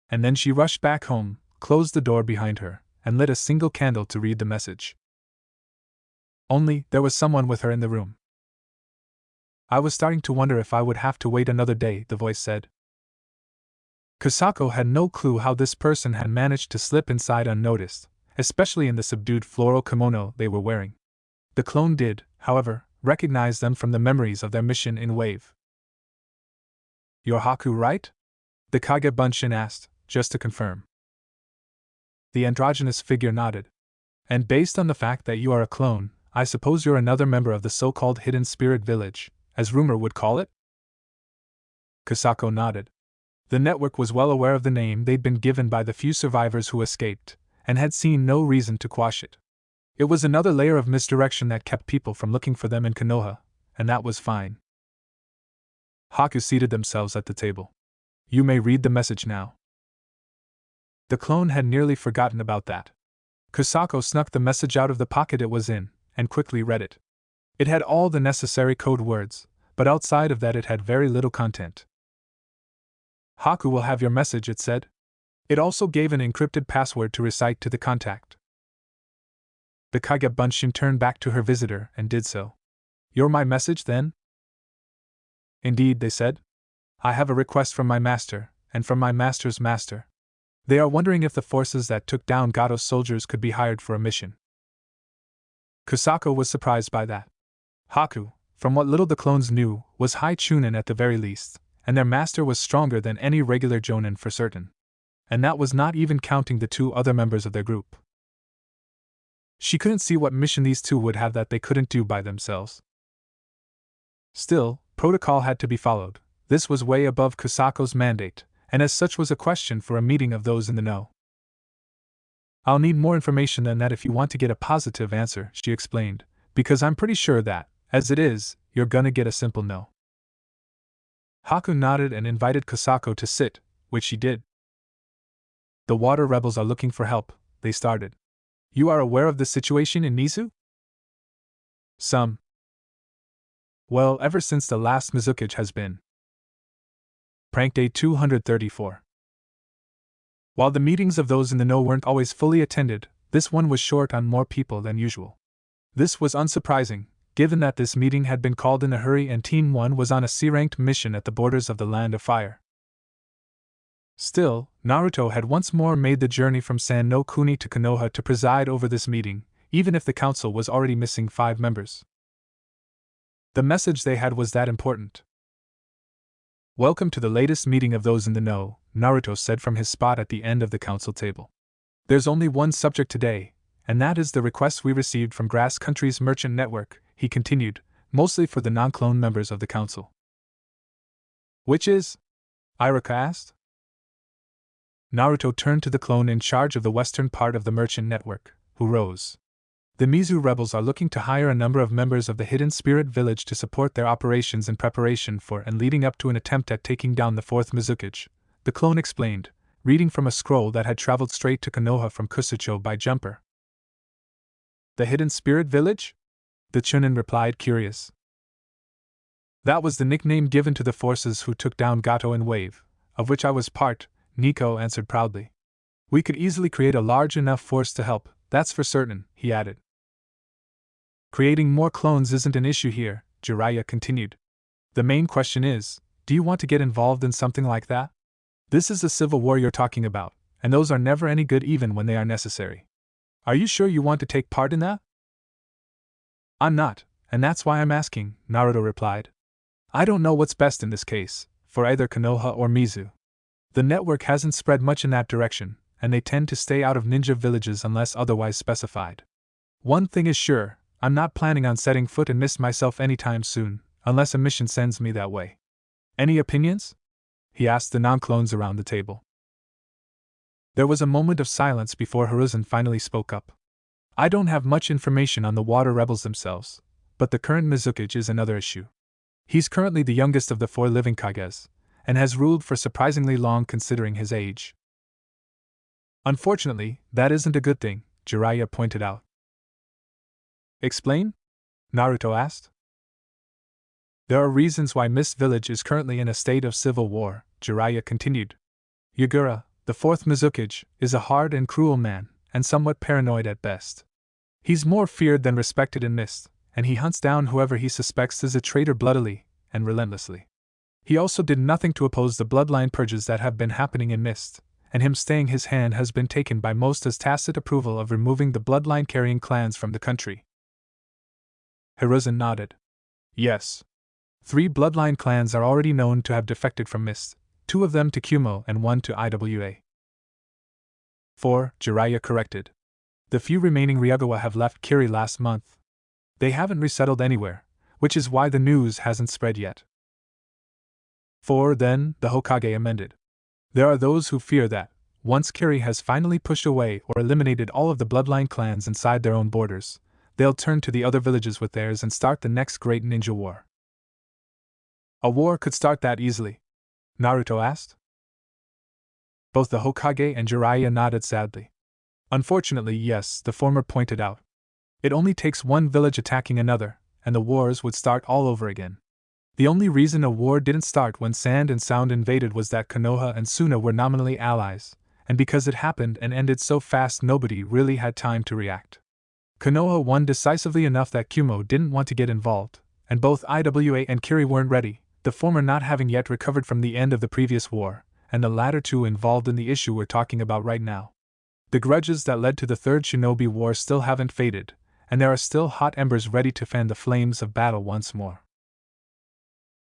And then she rushed back home, closed the door behind her, and lit a single candle to read the message. Only, there was someone with her in the room. I was starting to wonder if I would have to wait another day, the voice said. Kusako had no clue how this person had managed to slip inside unnoticed, especially in the subdued floral kimono they were wearing. The clone did, however, recognized them from the memories of their mission in Wave. "You're Haku, right?" the Kage Bunshin asked, just to confirm. The androgynous figure nodded. "And based on the fact that you are a clone, I suppose you're another member of the so-called Hidden Spirit Village, as rumor would call it?" Kusako nodded. The network was well aware of the name they'd been given by the few survivors who escaped, and had seen no reason to quash it. It was another layer of misdirection that kept people from looking for them in Konoha, and that was fine. Haku seated themselves at the table. "You may read the message now." The clone had nearly forgotten about that. Kusako snuck the message out of the pocket it was in, and quickly read it. It had all the necessary code words, but outside of that it had very little content. "Haku will have your message," it said. It also gave an encrypted password to recite to the contact. The Kage Bunshin turned back to her visitor and did so. "You're my message, then?" "Indeed," they said. "I have a request from my master, and from my master's master. They are wondering if the forces that took down Gato's soldiers could be hired for a mission." Kusako was surprised by that. Haku, from what little the clones knew, was high chunin at the very least, and their master was stronger than any regular jonin for certain. And that was not even counting the two other members of their group. She couldn't see what mission these two would have that they couldn't do by themselves. Still, protocol had to be followed. This was way above Kusako's mandate, and as such was a question for a meeting of those in the know. "I'll need more information than that if you want to get a positive answer," she explained, "because I'm pretty sure that, as it is, you're gonna get a simple no." Haku nodded and invited Kusako to sit, which she did. "The water rebels are looking for help," they started. "You are aware of the situation in Nizu?" "Some. Well, ever since the last Mizukage has been. Prank Day 234. While the meetings of those in the know weren't always fully attended, this one was short on more people than usual. This was unsurprising, given that this meeting had been called in a hurry and Team 1 was on a C-ranked mission at the borders of the Land of Fire. Still, Naruto had once more made the journey from San no Kuni to Konoha to preside over this meeting, even if the council was already missing 5 members. The message they had was that important. "Welcome to the latest meeting of those in the know," Naruto said from his spot at the end of the council table. "There's only one subject today, and that is the request we received from Grass Country's merchant network," he continued, "mostly for the non-clone members of the council." "Which is?" Iruka asked. Naruto turned to the clone in charge of the western part of the merchant network, who rose. "The Mizu rebels are looking to hire a number of members of the Hidden Spirit Village to support their operations in preparation for and leading up to an attempt at taking down the 4th Mizukage," the clone explained, reading from a scroll that had traveled straight to Konoha from Kusucho by jumper. "The Hidden Spirit Village?" the Chunin replied, curious. "That was the nickname given to the forces who took down Gato in Wave, of which I was part," Nico answered proudly. "We could easily create a large enough force to help, that's for certain," he added. "Creating more clones isn't an issue here," Jiraiya continued. "The main question is, do you want to get involved in something like that? This is a civil war you're talking about, and those are never any good even when they are necessary. Are you sure you want to take part in that?" "I'm not, and that's why I'm asking," Naruto replied. "I don't know what's best in this case, for either Konoha or Mizu. The network hasn't spread much in that direction, and they tend to stay out of ninja villages unless otherwise specified. One thing is sure, I'm not planning on setting foot in Mist myself anytime soon, unless a mission sends me that way. Any opinions?" he asked the non-clones around the table. There was a moment of silence before Hiruzen finally spoke up. "I don't have much information on the water rebels themselves, but the current Mizukage is another issue. He's currently the youngest of the 4 living Kages, and has ruled for surprisingly long considering his age. Unfortunately, that isn't a good thing," Jiraiya pointed out. "Explain?" Naruto asked. "There are reasons why Mist Village is currently in a state of civil war," Jiraiya continued. "Yagura, the 4th Mizukage, is a hard and cruel man, and somewhat paranoid at best. He's more feared than respected in Mist, and he hunts down whoever he suspects is a traitor bloodily and relentlessly. He also did nothing to oppose the bloodline purges that have been happening in Mist, and him staying his hand has been taken by most as tacit approval of removing the bloodline-carrying clans from the country." Hiruzen nodded. Yes. 3 bloodline clans are already known to have defected from Mist, 2 of them to Kumo and 1 to IWA. 4. Jiraiya corrected. The few remaining Ryugawa have left Kiri last month. They haven't resettled anywhere, which is why the news hasn't spread yet. 4. Then, the Hokage amended. There are those who fear that, once Kiri has finally pushed away or eliminated all of the bloodline clans inside their own borders, they'll turn to the other villages with theirs and start the next great ninja war. A war could start that easily? Naruto asked. Both the Hokage and Jiraiya nodded sadly. Unfortunately, yes, the former pointed out. It only takes one village attacking another, and the wars would start all over again. The only reason a war didn't start when Sand and Sound invaded was that Konoha and Suna were nominally allies, and because it happened and ended so fast nobody really had time to react. Konoha won decisively enough that Kumo didn't want to get involved, and both IWA and Kiri weren't ready, the former not having yet recovered from the end of the previous war, and the latter two involved in the issue we're talking about right now. The grudges that led to the Third Shinobi War still haven't faded, and there are still hot embers ready to fan the flames of battle once more.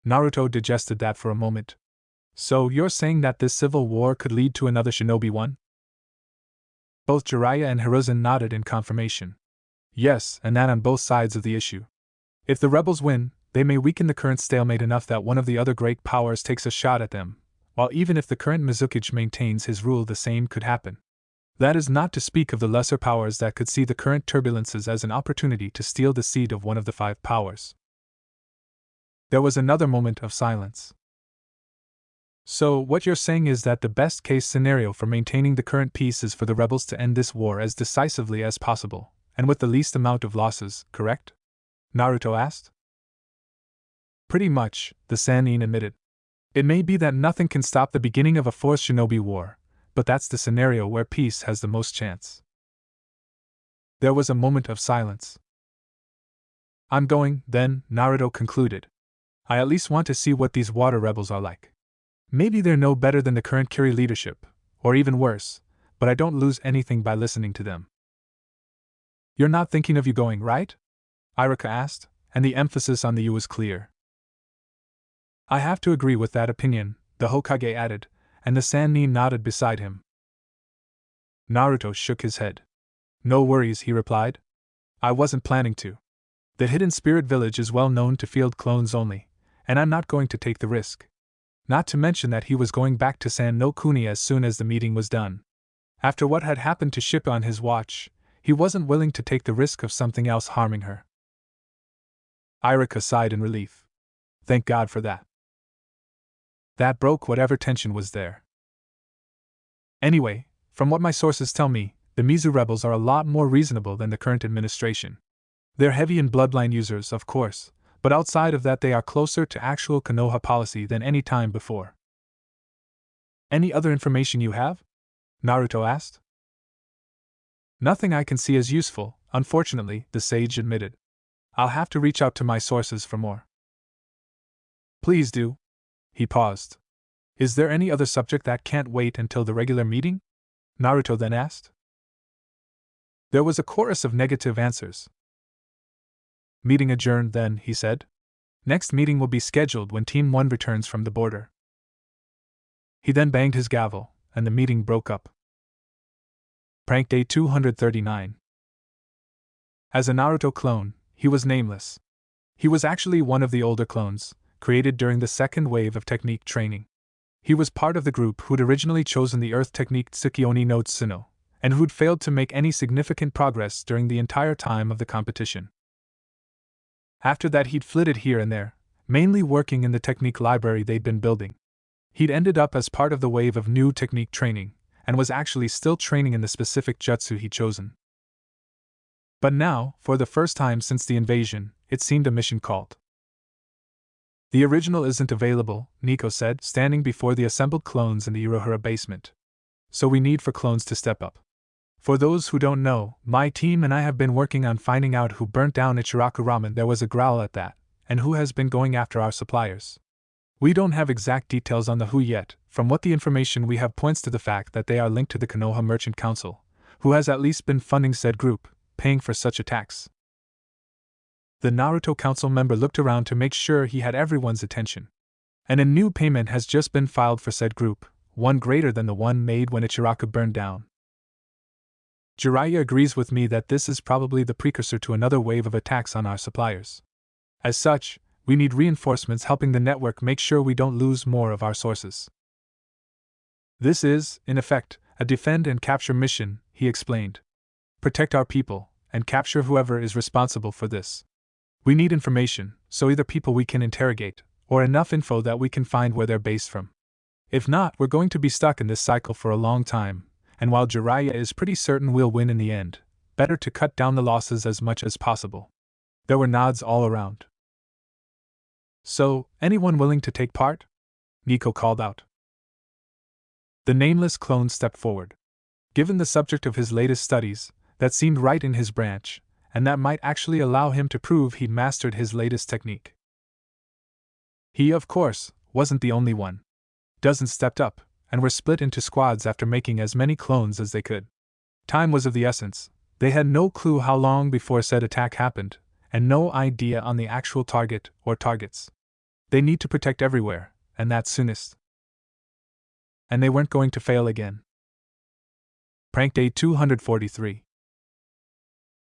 Naruto digested that for a moment. So you're saying that this civil war could lead to another shinobi one? Both Jiraiya and Hiruzen nodded in confirmation. Yes, and that on both sides of the issue. If the rebels win, they may weaken the current stalemate enough that one of the other great powers takes a shot at them, while even if the current Mizukage maintains his rule the same could happen. That is not to speak of the lesser powers that could see the current turbulences as an opportunity to steal the seat of one of the 5 powers. There was another moment of silence. So, what you're saying is that the best-case scenario for maintaining the current peace is for the rebels to end this war as decisively as possible, and with the least amount of losses, correct? Naruto asked. Pretty much, the Sannin admitted. It may be that nothing can stop the beginning of a 4th shinobi war, but that's the scenario where peace has the most chance. There was a moment of silence. I'm going, then, Naruto concluded. I at least want to see what these water rebels are like. Maybe they're no better than the current Kiri leadership, or even worse, but I don't lose anything by listening to them. You're not thinking of you going, right? Iruka asked, and the emphasis on the you was clear. I have to agree with that opinion, the Hokage added, and the Sannin nodded beside him. Naruto shook his head. No worries, he replied. I wasn't planning to. The Hidden Spirit Village is well known to field clones only, and I'm not going to take the risk. Not to mention that he was going back to San no Kuni as soon as the meeting was done. After what had happened to Shippa on his watch, he wasn't willing to take the risk of something else harming her. Iruka sighed in relief. Thank God for that. That broke whatever tension was there. Anyway, from what my sources tell me, the Mizu rebels are a lot more reasonable than the current administration. They're heavy in bloodline users, of course, but outside of that they are closer to actual Konoha policy than any time before. Any other information you have? Naruto asked. Nothing I can see as useful, unfortunately, the sage admitted. I'll have to reach out to my sources for more. Please do. He paused. Is there any other subject that can't wait until the regular meeting? Naruto then asked. There was a chorus of negative answers. Meeting adjourned then, he said. Next meeting will be scheduled when Team 1 returns from the border. He then banged his gavel, and the meeting broke up. Prank Day 239. As a Naruto clone, he was nameless. He was actually one of the older clones, created during the second wave of technique training. He was part of the group who'd originally chosen the Earth technique Tsukioni no Tsuno, and who'd failed to make any significant progress during the entire time of the competition. After that he'd flitted here and there, mainly working in the technique library they'd been building. He'd ended up as part of the wave of new technique training, and was actually still training in the specific jutsu he'd chosen. But now, for the first time since the invasion, it seemed a mission called. The original isn't available, Nico said, standing before the assembled clones in the Irohara basement. So we need for clones to step up. For those who don't know, my team and I have been working on finding out who burnt down Ichiraku Ramen. There was a growl at that, and who has been going after our suppliers. We don't have exact details on the who yet. From what the information we have points to the fact that they are linked to the Konoha Merchant Council, who has at least been funding said group, paying for such attacks. The Naruto council member looked around to make sure he had everyone's attention. And a new payment has just been filed for said group, one greater than the one made when Ichiraku burned down. Jiraiya agrees with me that this is probably the precursor to another wave of attacks on our suppliers. As such, we need reinforcements helping the network make sure we don't lose more of our sources. This is, in effect, a defend and capture mission, he explained. Protect our people, and capture whoever is responsible for this. We need information, so either people we can interrogate, or enough info that we can find where they're based from. If not, we're going to be stuck in this cycle for a long time, and while Jiraiya is pretty certain we'll win in the end, better to cut down the losses as much as possible. There were nods all around. So, anyone willing to take part? Nico called out. The nameless clone stepped forward. Given the subject of his latest studies, that seemed right in his branch, and that might actually allow him to prove he'd mastered his latest technique. He, of course, wasn't the only one. Dozens stepped up, and were split into squads after making as many clones as they could. Time was of the essence. They had no clue how long before said attack happened, and no idea on the actual target or targets. They need to protect everywhere, and that soonest. And they weren't going to fail again. Prank Day 243.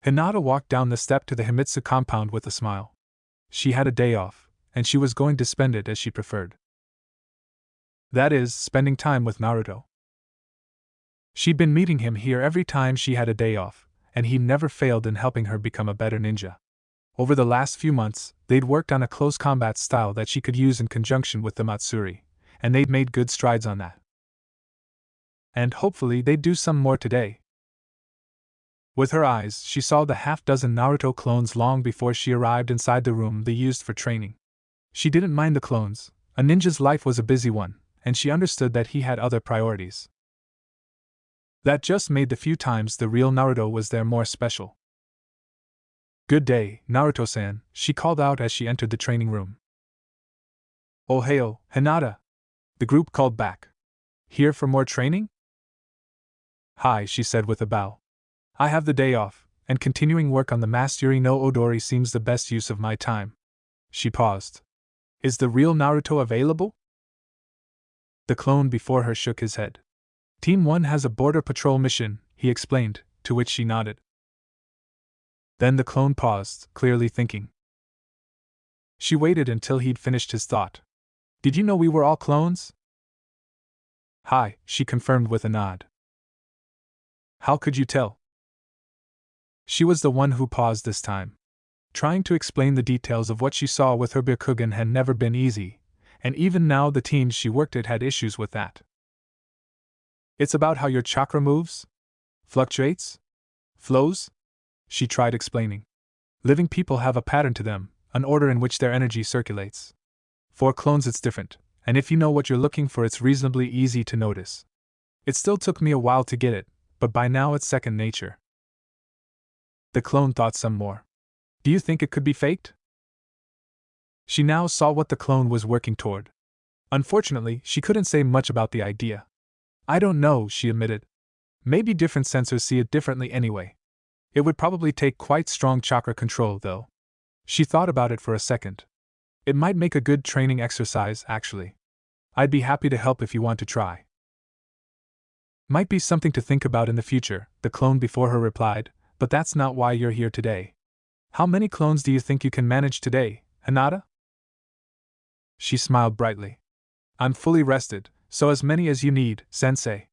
Hinata walked down the step to the Himitsu compound with a smile. She had a day off, and she was going to spend it as she preferred. That is, spending time with Naruto. She'd been meeting him here every time she had a day off, and he never failed in helping her become a better ninja. Over the last few months, they'd worked on a close combat style that she could use in conjunction with the Matsuri, and they'd made good strides on that. And hopefully they'd do some more today. With her eyes, she saw the half-dozen Naruto clones long before she arrived inside the room they used for training. She didn't mind the clones. A ninja's life was a busy one, and she understood that he had other priorities. That just made the few times the real Naruto was there more special. Good day, Naruto-san, she called out as she entered the training room. Ohio, Hinata. The group called back. Here for more training? Hi, she said with a bow. I have the day off, and continuing work on the Mastery no Odori seems the best use of my time. She paused. Is the real Naruto available? The clone before her shook his head. Team 1 has a border patrol mission, he explained, to which she nodded. Then the clone paused, clearly thinking. She waited until he'd finished his thought. Did you know we were all clones? Hi, she confirmed with a nod. How could you tell? She was the one who paused this time. Trying to explain the details of what she saw with her Byakugan had never been easy, and even now the teams she worked at had issues with that. It's about how your chakra moves? Fluctuates? Flows? She tried explaining. Living people have a pattern to them, an order in which their energy circulates. For clones it's different, and if you know what you're looking for it's reasonably easy to notice. It still took me a while to get it, but by now it's second nature. The clone thought some more. Do you think it could be faked? She now saw what the clone was working toward. Unfortunately, she couldn't say much about the idea. I don't know, she admitted. Maybe different sensors see it differently anyway. It would probably take quite strong chakra control, though. She thought about it for a second. It might make a good training exercise, actually. I'd be happy to help if you want to try. Might be something to think about in the future, the clone before her replied, but that's not why you're here today. How many clones do you think you can manage today, Hinata? She smiled brightly. I'm fully rested, so as many as you need, sensei.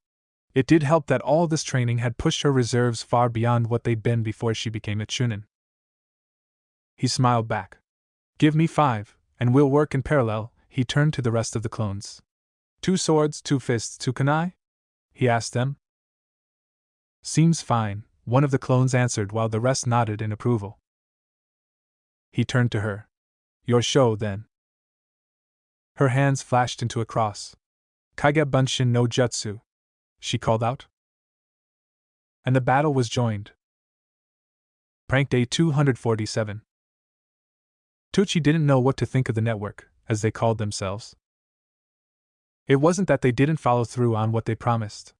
It did help that all this training had pushed her reserves far beyond what they'd been before she became a Chunin. He smiled back. Give me 5, and we'll work in parallel. He turned to the rest of the clones. 2 swords, 2 fists, 2 kunai? He asked them. Seems fine, one of the clones answered while the rest nodded in approval. He turned to her. Your show, then. Her hands flashed into a cross. Kage Bunshin no Jutsu, she called out. And the battle was joined. Prank Day 247. Tucci didn't know what to think of the network, as they called themselves. It wasn't that they didn't follow through on what they promised.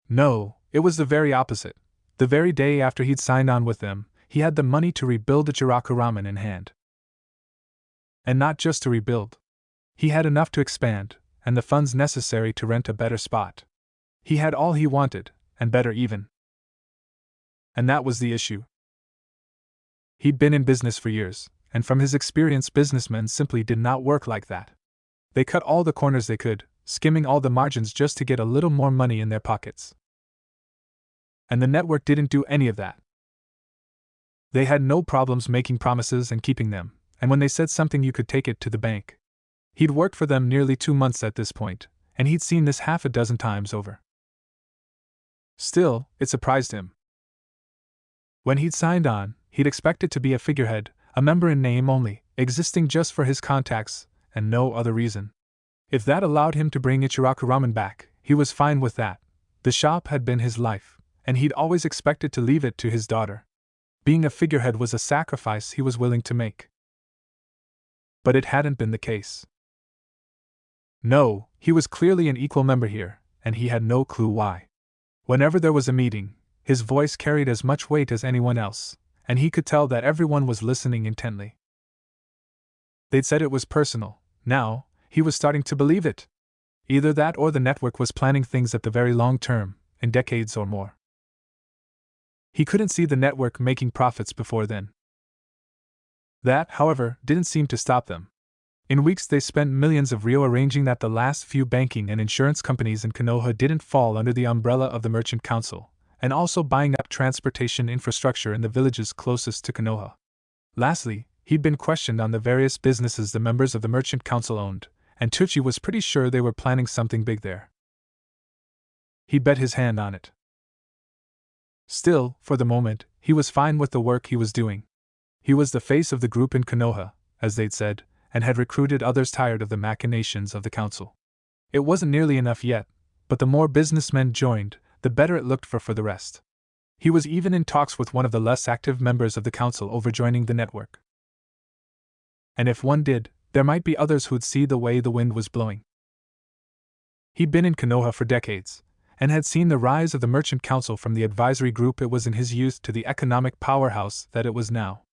No, it was the very opposite. The very day after he'd signed on with them, He had the money to rebuild Ichiraku Ramen in hand. And not just to rebuild. He had enough to expand, and the funds necessary to rent a better spot. He had all he wanted, and better even. And that was the issue. He'd been in business for years, and from his experience, businessmen simply did not work like that. They cut all the corners they could, skimming all the margins just to get a little more money in their pockets. And the network didn't do any of that. They had no problems making promises and keeping them, and when they said something, you could take it to the bank. He'd worked for them nearly 2 months at this point, and he'd seen this half a dozen times over. Still, it surprised him. When he'd signed on, he'd expected to be a figurehead, a member in name only, existing just for his contacts, and no other reason. If that allowed him to bring Ichiraku Ramen back, he was fine with that. The shop had been his life, and he'd always expected to leave it to his daughter. Being a figurehead was a sacrifice he was willing to make. But it hadn't been the case. No, he was clearly an equal member here, and he had no clue why. Whenever there was a meeting, his voice carried as much weight as anyone else, and he could tell that everyone was listening intently. They'd said it was personal. Now, he was starting to believe it. Either that or the network was planning things at the very long term, in decades or more. He couldn't see the network making profits before then. That, however, didn't seem to stop them. In weeks they spent millions of ryo arranging that the last few banking and insurance companies in Konoha didn't fall under the umbrella of the Merchant Council, and also buying up transportation infrastructure in the villages closest to Konoha. Lastly, he'd been questioned on the various businesses the members of the Merchant Council owned, and Tucci was pretty sure they were planning something big there. He bet his hand on it. Still, for the moment, he was fine with the work he was doing. He was the face of the group in Konoha, as they'd said, and had recruited others tired of the machinations of the council. It wasn't nearly enough yet, but the more businessmen joined, the better it looked for the rest. He was even in talks with one of the less active members of the council over joining the network. And if one did, there might be others who'd see the way the wind was blowing. He'd been in Konoha for decades, and had seen the rise of the Merchant Council from the advisory group it was in his youth to the economic powerhouse that it was now.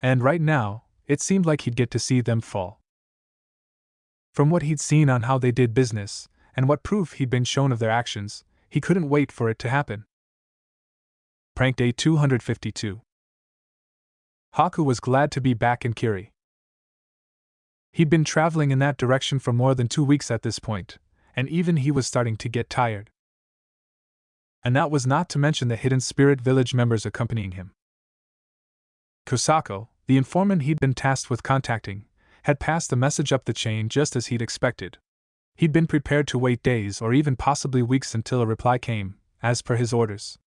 And right now, it seemed like he'd get to see them fall. From what he'd seen on how they did business, and what proof he'd been shown of their actions, he couldn't wait for it to happen. Prank Day 252. Haku was glad to be back in Kiri. He'd been traveling in that direction for more than 2 weeks at this point, and even he was starting to get tired. And that was not to mention the hidden spirit village members accompanying him. Kosako, the informant he'd been tasked with contacting, had passed the message up the chain just as he'd expected. He'd been prepared to wait days or even possibly weeks until a reply came, as per his orders.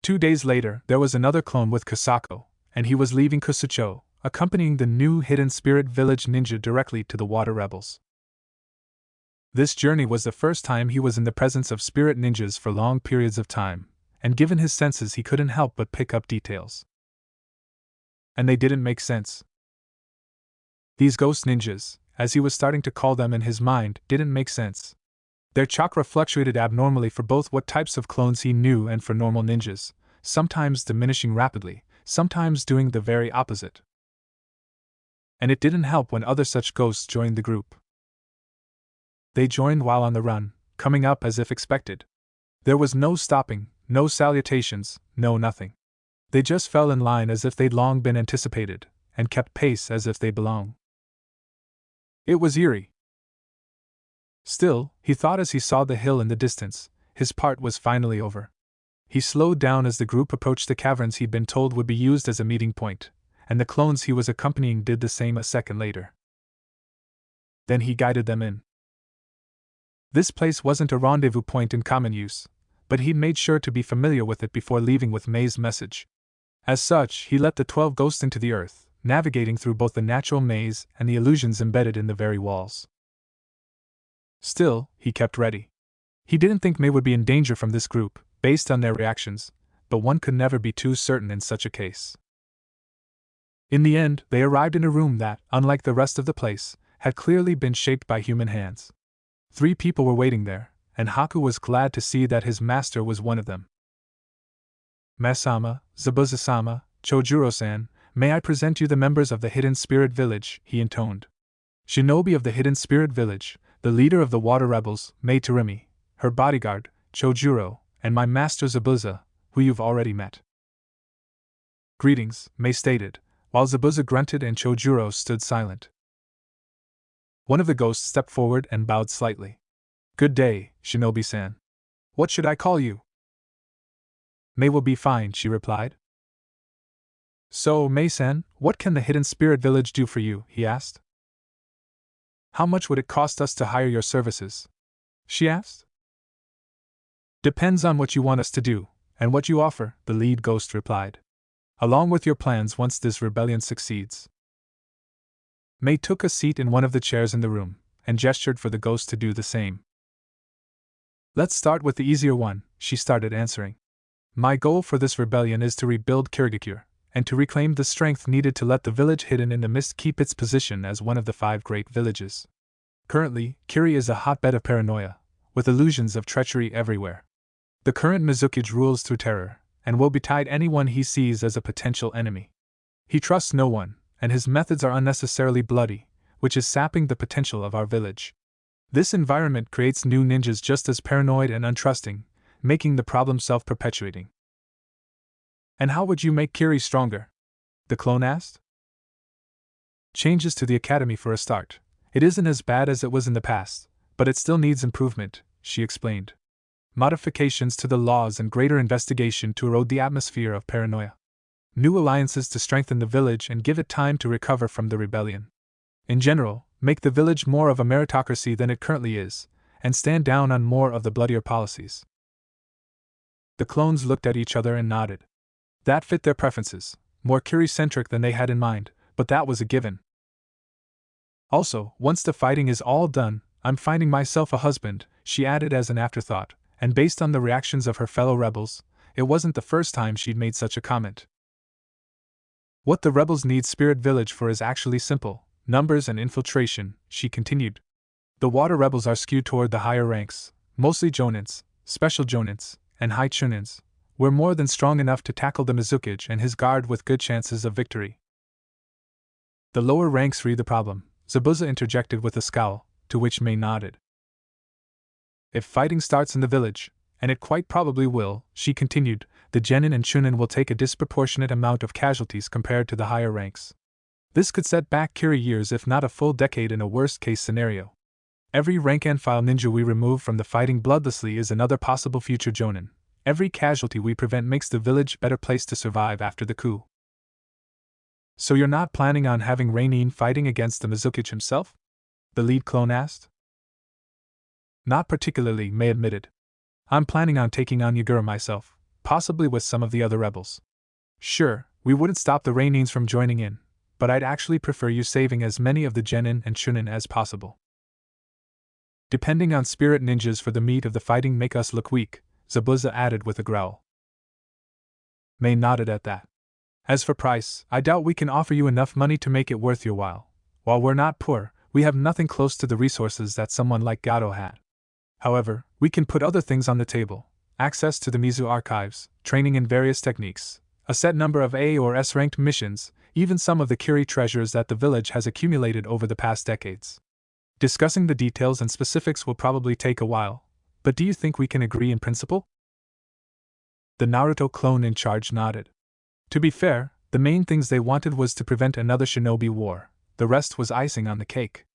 2 days later, there was another clone with Kosako, and he was leaving Kusucho, accompanying the new hidden spirit village ninja directly to the water rebels. This journey was the first time he was in the presence of spirit ninjas for long periods of time, and given his senses he couldn't help but pick up details. And they didn't make sense. These ghost ninjas, as he was starting to call them in his mind, didn't make sense. Their chakra fluctuated abnormally for both what types of clones he knew and for normal ninjas, sometimes diminishing rapidly, sometimes doing the very opposite. And it didn't help when other such ghosts joined the group. They joined while on the run, coming up as if expected. There was no stopping, no salutations, no nothing. They just fell in line as if they'd long been anticipated, and kept pace as if they belonged. It was eerie. Still, he thought as he saw the hill in the distance, his part was finally over. He slowed down as the group approached the caverns he'd been told would be used as a meeting point, and the clones he was accompanying did the same a second later. Then he guided them in. This place wasn't a rendezvous point in common use, but he'd made sure to be familiar with it before leaving with May's message. As such, he let the 12 ghosts into the earth, navigating through both the natural maze and the illusions embedded in the very walls. Still, he kept ready. He didn't think May would be in danger from this group, based on their reactions, but one could never be too certain in such a case. In the end, they arrived in a room that, unlike the rest of the place, had clearly been shaped by human hands. 3 people were waiting there, and Haku was glad to see that his master was one of them. Masama, Zabuza-sama, Chojuro-san, may I present you the members of the Hidden Spirit Village, he intoned. Shinobi of the Hidden Spirit Village, the leader of the Water Rebels, Mei Tarimi, her bodyguard, Chojuro, and my master Zabuza, who you've already met. Greetings, Mei stated, while Zabuza grunted and Chojuro stood silent. One of the ghosts stepped forward and bowed slightly. Good day, Shinobi-san. What should I call you? Mei will be fine, she replied. So, Mei-san, what can the Hidden Spirit Village do for you? He asked. How much would it cost us to hire your services? She asked. Depends on what you want us to do, and what you offer, the lead ghost replied. Along with your plans once this rebellion succeeds. Mei took a seat in one of the chairs in the room, and gestured for the ghost to do the same. Let's start with the easier one, she started answering. My goal for this rebellion is to rebuild Kirigakure, and to reclaim the strength needed to let the village hidden in the mist keep its position as one of the 5 great villages. Currently, Kiri is a hotbed of paranoia, with illusions of treachery everywhere. The current Mizukage rules through terror, and will betide anyone he sees as a potential enemy. He trusts no one, and his methods are unnecessarily bloody, which is sapping the potential of our village. This environment creates new ninjas just as paranoid and untrusting, making the problem self-perpetuating. And how would you make Kiri stronger? The clone asked. Changes to the academy for a start. It isn't as bad as it was in the past, but it still needs improvement, she explained. Modifications to the laws and greater investigation to erode the atmosphere of paranoia. New alliances to strengthen the village and give it time to recover from the rebellion. In general, make the village more of a meritocracy than it currently is, and stand down on more of the bloodier policies. The clones looked at each other and nodded. That fit their preferences, more Kiri-centric than they had in mind, but that was a given. Also, once the fighting is all done, I'm finding myself a husband, she added as an afterthought, and based on the reactions of her fellow rebels, it wasn't the first time she'd made such a comment. What the rebels need Spirit Village for is actually simple, numbers and infiltration, she continued. The water rebels are skewed toward the higher ranks, mostly jonins, special jonins, and high chunins. We're more than strong enough to tackle the Mizukage and his guard with good chances of victory. The lower ranks read the problem, Zabuza interjected with a scowl, to which Mei nodded. If fighting starts in the village, and it quite probably will, she continued, the genin and chunin will take a disproportionate amount of casualties compared to the higher ranks. This could set back Kiri years if not a full decade in a worst-case scenario. Every rank-and-file ninja we remove from the fighting bloodlessly is another possible future jonin. Every casualty we prevent makes the village a better place to survive after the coup. So you're not planning on having Rainin fighting against the Mizukage himself? The lead clone asked. Not particularly, Mei admitted. I'm planning on taking on Yagura myself, possibly with some of the other rebels. Sure, we wouldn't stop the Rainins from joining in, but I'd actually prefer you saving as many of the genin and chunin as possible. Depending on spirit ninjas for the meat of the fighting make us look weak, Zabuza added with a growl. Mei nodded at that. As for price, I doubt we can offer you enough money to make it worth your while. While we're not poor, we have nothing close to the resources that someone like Gato had. However, we can put other things on the table: access to the Mizu archives, training in various techniques, a set number of A or S ranked missions, even some of the Kiri treasures that the village has accumulated over the past decades. Discussing the details and specifics will probably take a while, but do you think we can agree in principle? The Naruto clone in charge nodded. To be fair, the main things they wanted was to prevent another shinobi war, the rest was icing on the cake.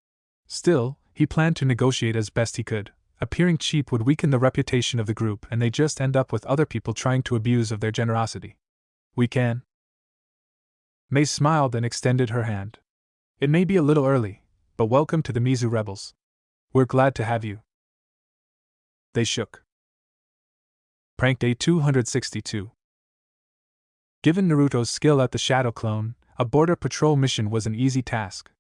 Still, he planned to negotiate as best he could. Appearing cheap would weaken the reputation of the group and they just end up with other people trying to abuse of their generosity. We can. Mei smiled and extended her hand. It may be a little early, but welcome to the Mizu rebels. We're glad to have you. They shook. Prank Day 262. Given Naruto's skill at the Shadow Clone, a border patrol mission was an easy task.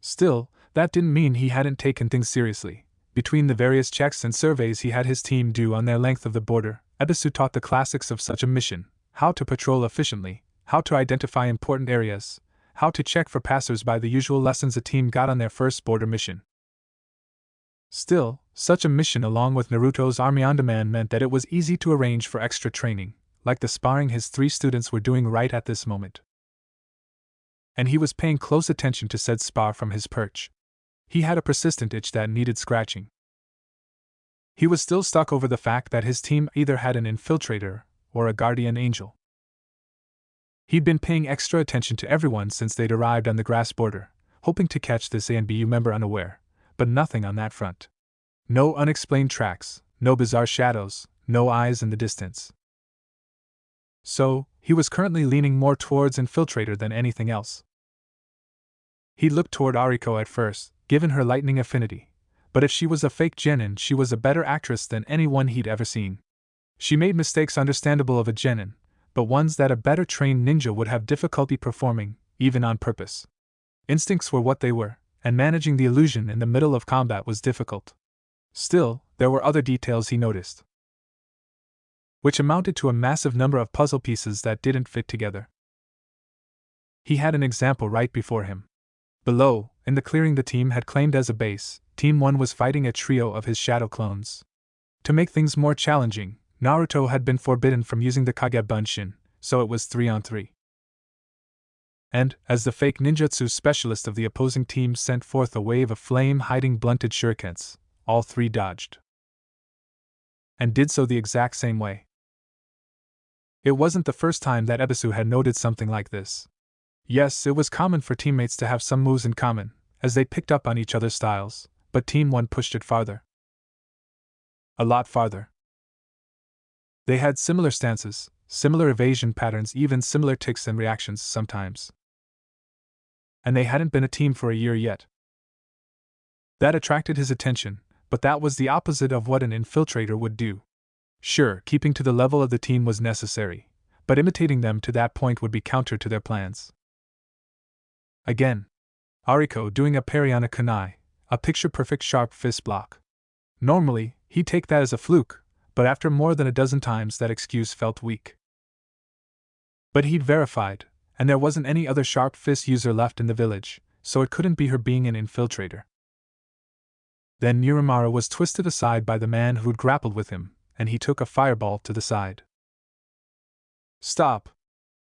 Still, that didn't mean he hadn't taken things seriously. Between the various checks and surveys he had his team do on their length of the border, Ebisu taught the classics of such a mission: how to patrol efficiently, how to identify important areas, how to check for passers-by, the usual lessons a team got on their first border mission. Still, such a mission along with Naruto's Army on Demand meant that it was easy to arrange for extra training, like the sparring his 3 students were doing right at this moment. And he was paying close attention to said spar from his perch. He had a persistent itch that needed scratching. He was still stuck over the fact that his team either had an infiltrator or a guardian angel. He'd been paying extra attention to everyone since they'd arrived on the grass border, hoping to catch this A and B member unaware, but nothing on that front. No unexplained tracks, no bizarre shadows, no eyes in the distance. So, he was currently leaning more towards infiltrator than anything else. He looked toward Ariko at first, given her lightning affinity, but if she was a fake genin, she was a better actress than anyone he'd ever seen. She made mistakes understandable of a genin, but ones that a better trained ninja would have difficulty performing, even on purpose. Instincts were what they were, and managing the illusion in the middle of combat was difficult. Still, there were other details he noticed, which amounted to a massive number of puzzle pieces that didn't fit together. He had an example right before him. Below, in the clearing the team had claimed as a base, Team 1 was fighting a trio of his shadow clones. To make things more challenging, Naruto had been forbidden from using the Kage Bunshin, so it was 3-on-3. And, as the fake ninjutsu specialist of the opposing team sent forth a wave of flame-hiding blunted shurikens, all 3 dodged. And did so the exact same way. It wasn't the first time that Ebisu had noted something like this. Yes, it was common for teammates to have some moves in common, as they picked up on each other's styles, but Team 1 pushed it farther. A lot farther. They had similar stances, similar evasion patterns, even similar tics and reactions sometimes. And they hadn't been a team for a year yet. That attracted his attention, but that was the opposite of what an infiltrator would do. Sure, keeping to the level of the team was necessary, but imitating them to that point would be counter to their plans. Again, Ariko doing a parry on a kunai, a picture-perfect sharp fist block. Normally, he'd take that as a fluke, but after more than a dozen times that excuse felt weak. But he'd verified, and there wasn't any other sharp fist user left in the village, so it couldn't be her being an infiltrator. Then Miramara was twisted aside by the man who'd grappled with him, and he took a fireball to the side. "Stop!"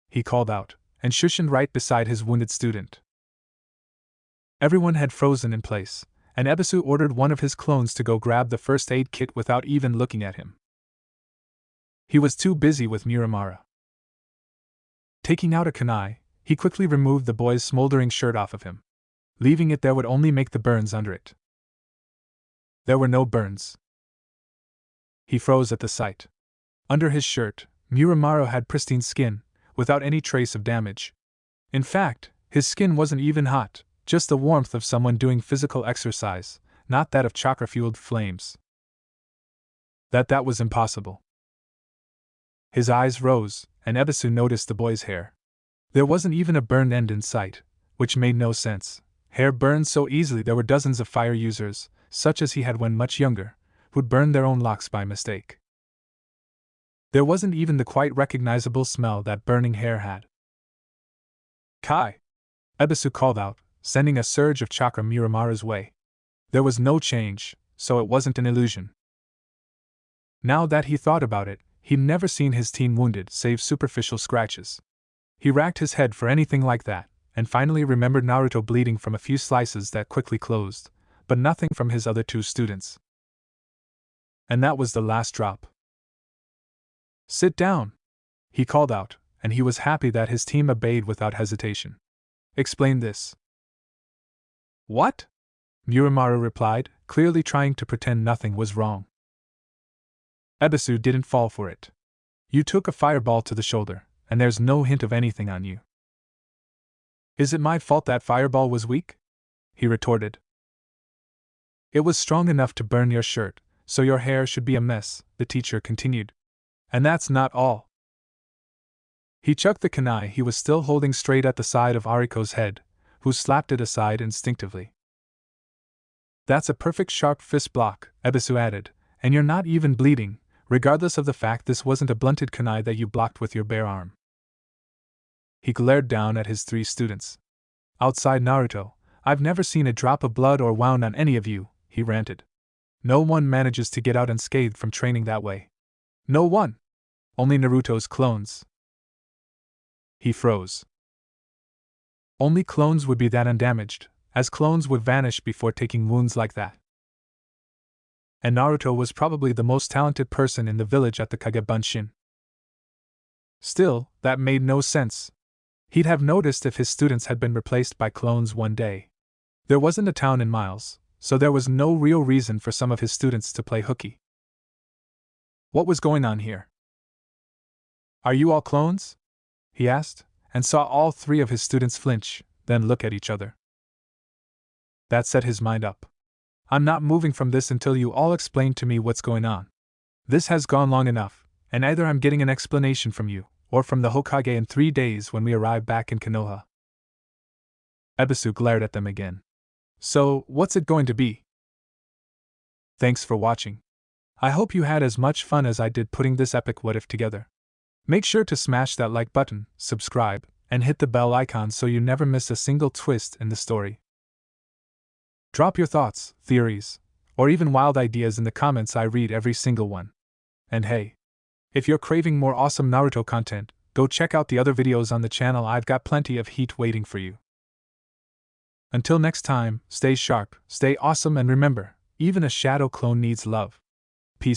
he called out, and shushened right beside his wounded student. Everyone had frozen in place, and Ebisu ordered one of his clones to go grab the first aid kit without even looking at him. He was too busy with Miramara. Taking out a kunai, he quickly removed the boy's smoldering shirt off of him. Leaving it there would only make the burns under it. There were no burns. He froze at the sight. Under his shirt, Miramaro had pristine skin, without any trace of damage. In fact, his skin wasn't even hot, just the warmth of someone doing physical exercise, not that of chakra-fueled flames. That was impossible. His eyes rose, and Ebisu noticed the boy's hair. There wasn't even a burned end in sight, which made no sense. Hair burned so easily there were dozens of fire users, such as he had when much younger, who'd burned their own locks by mistake. There wasn't even the quite recognizable smell that burning hair had. "Kai!" Ebisu called out, sending a surge of chakra Miramara's way. There was no change, so it wasn't an illusion. Now that he thought about it, he'd never seen his team wounded save superficial scratches. He racked his head for anything like that, and finally remembered Naruto bleeding from a few slices that quickly closed, but nothing from his other 2 students. And that was the last drop. "Sit down!" he called out, and he was happy that his team obeyed without hesitation. "Explain this." "What?" Muramaru replied, clearly trying to pretend nothing was wrong. Ebisu didn't fall for it. "You took a fireball to the shoulder, and there's no hint of anything on you." "Is it my fault that fireball was weak?" he retorted. "It was strong enough to burn your shirt, so your hair should be a mess," the teacher continued. "And that's not all." He chucked the kunai he was still holding straight at the side of Ariko's head, who slapped it aside instinctively. "That's a perfect sharp fist block," Ebisu added, "and you're not even bleeding, regardless of the fact this wasn't a blunted kunai that you blocked with your bare arm." He glared down at his 3 students. "Outside Naruto, I've never seen a drop of blood or wound on any of you," he ranted. "No one manages to get out unscathed from training that way. No one! Only Naruto's clones. He froze. Only clones would be that undamaged, as clones would vanish before taking wounds like that. And Naruto was probably the most talented person in the village at the Kagebunshin. Still, that made no sense. He'd have noticed if his students had been replaced by clones one day. There wasn't a town in miles, so there was no real reason for some of his students to play hooky. What was going on here? Are you all clones? He asked, and saw all three of his students flinch, then look at each other. That set his mind up. I'm not moving from this until you all explain to me what's going on. This has gone long enough, and either I'm getting an explanation from you, or from the Hokage in 3 days when we arrive back in Konoha. Ebisu glared at them again. So, what's it going to be? Thanks for watching. I hope you had as much fun as I did putting this epic what if together. Make sure to smash that like button, subscribe, and hit the bell icon so you never miss a single twist in the story. Drop your thoughts, theories, or even wild ideas in the comments. I read every single one. And hey, if you're craving more awesome Naruto content, go check out the other videos on the channel. I've got plenty of heat waiting for you. Until next time, stay sharp, stay awesome, and remember, even a shadow clone needs love.